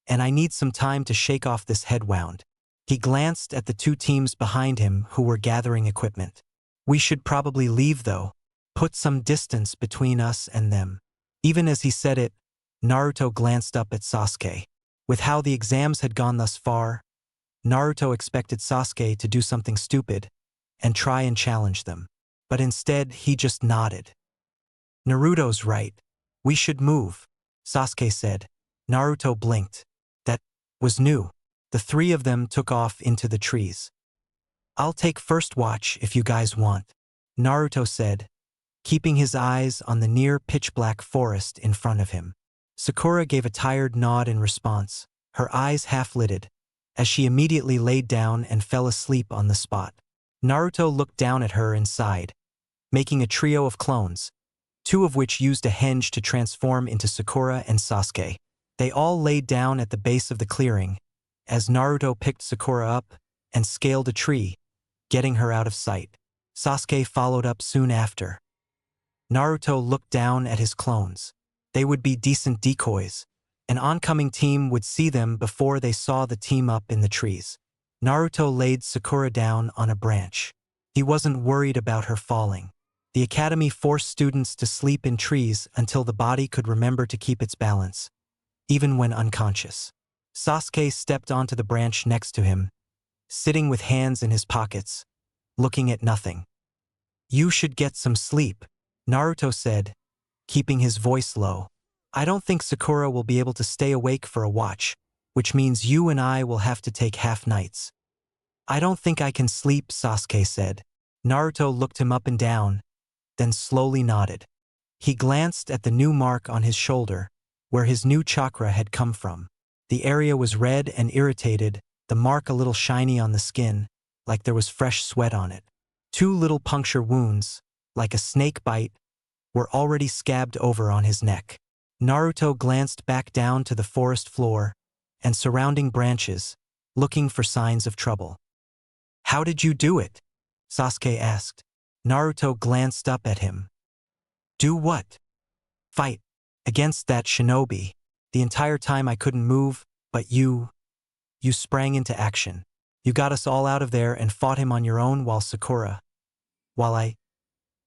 and I need some time to shake off this head wound. He glanced at the two teams behind him who were gathering equipment. We should probably leave though. Put some distance between us and them. Even as he said it, Naruto glanced up at Sasuke. With how the exams had gone thus far, Naruto expected Sasuke to do something stupid and try and challenge them. But instead, he just nodded. Naruto's right. We should move, Sasuke said. Naruto blinked. That was new. The three of them took off into the trees. I'll take first watch if you guys want, Naruto said, keeping his eyes on the near pitch-black forest in front of him. Sakura gave a tired nod in response, her eyes half-lidded, as she immediately laid down and fell asleep on the spot. Naruto looked down at her and sighed, making a trio of clones, two of which used a henge to transform into Sakura and Sasuke. They all laid down at the base of the clearing, as Naruto picked Sakura up and scaled a tree, getting her out of sight. Sasuke followed up soon after. Naruto looked down at his clones. They would be decent decoys. An oncoming team would see them before they saw the team up in the trees. Naruto laid Sakura down on a branch. He wasn't worried about her falling. The academy forced students to sleep in trees until the body could remember to keep its balance, even when unconscious. Sasuke stepped onto the branch next to him, sitting with hands in his pockets, looking at nothing. You should get some sleep, Naruto said, keeping his voice low. I don't think Sakura will be able to stay awake for a watch, which means you and I will have to take half nights. I don't think I can sleep, Sasuke said. Naruto looked him up and down, then slowly nodded. He glanced at the new mark on his shoulder, where his new chakra had come from. The area was red and irritated, the mark a little shiny on the skin, like there was fresh sweat on it. Two little puncture wounds, like a snake bite, were already scabbed over on his neck. Naruto glanced back down to the forest floor and surrounding branches, looking for signs of trouble. How did you do it? Sasuke asked. Naruto glanced up at him. Do what? Fight against that shinobi. The entire time I couldn't move, but you sprang into action. You got us all out of there and fought him on your own while I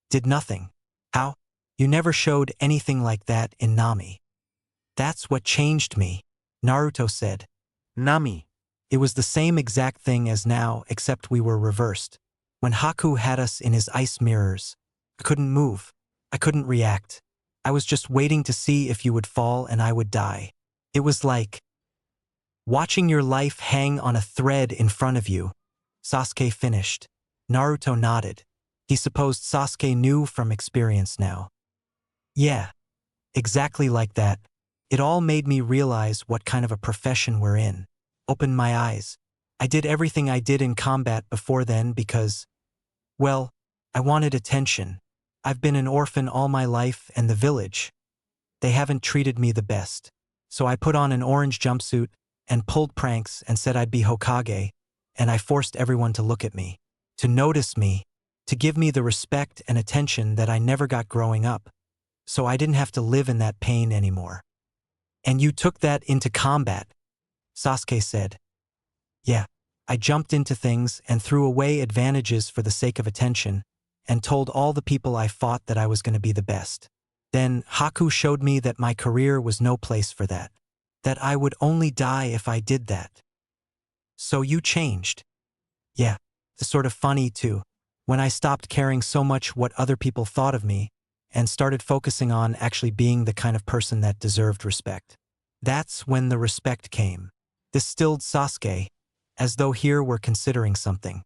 did nothing. How? You never showed anything like that in Nami. That's what changed me, Naruto said. Nami. It was the same exact thing as now, except we were reversed. When Haku had us in his ice mirrors, I couldn't move. I couldn't react. I was just waiting to see if you would fall and I would die. It was like watching your life hang on a thread in front of you. Sasuke finished. Naruto nodded. He supposed Sasuke knew from experience now. Yeah, exactly like that. It all made me realize what kind of a profession we're in. Opened my eyes. I did everything I did in combat before then because, well, I wanted attention. I've been an orphan all my life and the village. They haven't treated me the best. So I put on an orange jumpsuit and pulled pranks and said I'd be Hokage, and I forced everyone to look at me, to notice me, to give me the respect and attention that I never got growing up, so I didn't have to live in that pain anymore. And you took that into combat, Sasuke said. Yeah, I jumped into things and threw away advantages for the sake of attention, and told all the people I fought that I was going to be the best. Then Haku showed me that my career was no place for that I would only die if I did that. So you changed. Yeah, it's sort of funny too. When I stopped caring so much what other people thought of me and started focusing on actually being the kind of person that deserved respect. That's when the respect came. This stilled Sasuke, as though here we're considering something.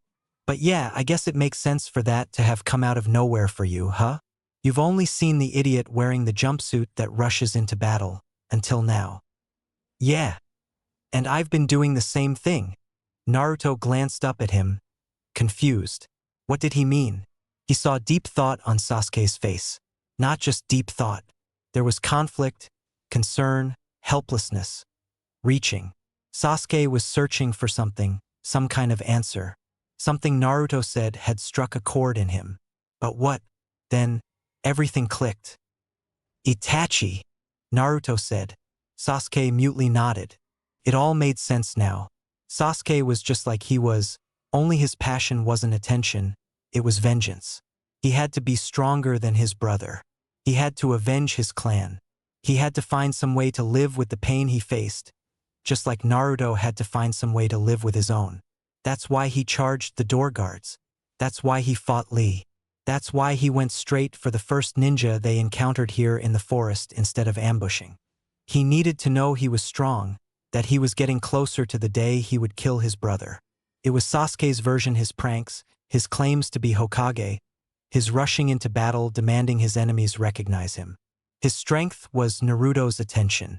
But yeah, I guess it makes sense for that to have come out of nowhere for you, huh? You've only seen the idiot wearing the jumpsuit that rushes into battle, until now. Yeah. And I've been doing the same thing. Naruto glanced up at him, confused. What did he mean? He saw deep thought on Sasuke's face. Not just deep thought. There was conflict, concern, helplessness. Reaching. Sasuke was searching for something, some kind of answer. Something Naruto said had struck a chord in him. But what? Then, everything clicked. Itachi. Naruto said. Sasuke mutely nodded. It all made sense now. Sasuke was just like he was, only his passion wasn't attention, it was vengeance. He had to be stronger than his brother. He had to avenge his clan. He had to find some way to live with the pain he faced, just like Naruto had to find some way to live with his own. That's why he charged the door guards. That's why he fought Lee. That's why he went straight for the first ninja they encountered here in the forest instead of ambushing. He needed to know he was strong, that he was getting closer to the day he would kill his brother. It was Sasuke's version, his pranks, his claims to be Hokage, his rushing into battle demanding his enemies recognize him. His strength was Naruto's attention.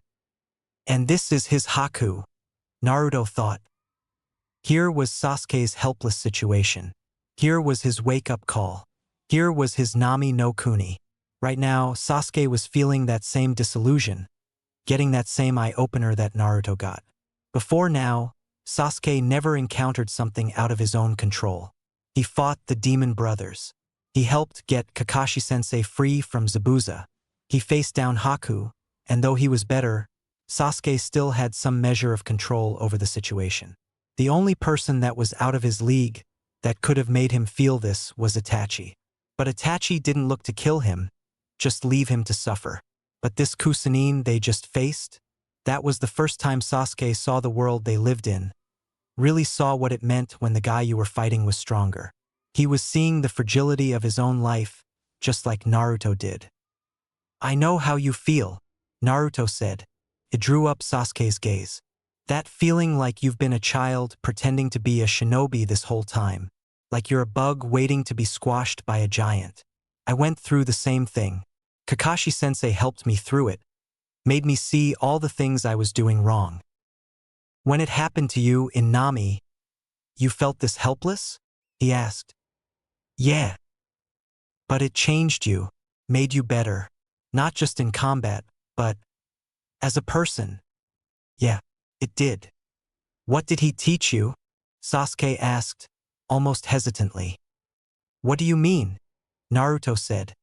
And this is his Haku, Naruto thought. Here was Sasuke's helpless situation. Here was his wake-up call. Here was his Nami no Kuni. Right now, Sasuke was feeling that same disillusion, getting that same eye-opener that Naruto got. Before now, Sasuke never encountered something out of his own control. He fought the demon brothers. He helped get Kakashi-sensei free from Zabuza. He faced down Haku, and though he was better, Sasuke still had some measure of control over the situation. The only person that was out of his league that could have made him feel this was Itachi. But Itachi didn't look to kill him, just leave him to suffer. But this Chūnin they just faced, that was the first time Sasuke saw the world they lived in, really saw what it meant when the guy you were fighting was stronger. He was seeing the fragility of his own life, just like Naruto did. I know how you feel, Naruto said. It drew up Sasuke's gaze. That feeling like you've been a child pretending to be a shinobi this whole time, like you're a bug waiting to be squashed by a giant. I went through the same thing. Kakashi-sensei helped me through it, made me see all the things I was doing wrong. When it happened to you in Nami, you felt this helpless? He asked. Yeah. But it changed you, made you better, not just in combat, but as a person. Yeah, it did. What did he teach you? Sasuke asked, almost hesitantly. What do you mean? Naruto said.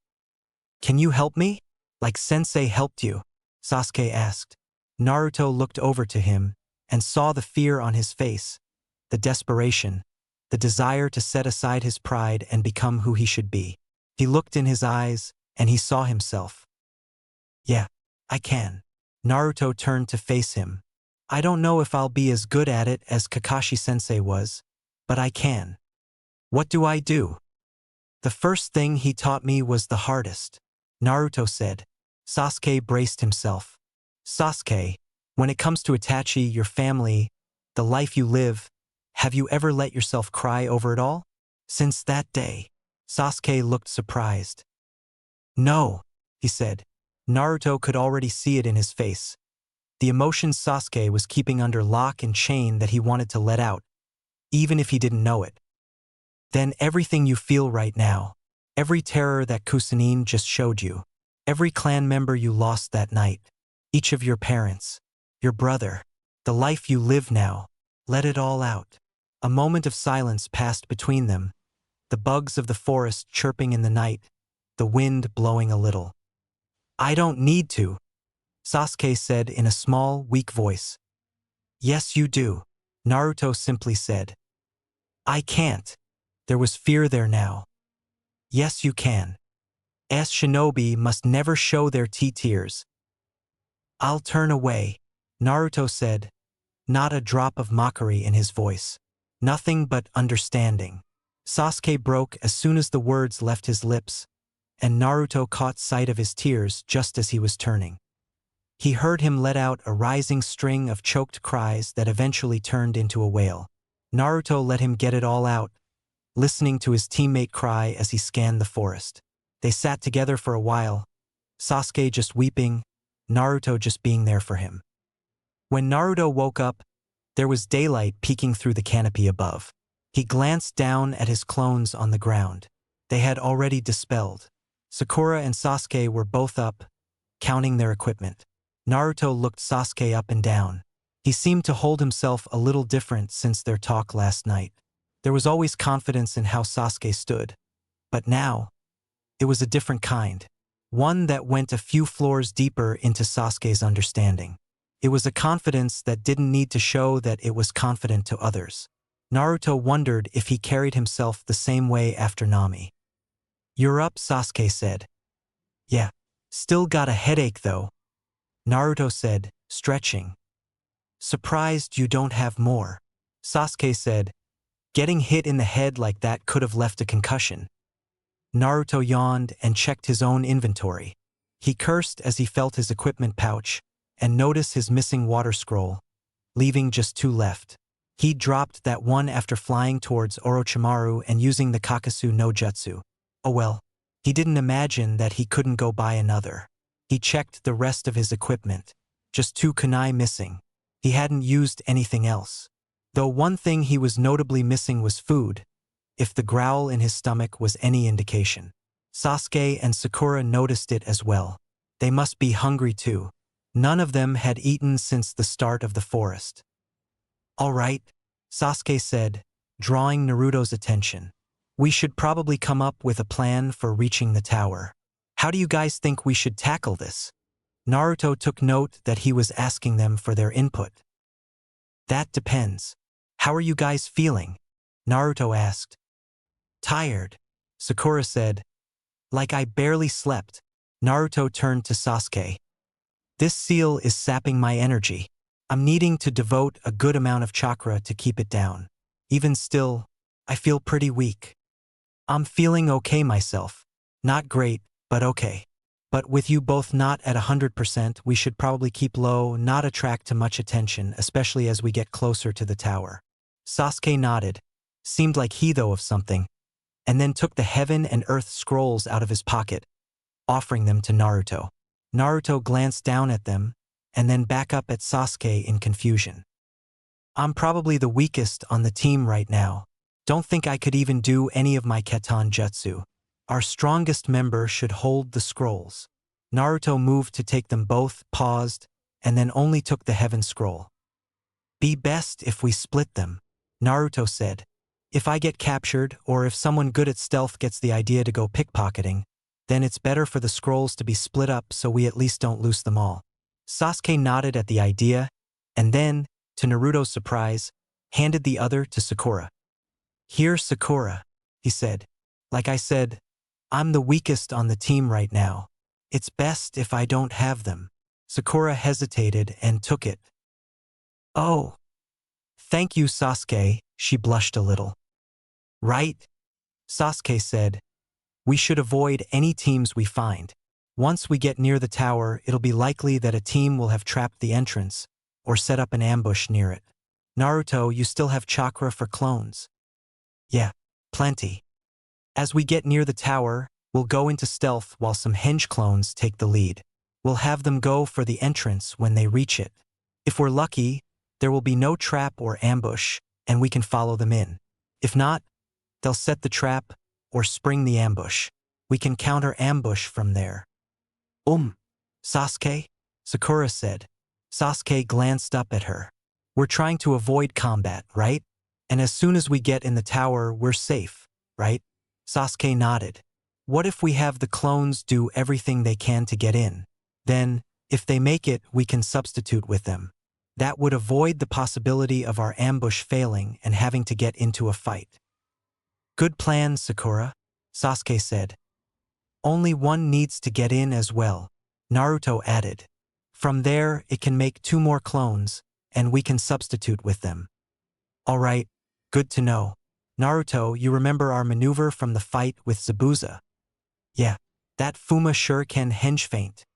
Can you help me? Like sensei helped you? Sasuke asked. Naruto looked over to him and saw the fear on his face, the desperation, the desire to set aside his pride and become who he should be. He looked in his eyes and he saw himself. Yeah, I can. Naruto turned to face him. I don't know if I'll be as good at it as Kakashi-sensei was, but I can. What do I do? The first thing he taught me was the hardest, Naruto said. Sasuke braced himself. Sasuke, when it comes to Itachi, your family, the life you live, have you ever let yourself cry over it all? Since that day, Sasuke looked surprised. No, he said. Naruto could already see it in his face. The emotions Sasuke was keeping under lock and chain that he wanted to let out, even if he didn't know it. Then everything you feel right now, every terror that Chūnin just showed you, every clan member you lost that night, each of your parents, your brother, the life you live now, let it all out. A moment of silence passed between them, the bugs of the forest chirping in the night, the wind blowing a little. I don't need to, Sasuke said in a small, weak voice. Yes, you do, Naruto simply said. I can't. There was fear there now. Yes, you can. As shinobi must never show their tears. I'll turn away, Naruto said, not a drop of mockery in his voice. Nothing but understanding. Sasuke broke as soon as the words left his lips, and Naruto caught sight of his tears just as he was turning. He heard him let out a rising string of choked cries that eventually turned into a wail. Naruto let him get it all out, listening to his teammate cry as he scanned the forest. They sat together for a while, Sasuke just weeping, Naruto just being there for him. When Naruto woke up, there was daylight peeking through the canopy above. He glanced down at his clones on the ground. They had already dispelled. Sakura and Sasuke were both up, counting their equipment. Naruto looked Sasuke up and down. He seemed to hold himself a little different since their talk last night. There was always confidence in how Sasuke stood. But now, it was a different kind. one that went a few floors deeper into Sasuke's understanding. It was a confidence that didn't need to show that it was confident to others. Naruto wondered if he carried himself the same way after Nami. "You're up," Sasuke said. "Yeah. Still got a headache though," Naruto said, stretching. "Surprised you don't have more," Sasuke said. "Getting hit in the head like that could have left a concussion." Naruto yawned and checked his own inventory. He cursed as he felt his equipment pouch and noticed his missing water scroll, leaving just 2 left. He dropped that one after flying towards Orochimaru and using the Kakasu no Jutsu. Oh well, he didn't imagine that he couldn't go buy another. He checked the rest of his equipment. Just 2 kunai missing. He hadn't used anything else. Though one thing he was notably missing was food, if the growl in his stomach was any indication. Sasuke and Sakura noticed it as well. They must be hungry too. None of them had eaten since the start of the forest. "All right," Sasuke said, drawing Naruto's attention. "We should probably come up with a plan for reaching the tower. How do you guys think we should tackle this?" Naruto took note that he was asking them for their input. "That depends. How are you guys feeling?" Naruto asked. "Tired," Sakura said. "Like I barely slept." Naruto turned to Sasuke. "This seal is sapping my energy. I'm needing to devote a good amount of chakra to keep it down. Even still, I feel pretty weak." "I'm feeling okay myself. Not great, but okay. But with you both not at 100%, we should probably keep low, not attract too much attention, especially as we get closer to the tower." Sasuke nodded, seemed like he thought of something, and then took the heaven and earth scrolls out of his pocket, offering them to Naruto. Naruto glanced down at them, and then back up at Sasuke in confusion. "I'm probably the weakest on the team right now. Don't think I could even do any of my Keton Jutsu. Our strongest member should hold the scrolls." Naruto moved to take them both, paused, and then only took the heaven scroll. "Be best if we split them," Naruto said. "If I get captured, or if someone good at stealth gets the idea to go pickpocketing, then it's better for the scrolls to be split up so we at least don't lose them all." Sasuke nodded at the idea, and then, to Naruto's surprise, handed the other to Sakura. "Here, Sakura," he said. "Like I said, I'm the weakest on the team right now. It's best if I don't have them." Sakura hesitated and took it. "Oh. Thank you, Sasuke," she blushed a little. "Right," Sasuke said. "We should avoid any teams we find. Once we get near the tower, it'll be likely that a team will have trapped the entrance, or set up an ambush near it. Naruto, you still have chakra for clones?" "Yeah, plenty. As we get near the tower, we'll go into stealth while some henge clones take the lead. We'll have them go for the entrance when they reach it. If we're lucky, there will be no trap or ambush, and we can follow them in. If not, they'll set the trap or spring the ambush. We can counter ambush from there." Sasuke?" Sakura said. Sasuke glanced up at her. "We're trying to avoid combat, right? And as soon as we get in the tower, we're safe, right?" Sasuke nodded. "What if we have the clones do everything they can to get in? Then, if they make it, we can substitute with them. That would avoid the possibility of our ambush failing and having to get into a fight." "Good plan, Sakura," Sasuke said. "Only one needs to get in as well," Naruto added. "From there, it can make 2 more clones, and we can substitute with them." "All right, good to know. Naruto, you remember our maneuver from the fight with Zabuza?" "Yeah, that Fuma Shuriken henge feint."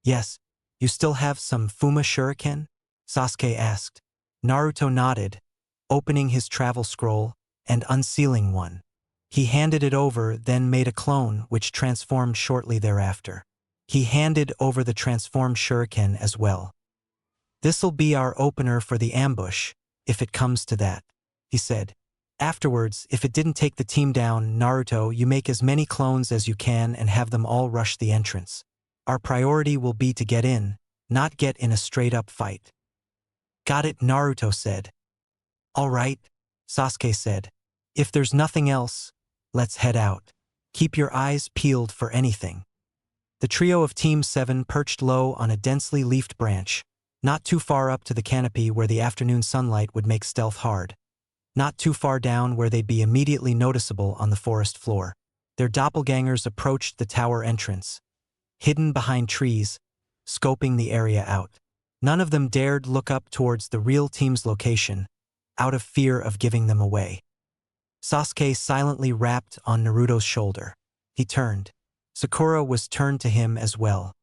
"Yes, you still have some Fuma Shuriken?" Sasuke asked. Naruto nodded, opening his travel scroll and unsealing one. He handed it over, then made a clone which transformed shortly thereafter. He handed over the transformed shuriken as well. "This'll be our opener for the ambush, if it comes to that," he said. "Afterwards, if it didn't take the team down, Naruto, you make as many clones as you can and have them all rush the entrance. Our priority will be to get in, not get in a straight-up fight." "Got it," Naruto said. "All right," Sasuke said. "If there's nothing else, let's head out. Keep your eyes peeled for anything." The trio of Team 7 perched low on a densely leafed branch, not too far up to the canopy where the afternoon sunlight would make stealth hard, not too far down where they'd be immediately noticeable on the forest floor. Their doppelgangers approached the tower entrance, hidden behind trees, scoping the area out. None of them dared look up towards the real team's location, out of fear of giving them away. Sasuke silently rapped on Naruto's shoulder. He turned. Sakura was turned to him as well.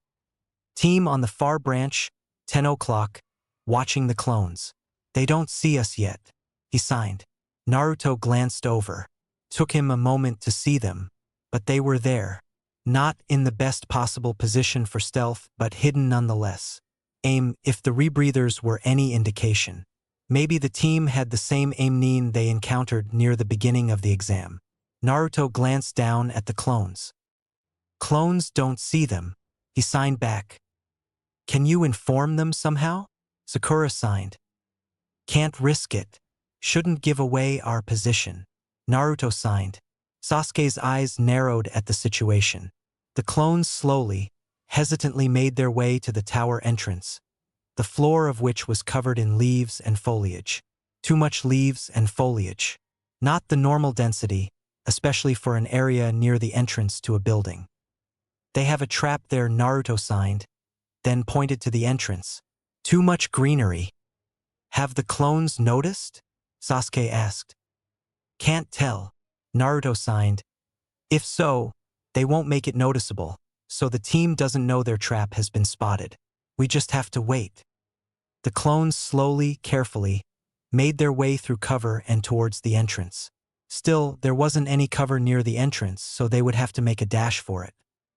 Team on the far branch, 10 o'clock, watching the clones. They don't see us yet, he signed. Naruto glanced over. Took him a moment to see them, but they were there. Not in the best possible position for stealth, but hidden nonetheless. If the rebreathers were any indication. Maybe the team had the same Nin they encountered near the beginning of the exam. Naruto glanced down at the clones. Clones don't see them, he signed back. Can you inform them somehow? Sakura signed. Can't risk it. Shouldn't give away our position. Naruto signed. Sasuke's eyes narrowed at the situation. The clones slowly, hesitantly made their way to the tower entrance, the floor of which was covered in leaves and foliage. Too much leaves and foliage. Not the normal density, especially for an area near the entrance to a building. They have a trap there, Naruto signed, then pointed to the entrance. Too much greenery. Have the clones noticed? Sasuke asked. Can't tell, Naruto signed. If so, they won't make it noticeable, so the team doesn't know their trap has been spotted. We just have to wait. The clones slowly, carefully, made their way through cover and towards the entrance. Still, there wasn't any cover near the entrance, so they would have to make a dash for it.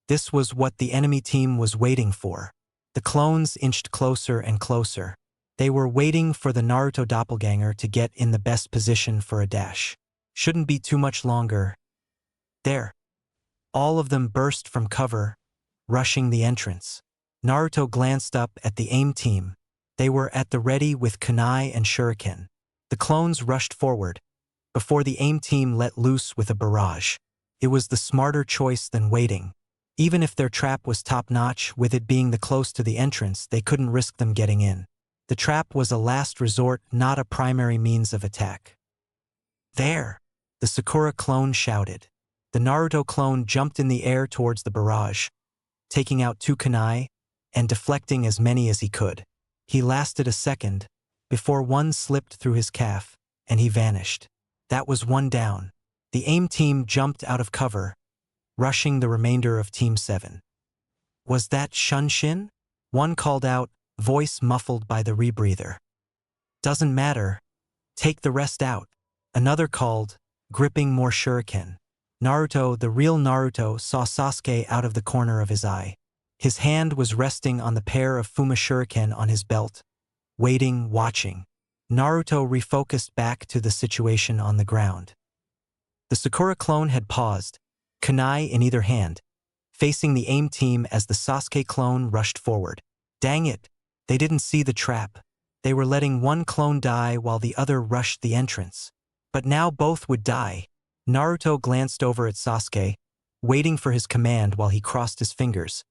This was what the enemy team was waiting for. The clones inched closer and closer. They were waiting for the Naruto doppelganger to get in the best position for a dash. Shouldn't be too much longer. There. All of them burst from cover, rushing the entrance. Naruto glanced up at the AIM team. They were at the ready with kunai and shuriken. The clones rushed forward, before the AIM team let loose with a barrage. It was the smarter choice than waiting. Even if their trap was top-notch, with it being the close to the entrance, they couldn't risk them getting in. The trap was a last resort, not a primary means of attack. There! The Sakura clone shouted. The Naruto clone jumped in the air towards the barrage, taking out 2 kunai and deflecting as many as he could. He lasted a second, before one slipped through his calf, and he vanished. That was one down. The AIM team jumped out of cover, rushing the remainder of Team 7. Was that Chūnin? One called out, voice muffled by the rebreather. Doesn't matter. Take the rest out. Another called, gripping more shuriken. Naruto, the real Naruto, saw Sasuke out of the corner of his eye. His hand was resting on the pair of Fuma shuriken on his belt, waiting, watching. Naruto refocused back to the situation on the ground. The Sakura clone had paused, kunai in either hand, facing the AIM team as the Sasuke clone rushed forward. Dang it, they didn't see the trap. They were letting one clone die while the other rushed the entrance. But now both would die. Naruto glanced over at Sasuke, waiting for his command while he crossed his fingers,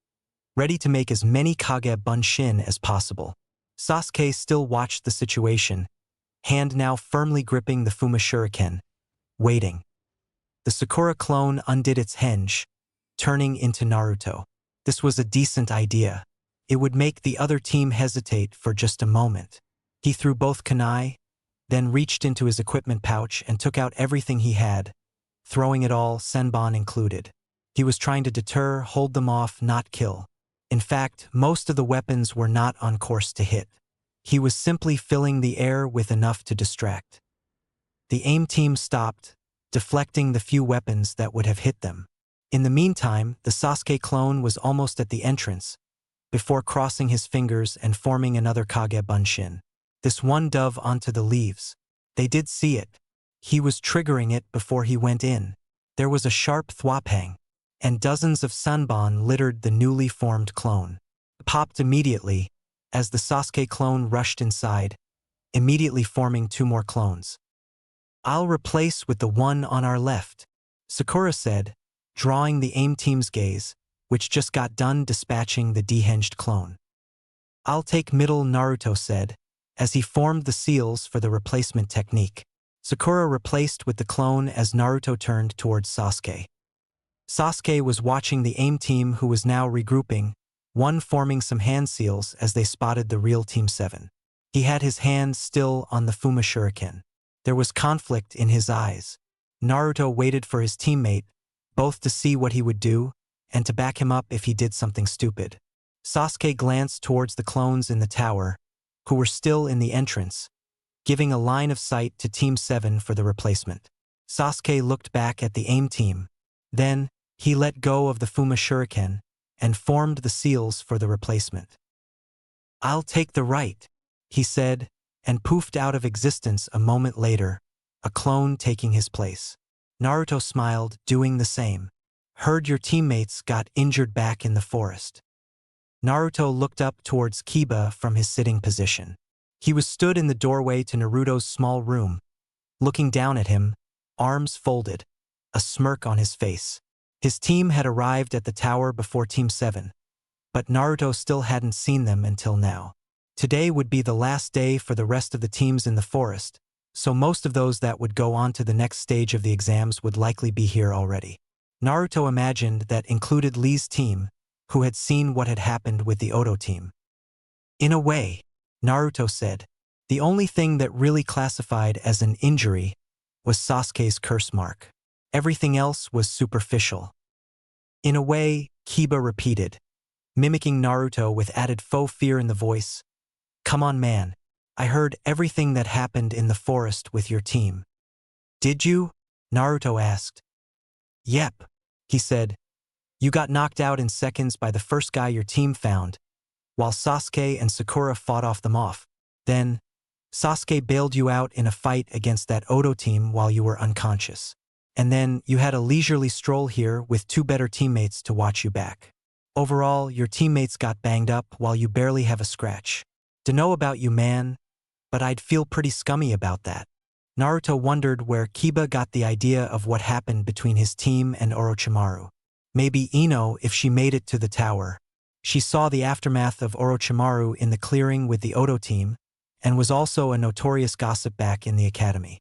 ready to make as many Kage Bunshin as possible. Sasuke still watched the situation, hand now firmly gripping the Fuma shuriken, waiting. The Sakura clone undid its hinge, turning into Naruto. This was a decent idea. It would make the other team hesitate for just a moment. He threw both kunai, then reached into his equipment pouch and took out everything he had, throwing it all, senbon included. He was trying to deter, hold them off, not kill. In fact, most of the weapons were not on course to hit. He was simply filling the air with enough to distract. The AIM team stopped, deflecting the few weapons that would have hit them. In the meantime, the Sasuke clone was almost at the entrance, before crossing his fingers and forming another Kage Bunshin. This one dove onto the leaves. They did see it. He was triggering it before he went in. There was a sharp thwapang, and dozens of senbon littered the newly formed clone. Popped immediately, as the Sasuke clone rushed inside, immediately forming 2 more clones. I'll replace with the one on our left, Sakura said, drawing the AIM team's gaze. which just got done dispatching the dehinged clone. I'll take middle, Naruto said, as he formed the seals for the replacement technique. Sakura replaced with the clone as Naruto turned towards Sasuke. Sasuke was watching the AIM team, who was now regrouping, one forming some hand seals as they spotted the real Team 7. He had his hand still on the Fuma Shuriken. There was conflict in his eyes. Naruto waited for his teammate, both to see what he would do and to back him up if he did something stupid. Sasuke glanced towards the clones in the tower, who were still in the entrance, giving a line of sight to Team 7 for the replacement. Sasuke looked back at the AIM team. Then, he let go of the Fuma Shuriken and formed the seals for the replacement. I'll take the right, he said, and poofed out of existence a moment later, a clone taking his place. Naruto smiled, doing the same. Heard your teammates got injured back in the forest. Naruto looked up towards Kiba from his sitting position. He was stood in the doorway to Naruto's small room, looking down at him, arms folded, a smirk on his face. His team had arrived at the tower before Team 7, but Naruto still hadn't seen them until now. Today would be the last day for the rest of the teams in the forest, so most of those that would go on to the next stage of the exams would likely be here already. Naruto imagined that included Lee's team, who had seen what had happened with the Oto team. In a way, Naruto said, the only thing that really classified as an injury was Sasuke's curse mark. Everything else was superficial. In a way, Kiba repeated, mimicking Naruto with added faux fear in the voice. Come on, man. I heard everything that happened in the forest with your team. Did you? Naruto asked. Yep, he said. You got knocked out in seconds by the first guy your team found, while Sasuke and Sakura fought them off. Then, Sasuke bailed you out in a fight against that Oto team while you were unconscious. And then you had a leisurely stroll here with 2 better teammates to watch you back. Overall, your teammates got banged up while you barely have a scratch. Dunno about you, man, but I'd feel pretty scummy about that. Naruto wondered where Kiba got the idea of what happened between his team and Orochimaru. Maybe Ino, if she made it to the tower. She saw the aftermath of Orochimaru in the clearing with the Oto team, and was also a notorious gossip back in the academy.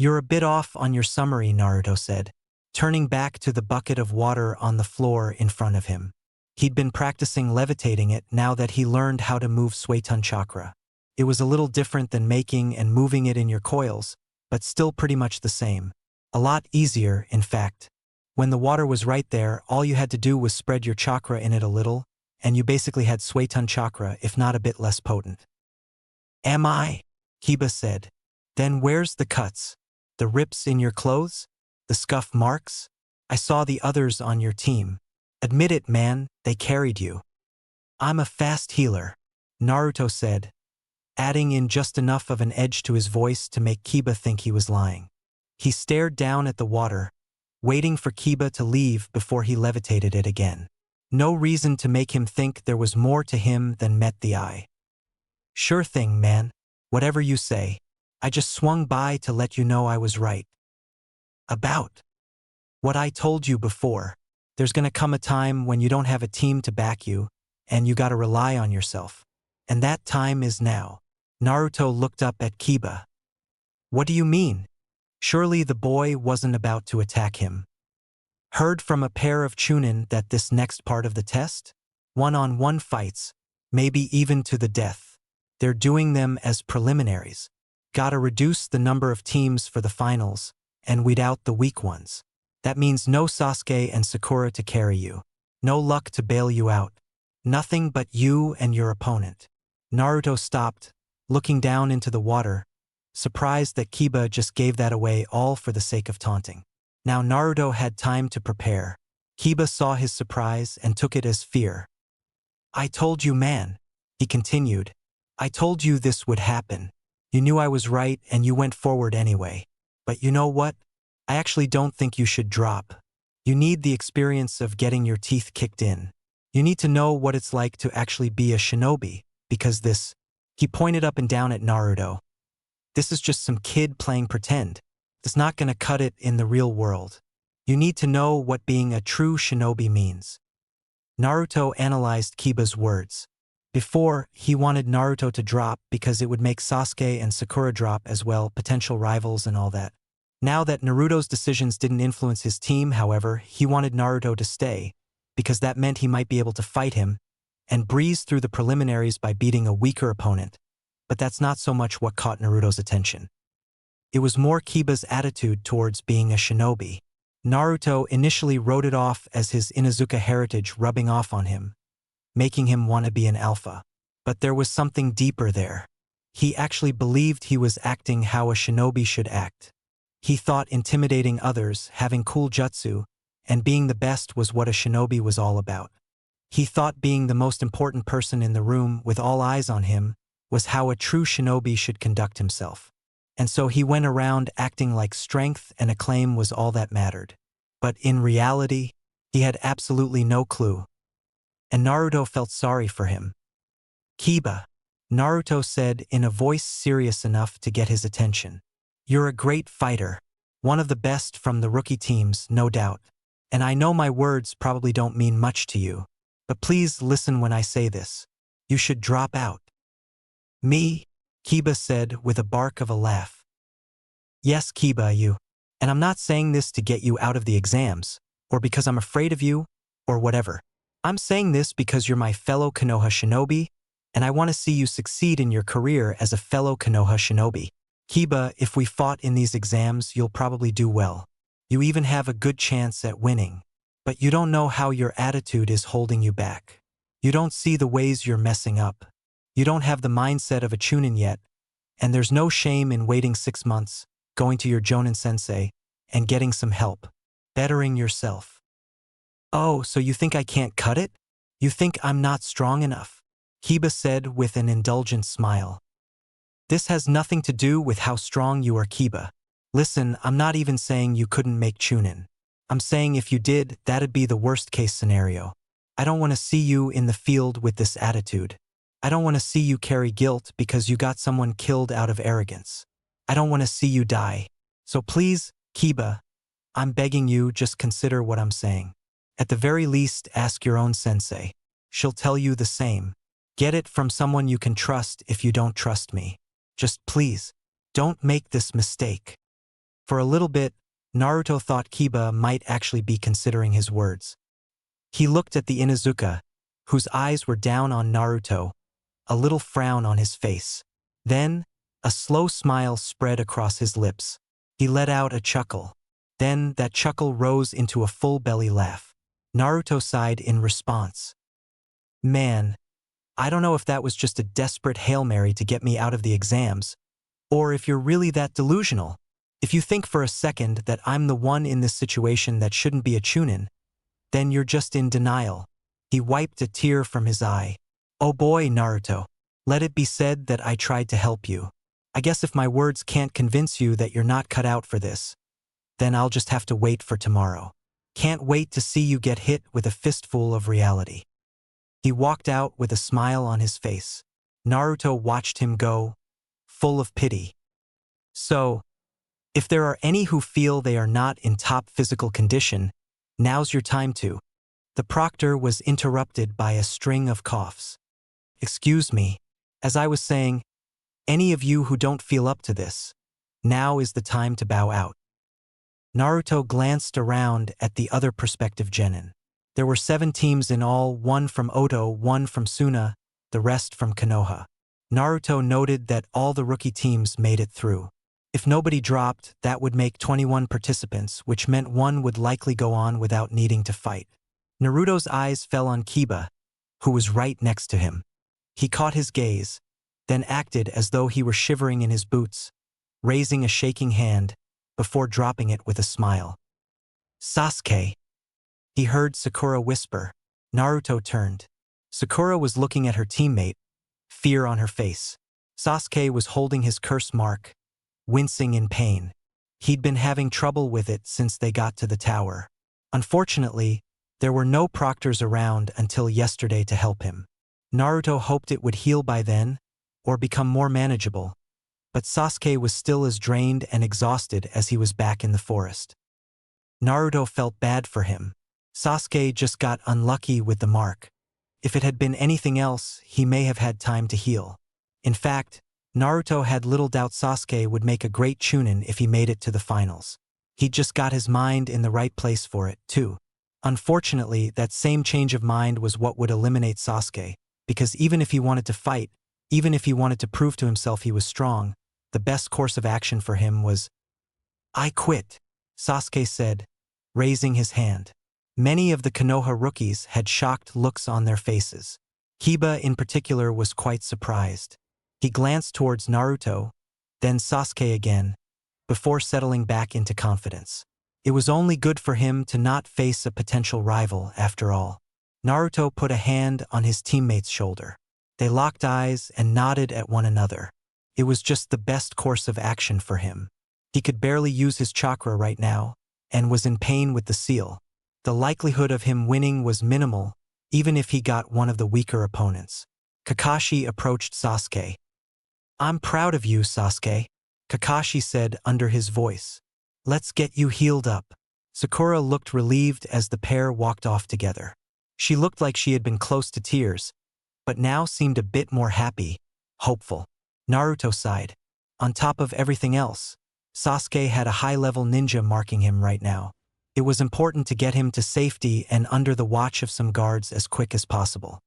You're a bit off on your summary, Naruto said, turning back to the bucket of water on the floor in front of him. He'd been practicing levitating it now that he learned how to move Suiton chakra. It was a little different than making and moving it in your coils, but still pretty much the same. A lot easier, in fact. When the water was right there, all you had to do was spread your chakra in it a little, and you basically had Suiton chakra, if not a bit less potent. Am I? Kiba said. Then where's the cuts? The rips in your clothes? The scuff marks? I saw the others on your team. Admit it, man, they carried you. I'm a fast healer, Naruto said, adding in just enough of an edge to his voice to make Kiba think he was lying. He stared down at the water, waiting for Kiba to leave before he levitated it again. No reason to make him think there was more to him than met the eye. Sure thing, man. Whatever you say. I just swung by to let you know I was right. About what I told you before. There's gonna come a time when you don't have a team to back you, and you gotta rely on yourself. And that time is now. Naruto looked up at Kiba. What do you mean? Surely the boy wasn't about to attack him. Heard from a pair of Chūnin that this next part of the test? One-on-one fights, maybe even to the death. They're doing them as preliminaries. Gotta reduce the number of teams for the finals, and weed out the weak ones. That means no Sasuke and Sakura to carry you. No luck to bail you out. Nothing but you and your opponent. Naruto stopped, looking down into the water, surprised that Kiba just gave that away all for the sake of taunting. Now Naruto had time to prepare. Kiba saw his surprise and took it as fear. I told you, man, he continued. I told you this would happen. You knew I was right and you went forward anyway. But you know what? I actually don't think you should drop. You need the experience of getting your teeth kicked in. You need to know what it's like to actually be a shinobi, because this, he pointed up and down at Naruto. This is just some kid playing pretend. It's not gonna cut it in the real world. You need to know what being a true shinobi means. Naruto analyzed Kiba's words. Before, he wanted Naruto to drop because it would make Sasuke and Sakura drop as well, potential rivals and all that. Now that Naruto's decisions didn't influence his team, however, he wanted Naruto to stay, because that meant he might be able to fight him and breeze through the preliminaries by beating a weaker opponent. But that's not so much what caught Naruto's attention. It was more Kiba's attitude towards being a shinobi. Naruto initially wrote it off as his Inuzuka heritage rubbing off on him, making him want to be an alpha. But there was something deeper there. He actually believed he was acting how a shinobi should act. He thought intimidating others, having cool jutsu, and being the best was what a shinobi was all about. He thought being the most important person in the room with all eyes on him was how a true shinobi should conduct himself. And so he went around acting like strength and acclaim was all that mattered. But in reality, he had absolutely no clue. And Naruto felt sorry for him. "Kiba," Naruto said in a voice serious enough to get his attention. "You're a great fighter, one of the best from the rookie teams, no doubt. And I know my words probably don't mean much to you, but please listen when I say this. You should drop out." "Me?" Kiba said with a bark of a laugh. "Yes, Kiba, you. And I'm not saying this to get you out of the exams, or because I'm afraid of you, or whatever. I'm saying this because you're my fellow Konoha shinobi, and I want to see you succeed in your career as a fellow Konoha shinobi. Kiba, if we fought in these exams, you'll probably do well. You even have a good chance at winning. But you don't know how your attitude is holding you back. You don't see the ways you're messing up. You don't have the mindset of a Chūnin yet, and there's no shame in waiting 6 months, going to your Jonin sensei, and getting some help, bettering yourself." "Oh, so you think I can't cut it? You think I'm not strong enough?" Kiba said with an indulgent smile. "This has nothing to do with how strong you are, Kiba. Listen, I'm not even saying you couldn't make Chūnin. I'm saying if you did, that'd be the worst case scenario. I don't want to see you in the field with this attitude. I don't want to see you carry guilt because you got someone killed out of arrogance. I don't want to see you die. So please, Kiba, I'm begging you, just consider what I'm saying. At the very least, ask your own sensei. She'll tell you the same. Get it from someone you can trust if you don't trust me. Just please, don't make this mistake." For a little bit, Naruto thought Kiba might actually be considering his words. He looked at the Inuzuka, whose eyes were down on Naruto, a little frown on his face. Then, a slow smile spread across his lips. He let out a chuckle. Then that chuckle rose into a full belly laugh. Naruto sighed in response. "Man, I don't know if that was just a desperate Hail Mary to get me out of the exams, or if you're really that delusional. If you think for a second that I'm the one in this situation that shouldn't be a Chūnin, then you're just in denial." He wiped a tear from his eye. "Oh boy, Naruto, let it be said that I tried to help you. I guess if my words can't convince you that you're not cut out for this, then I'll just have to wait for tomorrow. Can't wait to see you get hit with a fistful of reality." He walked out with a smile on his face. Naruto watched him go, full of pity. "So, if there are any who feel they are not in top physical condition, now's your time to." The proctor was interrupted by a string of coughs. "Excuse me, as I was saying, any of you who don't feel up to this, now is the time to bow out." Naruto glanced around at the other prospective genin. There were 7 teams in all, 1 from Oto, 1 from Suna, the rest from Konoha. Naruto noted that all the rookie teams made it through. If nobody dropped, that would make 21 participants, which meant one would likely go on without needing to fight. Naruto's eyes fell on Kiba, who was right next to him. He caught his gaze, then acted as though he were shivering in his boots, raising a shaking hand, before dropping it with a smile. "Sasuke," he heard Sakura whisper. Naruto turned. Sakura was looking at her teammate, fear on her face. Sasuke was holding his curse mark, wincing in pain. He'd been having trouble with it since they got to the tower. Unfortunately, there were no proctors around until yesterday to help him. Naruto hoped it would heal by then, or become more manageable, but Sasuke was still as drained and exhausted as he was back in the forest. Naruto felt bad for him. Sasuke just got unlucky with the mark. If it had been anything else, he may have had time to heal. In fact, Naruto had little doubt Sasuke would make a great Chūnin if he made it to the finals. He'd just got his mind in the right place for it, too. Unfortunately, that same change of mind was what would eliminate Sasuke, because even if he wanted to fight, even if he wanted to prove to himself he was strong, the best course of action for him was, "I quit," Sasuke said, raising his hand. Many of the Konoha rookies had shocked looks on their faces. Kiba in particular was quite surprised. He glanced towards Naruto, then Sasuke again, before settling back into confidence. It was only good for him to not face a potential rival, after all. Naruto put a hand on his teammate's shoulder. They locked eyes and nodded at one another. It was just the best course of action for him. He could barely use his chakra right now, and was in pain with the seal. The likelihood of him winning was minimal, even if he got one of the weaker opponents. Kakashi approached Sasuke. "I'm proud of you, Sasuke," Kakashi said under his voice. "Let's get you healed up." Sakura looked relieved as the pair walked off together. She looked like she had been close to tears, but now seemed a bit more happy, hopeful. Naruto sighed. On top of everything else, Sasuke had a high-level ninja marking him right now. It was important to get him to safety and under the watch of some guards as quick as possible.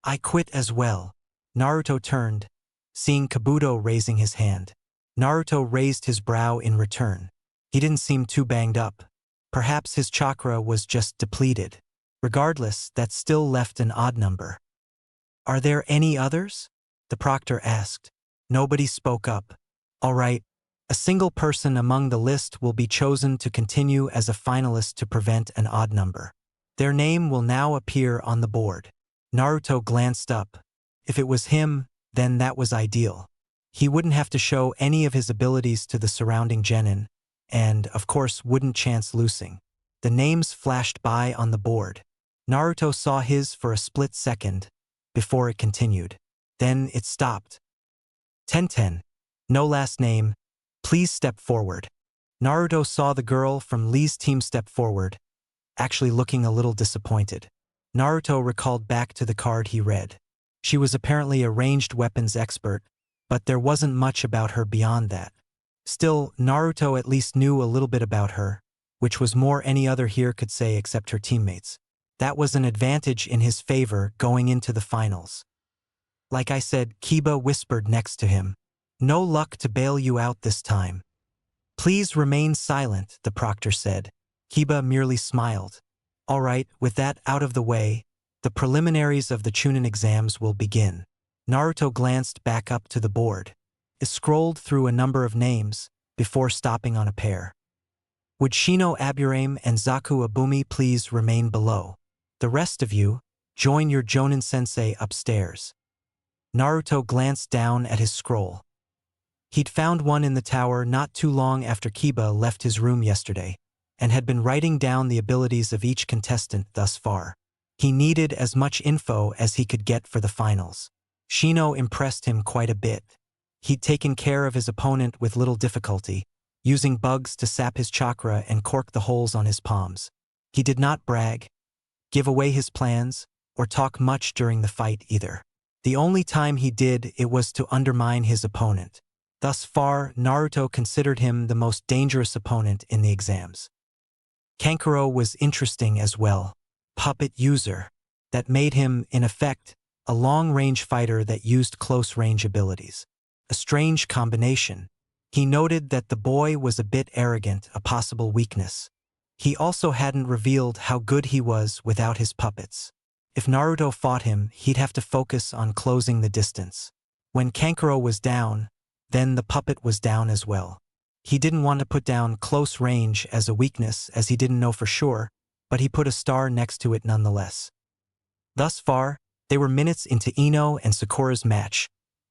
"I quit as well." Naruto turned, seeing Kabuto raising his hand. Naruto raised his brow in return. He didn't seem too banged up. Perhaps his chakra was just depleted. Regardless, that still left an odd number. "Are there any others?" the proctor asked. Nobody spoke up. "All right. A single person among the list will be chosen to continue as a finalist to prevent an odd number. Their name will now appear on the board." Naruto glanced up. If it was him, then that was ideal. He wouldn't have to show any of his abilities to the surrounding genin, and, of course, wouldn't chance losing. The names flashed by on the board. Naruto saw his for a split second, before it continued. Then it stopped. "Tenten. No last name. Please step forward." Naruto saw the girl from Lee's team step forward, actually looking a little disappointed. Naruto recalled back to the card he read. She was apparently a ranged weapons expert, but there wasn't much about her beyond that. Still, Naruto at least knew a little bit about her, which was more any other here could say except her teammates. That was an advantage in his favor going into the finals. "Like I said," Kiba whispered next to him. "No luck to bail you out this time." "Please remain silent," the proctor said. Kiba merely smiled. "All right, with that out of the way, the preliminaries of the Chūnin exams will begin." Naruto glanced back up to the board. It scrolled through a number of names, before stopping on a pair. "Would Shino Aburame and Zaku Abumi please remain below? The rest of you, join your Jonin-sensei upstairs." Naruto glanced down at his scroll. He'd found one in the tower not too long after Kiba left his room yesterday, and had been writing down the abilities of each contestant thus far. He needed as much info as he could get for the finals. Shino impressed him quite a bit. He'd taken care of his opponent with little difficulty, using bugs to sap his chakra and cork the holes on his palms. He did not brag, give away his plans, or talk much during the fight either. The only time he did it was to undermine his opponent. Thus far, Naruto considered him the most dangerous opponent in the exams. Kankuro was interesting as well. Puppet user. That made him, in effect, a long-range fighter that used close-range abilities. A strange combination. He noted that the boy was a bit arrogant, a possible weakness. He also hadn't revealed how good he was without his puppets. If Naruto fought him, he'd have to focus on closing the distance. When Kankuro was down, then the puppet was down as well. He didn't want to put down close range as a weakness as he didn't know for sure, but he put a star next to it nonetheless. Thus far, they were minutes into Ino and Sakura's match,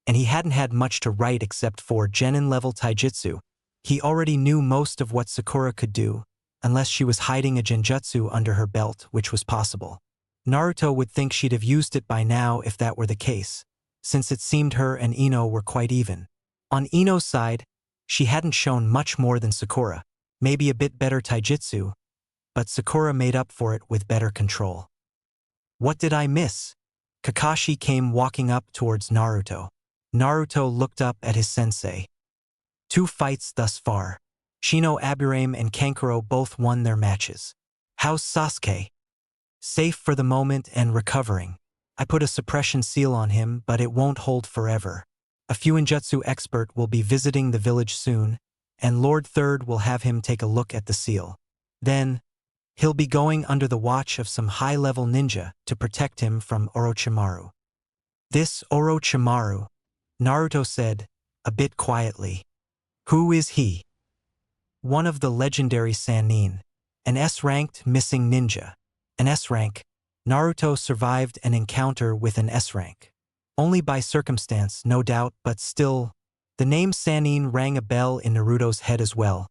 and he hadn't had much to write except for Genin-level taijutsu. He already knew most of what Sakura could do, unless she was hiding a genjutsu under her belt, which was possible. Naruto would think she'd have used it by now if that were the case, since it seemed her and Ino were quite even. On Ino's side, she hadn't shown much more than Sakura, maybe a bit better taijutsu, but Sakura made up for it with better control. What did I miss? Kakashi came walking up towards Naruto. Naruto looked up at his sensei. 2 fights thus far. Shino Aburame and Kankuro both won their matches. How's Sasuke? Safe for the moment and recovering. I put a suppression seal on him, but it won't hold forever. A Fuinjutsu expert will be visiting the village soon, and Lord Third will have him take a look at the seal. Then, he'll be going under the watch of some high-level ninja to protect him from Orochimaru. This Orochimaru, Naruto said, a bit quietly. Who is he? One of the legendary Sannin, an S-ranked missing ninja. An S-rank, Naruto survived an encounter with an S-rank. Only by circumstance, no doubt, but still, the name Sannin rang a bell in Naruto's head as well,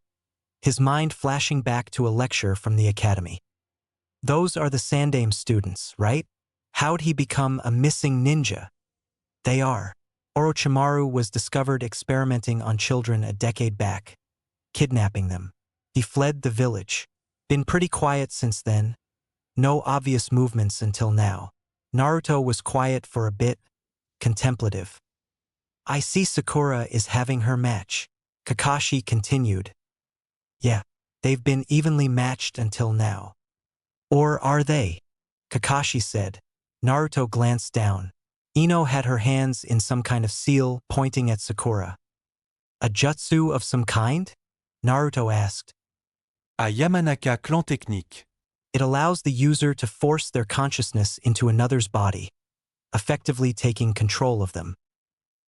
his mind flashing back to a lecture from the academy. Those are the Sandaime students, right? How'd he become a missing ninja? They are. Orochimaru was discovered experimenting on children a decade back, kidnapping them. He fled the village. Been pretty quiet since then. No obvious movements until now. Naruto was quiet for a bit, contemplative. I see Sakura is having her match. Kakashi continued. Yeah, they've been evenly matched until now. Or are they? Kakashi said. Naruto glanced down. Ino had her hands in some kind of seal, pointing at Sakura. A jutsu of some kind? Naruto asked. A Yamanaka clan technique. It allows the user to force their consciousness into another's body, effectively taking control of them.